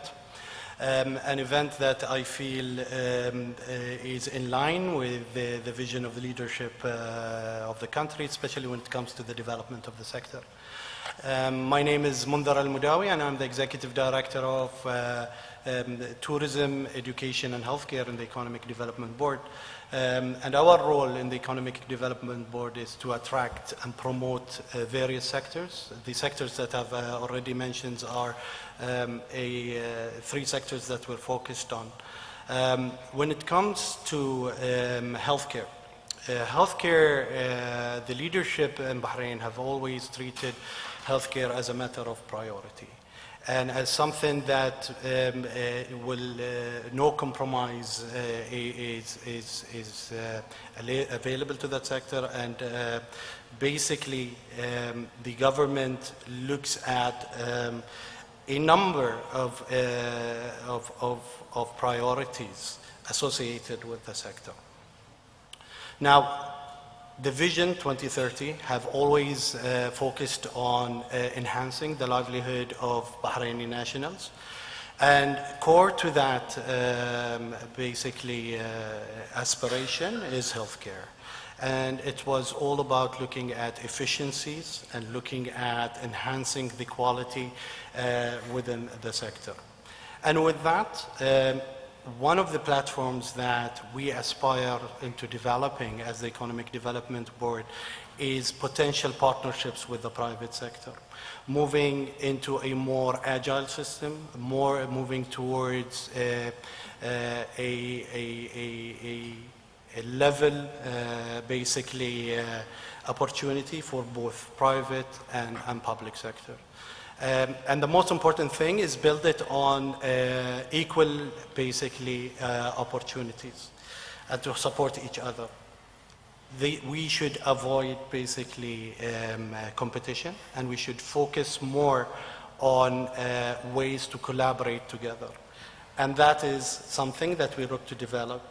An event that I feel is in line with the vision of the leadership of the country, especially when it comes to the development of the sector. My name is Mundar Al-Mudawi, and I'm the Executive Director of Tourism, Education and Healthcare in the Economic Development Board. And our role in the Economic Development Board is to attract and promote various sectors. The sectors that I've already mentioned are three sectors that we're focused on. When it comes to healthcare, the leadership in Bahrain have always treated healthcare as a matter of priority and as something that will no compromise is available to that sector, and basically the government looks at a number of priorities associated with the sector. Now, the Vision 2030 have always focused on enhancing the livelihood of Bahraini nationals. And core to that, aspiration is healthcare. And it was all about looking at efficiencies and looking at enhancing the quality within the sector. And with that, one of the platforms that we aspire into developing as the Economic Development Board is potential partnerships with the private sector, moving into a more agile system, moving towards a level, opportunity for both private and public sector. And the most important thing is build it on equal, opportunities and to support each other. We should avoid competition, and we should focus more on ways to collaborate together. And that is something that we look to develop,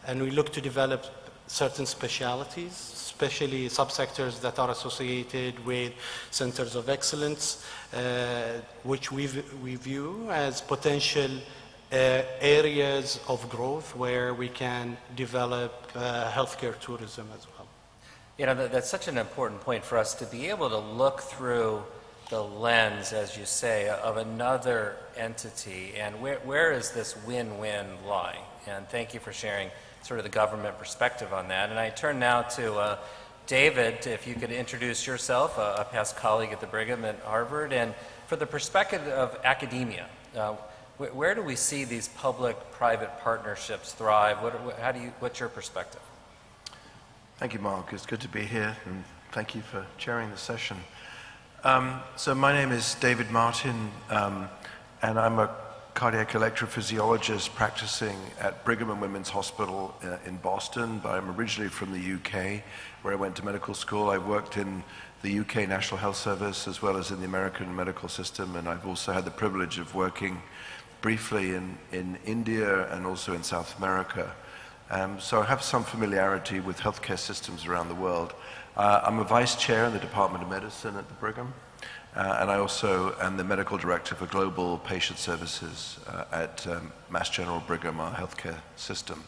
and we look to develop certain specialities, especially subsectors that are associated with centers of excellence, which we view as potential areas of growth where we can develop healthcare tourism as well. That's such an important point for us to be able to look through the lens, as you say, of another entity, and where is this win-win lie? And thank you for sharing sort of the government perspective on that. And I turn now to David, if you could introduce yourself, a past colleague at the Brigham and Harvard, and for the perspective of academia, where do we see these public-private partnerships thrive? What's your perspective? Thank you, Mark. It's good to be here, and thank you for chairing the session. So my name is David Martin, and I'm a cardiac electrophysiologist practicing at Brigham and Women's Hospital in Boston, but I'm originally from the UK, where I went to medical school. I've worked in the UK National Health Service as well as in the American medical system, and I've also had the privilege of working briefly in India and also in South America. So I have some familiarity with healthcare systems around the world. I'm a vice chair in the Department of Medicine at the Brigham, and I also am the medical director for global patient services at Mass General Brigham, our healthcare system.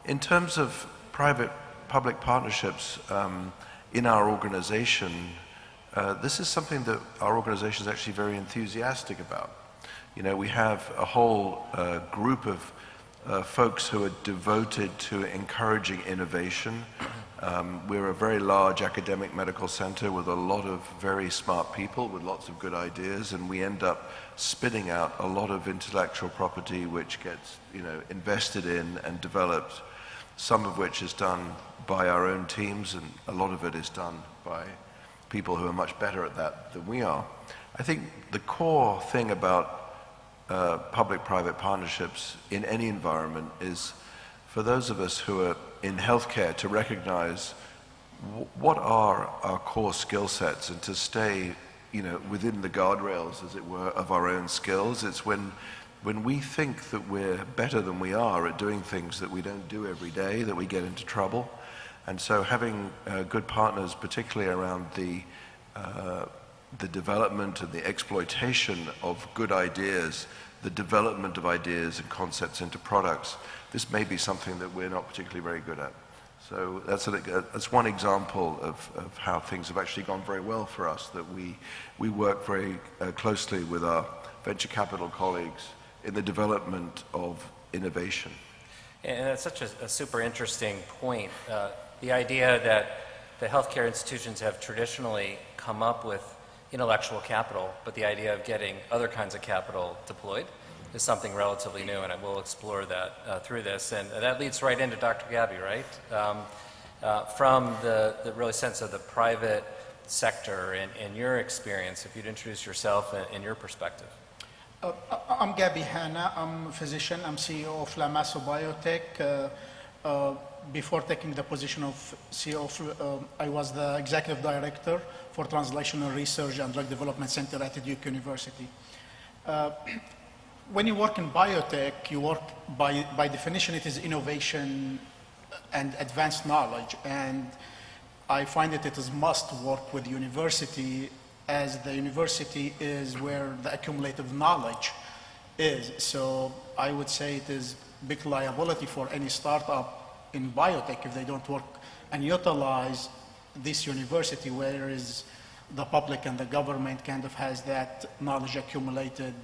In terms of private-public partnerships in our organization, this is something that our organization is actually very enthusiastic about. You know, we have a whole group of folks who are devoted to encouraging innovation. We're a very large academic medical center with a lot of very smart people with lots of good ideas, and we end up spitting out a lot of intellectual property which gets, you know, invested in and developed, some of which is done by our own teams, and a lot of it is done by people who are much better at that than we are. I think the core thing about public-private partnerships in any environment is for those of us who are in healthcare to recognize what are our core skill sets and to stay, you know, within the guardrails, as it were, of our own skills. It's when we think that we're better than we are at doing things that we don't do every day that we get into trouble. And so having good partners, particularly around the development and the exploitation of good ideas, the development of ideas and concepts into products, this may be something that we're not particularly very good at. So that's one example of how things have actually gone very well for us, that we work very closely with our venture capital colleagues in the development of innovation. And that's such a super interesting point. The idea that the healthcare institutions have traditionally come up with intellectual capital, but the idea of getting other kinds of capital deployed is something relatively new, and I will explore that through this. And that leads right into Dr. Gabby, right? From the really sense of the private sector and your experience, if you'd introduce yourself and your perspective. I'm Gabby Hanna. I'm a physician. I'm CEO of La Maso Biotech. Before taking the position of CEO, I was the executive director for Translational Research and Drug Development Center at Duke University. When you work in biotech, you work by definition, it is innovation and advanced knowledge. And I find it is must work with university, as the university is where the accumulative knowledge is. So I would say it is big liability for any startup in biotech if they don't work and utilize this university, whereas the public and the government kind of has that knowledge accumulated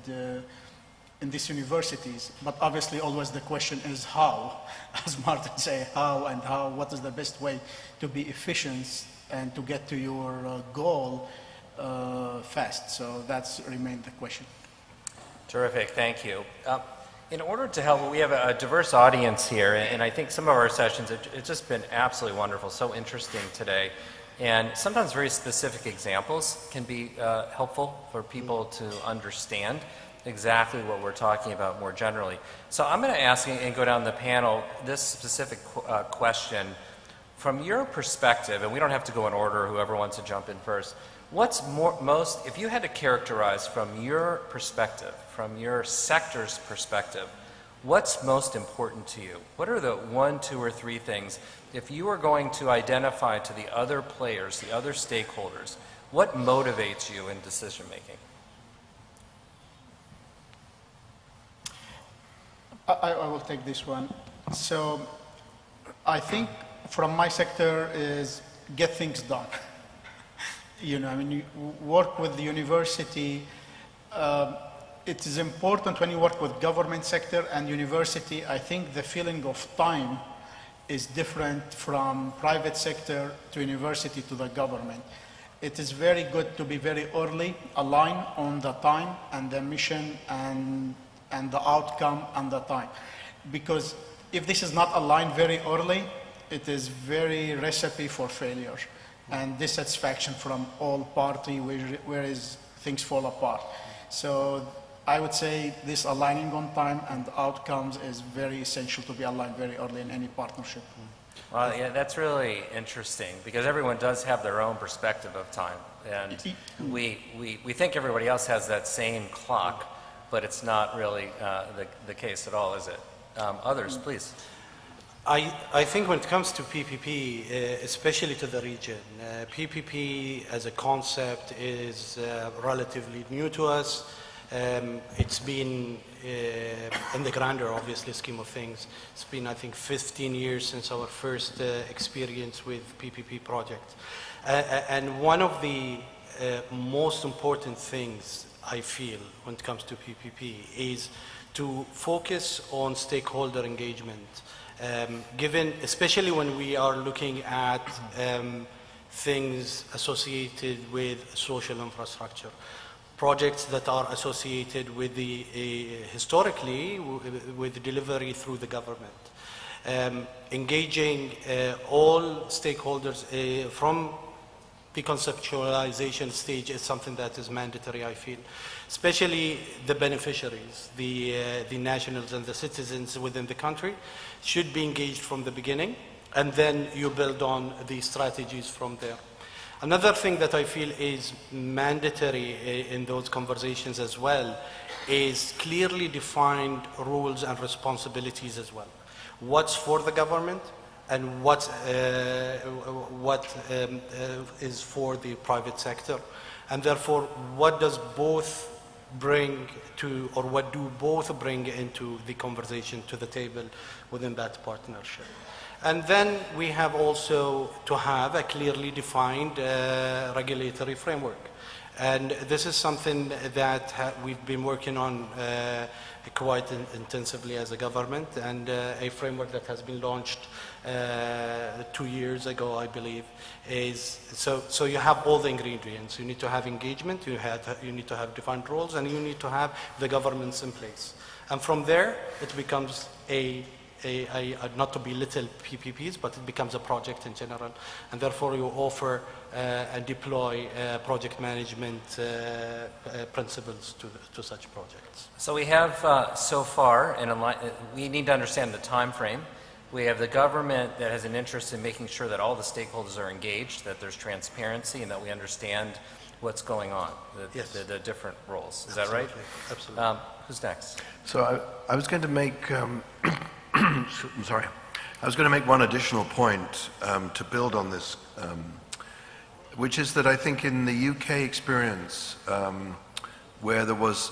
in these universities. But obviously always the question is how, as Martin say, how and how, what is the best way to be efficient and to get to your goal fast. So that's remained the question. Terrific, thank you. In order to help, we have a diverse audience here, and I think some of our sessions, it's just been absolutely wonderful, so interesting today. And sometimes very specific examples can be helpful for people to understand exactly what we're talking about more generally. So I'm going to ask and go down the panel this specific question. From your perspective, and we don't have to go in order, whoever wants to jump in first, what's most, if you had to characterize from your perspective, from your sector's perspective, what's most important to you? What are the 1, 2, or 3 things, if you were going to identify to the other players, the other stakeholders, what motivates you in decision making? I will take this one. So I think from my sector is get things done. You know, I mean, you work with the university. It is important when you work with government sector and university. I think the feeling of time is different from private sector to university to the government. It is very good to be very early, aligned on the time and the mission and the outcome and the time. Because if this is not aligned very early, it is very recipe for failure and dissatisfaction from all parties, whereas things fall apart. So I would say this aligning on time and outcomes is very essential to be aligned very early in any partnership. Well, yeah, that's really interesting because everyone does have their own perspective of time. And we think everybody else has that same clock, but it's not really the case at all, is it? Others, please. I think when it comes to PPP, especially to the region, PPP as a concept is relatively new to us. It's been in the grander, obviously, scheme of things. It's been, I think, 15 years since our first experience with PPP projects. And one of the most important things I feel when it comes to PPP is to focus on stakeholder engagement. Given, especially when we are looking at things associated with social infrastructure, projects that are associated with the, historically, with the delivery through the government. Engaging all stakeholders from the conceptualization stage is something that is mandatory, I feel. Especially the beneficiaries, the nationals and the citizens within the country should be engaged from the beginning, and then you build on the strategies from there. Another thing that I feel is mandatory in those conversations as well is clearly defined roles and responsibilities as well. What's for the government and what is for the private sector. And therefore, what does both bring to, or what do both bring into the conversation to the table within that partnership. And then we have also to have a clearly defined regulatory framework. And this is something that we've been working on quite intensively as a government, and a framework that has been launched 2 years ago, I believe, is so you have all the ingredients. You need to have engagement, you need to have defined roles, and you need to have the governance in place. And from there, it becomes not to belittle PPPs, but it becomes a project in general. And therefore, you offer and deploy project management principles to such projects. So we have so far, and we need to understand the time frame. We have the government that has an interest in making sure that all the stakeholders are engaged, that there's transparency, and that we understand what's going on, the different roles. Is that right? Absolutely. Who's next? So I was going to make, I'm sorry, I was going to make one additional point to build on this, which is that I think in the UK experience, where there was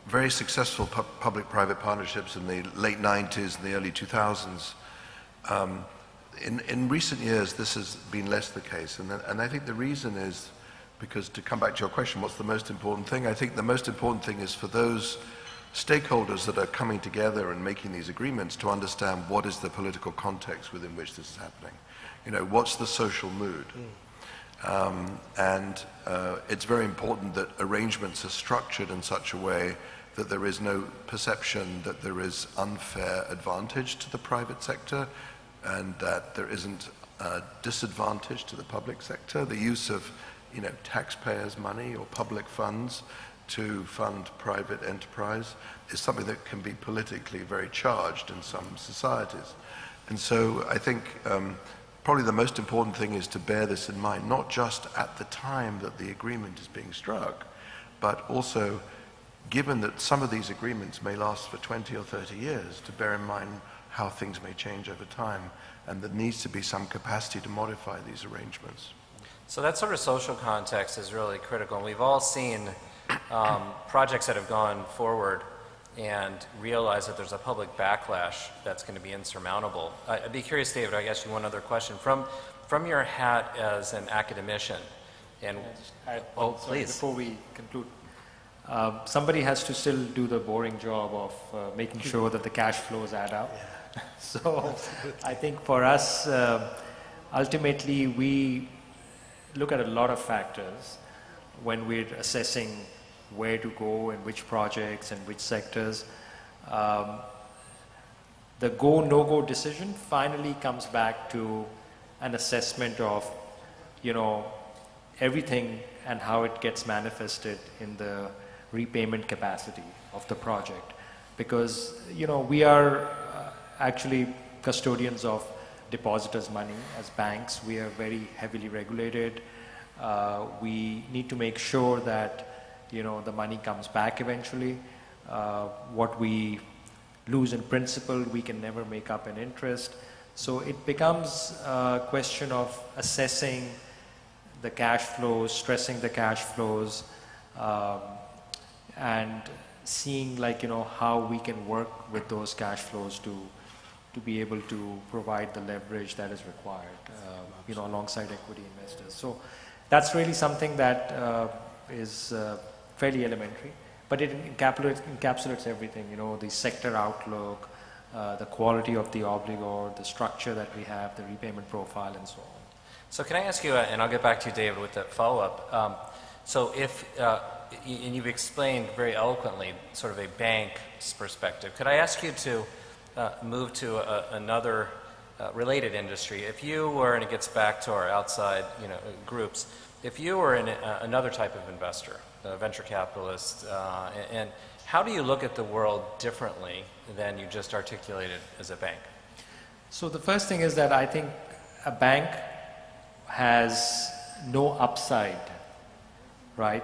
very successful public-private partnerships in the late 90s and the early 2000s, in recent years this has been less the case. And I think the reason is because, to come back to your question, what's the most important thing? I think the most important thing is for those stakeholders that are coming together and making these agreements to understand what is the political context within which this is happening. You know, what's the social mood? It's very important that arrangements are structured in such a way that there is no perception that there is unfair advantage to the private sector and that there isn't a disadvantage to the public sector. The use of, you know, taxpayers' money or public funds to fund private enterprise is something that can be politically very charged in some societies. And so I think probably the most important thing is to bear this in mind, not just at the time that the agreement is being struck, but also given that some of these agreements may last for 20 or 30 years, to bear in mind how things may change over time, and there needs to be some capacity to modify these arrangements. So that sort of social context is really critical. And we've all seen projects that have gone forward and realized that there's a public backlash that's going to be insurmountable. I'd be curious, David, I guess you one other question. From your hat as an academician, and please. Before we conclude, somebody has to still do the boring job of making sure that the cash flows add up. Yeah. So I think for us, ultimately, we look at a lot of factors when we're assessing where to go and which projects and which sectors. The go, no-go decision finally comes back to an assessment of, you know, everything and how it gets manifested in the repayment capacity of the project. Because, you know, we are actually custodians of depositors' money as banks. We are very heavily regulated. We need to make sure that, you know, the money comes back eventually. What we lose in principal, we can never make up in interest. So it becomes a question of assessing the cash flows, stressing the cash flows, and seeing how we can work with those cash flows to be able to provide the leverage that is required, alongside equity investors. So that's really something that is fairly elementary, but it encapsulates everything, the sector outlook, the quality of the obligor, the structure that we have, the repayment profile, and so on. So can I ask you, and I'll get back to you, David, with that follow-up. So if, and you've explained very eloquently sort of a bank's perspective, could I ask you to move to another related industry? If you were, and it gets back to our outside groups, if you were in another type of investor, a venture capitalist, and how do you look at the world differently than you just articulated as a bank? So the first thing is that I think a bank has no upside, right,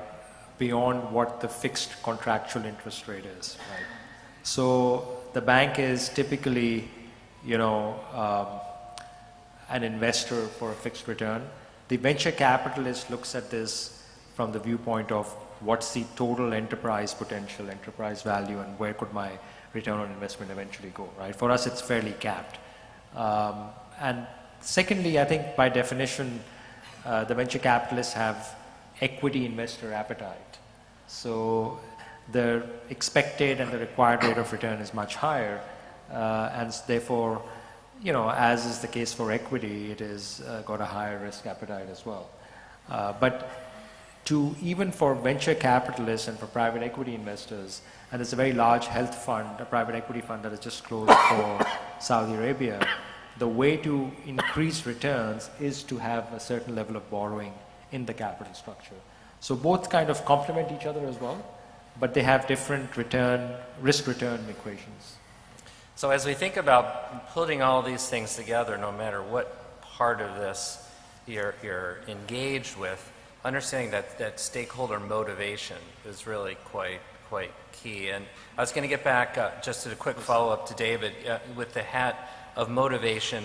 beyond what the fixed contractual interest rate is, right? So the bank is typically, an investor for a fixed return. The venture capitalist looks at this from the viewpoint of what's the total enterprise potential, enterprise value, and where could my return on investment eventually go, right? For us, it's fairly capped. And secondly, I think by definition, the venture capitalists have equity investor appetite. So the expected and the required rate of return is much higher, and therefore, as is the case for equity, it is got a higher risk appetite as well. But even for venture capitalists and for private equity investors, and there's a very large health fund, a private equity fund that has just closed for Saudi Arabia, the way to increase returns is to have a certain level of borrowing in the capital structure. So both kind of complement each other as well, but they have different risk-return equations. So as we think about putting all these things together, no matter what part of this you're engaged with, understanding that stakeholder motivation is really quite key. And I was going to get back just to a quick follow-up to David with the hat of motivation.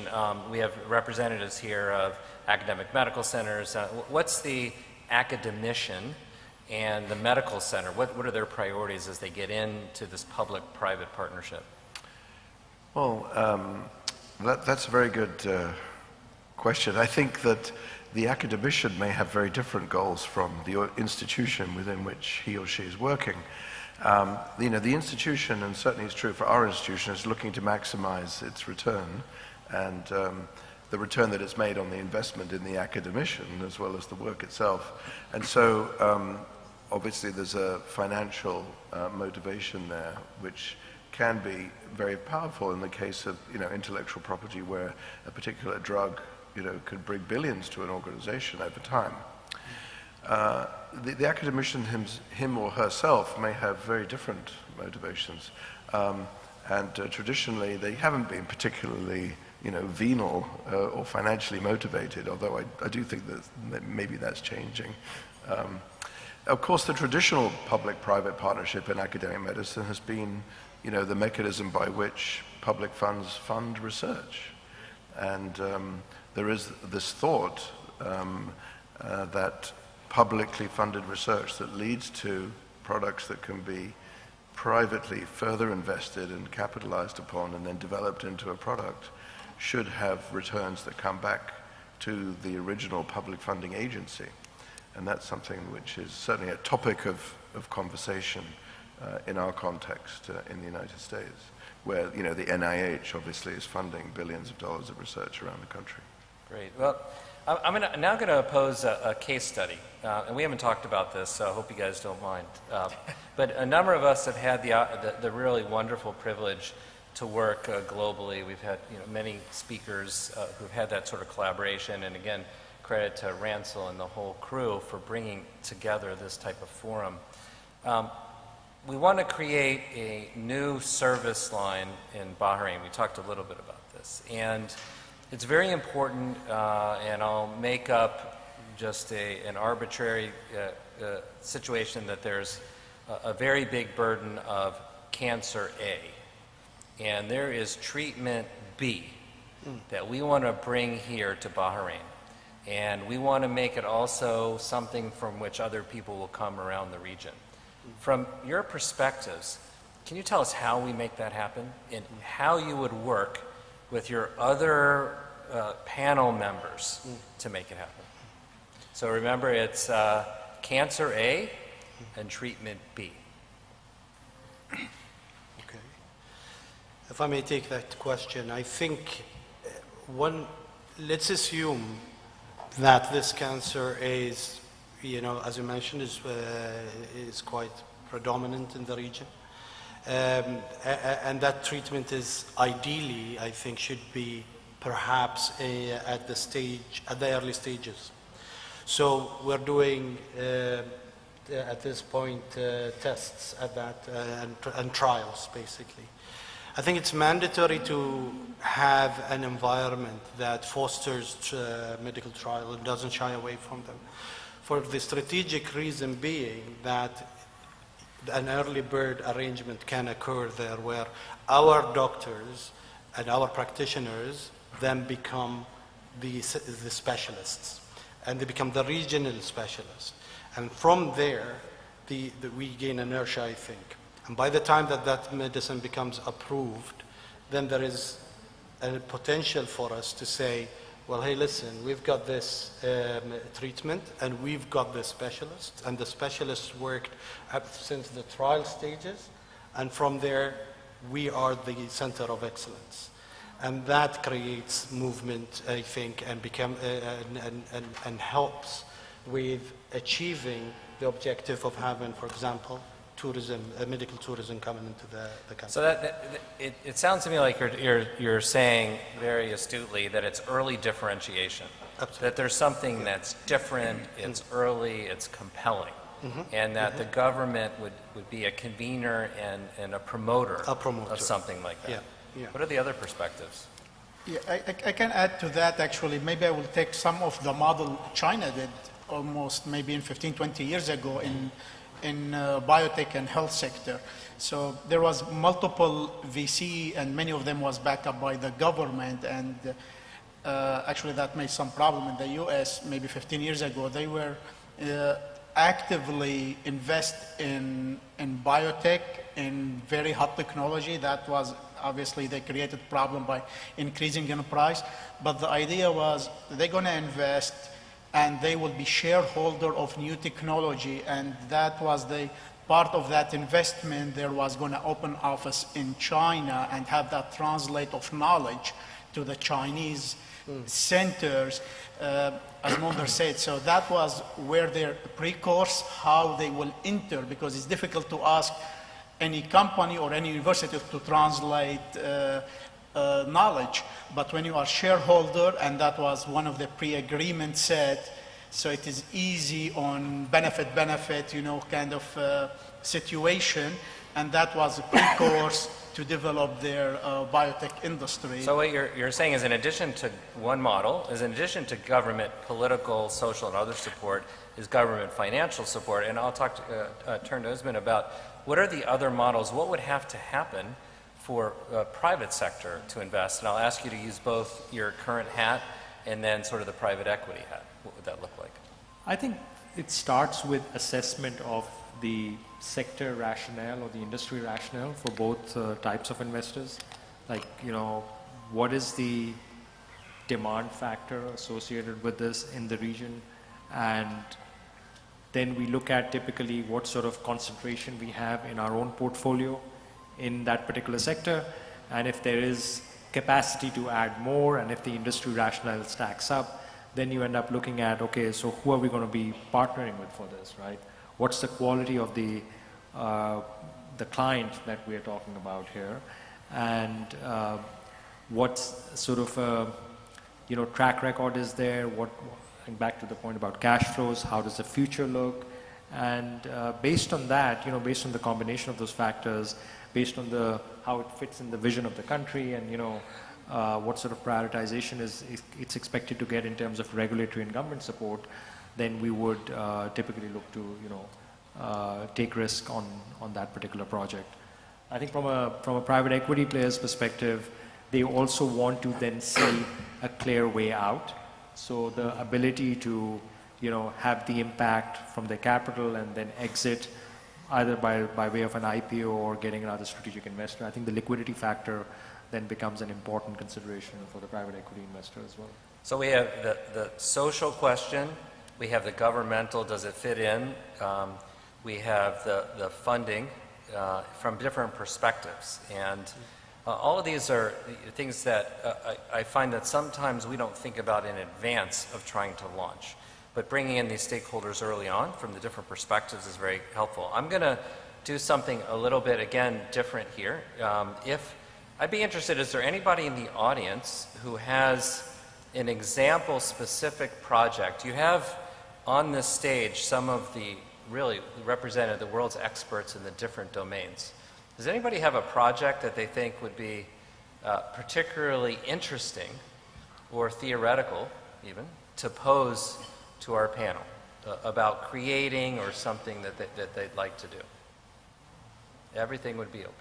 We have representatives here of academic medical centers. What's the academician and the medical center? What are their priorities as they get into this public-private partnership? Well, that's a very good question. I think that the academician may have very different goals from the institution within which he or she is working. The institution, and certainly it's true for our institution, is looking to maximize its return and the return that it's made on the investment in the academician as well as the work itself. And so obviously there's a financial motivation there which can be very powerful in the case of intellectual property, where a particular drug could bring billions to an organization over time. The academician, him or herself, may have very different motivations, and traditionally they haven't been particularly venal or financially motivated, although I do think that maybe that's changing. Of course, the traditional public-private partnership in academic medicine has been the mechanism by which public funds fund research. And there is this thought that publicly funded research that leads to products that can be privately further invested and capitalized upon and then developed into a product should have returns that come back to the original public funding agency. And that's something which is certainly a topic of conversation in our context in the United States, where the NIH obviously is funding billions of dollars of research around the country. Great. Well, I'm now going to pose a case study, and we haven't talked about this, so I hope you guys don't mind. But a number of us have had the really wonderful privilege to work globally. We've had many speakers who've had that sort of collaboration, and again, credit to Ransel and the whole crew for bringing together this type of forum. We want to create a new service line in Bahrain. We talked a little bit about this, and it's very important, and I'll make up just an arbitrary situation that there's a very big burden of cancer A. and there is treatment B that we want to bring here to Bahrain. And we want to make it also something from which other people will come around the region. From your perspectives, can you tell us how we make that happen and how you would work with your other panel members to make it happen? So remember, it's cancer A and treatment B. Okay. If I may take that question, I think let's assume that this cancer is, as you mentioned, is quite predominant in the region. And that treatment is ideally, I think, should be perhaps at the early stages. So we're doing, at this point, tests at that and trials, basically. I think it's mandatory to have an environment that fosters medical trial and doesn't shy away from them. For the strategic reason being that an early bird arrangement can occur there where our doctors and our practitioners then become the specialists, and they become the regional specialists. And from there, we gain inertia, I think. And by the time that medicine becomes approved, then there is a potential for us to say, well, hey, listen, we've got this treatment and we've got the specialists, and the specialists worked since the trial stages, and from there we are the center of excellence. And that creates movement, I think, and helps with achieving the objective of having, for example, tourism, medical tourism coming into the country. So it sounds to me like you're saying very astutely that it's early differentiation. Absolutely. That there's something that's different, it's early, it's compelling, and that the government would be a convener and a promoter of something like that. Yeah. What are the other perspectives? Yeah, I can add to that, actually. Maybe I will take some of the model China did almost maybe in 15, 20 years ago in biotech and health sector. So there was multiple VC, and many of them was backed up by the government, and actually that made some problem in the US maybe 15 years ago. They were actively invest in biotech, in very hot technology. That was obviously they created problem by increasing in price, but the idea was they're going to invest and they will be shareholder of new technology, and that was the part of that investment. There was going to open office in China and have that translate of knowledge to the Chinese centers, as Mulder said. So that was where their pre-course, how they will enter, because it's difficult to ask any company or any university to translate knowledge. But when you are shareholder, and that was one of the pre-agreement set, so it is easy on benefit, kind of situation, and that was a pre-course to develop their biotech industry. So what you're saying is, in addition to one model, is in addition to government, political, social, and other support, is government financial support. And I'll talk to, turn to Usman about what are the other models, what would have to happen for private sector to invest? And I'll ask you to use both your current hat and then sort of the private equity hat. What would that look like? I think it starts with assessment of the sector rationale or the industry rationale for both types of investors. Like, what is the demand factor associated with this in the region? And then we look at typically what sort of concentration we have in our own portfolio in that particular sector, and if there is capacity to add more, and if the industry rationale stacks up, then you end up looking at, okay, so who are we going to be partnering with for this, right? What's the quality of the client that we're talking about here, and what sort of track record is there? And back to the point about cash flows, how does the future look? And based on that, based on the combination of those factors, based on how it fits in the vision of the country, and what sort of prioritization it's expected to get in terms of regulatory and government support, then we would typically look to take risk on that particular project. I think from a private equity player's perspective, they also want to then see a clear way out. So the ability to, have the impact from their capital and then exit either by way of an IPO or getting another strategic investor. I think the liquidity factor then becomes an important consideration for the private equity investor as well. So we have the social question, we have the governmental, does it fit in? We have the funding from different perspectives. And all of these are things that I find that sometimes we don't think about in advance of trying to launch. But bringing in these stakeholders early on from the different perspectives is very helpful. I'm going to do something a little bit, again, different here. I'd be interested, is there anybody in the audience who has an example-specific project? You have on this stage some of the really represented the world's experts in the different domains. Does anybody have a project that they think would be particularly interesting or theoretical, even, to pose to our panel about creating or something that they'd like to do? Everything would be open.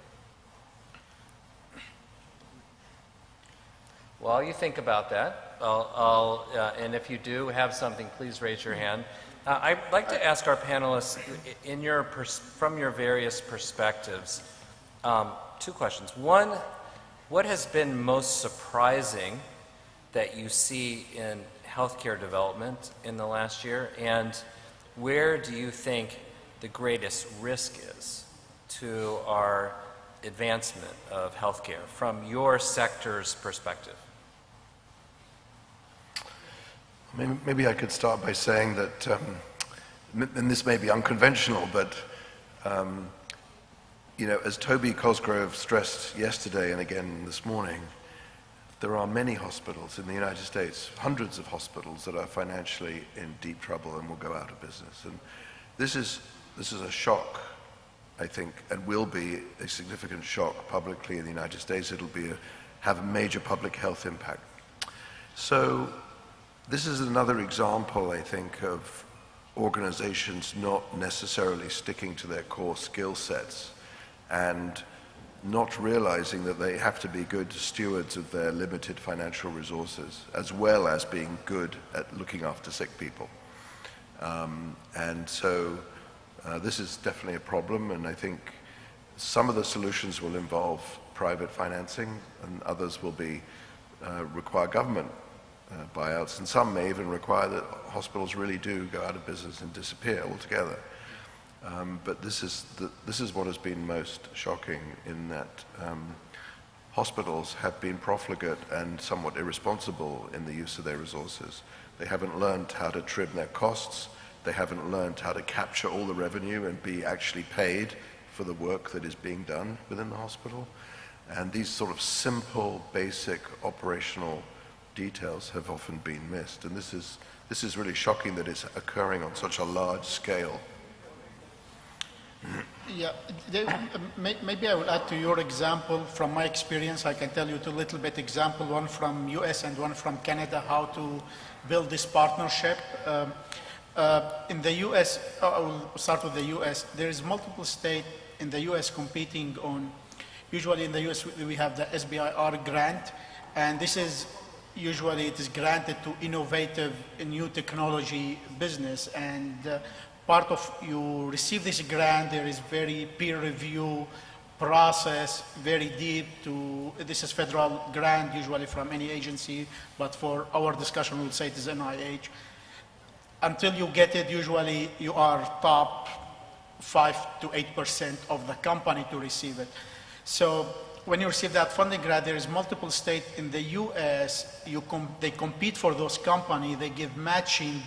While you think about that, and if you do have something, please raise your hand. I'd like to ask our panelists, from your various perspectives, 2 questions. One, what has been most surprising that you see in healthcare development in the last year, and where do you think the greatest risk is to our advancement of healthcare from your sector's perspective? Maybe I could start by saying that, and this may be unconventional, but as Toby Cosgrove stressed yesterday and again this morning, there are many hospitals in the United States, hundreds of hospitals that are financially in deep trouble and will go out of business. And this is a shock, I think, and will be a significant shock publicly in the United States. It'll have a major public health impact. So this is another example, I think, of organizations not necessarily sticking to their core skill sets and not realizing that they have to be good stewards of their limited financial resources, as well as being good at looking after sick people. And so this is definitely a problem, and I think some of the solutions will involve private financing, and others will require government buyouts, and some may even require that hospitals really do go out of business and disappear altogether. But this is what has been most shocking, in that hospitals have been profligate and somewhat irresponsible in the use of their resources. They haven't learned how to trim their costs. They haven't learned how to capture all the revenue and be actually paid for the work that is being done within the hospital. And these sort of simple, basic operational details have often been missed. And this is really shocking that it's occurring on such a large scale. Yeah, maybe I will add to your example. From my experience, I can tell you 2 little bit example, one from US and one from Canada, how to build this partnership. In the US, I will start with the US. There is multiple states in the US competing on, usually in the US we have the SBIR grant, and this is usually it is granted to innovative new technology business, and part of you receive this grant, there is very peer review process, very deep this is federal grant usually from any agency, but for our discussion we'll say it is NIH. Until you get it, usually you are top 5 to 8% of the company to receive it. So when you receive that funding grant, there is multiple states in the US, they compete for those companies, they give matching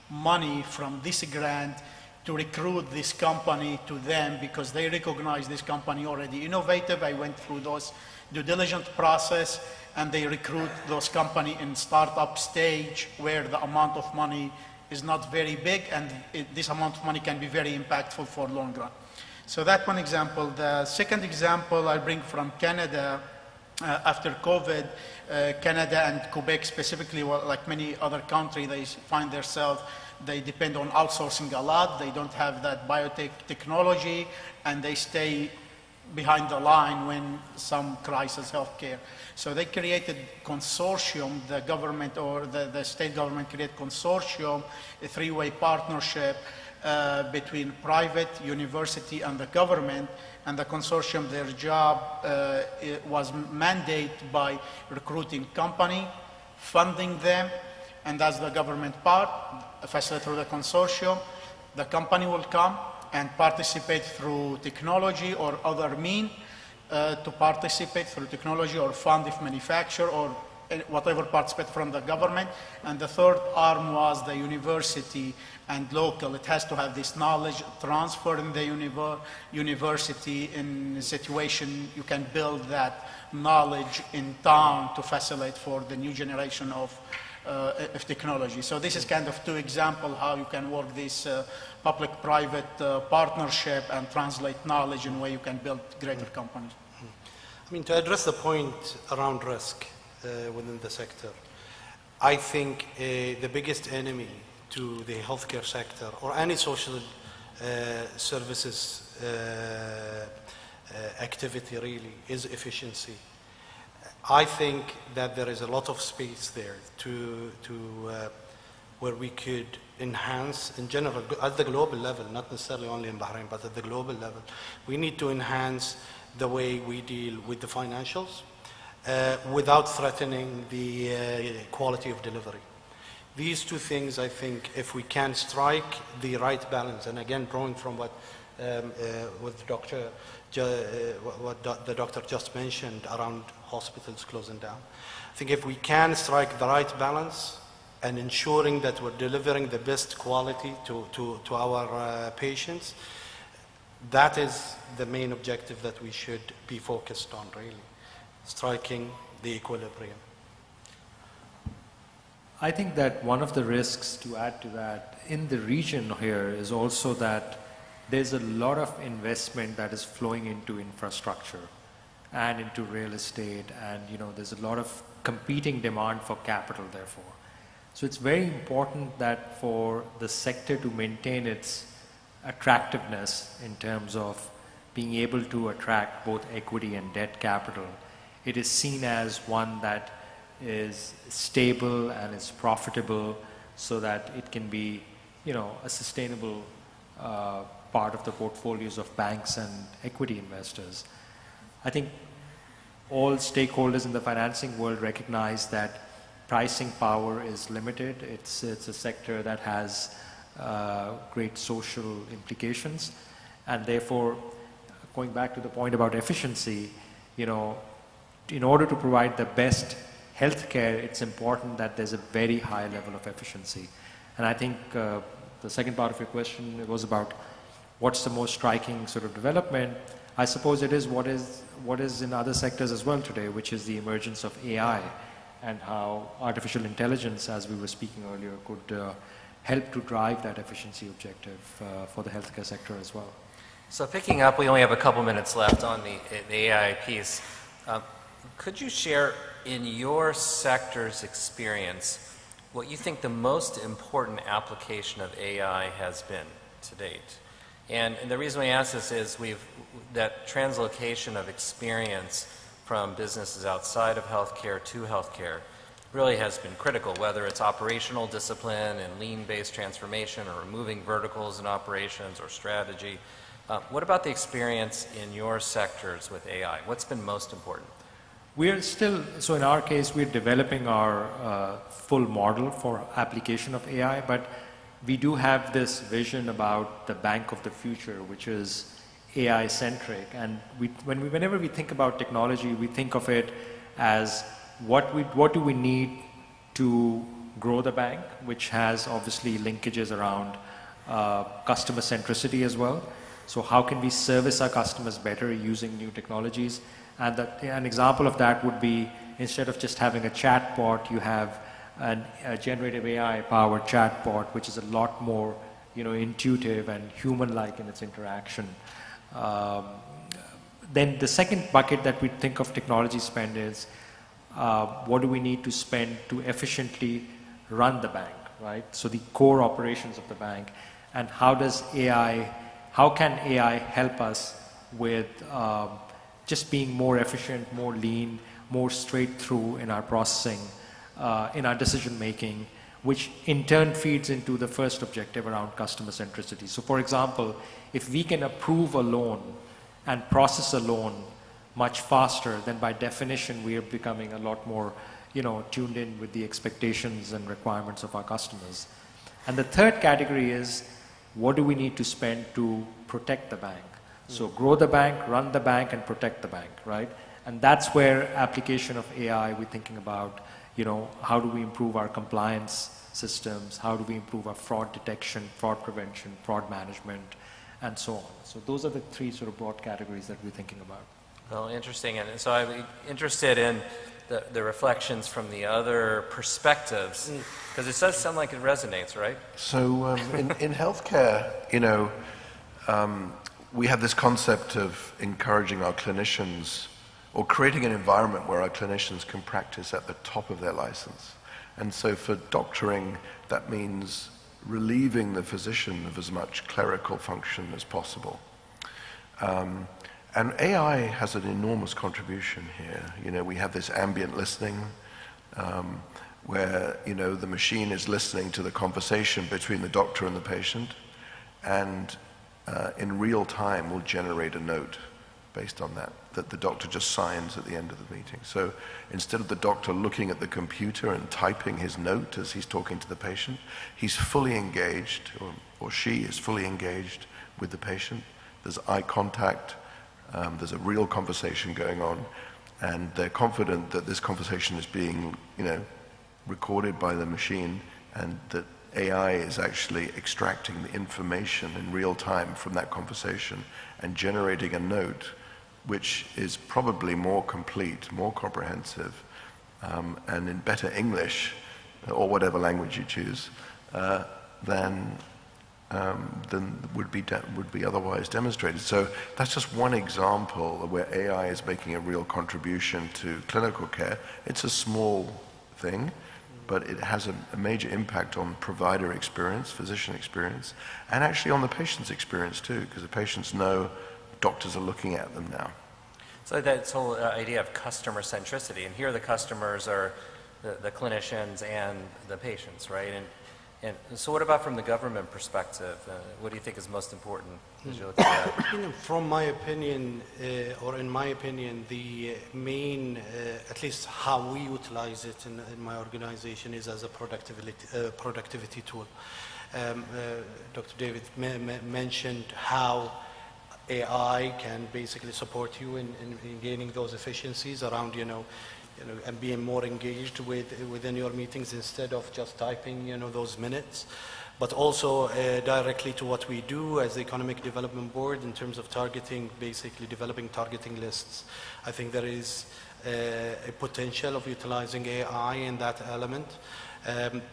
money from this grant to recruit this company to them because they recognize this company already innovative. I went through those due diligence process, and they recruit those company in startup stage where the amount of money is not very big, and this amount of money can be very impactful for long run. So that one example. The second example I bring from Canada. After COVID, Canada and Quebec specifically, like many other countries, they find themselves, they depend on outsourcing a lot. They don't have that biotech technology, and they stay behind the line when some crisis healthcare. So they created consortium, the government or the state government created consortium, a three-way partnership between private, university, and the government. And the consortium, their job was mandated by recruiting company, funding them, and that's the government part, facilitated through the consortium. The company will come and participate through technology or other means to participate through technology or fund if manufacture or whatever participate from the government. And the third arm was the university and local. It has to have this knowledge transfer in the university. In a situation you can build that knowledge in town to facilitate for the new generation of technology. So this is kind of two examples how you can work this public-private partnership and translate knowledge in a way you can build greater companies. I mean, to address the point around risk within the sector, I think the biggest enemy to the healthcare sector or any social services activity really is efficiency. I think that there is a lot of space there to where we could enhance in general at the global level, not necessarily only in Bahrain, but at the global level. We need to enhance the way we deal with the financials without threatening the quality of delivery. These two things, I think, if we can strike the right balance, and again, drawing from what the doctor just mentioned around hospitals closing down. I think if we can strike the right balance and ensuring that we're delivering the best quality to our patients, that is the main objective that we should be focused on, really, striking the equilibrium. I think that one of the risks, to add to that, in the region here is also that there's a lot of investment that is flowing into infrastructure and into real estate, and there's a lot of competing demand for capital, therefore. So it's very important that for the sector to maintain its attractiveness in terms of being able to attract both equity and debt capital, it is seen as one that is stable and is profitable so that it can be, a sustainable part of the portfolios of banks and equity investors. I think all stakeholders in the financing world recognize that pricing power is limited. It's a sector that has great social implications, and therefore, going back to the point about efficiency, in order to provide the best healthcare, it's important that there's a very high level of efficiency. And I think the second part of your question was about what's the most striking sort of development. I suppose it is what is in other sectors as well today, which is the emergence of AI and how artificial intelligence, as we were speaking earlier, could help to drive that efficiency objective for the healthcare sector as well. So picking up, we only have a couple minutes left on the AI piece. Could you share, in your sector's experience, what you think the most important application of AI has been to date? And the reason we ask this is that translocation of experience from businesses outside of healthcare to healthcare really has been critical, whether it's operational discipline and lean-based transformation or removing verticals in operations or strategy. What about the experience in your sectors with AI? What's been most important? So in our case, we're developing our full model for application of AI, but we do have this vision about the bank of the future, which is AI-centric. And whenever we think about technology, we think of it as what do we need to grow the bank, which has obviously linkages around customer centricity as well. So how can we service our customers better using new technologies? And an example of that would be, instead of just having a chatbot, you have a generative AI-powered chatbot, which is a lot more, intuitive and human-like in its interaction. Then the second bucket that we think of technology spend is, what do we need to spend to efficiently run the bank, right? So the core operations of the bank, and how can AI help us with just being more efficient, more lean, more straight through in our processing, in our decision making, which in turn feeds into the first objective around customer centricity. So for example, if we can approve a loan and process a loan much faster, then by definition we are becoming a lot more tuned in with the expectations and requirements of our customers. And the third category is, what do we need to spend to protect the bank? So grow the bank, run the bank, and protect the bank, right? And that's where application of AI, we're thinking about, how do we improve our compliance systems? How do we improve our fraud detection, fraud prevention, fraud management, and so on. So those are the three sort of broad categories that we're thinking about. Well, interesting. And so I'm interested in the reflections from the other perspectives, because it does sound like it resonates, right? So in healthcare, we have this concept of encouraging our clinicians, or creating an environment where our clinicians can practice at the top of their license. And so for doctoring, that means relieving the physician of as much clerical function as possible. And AI has an enormous contribution here. We have this ambient listening, where the machine is listening to the conversation between the doctor and the patient, and in real time will generate a note based on that the doctor just signs at the end of the meeting. So instead of the doctor looking at the computer and typing his note as he's talking to the patient, he's fully engaged, or she is fully engaged with the patient. There's eye contact, there's a real conversation going on, and they're confident that this conversation is being, recorded by the machine, and that AI is actually extracting the information in real time from that conversation and generating a note which is probably more complete, more comprehensive, and in better English, or whatever language you choose, than would be otherwise demonstrated. So that's just one example of where AI is making a real contribution to clinical care. It's a small thing, but it has a major impact on provider experience, physician experience, and actually on the patient's experience too, because the patients know doctors are looking at them now. So that whole idea of customer centricity, and here the customers are the clinicians and the patients, right? And so what about from the government perspective? What do you think is most important as you look at that? From my opinion, or in my opinion, the main, at least how we utilize it in my organization, is as a productivity tool. Dr. David mentioned how AI can basically support you in gaining those efficiencies around, and being more engaged within your meetings instead of just typing, those minutes. But also directly to what we do as the Economic Development Board in terms of targeting, basically developing targeting lists. I think there is a potential of utilizing AI in that element.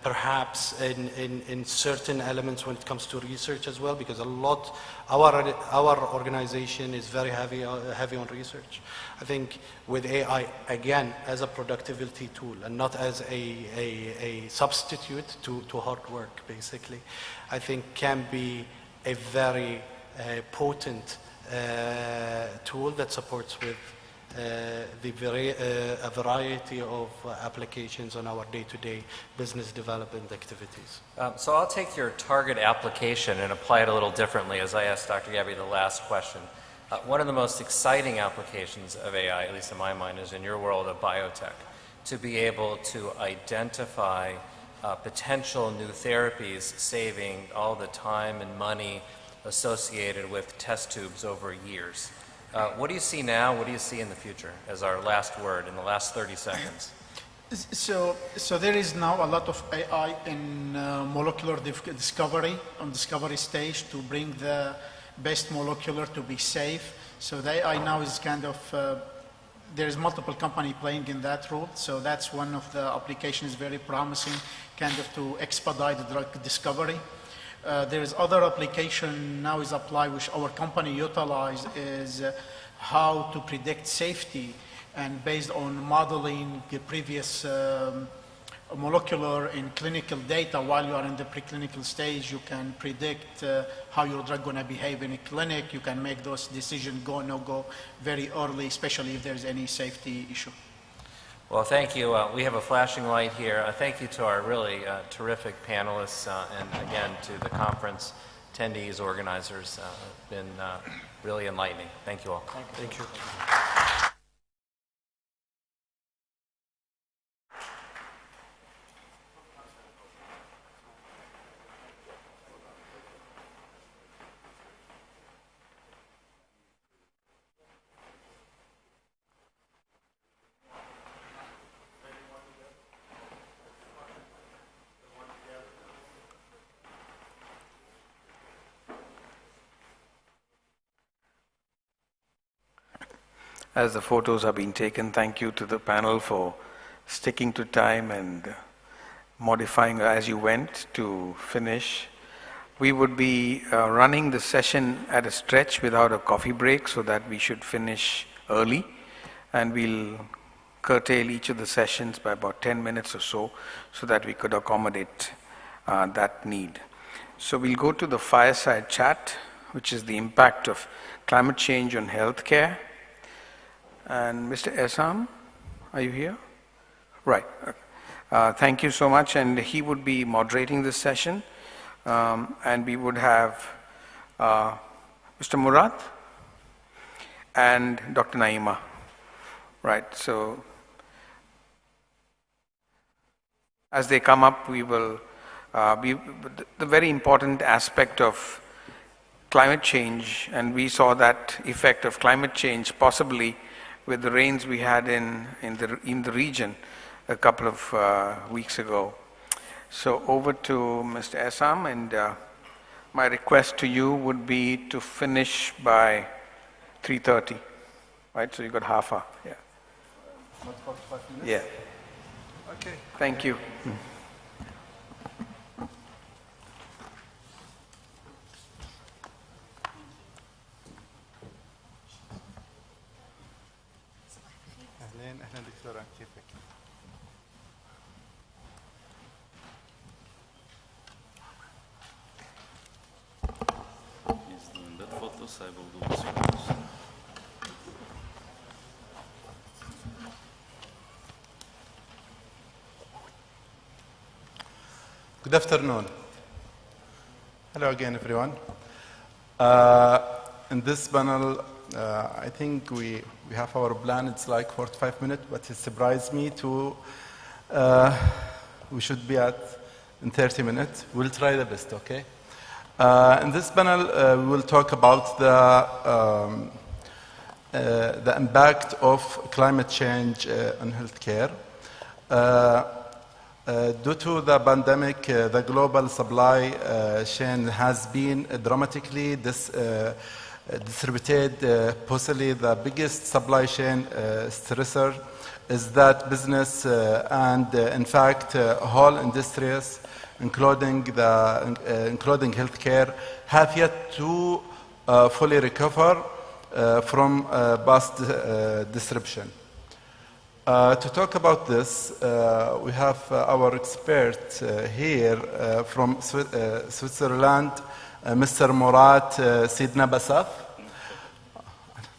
Perhaps in certain elements when it comes to research as well, because our organization is very heavy on research. I think with AI, again, as a productivity tool and not as a substitute to hard work, basically, I think can be a very potent tool that supports with a variety of applications on our day-to-day business development activities. So I'll take your target application and apply it a little differently, as I asked Dr. Gabby the last question. One of the most exciting applications of AI, at least in my mind, is in your world of biotech, to be able to identify potential new therapies, saving all the time and money associated with test tubes over years. What do you see now? What do you see in the future as our last word in the last 30 seconds? So there is now a lot of AI in molecular discovery, on discovery stage, to bring the best molecular to be safe. So the AI now is kind of, there is multiple company playing in that role. So that's one of the applications very promising, kind of to expedite the drug discovery. There is other application now is applied, which our company utilize, is how to predict safety, and based on modeling the previous molecular and clinical data while you are in the preclinical stage. You can predict how your drug going to behave in a clinic. You can make those decisions, go, no go, very early, especially if there's any safety issue. Well, thank you. We have a flashing light here. Thank you to our really terrific panelists and again to the conference attendees, organizers. It's been really enlightening. Thank you all. Thank you. As the photos are being taken, thank you to the panel for sticking to time and modifying as you went to finish. We would be running the session at a stretch without a coffee break so that we should finish early, and we'll curtail each of the sessions by about 10 minutes or so that we could accommodate that need. So we'll go to the fireside chat, which is the impact of climate change on healthcare. And Mr. Hasan, are you here? Right. Thank you so much. And he would be moderating this session. And we would have Mr. Murad and Dr. Naima. Right. So as they come up, we will the very important aspect of climate change, and we saw that effect of climate change possibly with the rains we had in the region a couple of weeks ago. So over to Mr. Hasan, and my request to you would be to finish by 3:30, right? So you got half hour. Yeah. Not 45 minutes? Yeah. Okay. Thank you. أهلا دكتورة، كيفك؟ He's doing that photos, I will do this photos. Good afternoon. Hello again, everyone. In this panel, I think we have our plan. It's like 45 minutes, but it surprised me to we should be in 30 minutes. We'll try the best, okay? In this panel, we will talk about the impact of climate change on healthcare. Due to the pandemic, the global supply chain has been dramatically distributed. Possibly the biggest supply chain stressor is that business and in fact whole industries, including healthcare, have yet to fully recover from past disruption. To talk about this, we have our expert here from Switzerland, Mr. Murat Sidna Basaf.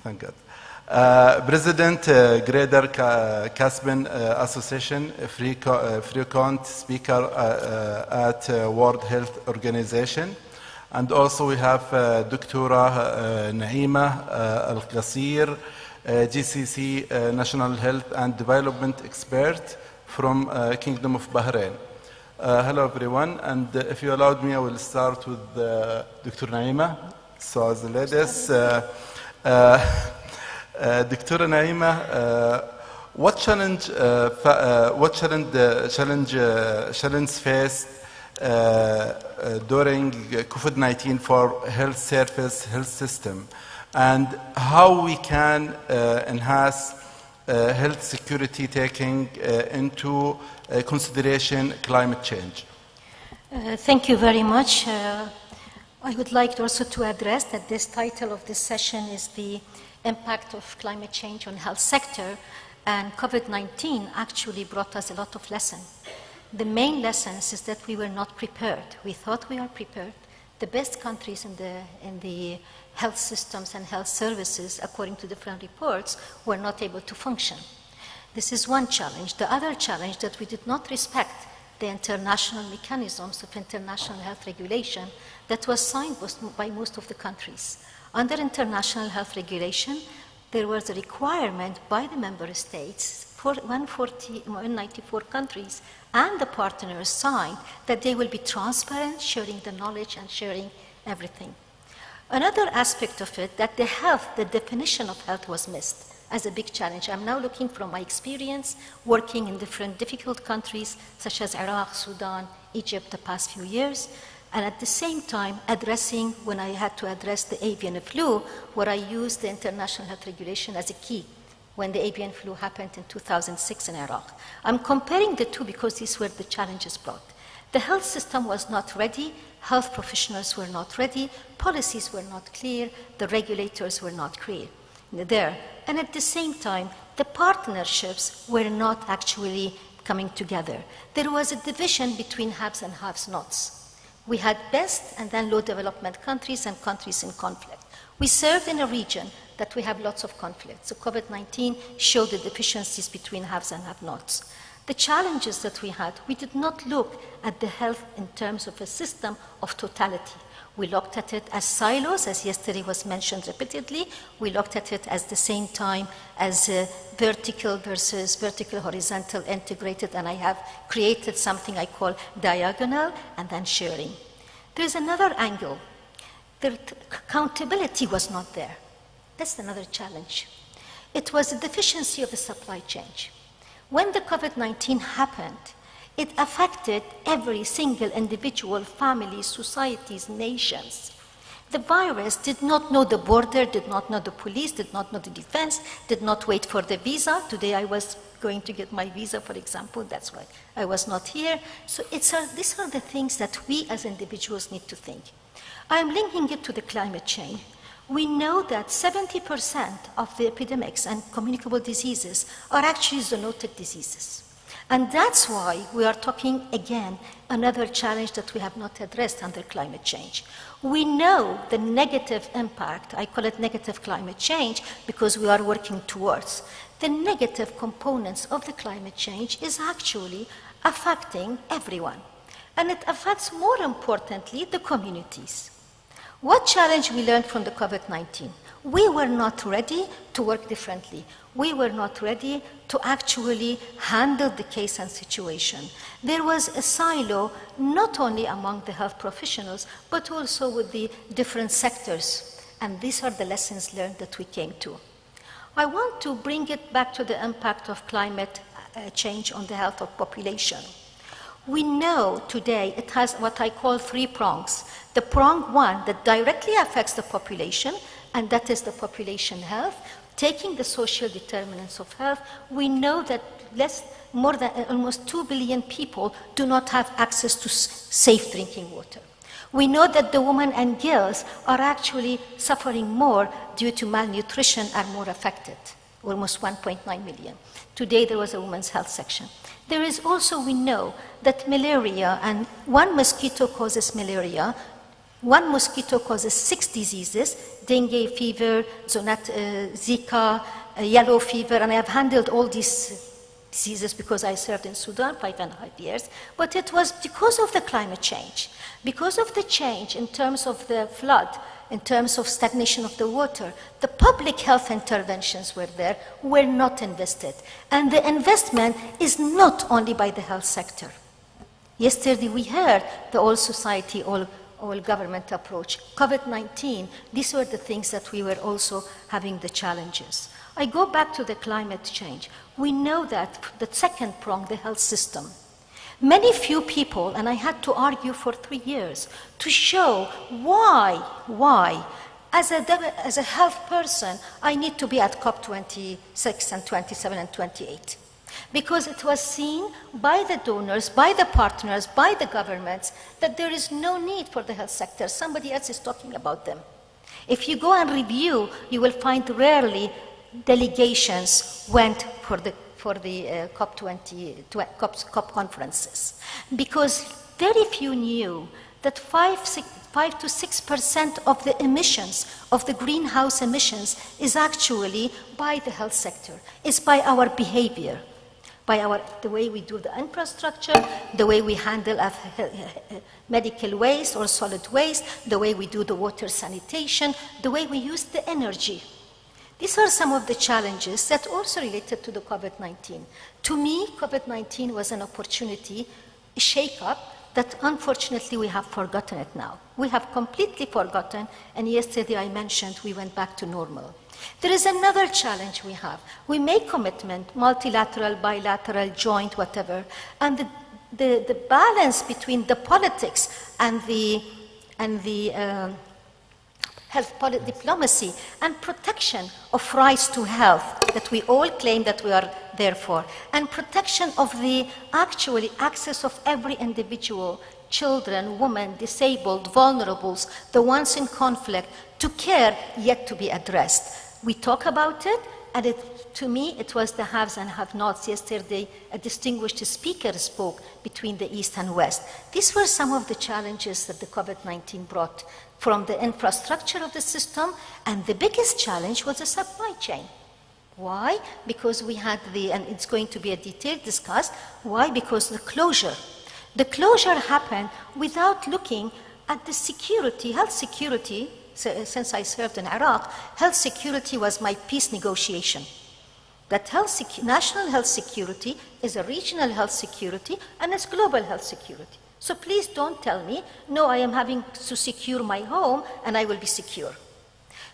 Thank God. President, Greater Caspian Association, frequent speaker at World Health Organization. And also we have Dr. Naima Al-Qasir, GCC National Health and Development Expert from Kingdom of Bahrain. Hello everyone, and if you allowed me, I will start with Dr. Naima. So as the ladies, Dr. Naima, what challenge faced during COVID-19 for health service, health system, and how we can enhance health security taking into consideration climate change? Thank you very much. I would like also to address that this title of this session is the impact of climate change on health sector, and COVID-19 actually brought us a lot of lessons. The main lessons is that we were not prepared. We thought we are prepared. The best countries in the health systems and health services, according to different reports, were not able to function. This is one challenge. The other challenge, that we did not respect the international mechanisms of international health regulation that was signed by most of the countries. Under international health regulation, there was a requirement by the member states, for 194 countries, and the partners signed that they will be transparent, sharing the knowledge and sharing everything. Another aspect of it, that the definition of health was missed as a big challenge. I'm now looking from my experience working in different difficult countries such as Iraq, Sudan, Egypt the past few years, and at the same time addressing, when I had to address the avian flu, where I used the international health regulation as a key when the avian flu happened in 2006 in Iraq. I'm comparing the two because these were the challenges brought. The health system was not ready, health professionals were not ready, policies were not clear, the regulators were not clear there. And at the same time, the partnerships were not actually coming together. There was a division between haves and have-nots. We had best and then low development countries and countries in conflict. We served in a region that we have lots of conflict. So COVID-19 showed the deficiencies between haves and have-nots. The challenges that we had, we did not look at the health in terms of a system of totality. We looked at it as silos, as yesterday was mentioned repeatedly. We looked at it at the same time as vertical versus vertical, horizontal, integrated, and I have created something I call diagonal and then sharing. There's another angle. The accountability was not there. That's another challenge. It was a deficiency of the supply chain. When the COVID-19 happened, it affected every single individual, family, societies, nations. The virus did not know the border, did not know the police, did not know the defense, did not wait for the visa. Today I was going to get my visa, for example. That's why I was not here. So these are the things that we as individuals need to think. I'm linking it to the climate change. We know that 70% of the epidemics and communicable diseases are actually zoonotic diseases. And that's why we are talking, again, another challenge that we have not addressed under climate change. We know the negative impact, I call it negative climate change, because we are working towards. The negative components of the climate change is actually affecting everyone. And it affects, more importantly, the communities. What challenge we learned from the COVID-19? We were not ready to work differently. We were not ready to actually handle the case and situation. There was a silo not only among the health professionals, but also with the different sectors. And these are the lessons learned that we came to. I want to bring it back to the impact of climate change on the health of population. We know today it has what I call 3 prongs. The prong 1 that directly affects the population, and that is the population health. Taking the social determinants of health, we know that more than almost 2 billion people do not have access to safe drinking water. We know that the women and girls are actually suffering more due to malnutrition, are more affected, almost 1.9 million. Today there was a women's health section. There is also, we know that malaria, and one mosquito causes malaria, one mosquito causes 6 diseases: dengue fever, Zika, yellow fever, and I have handled all these diseases because I served in Sudan 5.5 years. But it was because of the climate change, because of the change in terms of the flood, in terms of stagnation of the water, the public health interventions were not invested. And the investment is not only by the health sector. Yesterday we heard the all society, all government approach. COVID-19, these were the things that we were also having the challenges. I go back to the climate change. We know that the second prong, the health system. Many few people, and I had to argue for 3 years to show why, as a health person, I need to be at COP26 and 27 and 28. Because it was seen by the donors, by the partners, by the governments, that there is no need for the health sector. Somebody else is talking about them. If you go and review, you will find rarely delegations went for the COP conferences, because very few knew that 5 to 6% of the emissions, of the greenhouse emissions, is actually by the health sector. It's by our behavior, by the way we do the infrastructure, the way we handle medical waste or solid waste, the way we do the water sanitation, the way we use the energy. These are some of the challenges that also related to the COVID-19. To me, COVID-19 was an opportunity, a shake-up, that unfortunately we have forgotten it now. We have completely forgotten, and yesterday I mentioned we went back to normal. There is another challenge we have. We make commitment, multilateral, bilateral, joint, whatever, and the balance between the politics and the health diplomacy and protection of rights to health that we all claim that we are there for, and protection of the actually access of every individual, children, women, disabled, vulnerables, the ones in conflict, to care yet to be addressed. We talk about it, and to me, it was the haves and have-nots. Yesterday, a distinguished speaker spoke between the East and West. These were some of the challenges that the COVID-19 brought from the infrastructure of the system, and the biggest challenge was the supply chain. Why? Because we had and it's going to be a detailed discussed, why? Because the closure. The closure happened without looking at the security, health security. Since I served in Iraq, health security was my peace negotiation. That national health security is a regional health security and it's global health security. So please don't tell me, no, I am having to secure my home and I will be secure.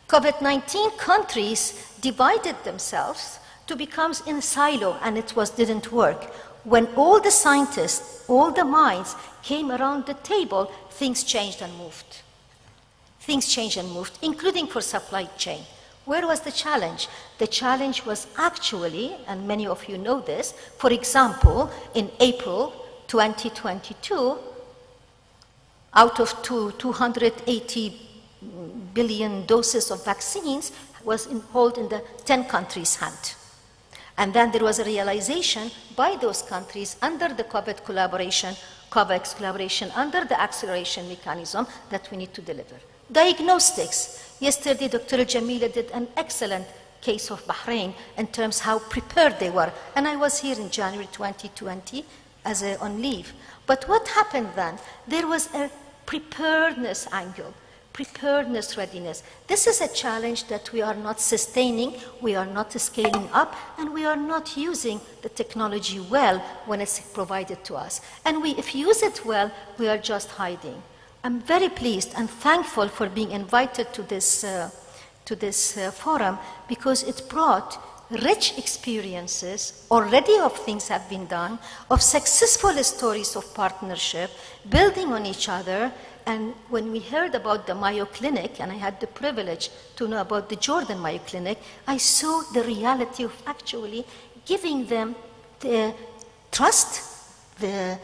COVID-19 countries divided themselves to become in silo, and it didn't work. When all the scientists, all the minds came around the table, things changed and moved. Things changed and moved, including for supply chain. Where was the challenge? The challenge was actually, and many of you know this, for example, in April 2022, out of 280 billion doses of vaccines was held in the 10 countries' hand. And then there was a realization by those countries under the COVID collaboration, COVAX collaboration, under the acceleration mechanism that we need to deliver. Diagnostics. Yesterday, Dr. Jaleela did an excellent case of Bahrain in terms of how prepared they were. And I was here in January 2020 on leave. But what happened then? There was a preparedness angle, preparedness readiness. This is a challenge that we are not sustaining, we are not scaling up, and we are not using the technology well when it's provided to us. And if we use it well, we are just hiding. I'm very pleased and thankful for being invited to this forum, because it brought rich experiences already of things have been done, of successful stories of partnership, building on each other. And when we heard about the Mayo Clinic, and I had the privilege to know about the Jordan Mayo Clinic, I saw the reality of actually giving them the trust, the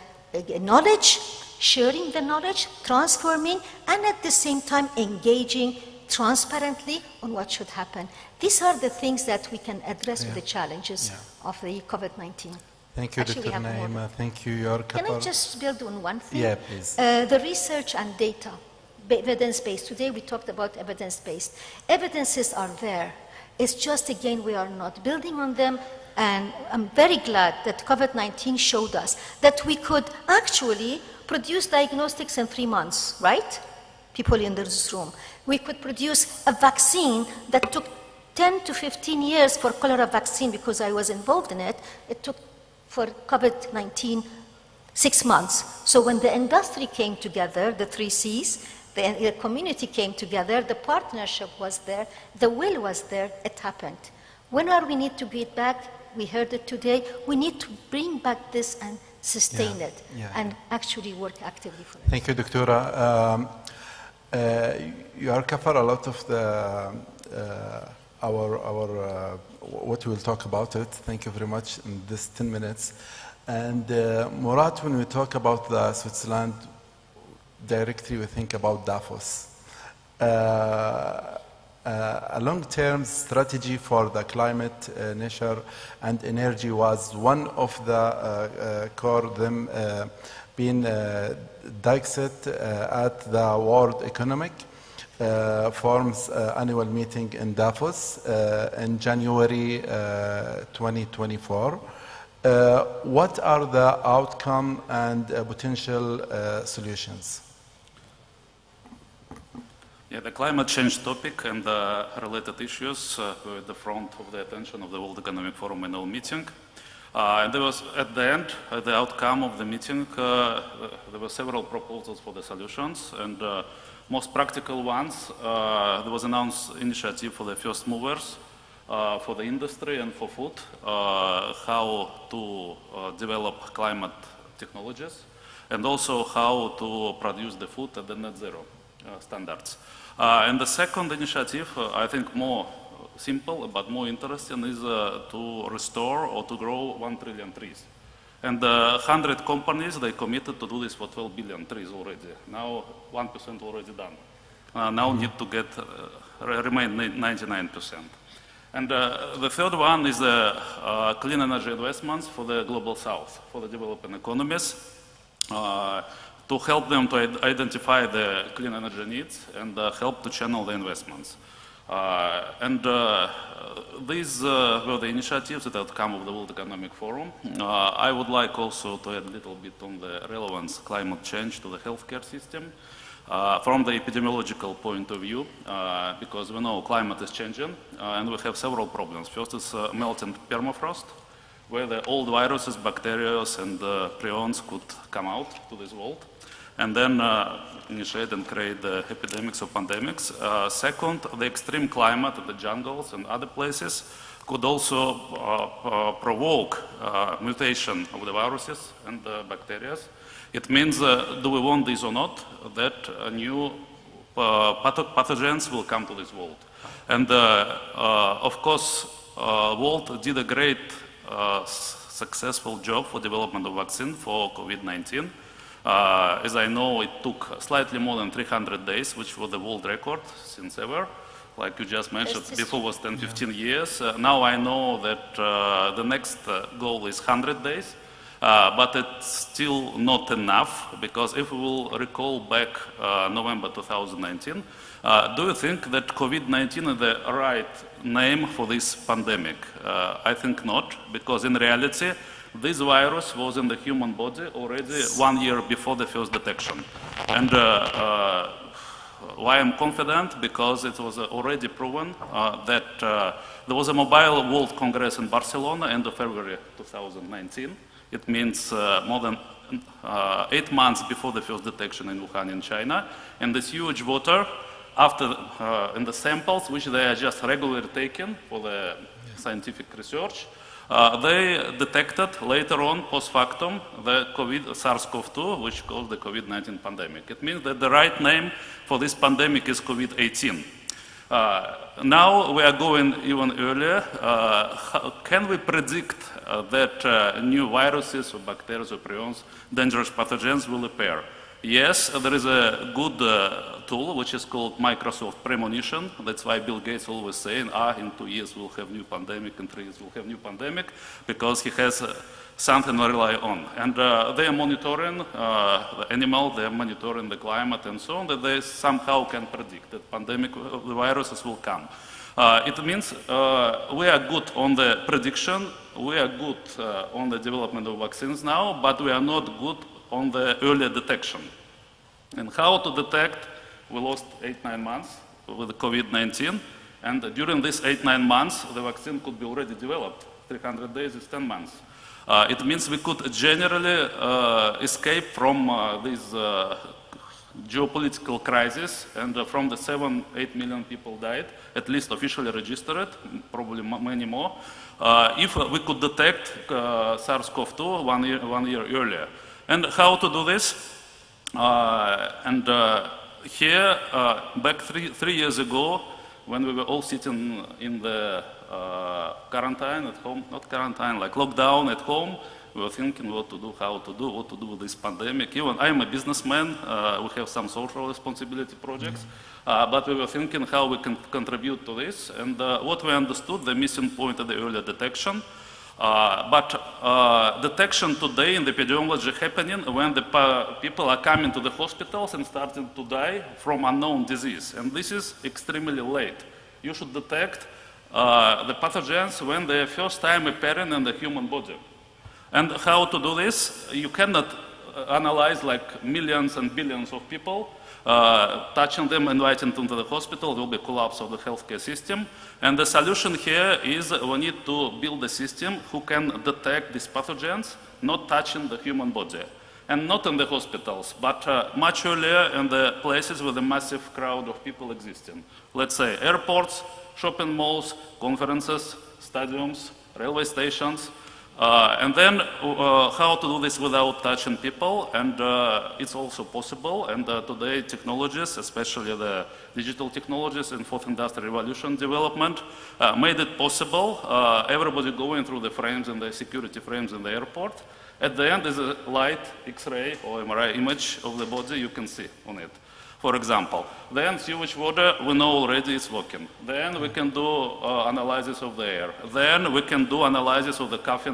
knowledge, sharing the knowledge, transforming, and at the same time engaging transparently on what should happen. These are the things that we can address with the challenges of the COVID-19. Thank you, Dr. Naima. Thank you. Can I just build on one thing? Yeah, please. The research and data, evidence-based. Today we talked about evidence-based. Evidences are there. It's just, again, we are not building on them. And I'm very glad that COVID-19 showed us that we could actually produce diagnostics in 3 months, right? People in this room. We could produce a vaccine that took 10 to 15 years for cholera vaccine, because I was involved in it. It took for COVID-19 6 months. So when the industry came together, the 3 Cs, the community came together, the partnership was there, the will was there, it happened. When we need to get back? We heard it today. We need to bring back this and sustain it and actually work actively for it. Thank you, Doctora. You are cover a lot of the what we'll talk about it. Thank you very much in this 10 minutes. And Murad, when we talk about the Switzerland directly, we think about Davos. a long-term strategy for the climate, nature, and energy was one of the core them being discussed at the World Economic Forum's annual meeting in Davos in January 2024. What are the outcome and potential solutions? Yeah, the climate change topic and the related issues were at the front of the attention of the World Economic Forum annual meeting. And there was, at the end, the outcome of the meeting, there were several proposals for the solutions, and most practical ones, there was announced initiative for the first movers, for the industry and for food, how to develop climate technologies, and also how to produce the food at the net zero standards. And the second initiative, I think more simple but more interesting, is to restore or to grow 1 trillion trees. And 100 companies, they committed to do this for 12 billion trees already. Now 1% already done. Now need to get, remain 99%. And the third one is the clean energy investments for the global south, for the developing economies, to help them to identify the clean energy needs and help to channel the investments. These were the initiatives that have come of the World Economic Forum. I would like also to add a little bit on the relevance of climate change to the healthcare system from the epidemiological point of view, because we know climate is changing and we have several problems. First is melting permafrost, where the old viruses, bacteria, and prions could come out to this world and then initiate and create the epidemics or pandemics. Second, the extreme climate of the jungles and other places could also provoke mutation of the viruses and bacteria. It means, do we want this or not, that new pathogens will come to this world. And of course, world did a great successful job for development of vaccine for COVID-19. As I know, it took slightly more than 300 days, which was the world record since ever. Like you just mentioned, before was 10, 15 years. Now I know that the next goal is 100 days, but it's still not enough, because if we will recall back November 2019, do you think that COVID-19 is the right name for this pandemic? I think not, because in reality, this virus was in the human body already 1 year before the first detection. And why I'm confident? Because it was already proven that there was a mobile World Congress in Barcelona end of February 2019. It means more than 8 months before the first detection in Wuhan in China. And this huge water, after in the samples, which they are just regularly taken for the scientific research, they detected later on, post factum, the SARS-CoV-2, which caused the COVID-19 pandemic. It means that the right name for this pandemic is COVID-18. Now we are going even earlier. Can we predict that new viruses or bacteria or prions, dangerous pathogens will appear? Yes, there is a good tool which is called Microsoft Premonition. That's why Bill Gates always saying, in 2 years we'll have new pandemic, in 3 years we'll have new pandemic, because he has something to rely on. And they are monitoring the animal, they are monitoring the climate and so on, that they somehow can predict that pandemic, the viruses will come. It means we are good on the prediction, we are good on the development of vaccines now, but we are not good on the early detection. And how to detect, we lost 8-9 months with COVID-19, and during these 8-9 months, the vaccine could be already developed. 300 days is 10 months. It means we could generally escape from this geopolitical crisis, and from the 7-8 million people died, at least officially registered, probably many more, if we could detect SARS-CoV-2 one year earlier. And how to do this? Here, back three years ago, when we were all sitting in the quarantine at home, not quarantine, like lockdown at home, we were thinking what to do, how to do, what to do with this pandemic. Even I'm a businessman, we have some social responsibility projects, but we were thinking how we can contribute to this. And what we understood, the missing point of the early detection. But detection today in the epidemiology happening when the people are coming to the hospitals and starting to die from unknown disease. And this is extremely late. You should detect the pathogens when they are first time appearing in the human body. And how to do this? You cannot analyze like millions and billions of people, touching them, inviting them to the hospital, there will be collapse of the healthcare system. And the solution here is we need to build a system who can detect these pathogens, not touching the human body. And not in the hospitals, but much earlier in the places with a massive crowd of people existing. Let's say airports, shopping malls, conferences, stadiums, railway stations. And then how to do this without touching people, and it's also possible. And today technologies, especially the digital technologies and fourth industrial revolution development, made it possible. Everybody going through the frames and the security frames in the airport. At the end is a light X-ray or MRI image of the body you can see on it. For example, then sewage water we know already is working. Then we can do analysis of the air. Then we can do analysis of the cough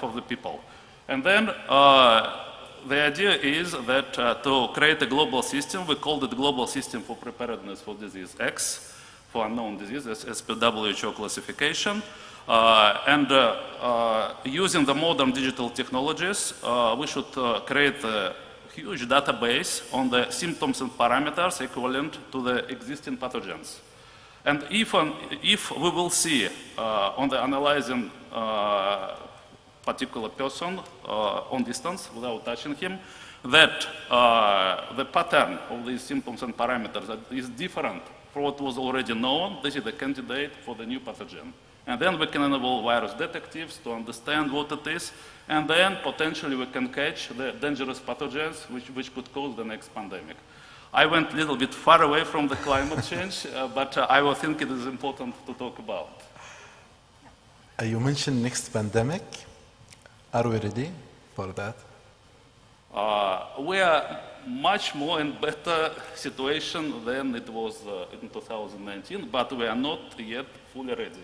of the people. And then the idea is that to create a global system, we called it Global System for Preparedness for Disease X, for unknown diseases, as per WHO classification. And using the modern digital technologies, we should create a huge database on the symptoms and parameters equivalent to the existing pathogens. And if we will see on the analyzing particular person on distance without touching him, that the pattern of these symptoms and parameters is different from what was already known, this is the candidate for the new pathogen. And then we can enable virus detectives to understand what it is, and then potentially we can catch the dangerous pathogens which could cause the next pandemic. I went a little bit far away from the climate change, but I think it is important to talk about. You mentioned next pandemic. Are we ready for that? We are much more in better situation than it was in 2019, but we are not yet fully ready.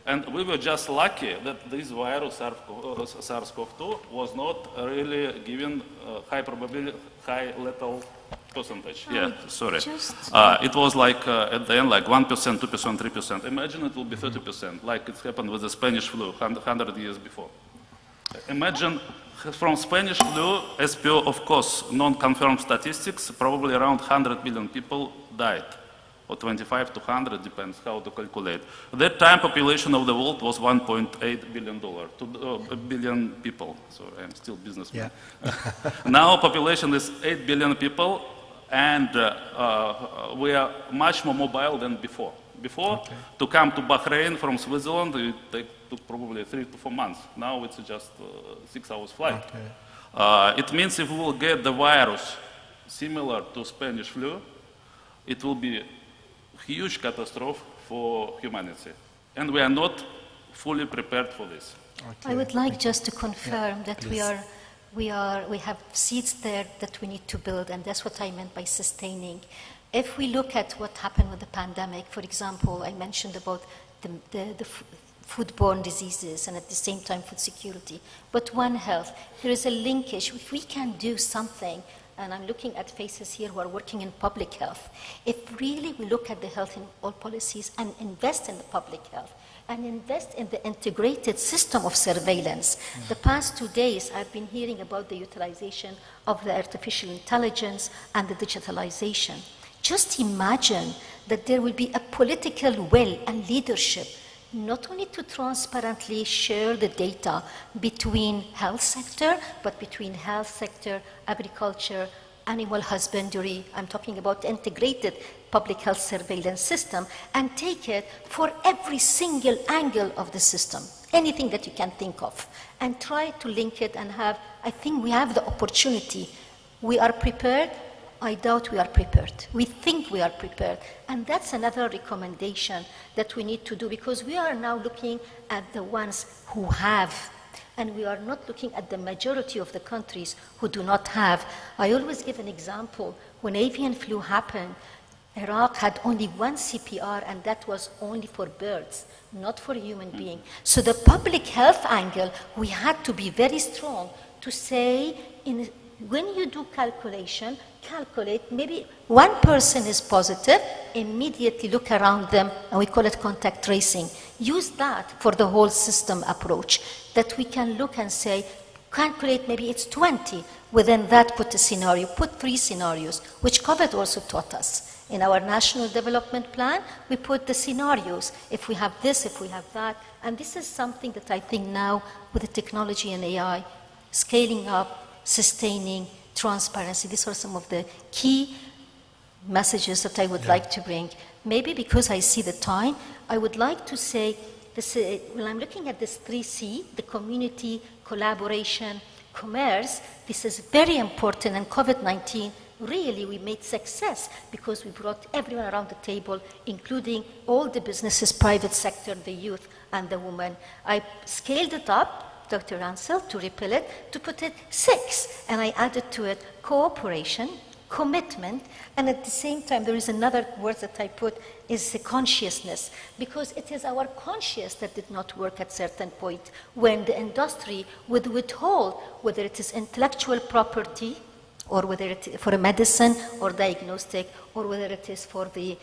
And we were just lucky that this virus, SARS-CoV-2, was not really given high probability, high lethal percentage. Yeah, sorry. It was like at the end like 1%, 2%, 3%. Imagine it will be 30%, like it happened with the Spanish flu 100 years before. Imagine from Spanish flu, as per, of course, non-confirmed statistics, probably around 100 million people died. Or 25 to 100, depends how to calculate. At that time, population of the world was $1.8 billion, billion people. So I'm still businessman. Yeah. Now population is 8 billion people, and we are much more mobile than before. Before, to come to Bahrain from Switzerland, it took probably 3 to 4 months. Now it's just 6 hours flight. It means if we will get the virus similar to Spanish flu, it will be huge catastrophe for humanity. And we are not fully prepared for this. I would like just to confirm that we have seeds there that we need to build, and that's what I meant by sustaining. If we look at what happened with the pandemic, for example, I mentioned about the foodborne diseases and at the same time food security, but One Health, there is a linkage. If we can do something, and I'm looking at faces here who are working in public health, if really we look at the health in all policies and invest in the public health and invest in the integrated system of surveillance. The past 2 days I've been hearing about the utilization of the artificial intelligence and the digitalization. Just imagine that there will be a political will and leadership not only to transparently share the data between health sector, but between health sector, agriculture, animal husbandry. I'm talking about integrated public health surveillance system, and take it for every single angle of the system, anything that you can think of, and try to link it and have, I think we have the opportunity. We are prepared. I doubt we are prepared. We think we are prepared. And that's another recommendation that we need to do, because we are now looking at the ones who have, and we are not looking at the majority of the countries who do not have. I always give an example. When avian flu happened, Iraq had only one CPR, and that was only for birds, not for human beings. So the public health angle, we had to be very strong to say, when you do calculation, calculate, maybe one person is positive, immediately look around them, and we call it contact tracing. Use that for the whole system approach, that we can look and say, calculate, maybe it's 20. Within that, put a scenario, put 3 scenarios, which COVID also taught us. In our national development plan, we put the scenarios. If we have this, if we have that. And this is something that I think now, with the technology and AI, scaling up, sustaining, transparency, these are some of the key messages that I would like to bring. Maybe because I see the time, I would like to say, this, when I'm looking at this 3C, the community, collaboration, commerce, this is very important, and COVID-19, really we made success because we brought everyone around the table, including all the businesses, private sector, the youth, and the women. I scaled it up, Dr. Ransel, to repeal it, to put it 6, and I added to it cooperation, commitment, and at the same time, there is another word that I put, is the consciousness, because it is our conscience that did not work at certain point, when the industry would withhold, whether it is intellectual property, or whether it is for a medicine or diagnostic, or whether it is for the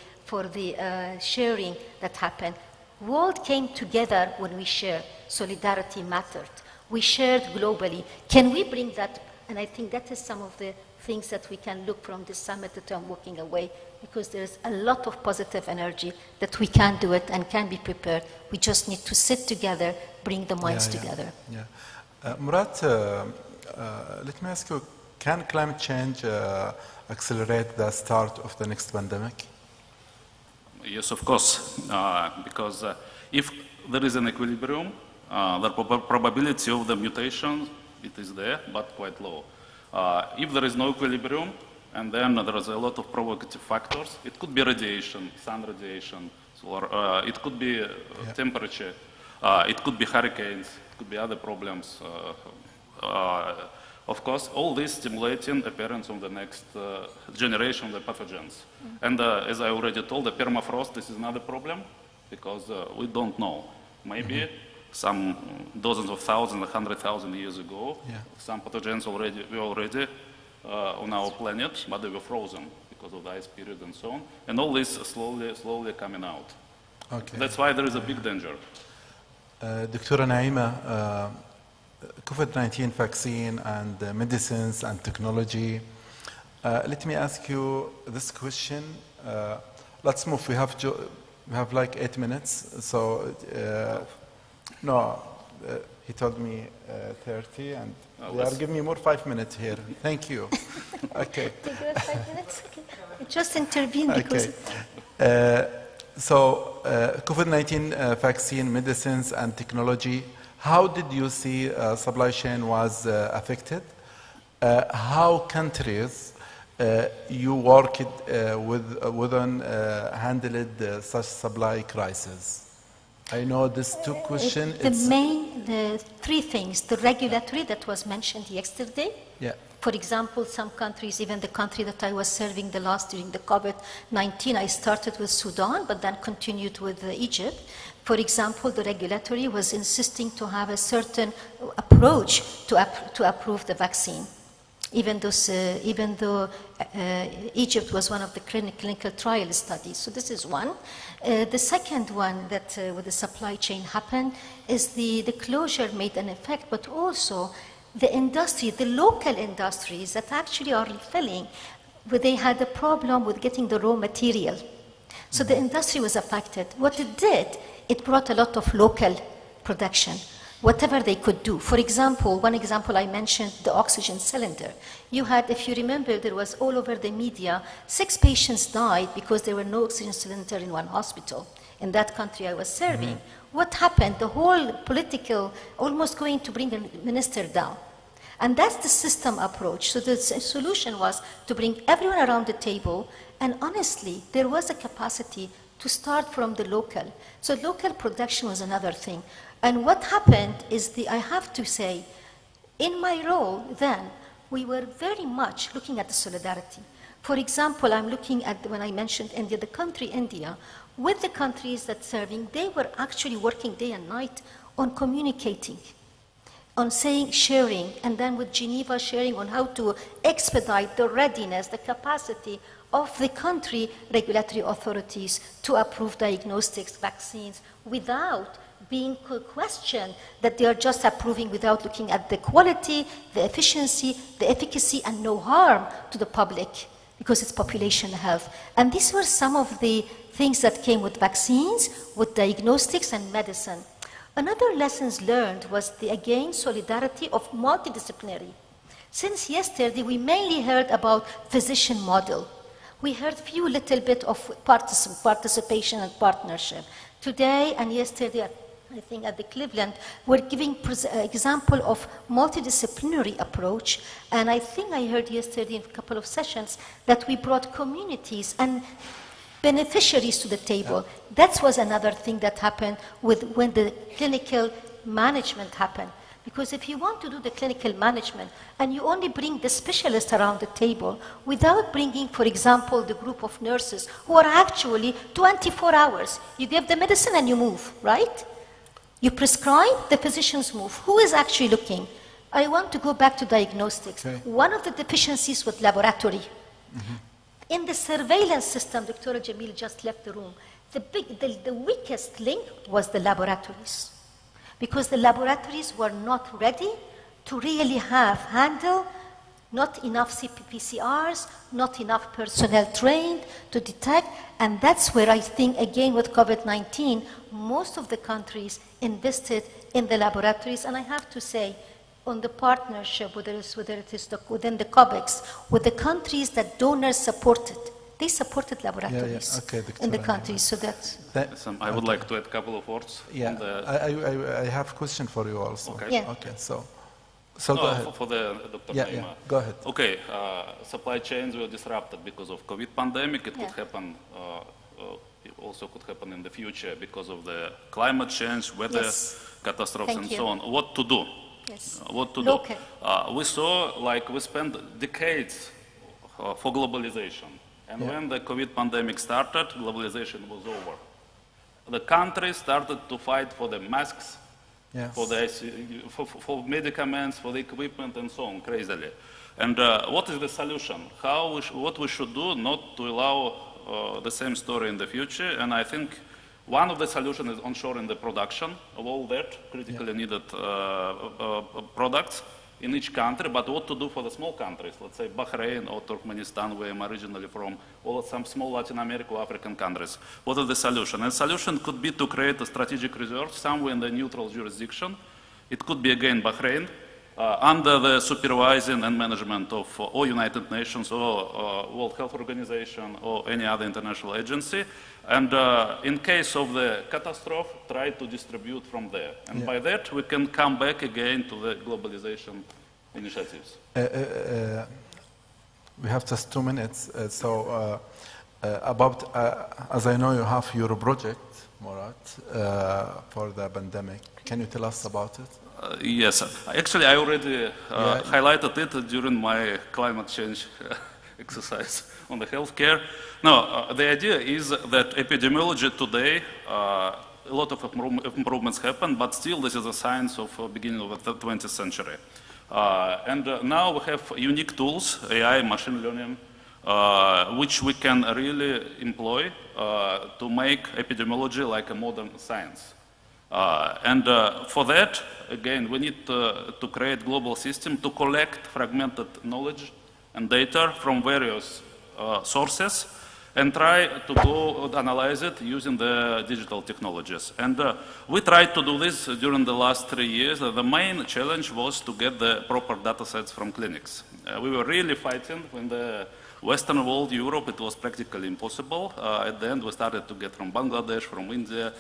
sharing that happened. World came together when we shared. Solidarity mattered. We shared globally. Can we bring that? And I think that is some of the things that we can look from this summit that I'm walking away, because there's a lot of positive energy that we can do it and can be prepared. We just need to sit together, bring the minds together. Murat, let me ask you, can climate change accelerate the start of the next pandemic? Yes, of course, because if there is an equilibrium, the probability of the mutation, it is there, but quite low. If there is no equilibrium, and then there is a lot of provocative factors, it could be radiation, sun radiation, or it could be temperature, it could be hurricanes, it could be other problems. Of course, all this stimulating appearance of the next generation of the pathogens. And as I already told, the permafrost, this is another problem, because we don't know. Maybe some dozens of thousands, 100,000 years ago, some pathogens were already on our planet, but they were frozen because of the ice period and so on. And all this slowly coming out. Okay. That's why there is a big danger. Dr. Naima, COVID-19 vaccine and medicines and technology. Let me ask you this question. Let's move. We have like 8 minutes. So no, he told me 30, and they are giving me more 5 minutes here. Thank you. Okay. 5 minutes? Okay. Just intervene because. So COVID-19 vaccine, medicines, and technology. How did you see supply chain was affected? How countries you worked within handled such supply crisis? I know these 2 questions. The 3 things, the regulatory that was mentioned yesterday. Yeah. For example, some countries, even the country that I was serving the last during the COVID-19, I started with Sudan, but then continued with Egypt. For example, the regulatory was insisting to have a certain approach to approve the vaccine, even though Egypt was one of the clinical trial studies. So this is one. The second one that with the supply chain happened is the closure made an effect, but also the industry, the local industries that actually are refilling, where they had a problem with getting the raw material. So the industry was affected. What it did, it brought a lot of local production, whatever they could do. For example, one example I mentioned, the oxygen cylinder. You had, if you remember, there was all over the media, 6 patients died because there were no oxygen cylinder in one hospital. In that country I was serving. What happened? The whole political, almost going to bring the minister down. And that's the system approach. So the solution was to bring everyone around the table, and honestly, there was a capacity to start from the local. So local production was another thing. And what happened is, I have to say, in my role then, we were very much looking at the solidarity. For example, I'm looking at, when I mentioned India, the country India, with the countries that serving, they were actually working day and night on communicating, on saying, sharing, and then with Geneva sharing on how to expedite the readiness, the capacity of the country regulatory authorities to approve diagnostics, vaccines, without being questioned that they are just approving without looking at the quality, the efficiency, the efficacy, and no harm to the public, because it's population health. And these were some of the things that came with vaccines, with diagnostics and medicine. Another lessons learned was again, solidarity of multidisciplinary. Since yesterday, we mainly heard about physician model. We heard few little bit of participation and partnership. Today and yesterday, I think at the Cleveland, we're giving example of multidisciplinary approach. And I think I heard yesterday in a couple of sessions that we brought communities and beneficiaries to the table. That was another thing that happened when the clinical management happened. Because if you want to do the clinical management and you only bring the specialists around the table without bringing, for example, the group of nurses who are actually 24 hours, you give the medicine and you move, right? You prescribe, the physicians move. Who is actually looking? I want to go back to diagnostics. Okay. One of the deficiencies with laboratory. In the surveillance system, Dr. Jamil just left the room, the weakest link was the laboratories. Because the laboratories were not ready to really handle not enough PCRs, not enough personnel trained to detect, and that's where I think, again, with COVID-19, most of the countries invested in the laboratories, and I have to say, on the partnership, whether it is within the COVAX, with the countries that donors supported, they supported laboratories in the countries. So that's. I would like to add a couple of words. Yeah, I have a question for you also. Okay. Yeah. Okay. So go ahead. For the Dr. Yeah, go ahead. Okay. Supply chains were disrupted because of COVID pandemic. It could happen. Also could happen in the future because of the climate change, weather catastrophes, and so on. What to do? Yes. What to do? We saw, like, we spent decades for globalization. And when the COVID pandemic started, globalization was over. The countries started to fight for the masks, for the for medicaments, for the equipment, and so on, crazily. And what is the solution? What we should do not to allow the same story in the future? And I think one of the solutions is onshoring the production of all that critically needed products in each country, but what to do for the small countries, let's say Bahrain or Turkmenistan, where I'm originally from, or some small Latin America or African countries. What is the solution? And the solution could be to create a strategic reserve somewhere in the neutral jurisdiction. It could be, again, Bahrain, under the supervising and management of or United Nations or World Health Organization or any other international agency. And in case of the catastrophe, try to distribute from there. And by that, we can come back again to the globalization initiatives. We have just 2 minutes. As I know, you have your project, Murat, for the pandemic. Can you tell us about it? Yes, actually I already highlighted it during my climate change exercise on the healthcare. No, the idea is that epidemiology today, a lot of improvements happen, but still this is a science of beginning of the 20th century. And now we have unique tools, AI, machine learning, which we can really employ to make epidemiology like a modern science. And for that, again, we need to create global system to collect fragmented knowledge and data from various sources and try to go analyze it using the digital technologies. And we tried to do this during the last 3 years. The main challenge was to get the proper data sets from clinics. We were really fighting Western world, Europe, it was practically impossible. At the end, we started to get from Bangladesh, from India,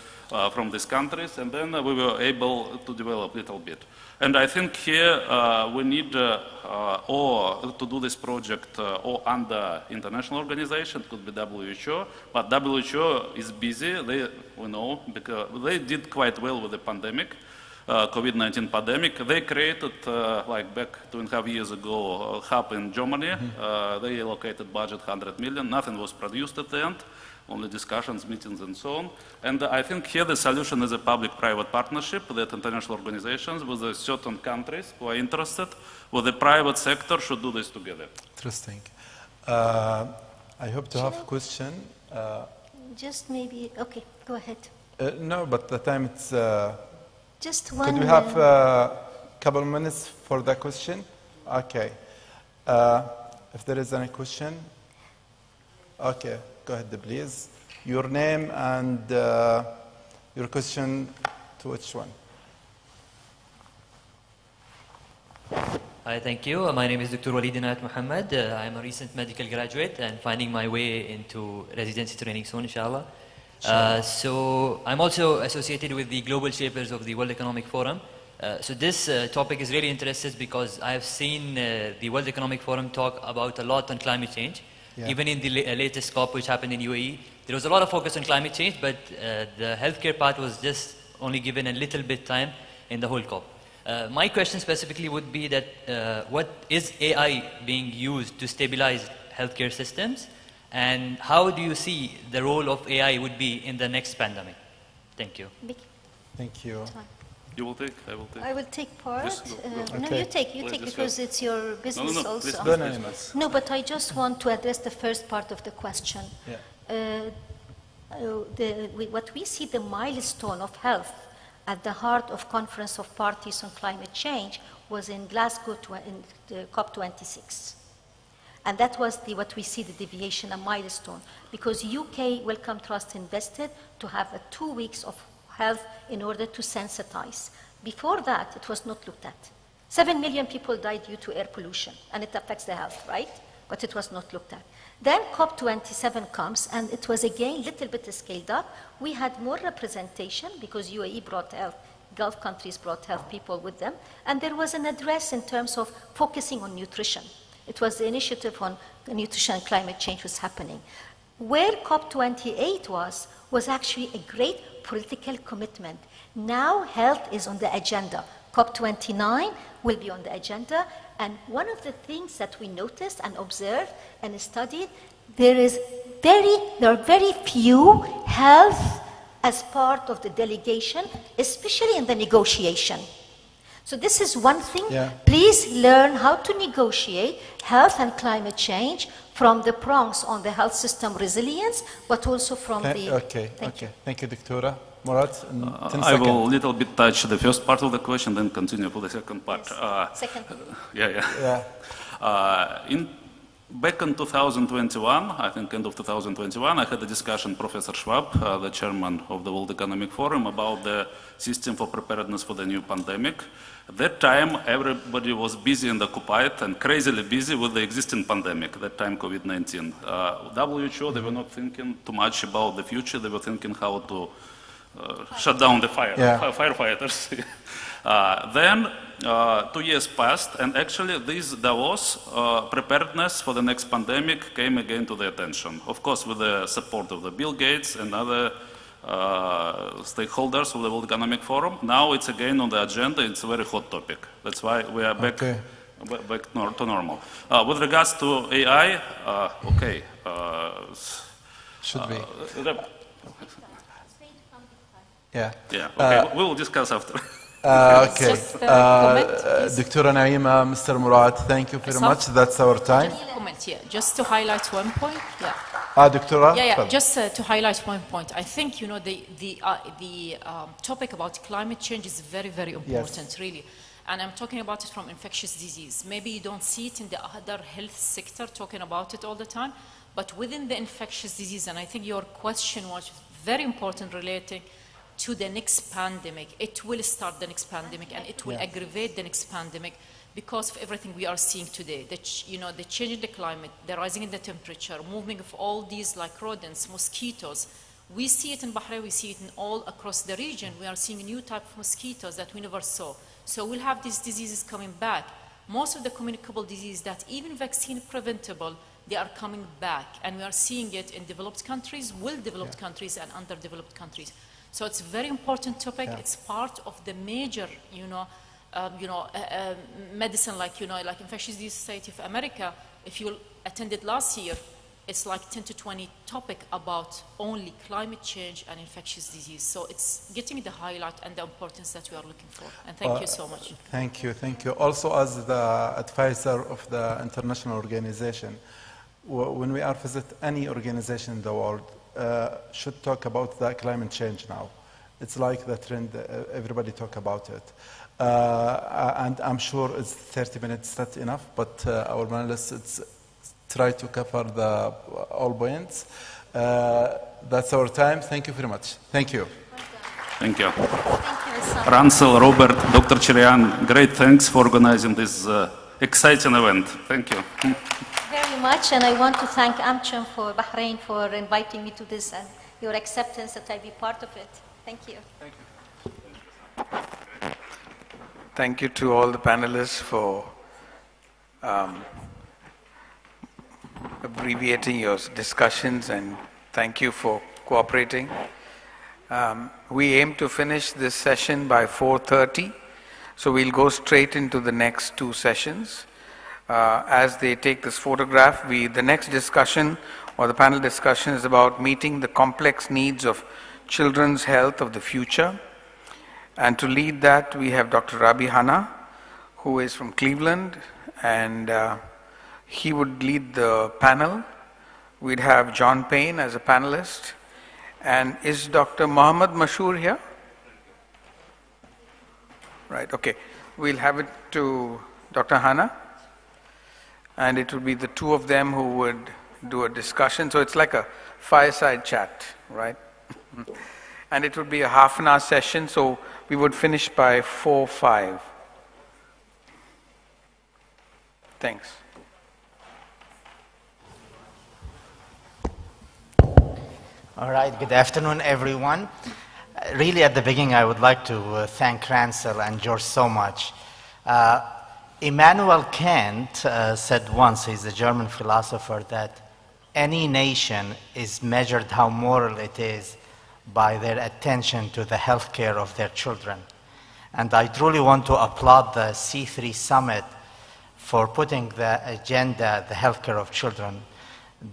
from these countries, and then we were able to develop a little bit. And I think here we need or to do this project or under international organization, it could be WHO, but WHO is busy, we know, because they did quite well with the pandemic. COVID-19 pandemic. They created, like back 2.5 years ago, a hub in Germany. They allocated budget 100 million. Nothing was produced at the end, only discussions, meetings, and so on. And I think here the solution is a public-private partnership that international organizations with certain countries who are interested, with the private sector should do this together. Interesting. I hope to have a question. Just maybe, okay, go ahead. No, but the time it's... Just one. Could we have a couple of minutes for that question? Okay. If there is any question. Okay, go ahead, please. Your name and your question to each one. Hi, thank you. My name is Dr. Walid Inayat Muhammad. I'm a recent medical graduate and finding my way into residency training soon, inshallah. So I'm also associated with the global shapers of the World Economic Forum. So this topic is really interesting because I have seen the World Economic Forum talk about a lot on climate change. Yeah. Even in the latest COP which happened in UAE, there was a lot of focus on climate change, but the healthcare part was just only given a little bit time in the whole COP. My question specifically would be that what is AI being used to stabilize healthcare systems? And how do you see the role of AI would be in the next pandemic? Thank you. Thank you. You will take, I will take. I will take part. Go. No, you take because it's your business also. Please. No, but I just want to address the first part of the question. Yeah. What we see the milestone of health at the heart of Conference of Parties on Climate Change was in Glasgow in the COP26. And that was what we see the deviation, a milestone, because UK Wellcome Trust invested to have 2 weeks of health in order to sensitize. Before that, it was not looked at. 7 million people died due to air pollution, and it affects the health, right? But it was not looked at. Then COP27 comes, and it was again a little bit scaled up. We had more representation because UAE brought health, Gulf countries brought health people with them, and there was an address in terms of focusing on nutrition. It was the initiative on nutrition and climate change was happening. Where COP28 was actually a great political commitment. Now health is on the agenda. COP29 will be on the agenda, and one of the things that we noticed and observed and studied, there are very few health as part of the delegation, especially in the negotiation. So this is one thing. Yeah. Please learn how to negotiate health and climate change from the prongs on the health system resilience, but also from the... Okay, Thank you, Doctora. Murad, I will a little bit touch the first part of the question, then continue for the second part. Yes. Second. Back in 2021, I think end of 2021, I had a discussion with Professor Schwab, the chairman of the World Economic Forum, about the system for preparedness for the new pandemic. At that time, everybody was busy and occupied and crazily busy with the existing pandemic, that time COVID-19. WHO, they were not thinking too much about the future, they were thinking how to shut down the firefighters. Then 2 years passed, and actually this Davos preparedness for the next pandemic came again to the attention. Of course, with the support of the Bill Gates and other stakeholders of the World Economic Forum. Now it's again on the agenda. It's a very hot topic. That's why we are back to normal. With regards to AI, should be. Okay, we will discuss after. Dr. Naima, Mr. Murad, thank you very much. That's our time. Just to highlight one point. Doctora? Just to highlight one point. I think, you know, the topic about climate change is very, very important, really. And I'm talking about it from infectious disease. Maybe you don't see it in the other health sector talking about it all the time, but within the infectious disease, and I think your question was very important relating to the next pandemic. It will start the next pandemic and it will aggravate the next pandemic. because of everything we are seeing today, the change in the climate, the rising in the temperature, moving of all these like rodents, mosquitoes. We see it in Bahrain, we see it in all across the region. We are seeing a new type of mosquitoes that we never saw. So we'll have these diseases coming back. Most of the communicable diseases that even vaccine preventable, they are coming back. And we are seeing it in developed countries, well-developed countries, and underdeveloped countries. So it's a very important topic. It's part of the major, medicine, like Infectious Disease Society of America. If you attended last year, it's like 10 to 20 topic about only climate change and infectious disease. So it's getting the highlight and the importance that we are looking for. And thank you so much. Thank you, thank you. Also, as the advisor of the international organization, when we are visit any organization in the world, should talk about the climate change now. It's like the trend, everybody talk about it. And I'm sure it's 30 minutes not enough, but our panelists try to cover all points. That's our time. Thank you very much. Thank you. Thank you. Thank you, Hasan. Ransel, Robert, Dr. Cheriyan, great thanks for organizing this exciting event. Thank you. Very much, and I want to thank Amchem for Bahrain for inviting me to this and your acceptance that I be part of it. Thank you. Thank you. Thank you to all the panelists for abbreviating your discussions, and thank you for cooperating. We aim to finish this session by 4:30, so we'll go straight into the next two sessions. As they take this photograph, the next discussion or the panel discussion is about meeting the complex needs of children's health of the future. And to lead that, we have Dr. Rabi Hanna, who is from Cleveland, and he would lead the panel. We'd have John Payne as a panelist. And is Dr. Mohammed Mashoor here? Right, okay. We'll have it to Dr. Hanna. And it would be the two of them who would do a discussion. So it's like a fireside chat, right? And it would be a half-an-hour session, so we would finish by 4:05. Thanks. All right, good afternoon, everyone. Really, at the beginning, I would like to thank Ransel and George so much. Immanuel Kant said once, he's a German philosopher, that any nation is measured how moral it is by their attention to the health care of their children. And I truly want to applaud the C3 Summit for putting the agenda, the health care of children.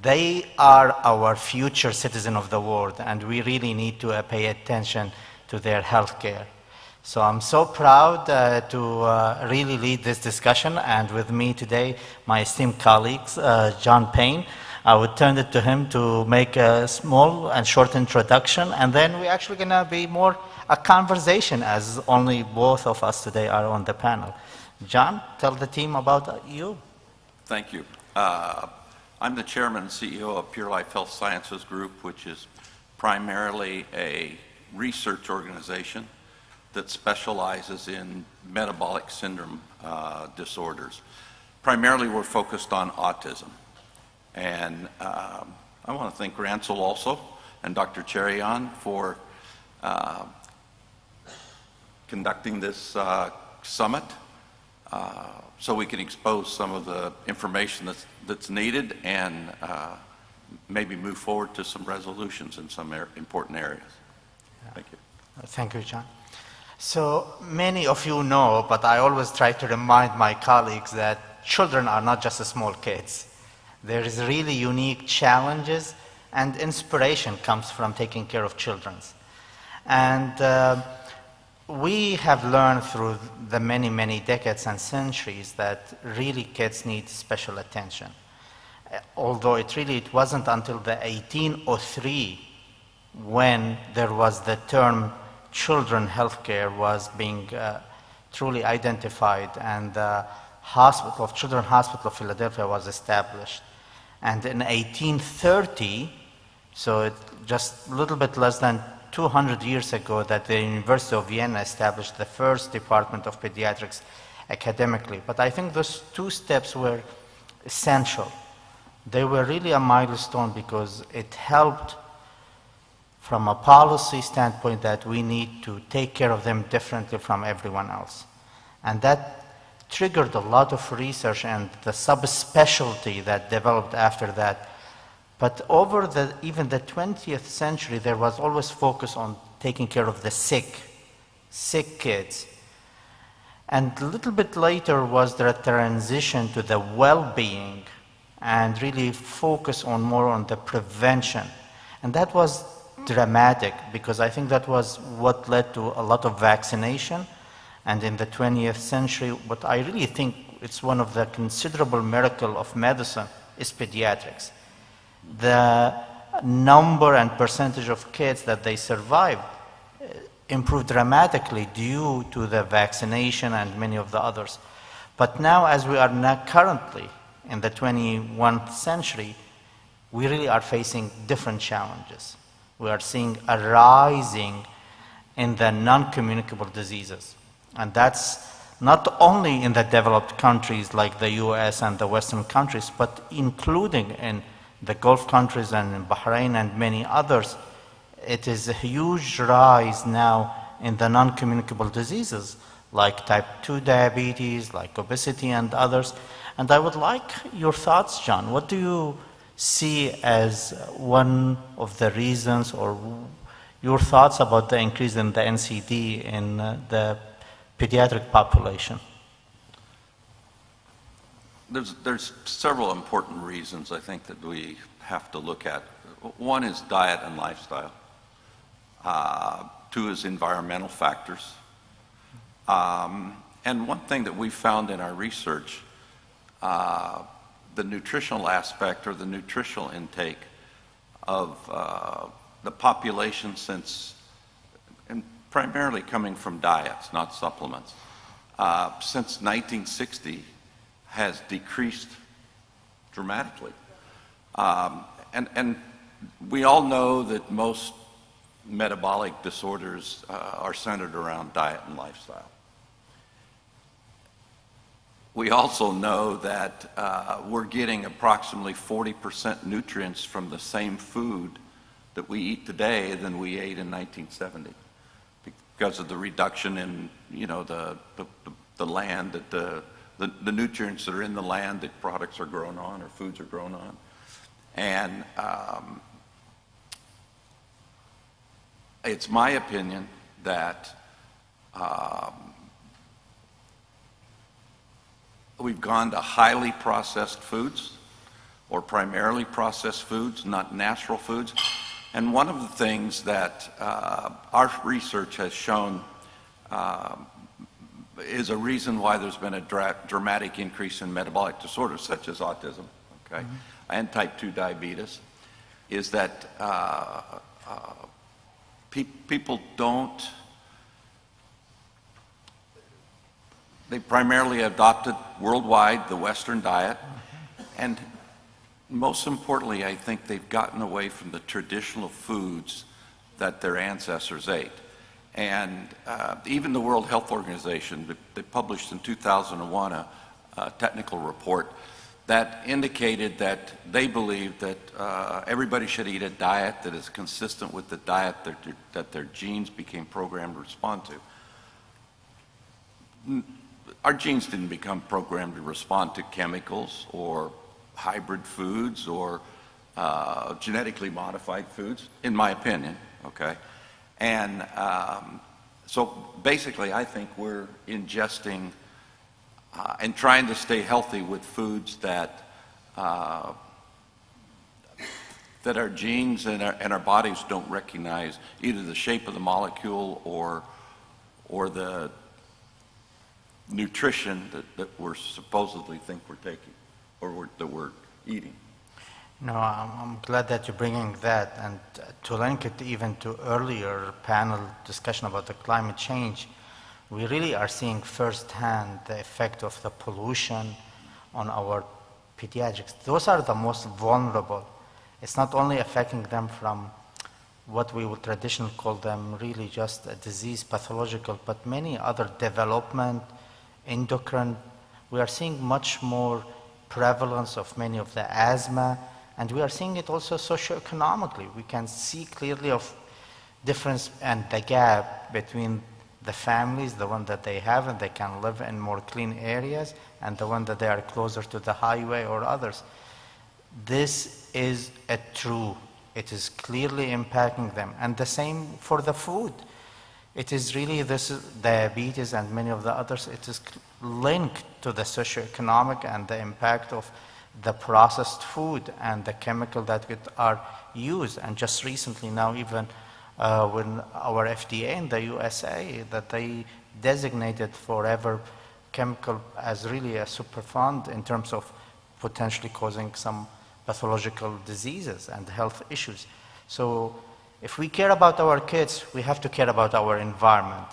They are our future citizen of the world, and we really need to pay attention to their health care. So I'm so proud to really lead this discussion, and with me today, my esteemed colleagues, John Payne. I would turn it to him to make a small and short introduction, and then we're actually going to be more a conversation, as only both of us today are on the panel. John, tell the team about you. Thank you. I'm the chairman and CEO of Pure Life Health Sciences Group, which is primarily a research organization that specializes in metabolic syndrome disorders. Primarily, we're focused on autism. And I want to thank Ransel also and Dr. Cheriyan for conducting this summit so we can expose some of the information that's needed and maybe move forward to some resolutions in some important areas. Thank you. Thank you, John. So many of you know, but I always try to remind my colleagues that children are not just small kids. There is really unique challenges, and inspiration comes from taking care of children. And we have learned through the many, many decades and centuries that really kids need special attention. Although it wasn't until the 1803 when there was the term children healthcare was being truly identified, and the Children's Hospital of Philadelphia was established. And in 1830, so just a little bit less than 200 years ago, that the University of Vienna established the first department of pediatrics academically. But I think those two steps were essential. They were really a milestone because it helped from a policy standpoint that we need to take care of them differently from everyone else. And that triggered a lot of research and the subspecialty that developed after that. But over even the 20th century, there was always focus on taking care of the sick kids. And a little bit later was the transition to the well-being and really focus on more on the prevention. And that was dramatic because I think that was what led to a lot of vaccination. And in the 20th century, what I really think it's one of the considerable miracle of medicine is pediatrics. The number and percentage of kids that they survive improved dramatically due to the vaccination and many of the others. But now, as we are now currently in the 21st century, we really are facing different challenges. We are seeing a rising in the non-communicable diseases. And that's not only in the developed countries like the US and the Western countries, but including in the Gulf countries and in Bahrain and many others. It is a huge rise now in the non-communicable diseases like type 2 diabetes, like obesity and others. And I would like your thoughts, John. What do you see as one of the reasons or your thoughts about the increase in the NCD in the pediatric population? There's several important reasons I think that we have to look at. One is diet and lifestyle. Two is environmental factors. And one thing that we found in our research, the nutritional aspect or the nutritional intake of the population and primarily coming from diets, not supplements, since 1960 has decreased dramatically. And we all know that most metabolic disorders are centered around diet and lifestyle. We also know that we're getting approximately 40% nutrients from the same food that we eat today than we ate in 1970 because of the reduction in, the land, that the nutrients that are in the land that products are grown on or foods are grown on. And it's my opinion that we've gone to highly processed foods or primarily processed foods, not natural foods. And one of the things that our research has shown is a reason why there's been a dramatic increase in metabolic disorders such as autism, okay, and type 2 diabetes, is that people don't, they primarily adopted worldwide the Western diet, and most importantly, I think they've gotten away from the traditional foods that their ancestors ate. And even the World Health Organization, they published in 2001 a technical report that indicated that they believe that everybody should eat a diet that is consistent with the diet that their genes became programmed to respond to. Our genes didn't become programmed to respond to chemicals or hybrid foods or genetically modified foods, in my opinion, okay? And so basically I think we're ingesting and trying to stay healthy with foods that that our genes and our bodies don't recognize, either the shape of the molecule or the nutrition that we're supposedly think we're taking or that we're eating. No, I'm glad that you're bringing that, and to link it even to earlier panel discussion about the climate change, we really are seeing firsthand the effect of the pollution on our pediatrics. Those are the most vulnerable. It's not only affecting them from what we would traditionally call them really just a disease, pathological, but many other development endocrine. We are seeing much more prevalence of many of the asthma, and we are seeing it also socioeconomically. We can see clearly of difference and the gap between the families, the one that they have and they can live in more clean areas, and the one that they are closer to the highway or others. This is a true, it is clearly impacting them. And the same for the food. It is really this diabetes and many of the others, it is linked to the socioeconomic and the impact of the processed food and the chemical that are used. And just recently now even when our FDA in the USA, that they designated forever chemical as really a superfund in terms of potentially causing some pathological diseases and health issues. So if we care about our kids, we have to care about our environment,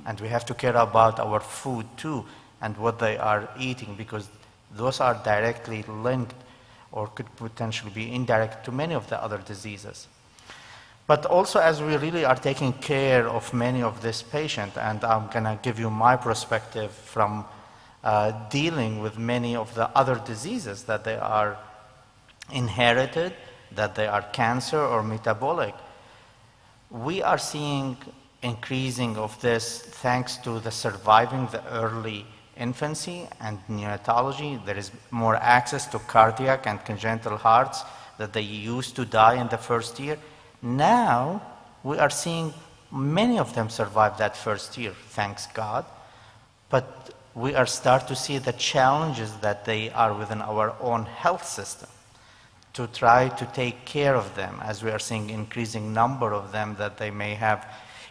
and we have to care about our food too and what they are eating, because those are directly linked or could potentially be indirect to many of the other diseases. But also, as we really are taking care of many of these patients, and I'm going to give you my perspective from dealing with many of the other diseases that they are inherited, that they are cancer or metabolic, we are seeing increasing of this thanks to the surviving the early infancy and neonatology. There is more access to cardiac and congenital hearts that they used to die in the first year. Now we are seeing many of them survive that first year, thanks God. But we are starting to see the challenges that they are within our own health system to try to take care of them, as we are seeing increasing number of them that they may have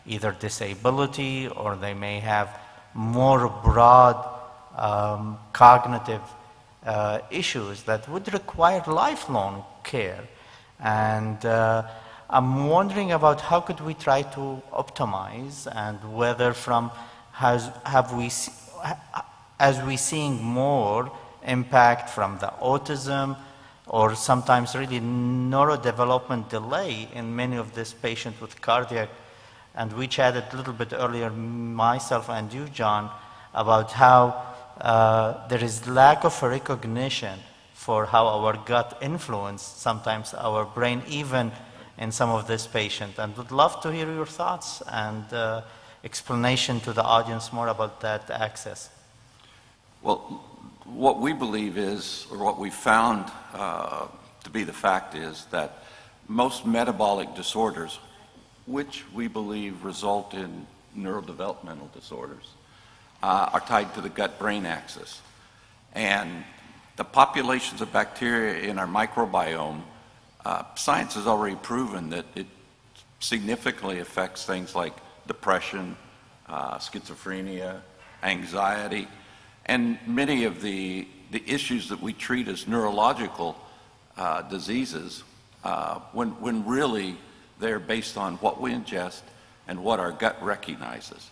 either disability or they may have more broad cognitive issues that would require lifelong care. And I'm wondering about how could we try to optimize, and whether from as we seeing more impact from the autism or sometimes really neurodevelopment delay in many of these patients with cardiac. And we chatted a little bit earlier, myself and you, John, about how there is lack of recognition for how our gut influence sometimes our brain, even in some of this patient. And would love to hear your thoughts and explanation to the audience more about that access. Well, what we believe is, or what we found to be the fact is that most metabolic disorders, which we believe result in neurodevelopmental disorders, are tied to the gut-brain axis. And the populations of bacteria in our microbiome, science has already proven that it significantly affects things like depression, schizophrenia, anxiety, and many of the issues that we treat as neurological diseases, when really they're based on what we ingest and what our gut recognizes.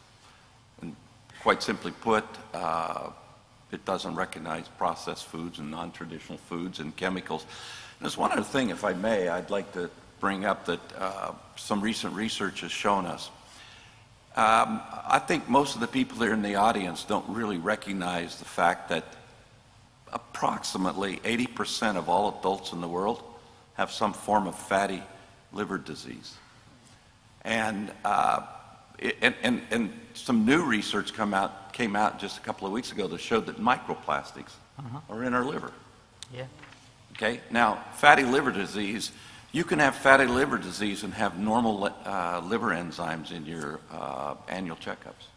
And quite simply put, it doesn't recognize processed foods and non-traditional foods and chemicals. And there's one other thing, if I may, I'd like to bring up that some recent research has shown us. I think most of the people here in the audience don't really recognize the fact that approximately 80% of all adults in the world have some form of fatty liver disease. And some new research came out just a couple of weeks ago that showed that microplastics are in our liver. Yeah. Okay, now fatty liver disease, you can have fatty liver disease and have normal liver enzymes in your annual checkups.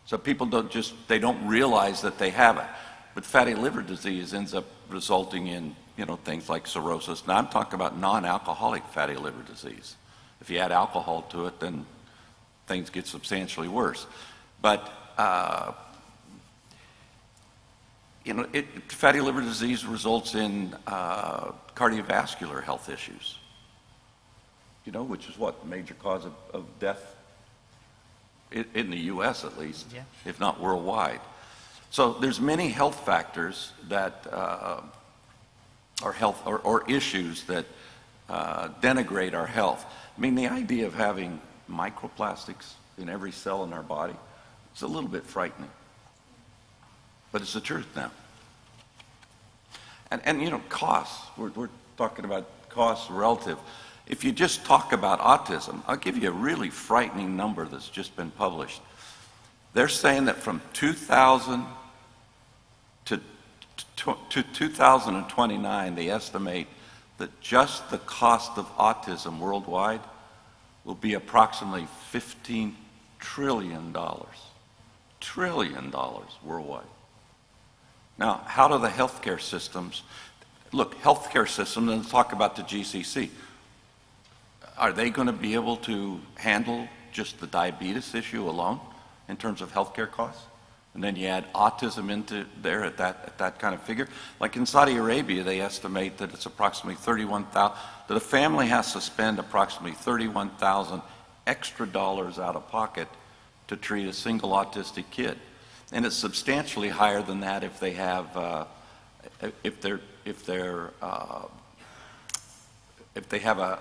So people they don't realize that they have it. But fatty liver disease ends up resulting in, things like cirrhosis. Now I'm talking about non-alcoholic fatty liver disease. If you add alcohol to it, then things get substantially worse. But fatty liver disease results in cardiovascular health issues, which is what, the major cause of death in the U.S. at least, yeah, if not worldwide. So there's many health factors that are health or issues that denigrate our health. I mean, the idea of having microplastics in every cell in our body is a little bit frightening. but it's the truth now. And you know, costs, we're talking about costs relative. If you just talk about autism, I'll give you a really frightening number that's just been published. They're saying that from 2000 to 2029, they estimate that just the cost of autism worldwide will be approximately $15 trillion. Trillion dollars worldwide. Now, how do the healthcare systems, look, healthcare systems, and let's talk about the GCC. Are they going to be able to handle just the diabetes issue alone in terms of healthcare costs? And then you add autism into there at that kind of figure. Like in Saudi Arabia, they estimate that it's approximately 31,000, that a family has to spend approximately 31,000 extra dollars out of pocket to treat a single autistic kid. And it's substantially higher than that if they have, if they have an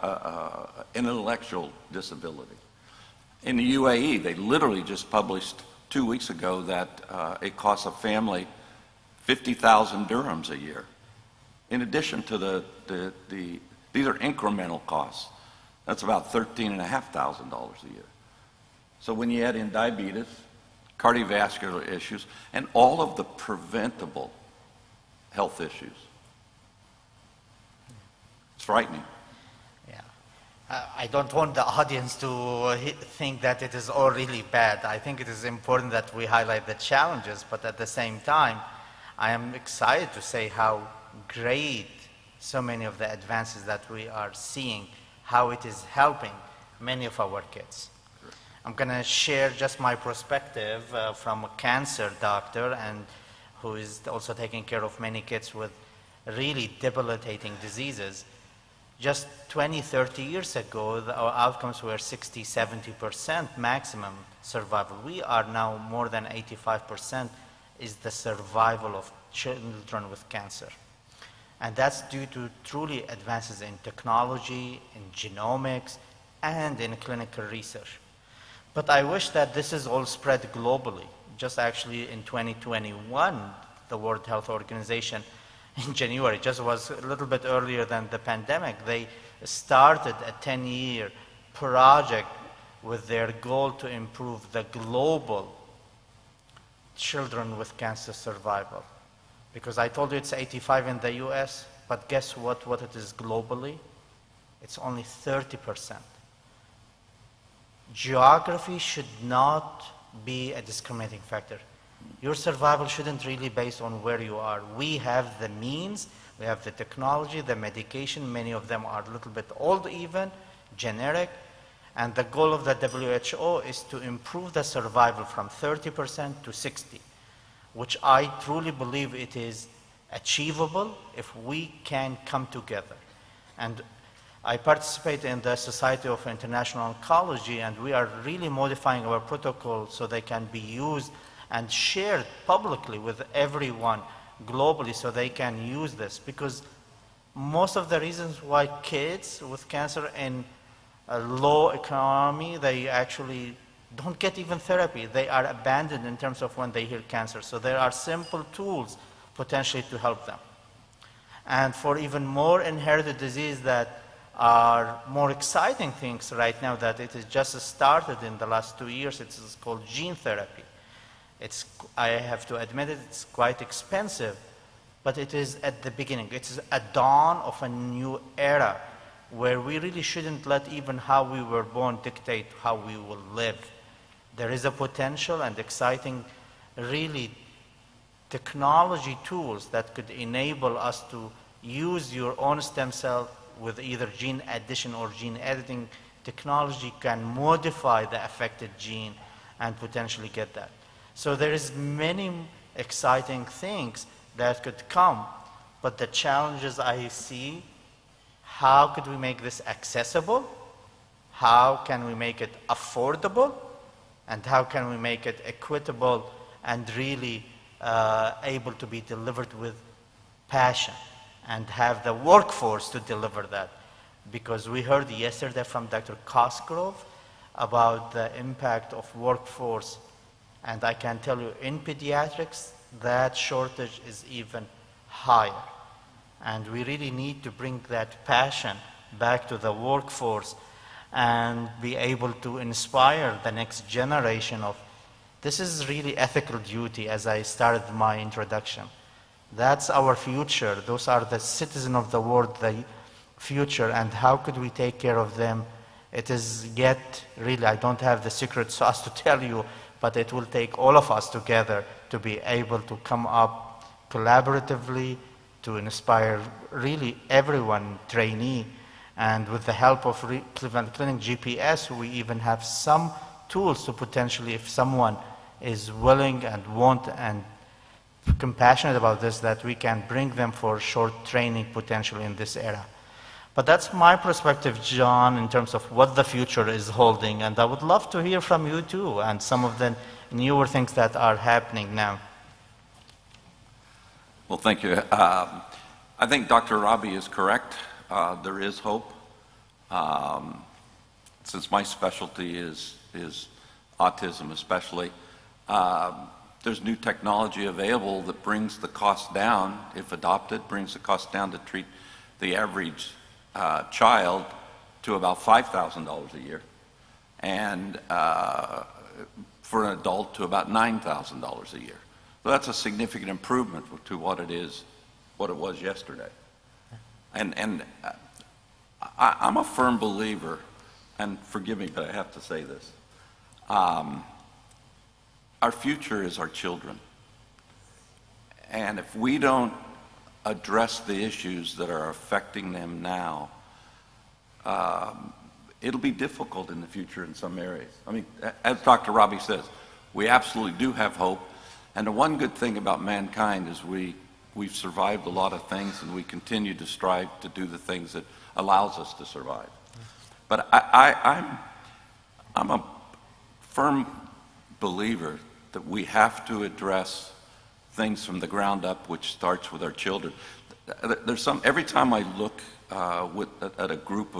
intellectual disability. In the UAE, they literally just published 2 weeks ago that it costs a family 50,000 dirhams a year. In addition to these are incremental costs. That's about $13,500 a year. So when you add in diabetes, cardiovascular issues, and all of the preventable health issues, it's frightening. I don't want the audience to think that it is all really bad. I think it is important that we highlight the challenges, but at the same time, I am excited to say how great so many of the advances that we are seeing, how it is helping many of our kids. I'm going to share just my perspective from a cancer doctor and who is also taking care of many kids with really debilitating diseases. Just 20, 30 years ago, our outcomes were 60, 70% maximum survival. We are now more than 85% is the survival of children with cancer. And that's due to truly advances in technology, in genomics, and in clinical research. But I wish that this is all spread globally. Just actually in 2021, the World Health Organization in January, just was a little bit earlier than the pandemic, they started a 10-year project with their goal to improve the global children with cancer survival. Because I told you it's 85 in the US, but guess what it is globally? It's only 30%. Geography should not be a discriminating factor. Your survival shouldn't really be based on where you are. We have the means, we have the technology, the medication, many of them are a little bit old even, generic, and the goal of the WHO is to improve the survival from 30% to 60%, which I truly believe it is achievable if we can come together. And I participate in the Society of International Oncology, and we are really modifying our protocol so they can be used and shared publicly with everyone globally so they can use this. Because most of the reasons why kids with cancer in a low economy, they actually don't get even therapy. They are abandoned in terms of when they hear cancer. So there are simple tools potentially to help them. And for even more inherited disease that are more exciting things right now that it is just started in the last 2 years, it is called gene therapy. I have to admit it, it's quite expensive, but it is at the beginning. It is a dawn of a new era where we really shouldn't let even how we were born dictate how we will live. There is a potential and exciting, really, technology tools that could enable us to use your own stem cell with either gene addition or gene editing technology can modify the affected gene and potentially get that. So there is many exciting things that could come, but the challenges I see, how could we make this accessible? How can we make it affordable? And how can we make it equitable and really able to be delivered with passion and have the workforce to deliver that? Because we heard yesterday from Dr. Cosgrove about the impact of workforce. And I can tell you, in pediatrics, that shortage is even higher. And we really need to bring that passion back to the workforce and be able to inspire the next generation of, this is really ethical duty, as I started my introduction. That's our future. Those are the citizens of the world, the future, and how could we take care of them? It is yet, really, I don't have the secret sauce to tell you, but it will take all of us together to be able to come up collaboratively to inspire really everyone, trainee, and with the help of Cleveland Clinic GPS, we even have some tools to potentially, if someone is willing and want and compassionate about this, that we can bring them for short training potentially in this era. But that's my perspective, John, in terms of what the future is holding, and I would love to hear from you too, and some of the newer things that are happening now. Well, thank you. I think Dr. Rabi is correct. There is hope. Since my specialty is autism especially, there's new technology available that brings the cost down, if adopted, brings the cost down to treat the average child to about $5,000 a year, and for an adult to about $9,000 a year. So that's a significant improvement to what it was yesterday. And I'm a firm believer, and forgive me, but I have to say this. Our future is our children. And if we don't address the issues that are affecting them now, it'll be difficult in the future in some areas. I mean, as Dr. Rabi says, we absolutely do have hope. And the one good thing about mankind is we've survived a lot of things, and we continue to strive to do the things that allows us to survive. But I'm a firm believer that we have to address things from the ground up, which starts with our children. Every time I look at a group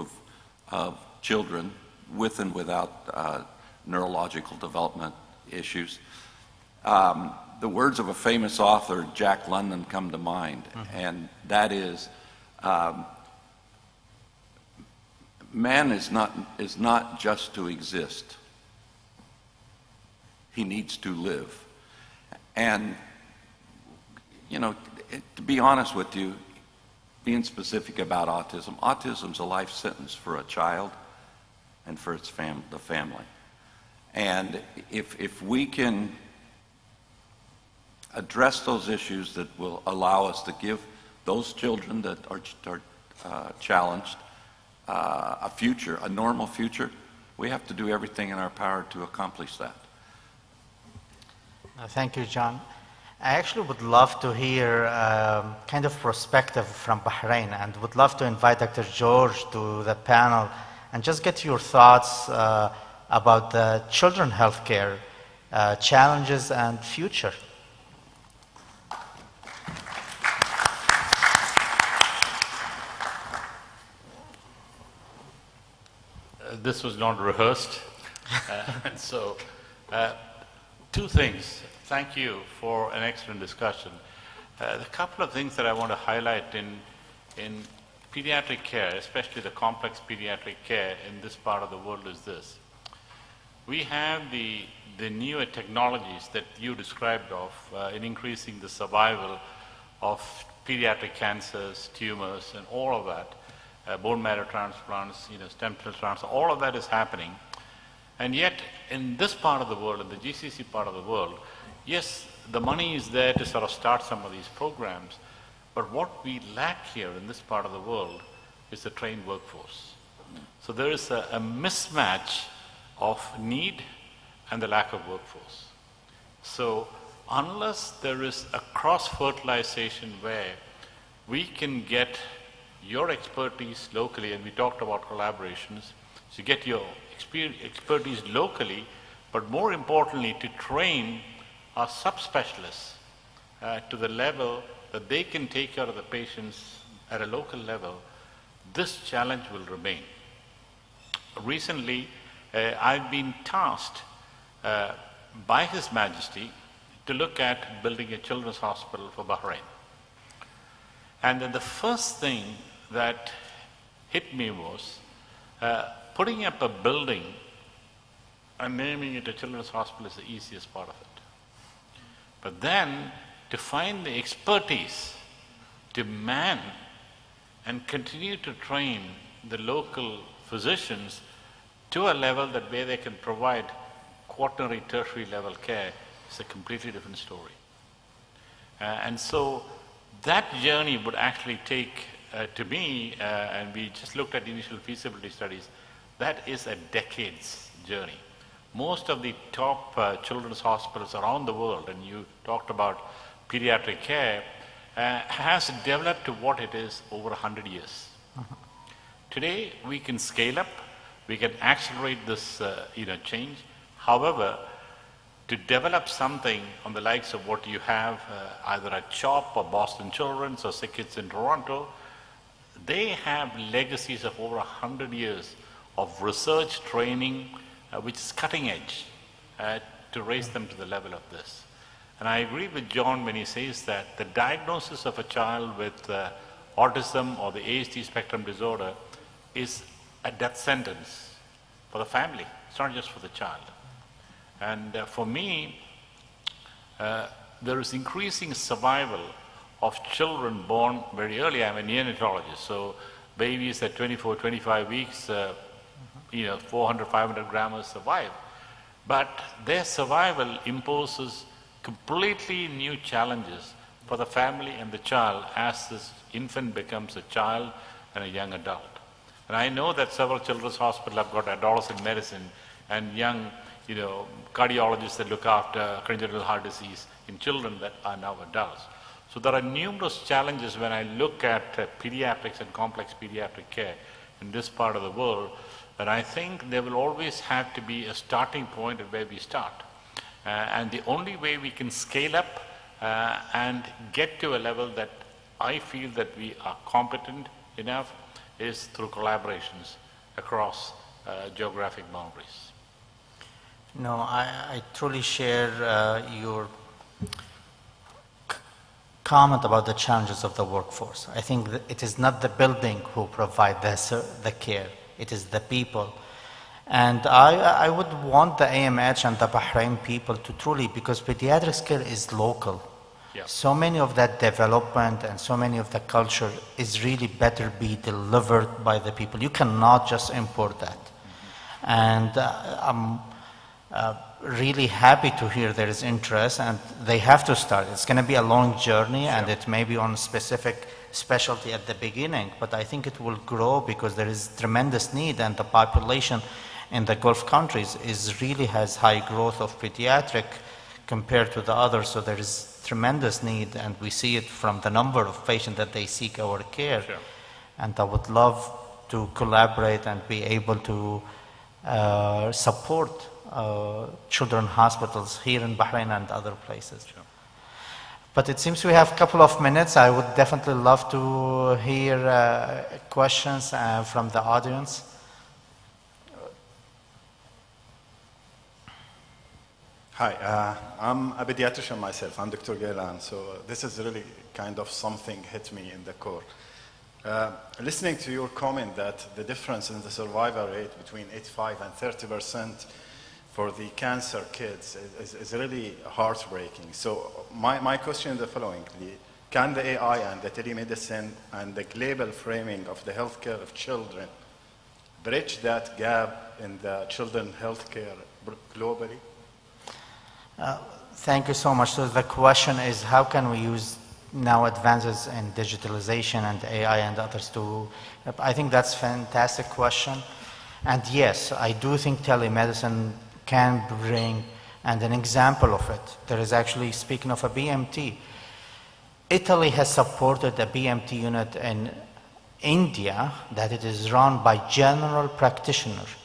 of children with and without neurological development issues, the words of a famous author, Jack London, come to mind, and that is, man is not just to exist. He needs to live. And, you know, to be honest with you, being specific about autism, autism's a life sentence for a child and for its the family. And if we can address those issues that will allow us to give those children that are challenged a future, a normal future, we have to do everything in our power to accomplish that. Thank you, John. I actually would love to hear kind of perspective from Bahrain, and would love to invite Dr. George to the panel and just get your thoughts about the children healthcare challenges and future. This was not rehearsed, and so two things. Thank you for an excellent discussion. The couple of things that I want to highlight in pediatric care, especially the complex pediatric care in this part of the world, is this. We have the newer technologies that you described of in increasing the survival of pediatric cancers, tumors, and all of that. Bone marrow transplants, stem cell transplants, all of that is happening. And yet, in this part of the world, in the GCC part of the world, yes, the money is there to sort of start some of these programs, but what we lack here in this part of the world is the trained workforce. So there is a mismatch of need and the lack of workforce. So unless there is a cross-fertilization where we can get your expertise locally, and we talked about collaborations, so get your expertise locally, but more importantly, to train our subspecialists to the level that they can take care of the patients at a local level, this challenge will remain. Recently, I've been tasked by His Majesty to look at building a children's hospital for Bahrain. And then the first thing that hit me was putting up a building and naming it a children's hospital is the easiest part of it. But then to find the expertise to man and continue to train the local physicians to a level that where they can provide quaternary, tertiary level care is a completely different story. And so that journey would actually take, to me, and we just looked at initial feasibility studies, that is a decade's journey. Most of the top children's hospitals around the world, and you talked about pediatric care, has developed to what it is over 100 years. Today, we can scale up, we can accelerate this change. However, to develop something on the likes of what you have either at CHOP or Boston Children's or Sick Kids in Toronto, they have legacies of over 100 years of research, training, which is cutting edge to raise them to the level of this. And I agree with John when he says that the diagnosis of a child with autism or the ASD spectrum disorder is a death sentence for the family. It's not just for the child. And for me, there is increasing survival of children born very early. I'm a neonatologist, so babies at 24, 25 weeks, 400, 500 grams survive. But their survival imposes completely new challenges for the family and the child as this infant becomes a child and a young adult. And I know that several children's hospitals have got adolescent medicine and young cardiologists that look after congenital heart disease in children that are now adults. So there are numerous challenges when I look at pediatrics and complex pediatric care in this part of the world, that I think there will always have to be a starting point at where we start. And the only way we can scale up and get to a level that I feel that we are competent enough is through collaborations across geographic boundaries. No, I truly share your comment about the challenges of the workforce. I think that it is not the building who provide the care, it is the people. And I would want the AMH and the Bahrain people to truly, because pediatrics care is local. Yeah. So many of that development and so many of the culture is really better be delivered by the people. You cannot just import that. And I'm really happy to hear there is interest, and they have to start. It's going to be a long journey, and it may be on specific specialty at the beginning, but I think it will grow because there is tremendous need, and the population in the Gulf countries really has high growth of pediatric compared to the others, so there is tremendous need, and we see it from the number of patients that they seek our care. Sure. And I would love to collaborate and be able to support children hospitals here in Bahrain and other places. Sure. But it seems we have a couple of minutes. I would definitely love to hear questions from the audience. Hi, I'm a pediatrician myself. I'm Dr. Gailan, so this is really kind of something hit me in the core. Listening to your comment that the difference in the survival rate between 85 and 30% for the cancer kids is really heartbreaking. So my question is the following. Can the AI and the telemedicine and the global framing of the healthcare of children bridge that gap in the children's healthcare globally? Thank you so much. So the question is, how can we use now advances in digitalization and AI and others to, I think that's a fantastic question. And yes, I do think telemedicine can bring, and an example of it, there is actually, speaking of a BMT, Italy has supported a BMT unit in India that it is run by general practitioners.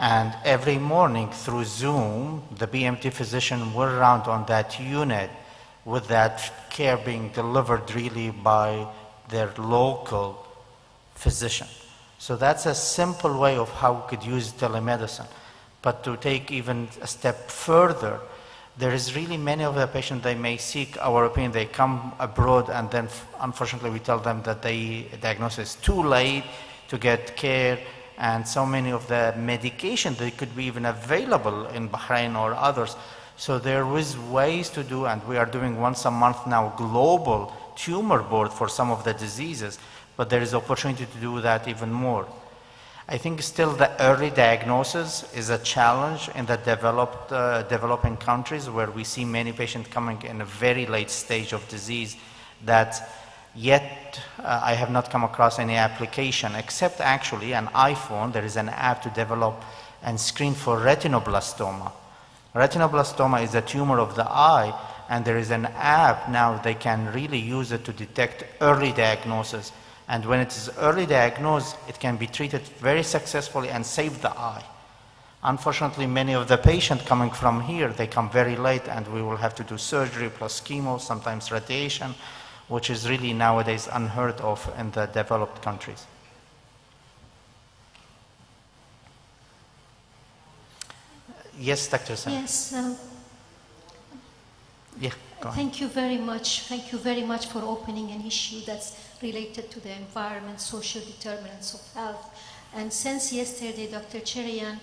And every morning through Zoom, the BMT physician will round on that unit with that care being delivered really by their local physician. So that's a simple way of how we could use telemedicine. But to take even a step further, there is really many of the patients, they may seek our opinion, they come abroad and then unfortunately we tell them that the diagnosis is too late to get care, and so many of the medication that could be even available in Bahrain or others. So there is ways to do, and we are doing once a month now global tumor board for some of the diseases, but there is opportunity to do that even more. I think still the early diagnosis is a challenge in the developing countries, where we see many patients coming in a very late stage of disease that yet I have not come across any application, except actually an iPhone. There is an app to develop and screen for retinoblastoma. Retinoblastoma is a tumor of the eye, and there is an app now they can really use it to detect early diagnosis. And when it is early diagnosed, it can be treated very successfully and save the eye. Unfortunately, many of the patients coming from here, they come very late, and we will have to do surgery plus chemo, sometimes radiation, which is really nowadays unheard of in the developed countries. Yes, Dr. Sam. Yes. Yeah, go ahead. Thank you very much. Thank you very much for opening an issue that's related to the environment, social determinants of health. And since yesterday, Dr. Cheriyan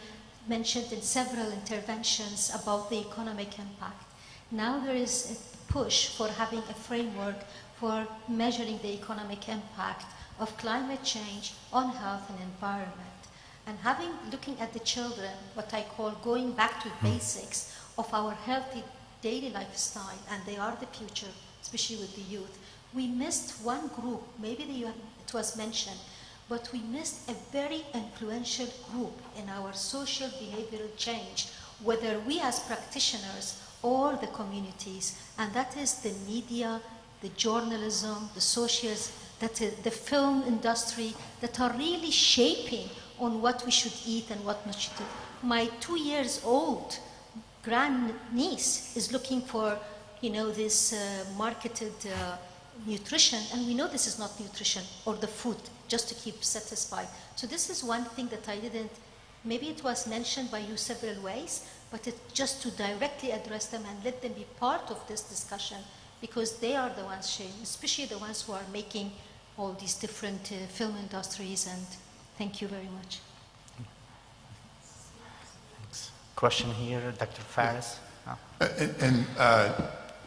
mentioned in several interventions about the economic impact, now there is a push for having a framework for measuring the economic impact of climate change on health and environment. And looking at the children, what I call going back to basics of our healthy daily lifestyle, and they are the future, especially with the youth. We missed one group, maybe it was mentioned, but we missed a very influential group in our social behavioral change, whether we as practitioners or the communities, and that is the media, the journalism, the socials, the film industry, that are really shaping on what we should eat and what we should do. My 2 years old grandniece is looking for, this marketed nutrition, and we know this is not nutrition or the food, just to keep satisfied. So this is one thing that I didn't, maybe it was mentioned by you several ways, but it's just to directly address them and let them be part of this discussion, because they are the ones sharing, especially the ones who are making all these different film industries, and thank you very much. Thanks. Question here, Dr. Faris.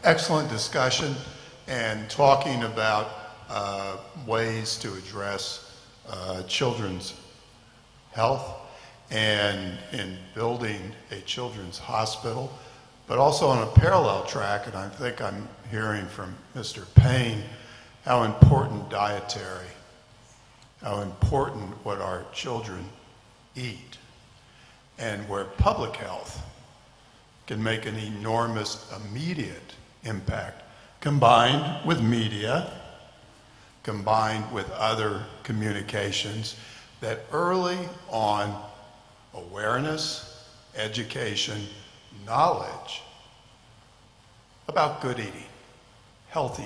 Excellent discussion and talking about ways to address children's health and in building a children's hospital, but also on a parallel track, and I think I'm hearing from Mr. Payne how important dietary, how important what our children eat, and where public health can make an enormous immediate impact, combined with media, combined with other communications, that early on awareness, education, knowledge about good eating, healthy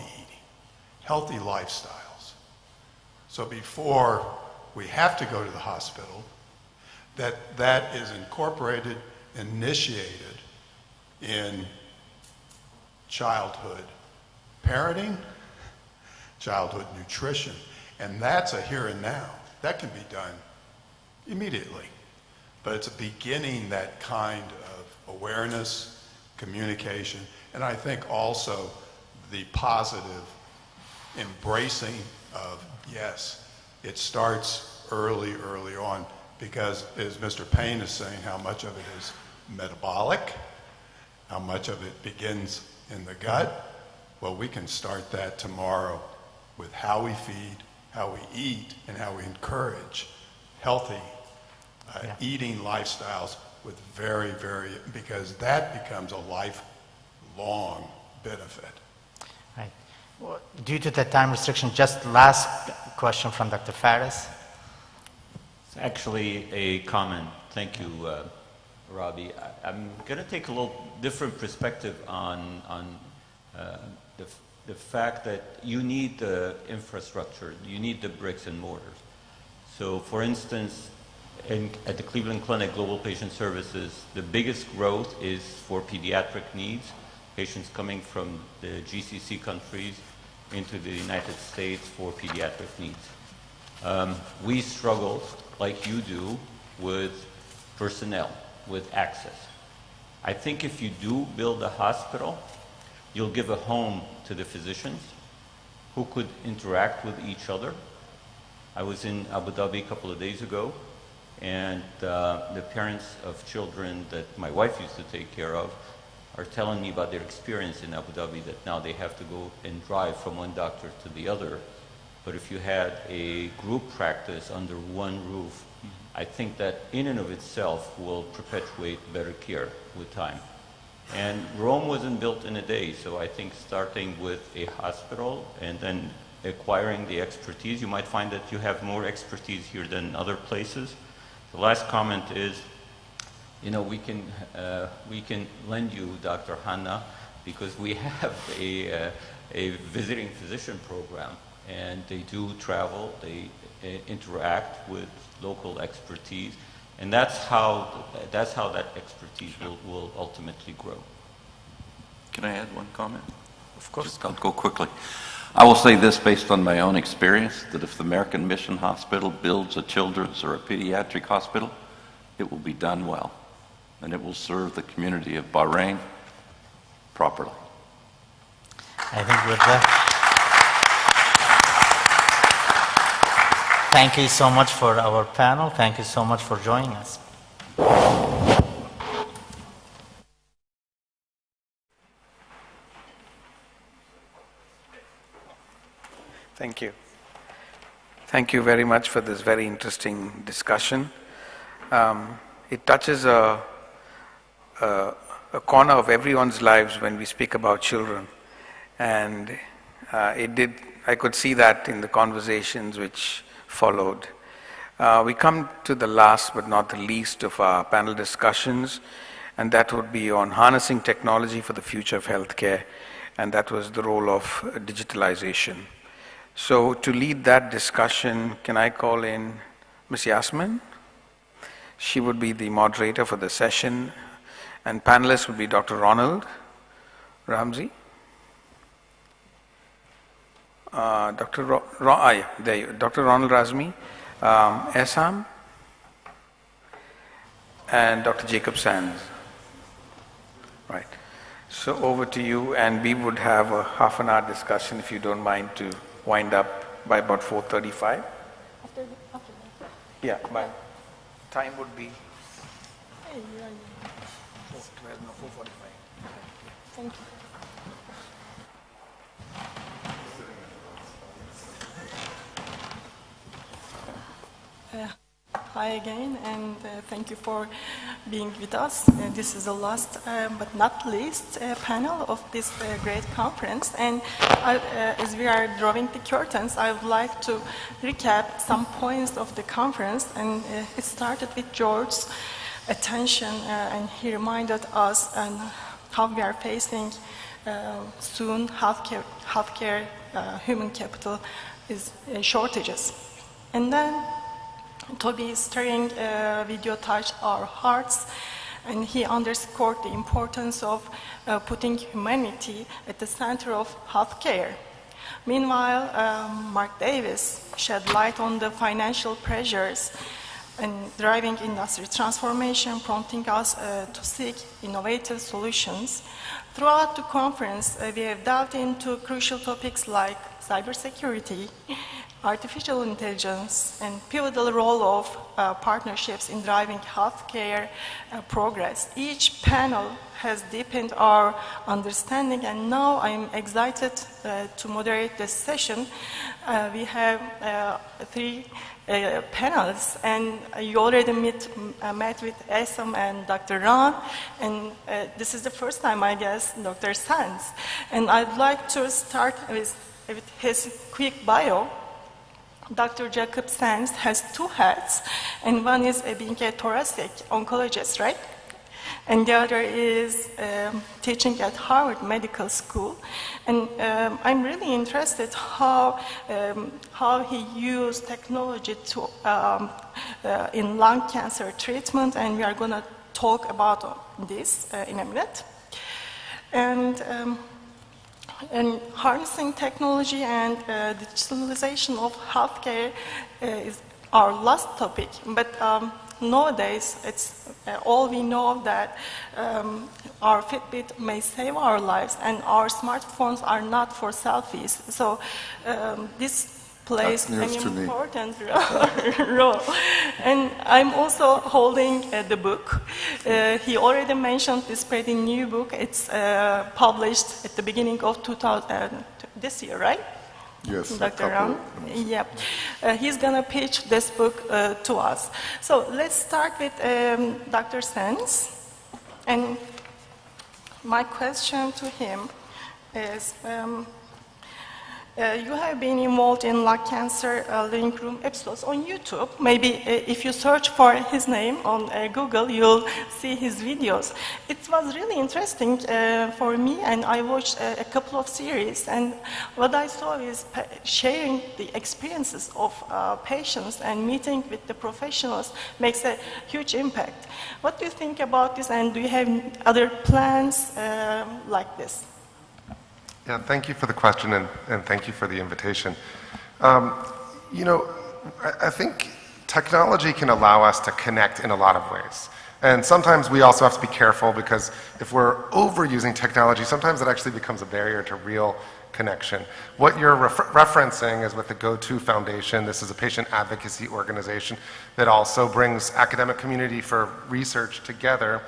lifestyles. So before we have to go to the hospital, that is incorporated, initiated in childhood parenting, childhood nutrition, and that's a here and now. That can be done immediately, but it's beginning that kind of awareness, communication, and I think also the positive embracing of, yes, it starts early on, because as Mr. Payne is saying, how much of it is metabolic, how much of it begins in the gut. Well, we can start that tomorrow with how we feed, how we eat, and how we encourage healthy eating lifestyles with because that becomes a lifelong benefit. Right. Well, due to the time restriction, just last question from Dr. Faris. It's actually a comment. Thank you, Robbie. I'm going to take a little different perspective on the fact that you need the infrastructure, you need the bricks and mortars. So, for instance, at the Cleveland Clinic Global Patient Services, the biggest growth is for pediatric needs, patients coming from the GCC countries into the United States for pediatric needs. We struggle, like you do, with personnel, with access. I think if you do build a hospital, you'll give a home to the physicians who could interact with each other. I was in Abu Dhabi a couple of days ago, and the parents of children that my wife used to take care of are telling me about their experience in Abu Dhabi, that now they have to go and drive from one doctor to the other. But if you had a group practice under one roof, I think that in and of itself will perpetuate better care with time. And Rome wasn't built in a day, so I think starting with a hospital and then acquiring the expertise, you might find that you have more expertise here than other places. The last comment is, you know, we can lend you Dr. Hanna, because we have a visiting physician program, and they do travel, they interact with local expertise, and that's how that expertise will ultimately grow. Can I add one comment? Of course. I'll go quickly. I will say this based on my own experience, that if the American Mission Hospital builds a children's or a pediatric hospital, it will be done well, and it will serve the community of Bahrain properly. I think with that, thank you so much for our panel. Thank you so much for joining us. Thank you. Thank you very much for this very interesting discussion. It touches a corner of everyone's lives when we speak about children. And I could see that in the conversations which followed. We come to the last but not the least of our panel discussions, and that would be on harnessing technology for the future of healthcare, and that was the role of digitalization. So to lead that discussion, can I call in Ms. Yasmin? She would be the moderator for the session, and panelists would be Dr. Ronald Ramsey, Dr. Ronald Razmi, Hasan, and Dr. Jacob Sands. Right. So over to you, and we would have a half-an-hour discussion, if you don't mind, to wind up by about 4:35. After that. Yeah, my time would be 4:45. Thank you. Hi again, and thank you for being with us. This is the last but not least panel of this great conference. And as we are drawing the curtains, I would like to recap some points of the conference. And it started with George's attention, and he reminded us on how we are facing soon healthcare human capital is shortages. And then Toby's stirring video touched our hearts, and he underscored the importance of putting humanity at the center of healthcare. Meanwhile, Mark Davis shed light on the financial pressures and driving industry transformation, prompting us to seek innovative solutions. Throughout the conference, we have delved into crucial topics like cybersecurity, artificial intelligence, and pivotal role of partnerships in driving healthcare progress. Each panel has deepened our understanding, and now I'm excited to moderate this session. We have 3 panels, and you already met with Hasan and Dr. Ron, and this is the first time, I guess, Dr. Sands. And I'd like to start with his quick bio. Dr. Jacob Sands has 2 hats, and one is being a thoracic oncologist, right? and the other is teaching at Harvard Medical School. And I'm really interested how he used technology to in lung cancer treatment, and we are going to talk about this in a minute. And harnessing technology and digitalization of healthcare is our last topic. But nowadays, it's all we know that our Fitbit may save our lives, and our smartphones are not for selfies. So this plays an important role. And I'm also holding the book. He already mentioned this pretty new book. It's published at the beginning of this year, right? Yes, Dr. Ram. Yeah. He's going to pitch this book to us. So let's start with Dr. Sands. And my question to him is, you have been involved in lung cancer living room episodes on YouTube. Maybe if you search for his name on Google, you'll see his videos. It was really interesting for me, and I watched a couple of series. And what I saw is sharing the experiences of patients and meeting with the professionals makes a huge impact. What do you think about this, and do you have other plans like this? Yeah, thank you for the question, and thank you for the invitation. You know, I think technology can allow us to connect in a lot of ways. And sometimes we also have to be careful, because if we're overusing technology, sometimes it actually becomes a barrier to real connection. What you're referencing is with the Go2 Foundation. This is a patient advocacy organization that also brings academic community for research together.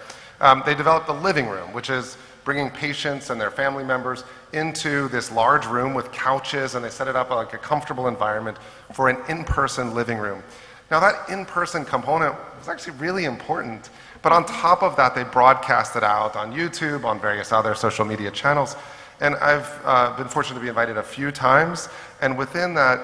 They developed the living room, which is bringing patients and their family members into this large room with couches, and they set it up like a comfortable environment for an in-person living room. Now that in-person component was actually really important, but on top of that, they broadcast it out on YouTube, on various other social media channels. And I've been fortunate to be invited a few times, and within that,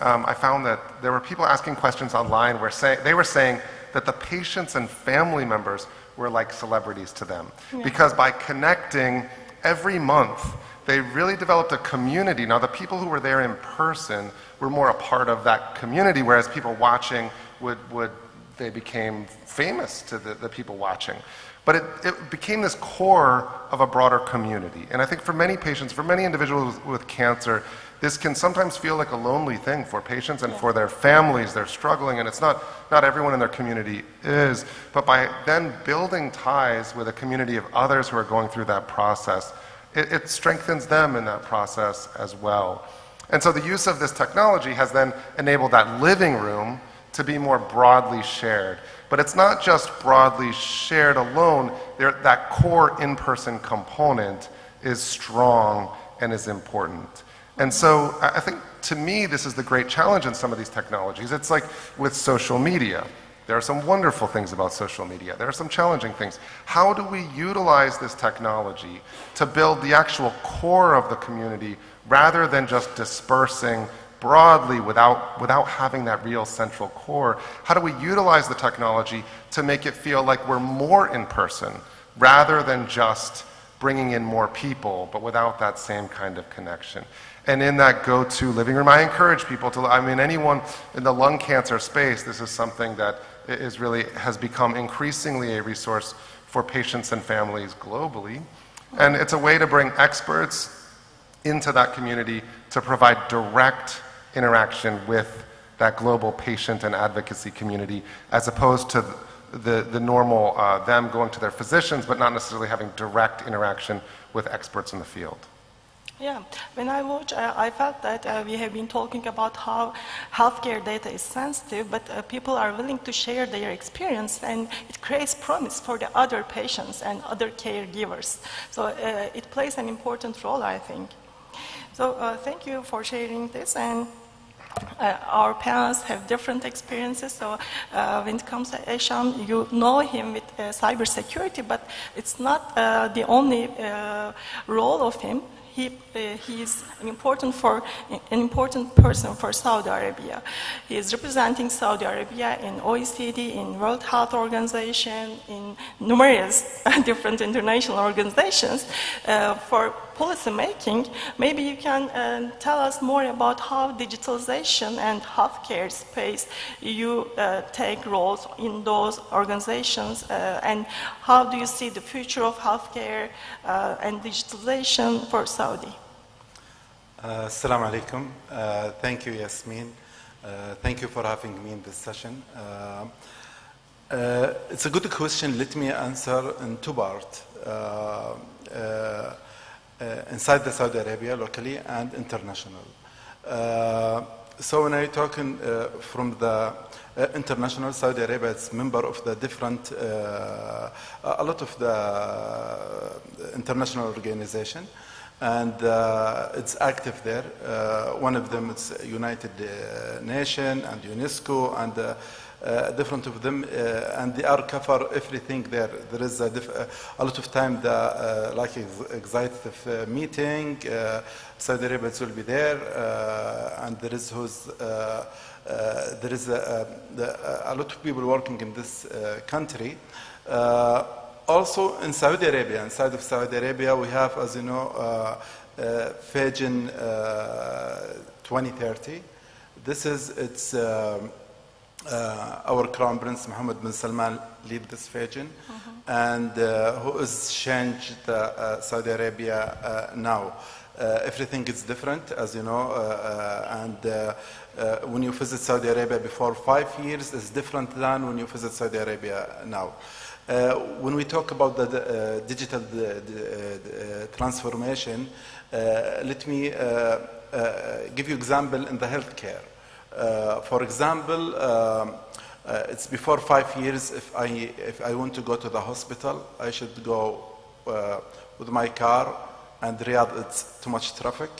I found that there were people asking questions online where they were saying that the patients and family members were like celebrities to them. Yeah. Because by connecting every month, they really developed a community. Now, the people who were there in person were more a part of that community, whereas people watching they became famous to the people watching. But it became this core of a broader community. And I think for many patients, for many individuals with cancer, this can sometimes feel like a lonely thing for patients and for their families. They're struggling, and it's not everyone in their community is. But by then building ties with a community of others who are going through that process, it strengthens them in that process as well. And so the use of this technology has then enabled that living room to be more broadly shared. But it's not just broadly shared alone. That core in-person component is strong and is important. And so I think, to me, this is the great challenge in some of these technologies. It's like with social media. There are some wonderful things about social media. There are some challenging things. How do we utilize this technology to build the actual core of the community rather than just dispersing broadly without having that real central core? How do we utilize the technology to make it feel like we're more in person rather than just bringing in more people, but without that same kind of connection? And in that go-to living room, I encourage people to, anyone in the lung cancer space, this is something that has become increasingly a resource for patients and families globally. And it's a way to bring experts into that community to provide direct interaction with that global patient and advocacy community, as opposed to the normal them going to their physicians, but not necessarily having direct interaction with experts in the field. Yeah, when I watch, I felt that we have been talking about how healthcare data is sensitive, but people are willing to share their experience, and it creates promise for the other patients and other caregivers. So it plays an important role, I think. So thank you for sharing this. And our parents have different experiences. So when it comes to Esham, you know him with cybersecurity, but it's not the only role of him. he is an important person for Saudi Arabia. He is representing Saudi Arabia in OECD, in World Health Organization, in numerous different international organizations for policy making. Maybe you can tell us more about how digitalization and healthcare space you take roles in those organizations, and how do you see the future of healthcare and digitalization for Saudi? Assalamu alaikum. Thank you, Yasmin. Thank you for having me in this session. It's a good question. Let me answer in two parts. Inside the Saudi Arabia, locally and international. So when I'm talking from the international, Saudi Arabia is member of the different, a lot of the international organization, and it's active there. One of them is United Nations and UNESCO and different of them, and they are cover everything there. There is a lot of time, like executive meeting, Saudi Arabia will be there, and there is a lot of people working in this country. Also in Saudi Arabia, inside of Saudi Arabia, we have, as you know, Vision 2030. This is our Crown Prince Mohammed bin Salman lead this vision, and who has changed Saudi Arabia now. Everything is different, as you know, and when you visit Saudi Arabia before 5 years is different than when you visit Saudi Arabia now. When we talk about the digital transformation, let me give you example in the healthcare. For example, it's before 5 years, if I want to go to the hospital, I should go with my car, and Riyadh, it's too much traffic.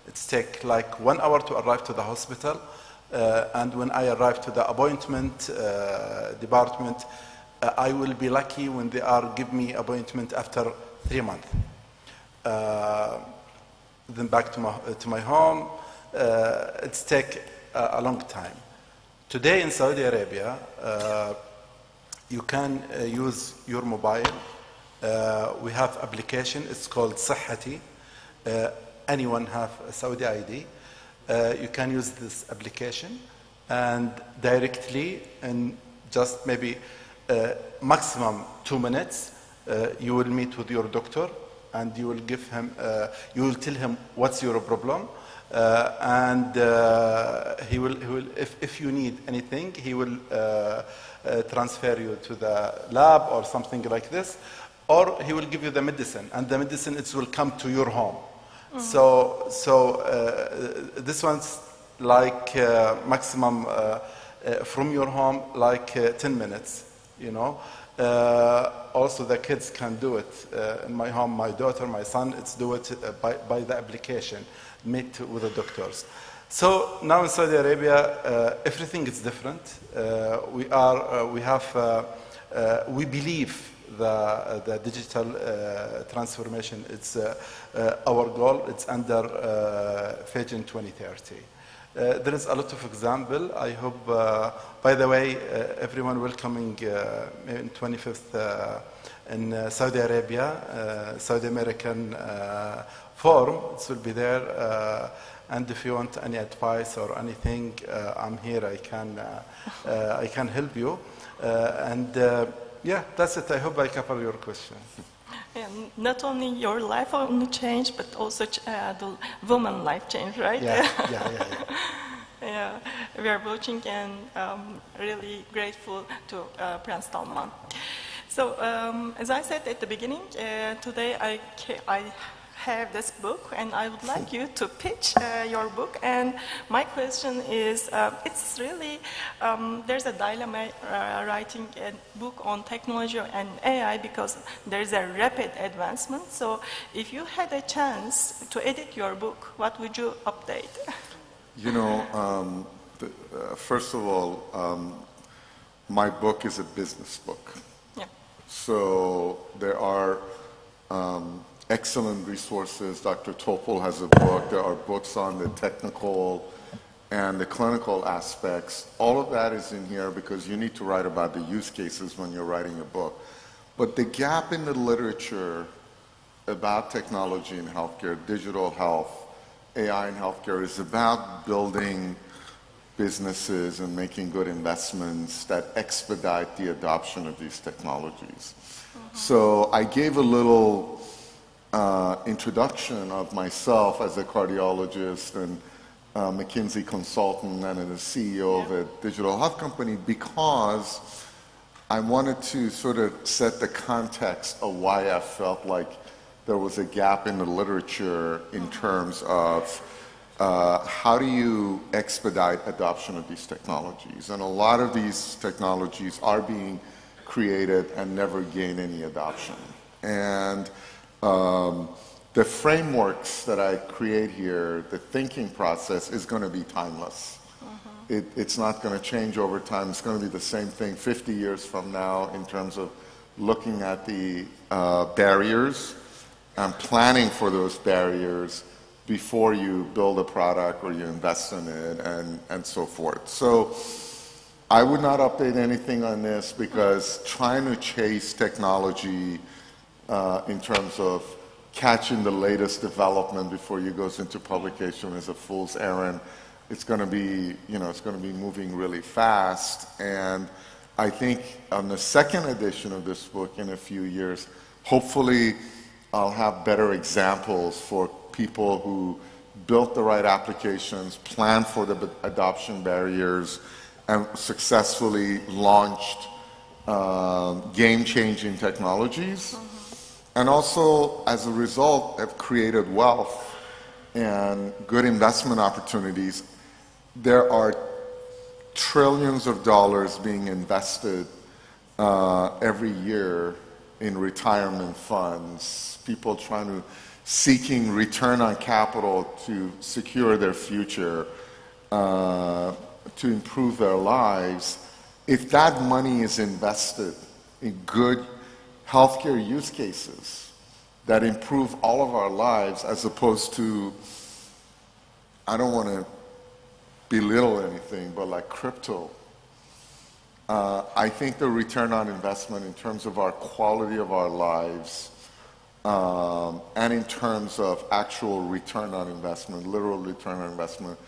It's take like 1 hour to arrive to the hospital, and when I arrive to the appointment department, I will be lucky when they are give me appointment after 3 months. Then back to my home, it's take a long time. Today in Saudi Arabia, you can use your mobile. We have application, it's called Sahati. Anyone have a Saudi ID, you can use this application, and directly in just maybe maximum 2 minutes, you will meet with your doctor, and you will give him, you will tell him what's your problem, and he will if you need anything, he will transfer you to the lab or something like this, or he will give you the medicine, and the medicine it will come to your home. So this one's like maximum from your home, like 10 minutes, you know. Also the kids can do it. In my home, my daughter, my son, it's do it by the application, meet with the doctors. So now in Saudi Arabia, everything is different. We believe the digital transformation, it's our goal, it's under Vision 2030. There is a lot of example. I hope, by the way, everyone welcoming in 25th in Saudi Arabia, Saudi American Forum, it will be there. And if you want any advice or anything, I'm here, I can help you. Yeah, that's it. I hope I cover your question. And not only your life only changed, but also the woman life changed, right? Yeah. Yeah, we are watching and really grateful to Prince Salman. So, as I said at the beginning, today I have this book, and I would like you to pitch your book. And my question is, it's really, there's a dilemma writing a book on technology and AI, because there's a rapid advancement. So if you had a chance to edit your book, what would you update? You know, first of all, my book is a business book. Yeah. So there are excellent resources. Dr. Topol has a book. There are books on the technical and the clinical aspects. All of that is in here because you need to write about the use cases when you're writing a book. But the gap in the literature about technology in healthcare, digital health, AI in healthcare is about building businesses and making good investments that expedite the adoption of these technologies. So I gave a little introduction of myself as a cardiologist and McKinsey consultant and a CEO of a digital health company because I wanted to sort of set the context of why I felt like there was a gap in the literature in terms of how do you expedite adoption of these technologies. And a lot of these technologies are being created and never gain any adoption. And the frameworks that I create here, the thinking process is going to be timeless. It's not going to change over time. It's going to be the same thing 50 years from now in terms of looking at the barriers and planning for those barriers before you build a product or you invest in it and so forth. So I would not update anything on this because trying to chase technology in terms of catching the latest development before you goes into publication is a fool's errand. It's going to be, it's going to be moving really fast. And I think on the second edition of this book in a few years, hopefully I'll have better examples for people who built the right applications, planned for the adoption barriers, and successfully launched game-changing technologies. And also, as a result, have created wealth and good investment opportunities. There are trillions of dollars being invested every year in retirement funds, people seeking return on capital to secure their future, to improve their lives. If that money is invested in good healthcare use cases that improve all of our lives as opposed to, I don't want to belittle anything, but like crypto, I think the return on investment in terms of our quality of our lives and in terms of actual return on investment, literal return on investment,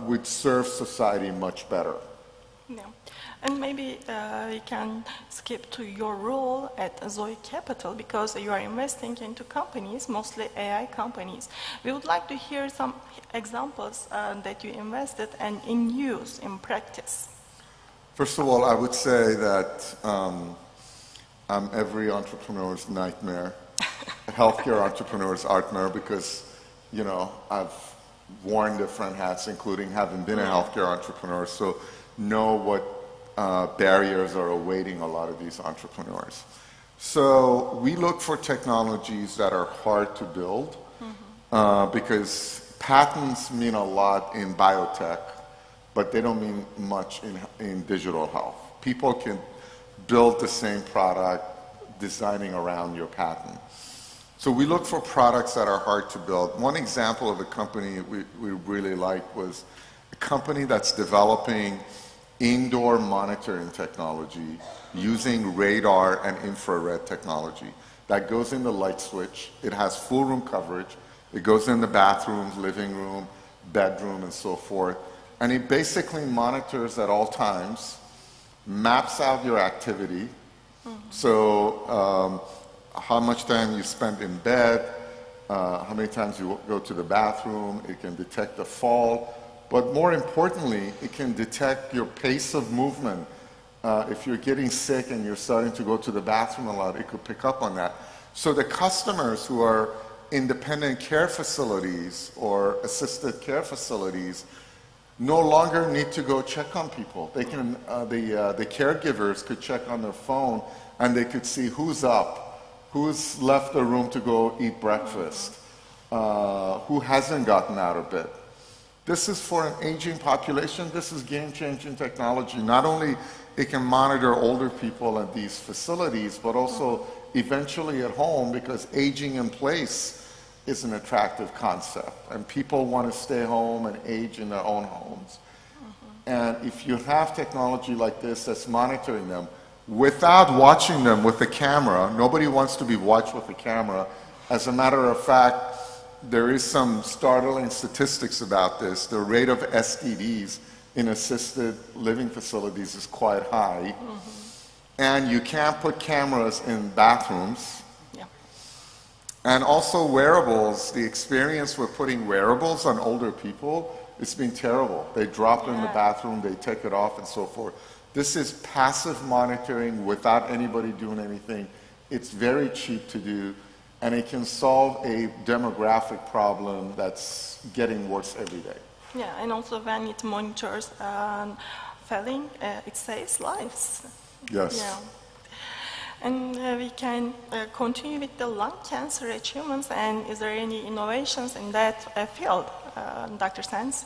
would serve society much better. Yeah. And maybe we can skip to your role at AlSayed Capital because you are investing into companies, mostly AI companies. We would like to hear some examples that you invested and in use, in practice. First of all, I would say that I'm every entrepreneur's nightmare, healthcare entrepreneur's nightmare, because, I've worn different hats, including having been a healthcare entrepreneur, so know what barriers are awaiting a lot of these entrepreneurs. So we look for technologies that are hard to build because patents mean a lot in biotech, but they don't mean much in digital health. People can build the same product designing around your patent. So we look for products that are hard to build. One example of a company we really like was a company that's developing indoor monitoring technology using radar and infrared technology. That goes in the light switch. It has full room coverage. It goes in the bathrooms, living room, bedroom, and so forth. And it basically monitors at all times, maps out your activity. So how much time you spend in bed, how many times you go to the bathroom. It can detect a fall. But more importantly, it can detect your pace of movement. If you're getting sick and you're starting to go to the bathroom a lot, it could pick up on that. So the customers who are independent care facilities or assisted care facilities no longer need to go check on people. They can, the caregivers could check on their phone and they could see who's up, who's left the room to go eat breakfast, who hasn't gotten out of bed. This is for an aging population. This is game-changing technology. Not only it can monitor older people at these facilities, but also eventually at home, because aging in place is an attractive concept, and people want to stay home and age in their own homes. And if you have technology like this that's monitoring them, without watching them with the camera, nobody wants to be watched with the camera. As a matter of fact, there is some startling statistics about this. The rate of STDs in assisted living facilities is quite high. And you can't put cameras in bathrooms. And also wearables, the experience with putting wearables on older people, it's been terrible. They drop it in the bathroom, they take it off and so forth. This is passive monitoring without anybody doing anything. It's very cheap to do, and it can solve a demographic problem that's getting worse every day. Yeah, and also when it monitors failing, it saves lives. Yes. Yeah. And we can continue with the lung cancer achievements, and is there any innovations in that field, Dr. Sands?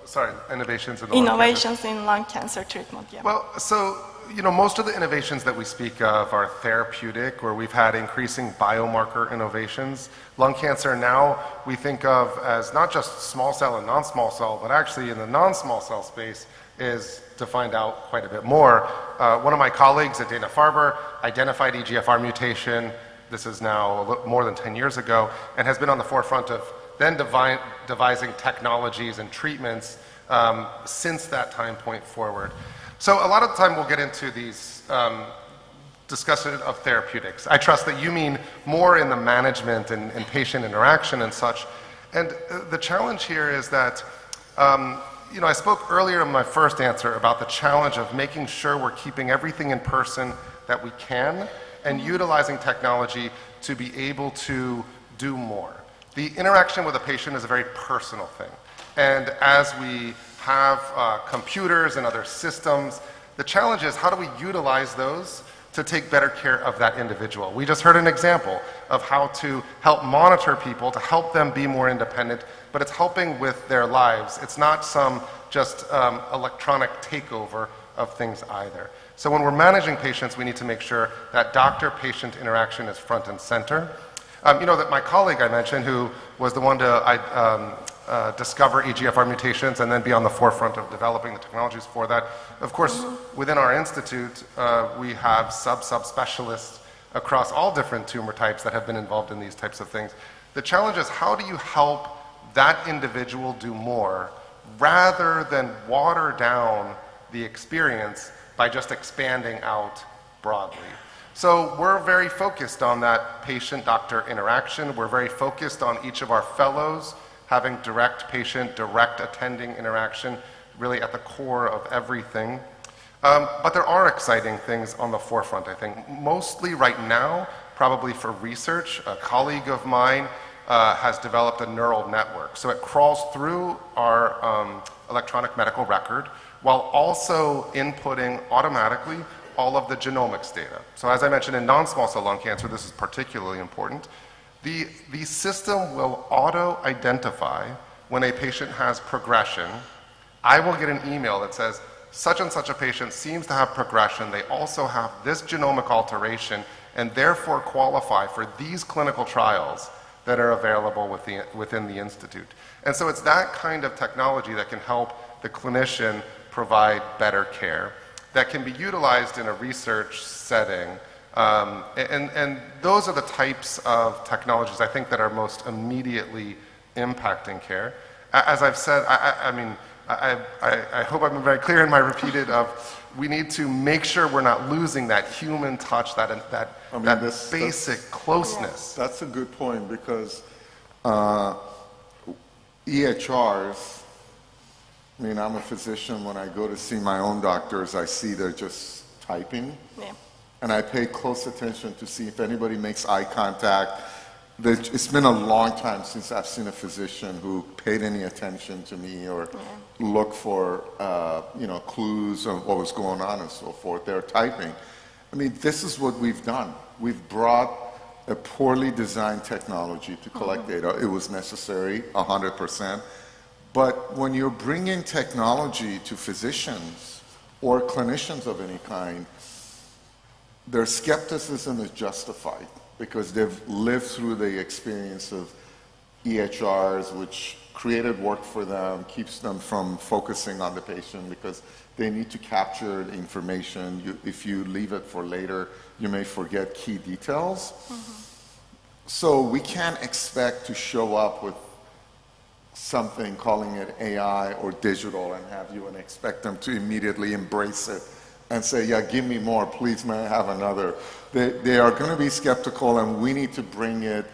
Sorry, innovations in the lung cancer. Innovations in lung cancer treatment, yeah. Well, so, you know, most of the innovations that we speak of are therapeutic, where we've had increasing biomarker innovations. Lung cancer now we think of as not just small cell and non-small cell, but actually in the non-small cell space is to find out quite a bit more. One of my colleagues at Dana-Farber identified EGFR mutation, this is now more than 10 years ago, and has been on the forefront of then devising technologies and treatments since that time point forward. So a lot of the time we'll get into these discussion of therapeutics. I trust that you mean more in the management and patient interaction and such. And the challenge here is that you know, I spoke earlier in my first answer about the challenge of making sure we're keeping everything in person that we can and utilizing technology to be able to do more. The interaction with a patient is a very personal thing. And as we have computers and other systems, the challenge is how do we utilize those to take better care of that individual? We just heard an example of how to help monitor people, to help them be more independent, but it's helping with their lives. It's not some just electronic takeover of things either. So when we're managing patients, we need to make sure that doctor-patient interaction is front and center. You know that my colleague I mentioned, who was the one to discover EGFR mutations and then be on the forefront of developing the technologies for that. Of course, within our institute, we have subspecialists across all different tumor types that have been involved in these types of things. The challenge is how do you help that individual do more rather than water down the experience by just expanding out broadly. So we're very focused on that patient-doctor interaction. We're very focused on each of our fellows having direct patient, direct attending interaction really at the core of everything. But there are exciting things on the forefront, I think. Mostly right now, probably for research, a colleague of mine has developed a neural network. So it crawls through our electronic medical record while also inputting automatically all of the genomics data. So as I mentioned in non-small cell lung cancer, this is particularly important. The system will auto-identify when a patient has progression. I will get an email that says, such and such a patient seems to have progression. They also have this genomic alteration and therefore qualify for these clinical trials that are available within the institute. And so it's that kind of technology that can help the clinician provide better care that can be utilized in a research setting. And those are the types of technologies I think that are most immediately impacting care. As I've said, I hope I've been very clear in my repeated of we need to make sure we're not losing that human touch, that basic closeness. That's a good point because EHRs, I mean, I'm a physician. When I go to see my own doctors, I see they're just typing. Yeah. And I pay close attention to see if anybody makes eye contact. It's been a long time since I've seen a physician who paid any attention to me or looked for clues on what was going on and so forth. They're typing. I mean, this is what we've done. We've brought a poorly designed technology to collect data. It was necessary, 100%. But when you're bringing technology to physicians or clinicians of any kind, their skepticism is justified because they've lived through the experience of EHRs, which created work for them, keeps them from focusing on the patient because they need to capture the information. If you leave it for later, you may forget key details. So we can't expect to show up with something, calling it AI or digital, and have you and expect them to immediately embrace it and say, yeah, give me more, please, may I have another? They are going to be skeptical, and we need to bring it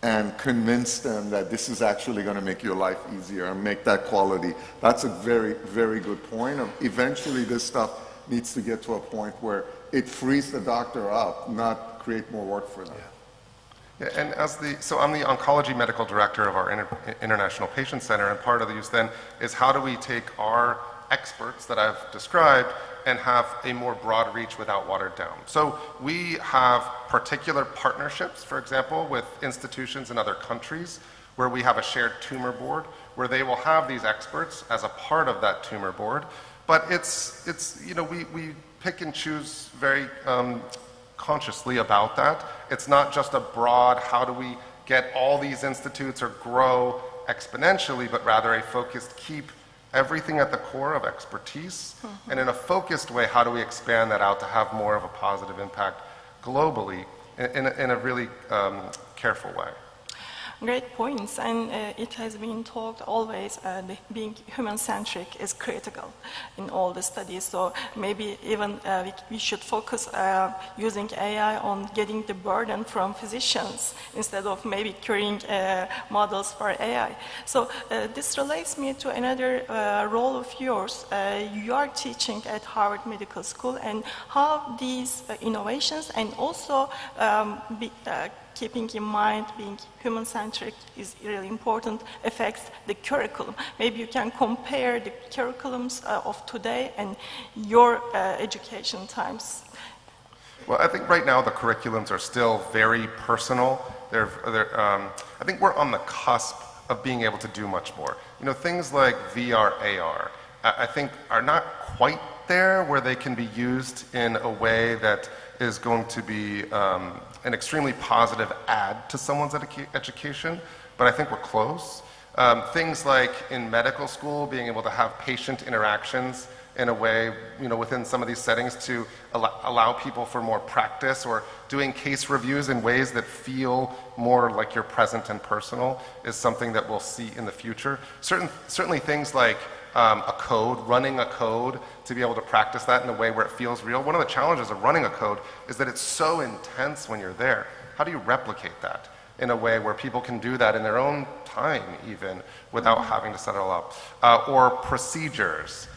and convince them that this is actually going to make your life easier and make that quality. That's a very, very good point. Eventually, this stuff needs to get to a point where it frees the doctor up, not create more work for them. Yeah, and so I'm the oncology medical director of our International Patient Center, and part of the use then is how do we take our experts that I've described and have a more broad reach without watered down. So we have particular partnerships, for example, with institutions in other countries where we have a shared tumor board where they will have these experts as a part of that tumor board. But it's you know, we pick and choose very consciously about that. It's not just a broad, how do we get all these institutes or grow exponentially, but rather a focused keep everything at the core of expertise, and in a focused way, how do we expand that out to have more of a positive impact globally in a really careful way. Great points, and it has been talked always, being human-centric is critical in all the studies, so maybe even we should focus using AI on getting the burden from physicians instead of maybe creating models for AI. So this relates me to another role of yours. You are teaching at Harvard Medical School, and how these innovations and also keeping in mind being human-centric is really important, affects the curriculum. Maybe you can compare the curriculums of today and your education times. Well, I think right now the curriculums are still very personal. I think we're on the cusp of being able to do much more. You know, things like VR, AR, I think are not quite there where they can be used in a way that is going to be an extremely positive add to someone's education, but I think we're close. Things like in medical school, being able to have patient interactions in a way, you know, within some of these settings to allow people for more practice, or doing case reviews in ways that feel more like you're present and personal is something that we'll see in the future. Certainly things like running a code, to be able to practice that in a way where it feels real. One of the challenges of running a code is that it's so intense when you're there. How do you replicate that in a way where people can do that in their own time even without having to set it all up? Or procedures,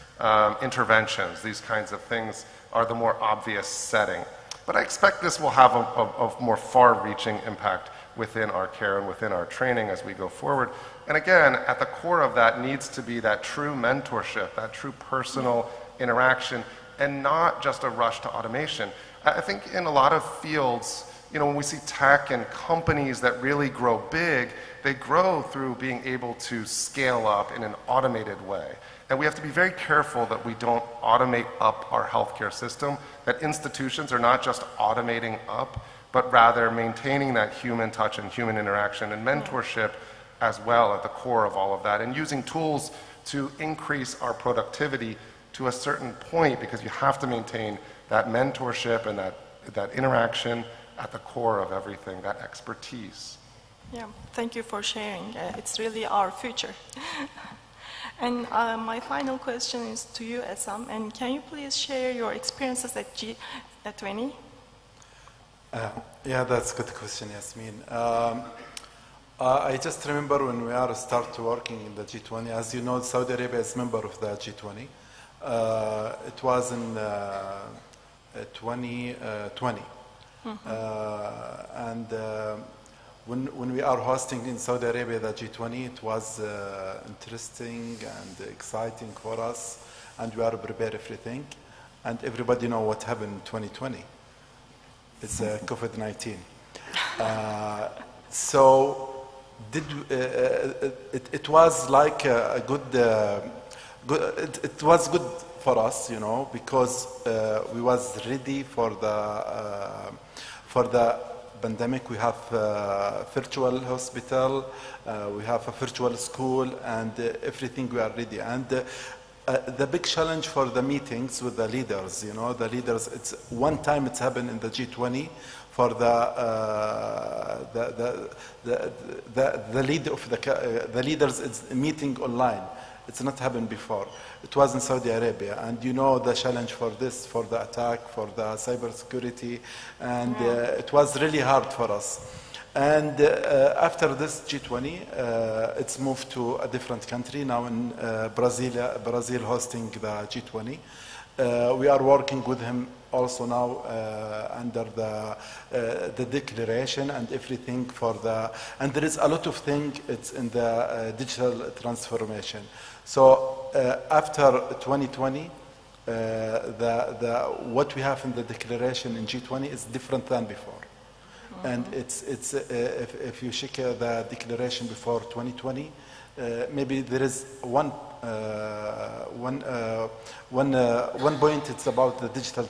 interventions, these kinds of things are the more obvious setting. But I expect this will have a more far-reaching impact within our care and within our training as we go forward. And again, at the core of that needs to be that true mentorship, that true personal interaction, and not just a rush to automation. I think in a lot of fields, you know, when we see tech and companies that really grow big, they grow through being able to scale up in an automated way. And we have to be very careful that we don't automate up our healthcare system, that institutions are not just automating up, but rather maintaining that human touch and human interaction and mentorship as well at the core of all of that, and using tools to increase our productivity to a certain point, because you have to maintain that mentorship and that interaction at the core of everything, that expertise. Yeah, thank you for sharing. It's really our future. And my final question is to you, Hasan, and can you please share your experiences at G20? Yeah, that's a good question, Yasmin. I just remember when we start working in the G20, as you know, Saudi Arabia is a member of the G20. It was in 2020. And when we are hosting in Saudi Arabia the G20, it was interesting and exciting for us, and we are prepared everything. And everybody know what happened in 2020. It's COVID-19. So it was like a good, it was good for us, because we was ready for the pandemic. We have a virtual hospital, we have a virtual school, and everything we are ready. And the big challenge for the meetings with the leaders, the leaders, it's one time it's happened in the G20 for the leaders is meeting online. It's not happened before. It was in Saudi Arabia, and the challenge for this, for the attack, for the cybersecurity, and it was really hard for us. And after this G20, it's moved to a different country, now in Brazil hosting the G20. We are working with him also now under the declaration and everything and there is a lot of things, it's in the digital transformation. So after 2020, what we have in the declaration in G20 is different than before. And if you check the declaration before 2020, maybe there is one point, it's about the digital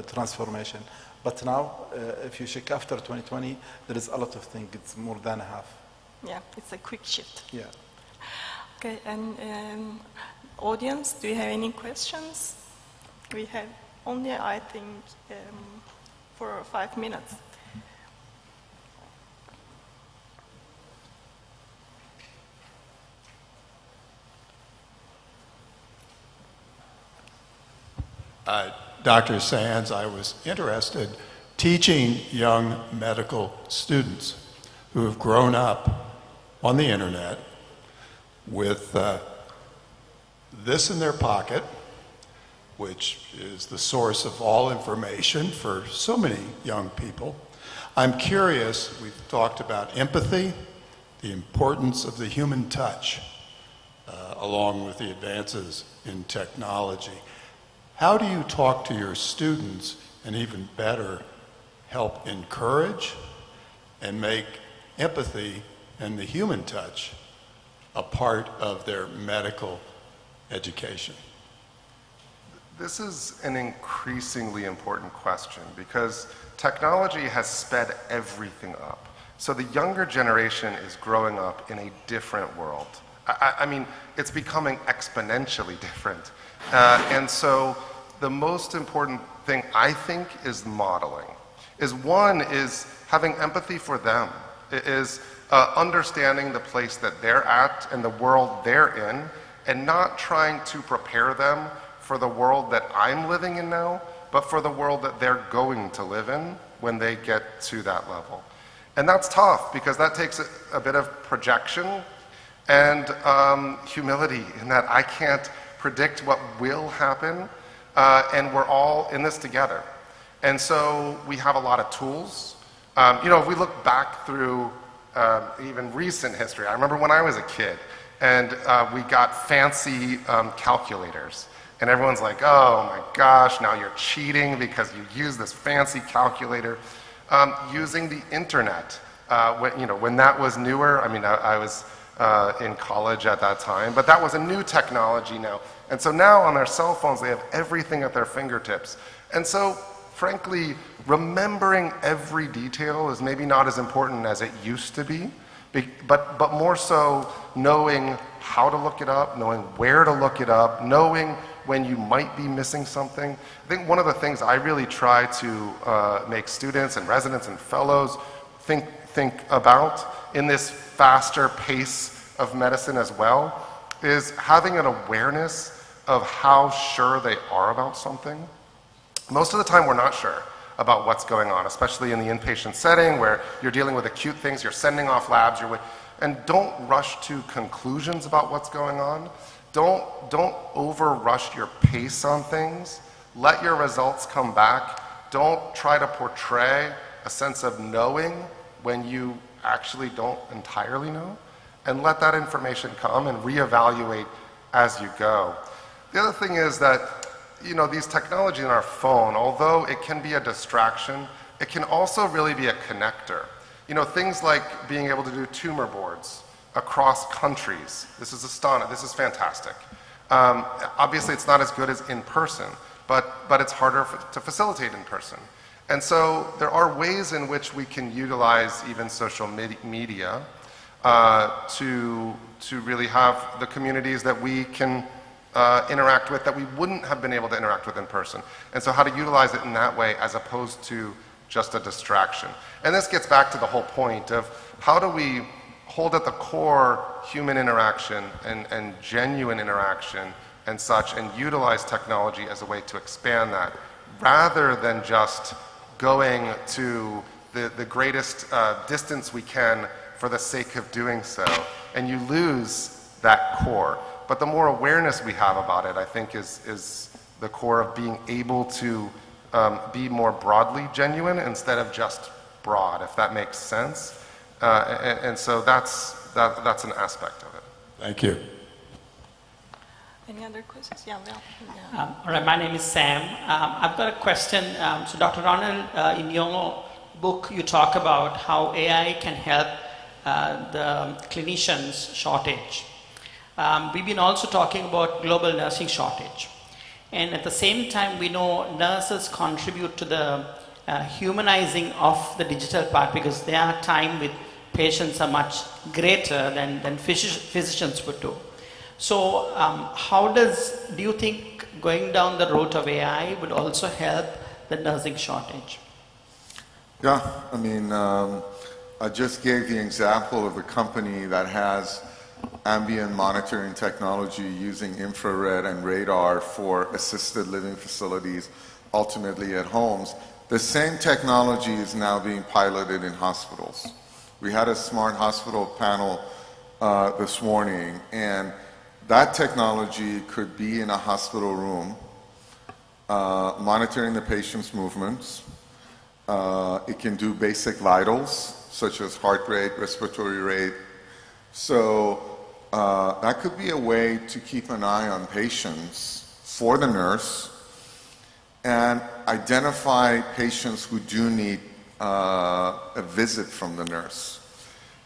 transformation. But now, if you check after 2020, there is a lot of things. It's more than half. Yeah, it's a quick shift. Yeah. Okay, and audience, do you have any questions? We have only, I think, for 5 minutes. Dr. Sands, I was interested teaching young medical students who have grown up on the internet with this in their pocket, which is the source of all information for so many young people. I'm curious, we've talked about empathy, the importance of the human touch, along with the advances in technology. How do you talk to your students and even better, help encourage and make empathy and the human touch a part of their medical education? This is an increasingly important question because technology has sped everything up. So the younger generation is growing up in a different world. I mean, it's becoming exponentially different. And so the most important thing, I think, is modeling. One is having empathy for them, is understanding the place that they're at and the world they're in, and not trying to prepare them for the world that I'm living in now, but for the world that they're going to live in when they get to that level. And that's tough because that takes a bit of projection and humility in that I can't predict what will happen, and we're all in this together. And so we have a lot of tools. If we look back through even recent history, I remember when I was a kid and we got fancy calculators. And everyone's like, oh my gosh, now you're cheating because you use this fancy calculator. Using the internet, when that was newer, I mean, I was in college at that time, but that was a new technology now. And so now on their cell phones, they have everything at their fingertips. And so, frankly, remembering every detail is maybe not as important as it used to be, but more so knowing how to look it up, knowing where to look it up, knowing when you might be missing something. I think one of the things I really try to make students and residents and fellows think about in this faster pace of medicine as well is having an awareness of how sure they are about something. Most of the time we're not sure about what's going on, especially in the inpatient setting where you're dealing with acute things, you're sending off labs, and don't rush to conclusions about what's going on. Don't over-rush your pace on things. Let your results come back. Don't try to portray a sense of knowing when you actually don't entirely know. And let that information come and reevaluate as you go. The other thing is that, these technologies in our phone, although it can be a distraction, it can also really be a connector. Things like being able to do tumor boards across countries. This is fantastic. Obviously, it's not as good as in person, but it's harder to facilitate in person. And so there are ways in which we can utilize even social media to really have the communities that we can interact with that we wouldn't have been able to interact with in person. And so how to utilize it in that way as opposed to just a distraction. And this gets back to the whole point of how do we hold at the core human interaction and genuine interaction and such, and utilize technology as a way to expand that, rather than just going to the greatest distance we can for the sake of doing so. And you lose that core. But the more awareness we have about it, I think is the core of being able to be more broadly genuine instead of just broad, if that makes sense. And so that's an aspect of it. Thank you. Any other questions? Yeah. All right, my name is Sam. I've got a question. So Dr. Ronald, in your book, you talk about how AI can help the clinicians' shortage. We've been also talking about global nursing shortage. And at the same time, we know nurses contribute to the humanizing of the digital part, because their time with patients are much greater than physicians would do. So do you think going down the road of AI would also help the nursing shortage? Yeah, I mean, I just gave the example of a company that has ambient monitoring technology using infrared and radar for assisted living facilities, ultimately at homes. The same technology is now being piloted in hospitals. We had a smart hospital panel this morning, and that technology could be in a hospital room, monitoring the patient's movements. It can do basic vitals, such as heart rate, respiratory rate. So that could be a way to keep an eye on patients for the nurse and identify patients who do need a visit from the nurse.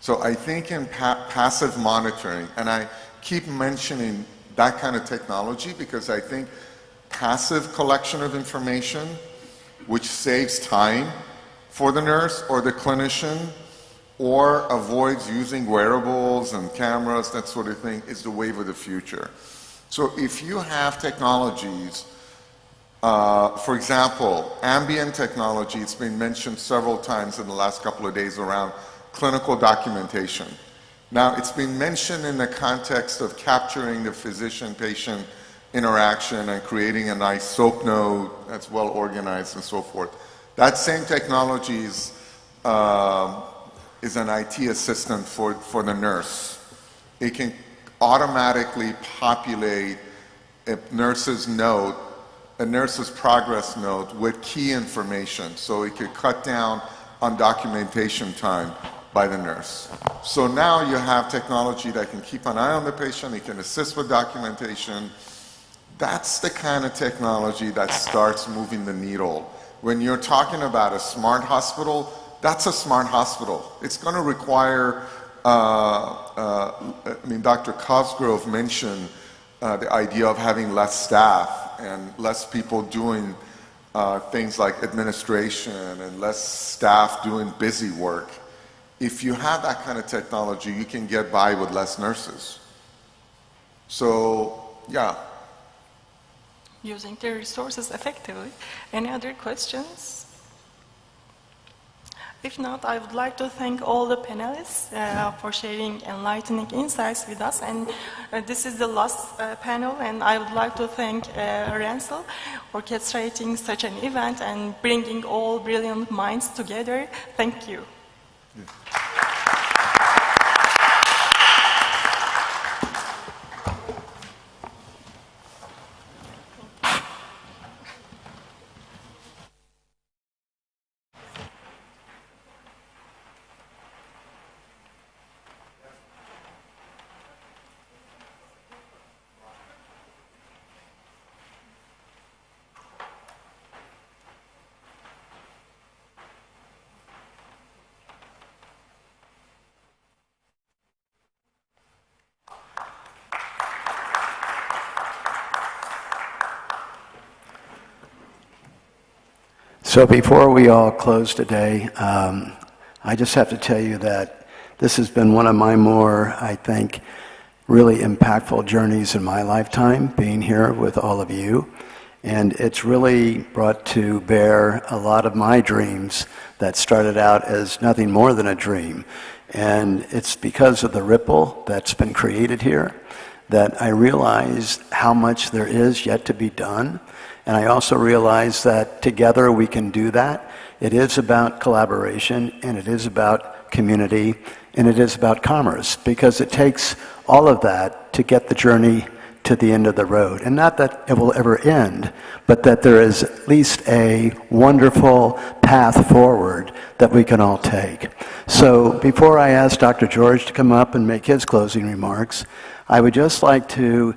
So I think in passive monitoring, and I keep mentioning that kind of technology because I think passive collection of information, which saves time for the nurse or the clinician, or avoids using wearables and cameras, that sort of thing, is the wave of the future. So if you have technologies, for example, ambient technology, it's been mentioned several times in the last couple of days around clinical documentation. Now, it's been mentioned in the context of capturing the physician-patient interaction and creating a nice SOAP note that's well organized and so forth. That same technology is an IT assistant for the nurse. It can automatically populate a nurse's note, a nurse's progress note with key information, so it could cut down on documentation time by the nurse. So now you have technology that can keep an eye on the patient, it can assist with documentation. That's the kind of technology that starts moving the needle. When you're talking about a smart hospital, that's a smart hospital. It's going to require, Dr. Cosgrove mentioned the idea of having less staff and less people doing things like administration and less staff doing busy work. If you have that kind of technology, you can get by with less nurses. So, yeah. Using the resources effectively. Any other questions? If not, I would like to thank all the panelists for sharing enlightening insights with us. And this is the last panel, and I would like to thank Ransel for orchestrating such an event and bringing all brilliant minds together. Thank you. So before we all close today, I just have to tell you that this has been one of my more, I think, really impactful journeys in my lifetime, being here with all of you. And it's really brought to bear a lot of my dreams that started out as nothing more than a dream. And it's because of the ripple that's been created here that I realize how much there is yet to be done. And I also realize that together we can do that. It is about collaboration, and it is about community, and it is about commerce, because it takes all of that to get the journey to the end of the road. And not that it will ever end, but that there is at least a wonderful path forward that we can all take. So before I ask Dr. George to come up and make his closing remarks, I would just like to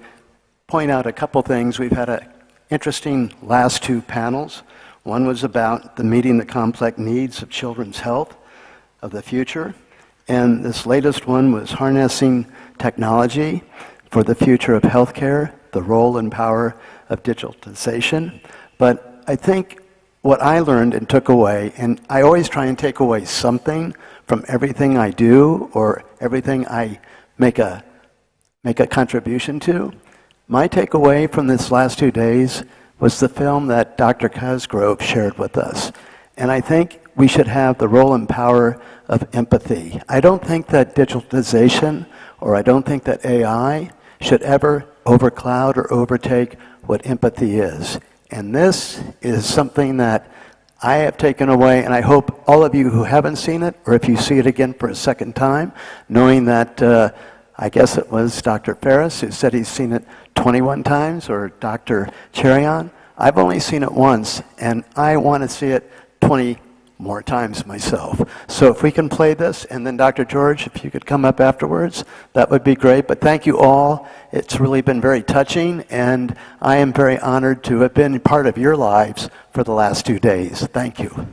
point out a couple things. We've had an interesting last two panels. One was about the meeting the complex needs of children's health of the future. And this latest one was harnessing technology for the future of healthcare, the role and power of digitalization. But I think what I learned and took away, and I always try and take away something from everything I do or everything I make a contribution to. My takeaway from this last 2 days was the film that Dr. Cosgrove shared with us. And I think we should have the role and power of empathy. I don't think that digitalization or I don't think that AI should ever overcloud or overtake what empathy is. And this is something that I have taken away, and I hope all of you who haven't seen it, or if you see it again for a second time, knowing that I guess it was Dr. Ferris who said he's seen it 21 times, or Dr. Cheriyan. I've only seen it once, and I want to see it 20 more times myself. So if we can play this, and then Dr. George, if you could come up afterwards, that would be great. But thank you all. It's really been very touching, and I am very honored to have been part of your lives for the last 2 days. Thank you.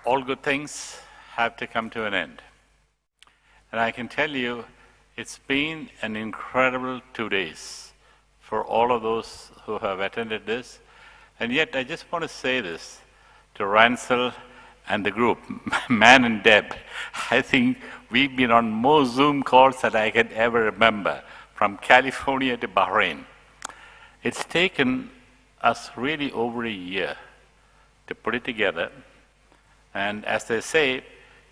all good things have to come to an end. And I can tell you, it's been an incredible 2 days for all of those who have attended this. And yet, I just want to say this to Ransel and the group, Man and Deb. I think we've been on more Zoom calls than I can ever remember, from California to Bahrain. It's taken us really over a year to put it together. And as they say,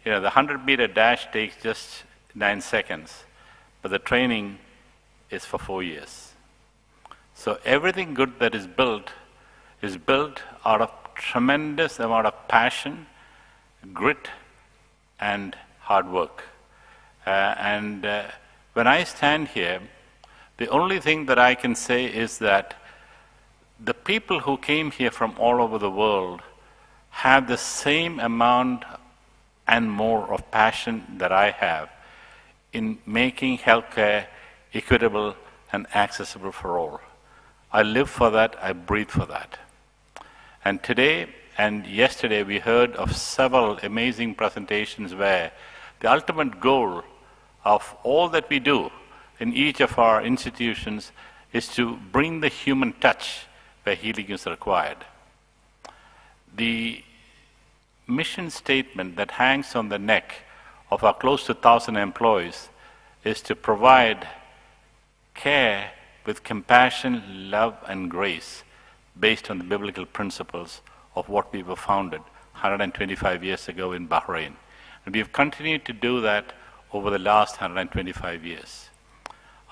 you know, the 100-meter dash takes just 9 seconds, but the training is for 4 years. So everything good that is built out of tremendous amount of passion, grit, and hard work. When I stand here, the only thing that I can say is that the people who came here from all over the world have the same amount and more of passion that I have in making healthcare equitable and accessible for all. I live for that, I breathe for that. And today and yesterday we heard of several amazing presentations where the ultimate goal of all that we do in each of our institutions is to bring the human touch where healing is required. The mission statement that hangs on the neck of our close to 1,000 employees is to provide care with compassion, love, and grace based on the biblical principles of what we were founded 125 years ago in Bahrain. And we've continued to do that over the last 125 years.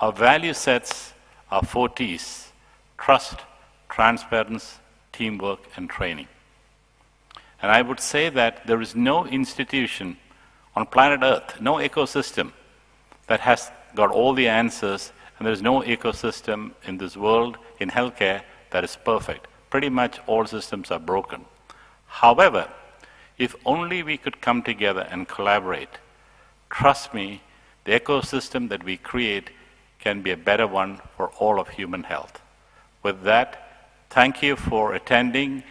Our value sets are 4 T's: trust, transparency, teamwork, and training. And I would say that there is no institution on planet Earth, no ecosystem that has got all the answers, and there is no ecosystem in this world, in healthcare, that is perfect. Pretty much all systems are broken. However, if only we could come together and collaborate, trust me, the ecosystem that we create can be a better one for all of human health. With that, thank you for attending,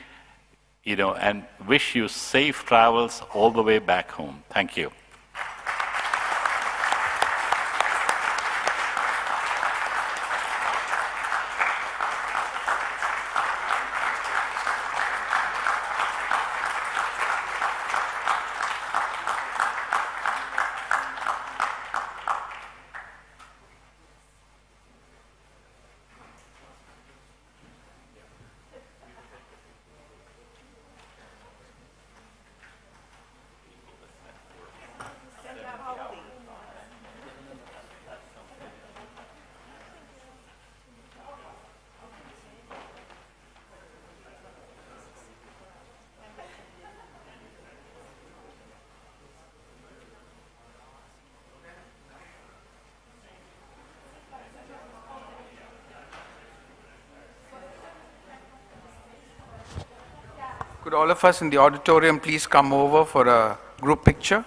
and wish you safe travels all the way back home. Thank you. Could all of us in the auditorium please come over for a group picture?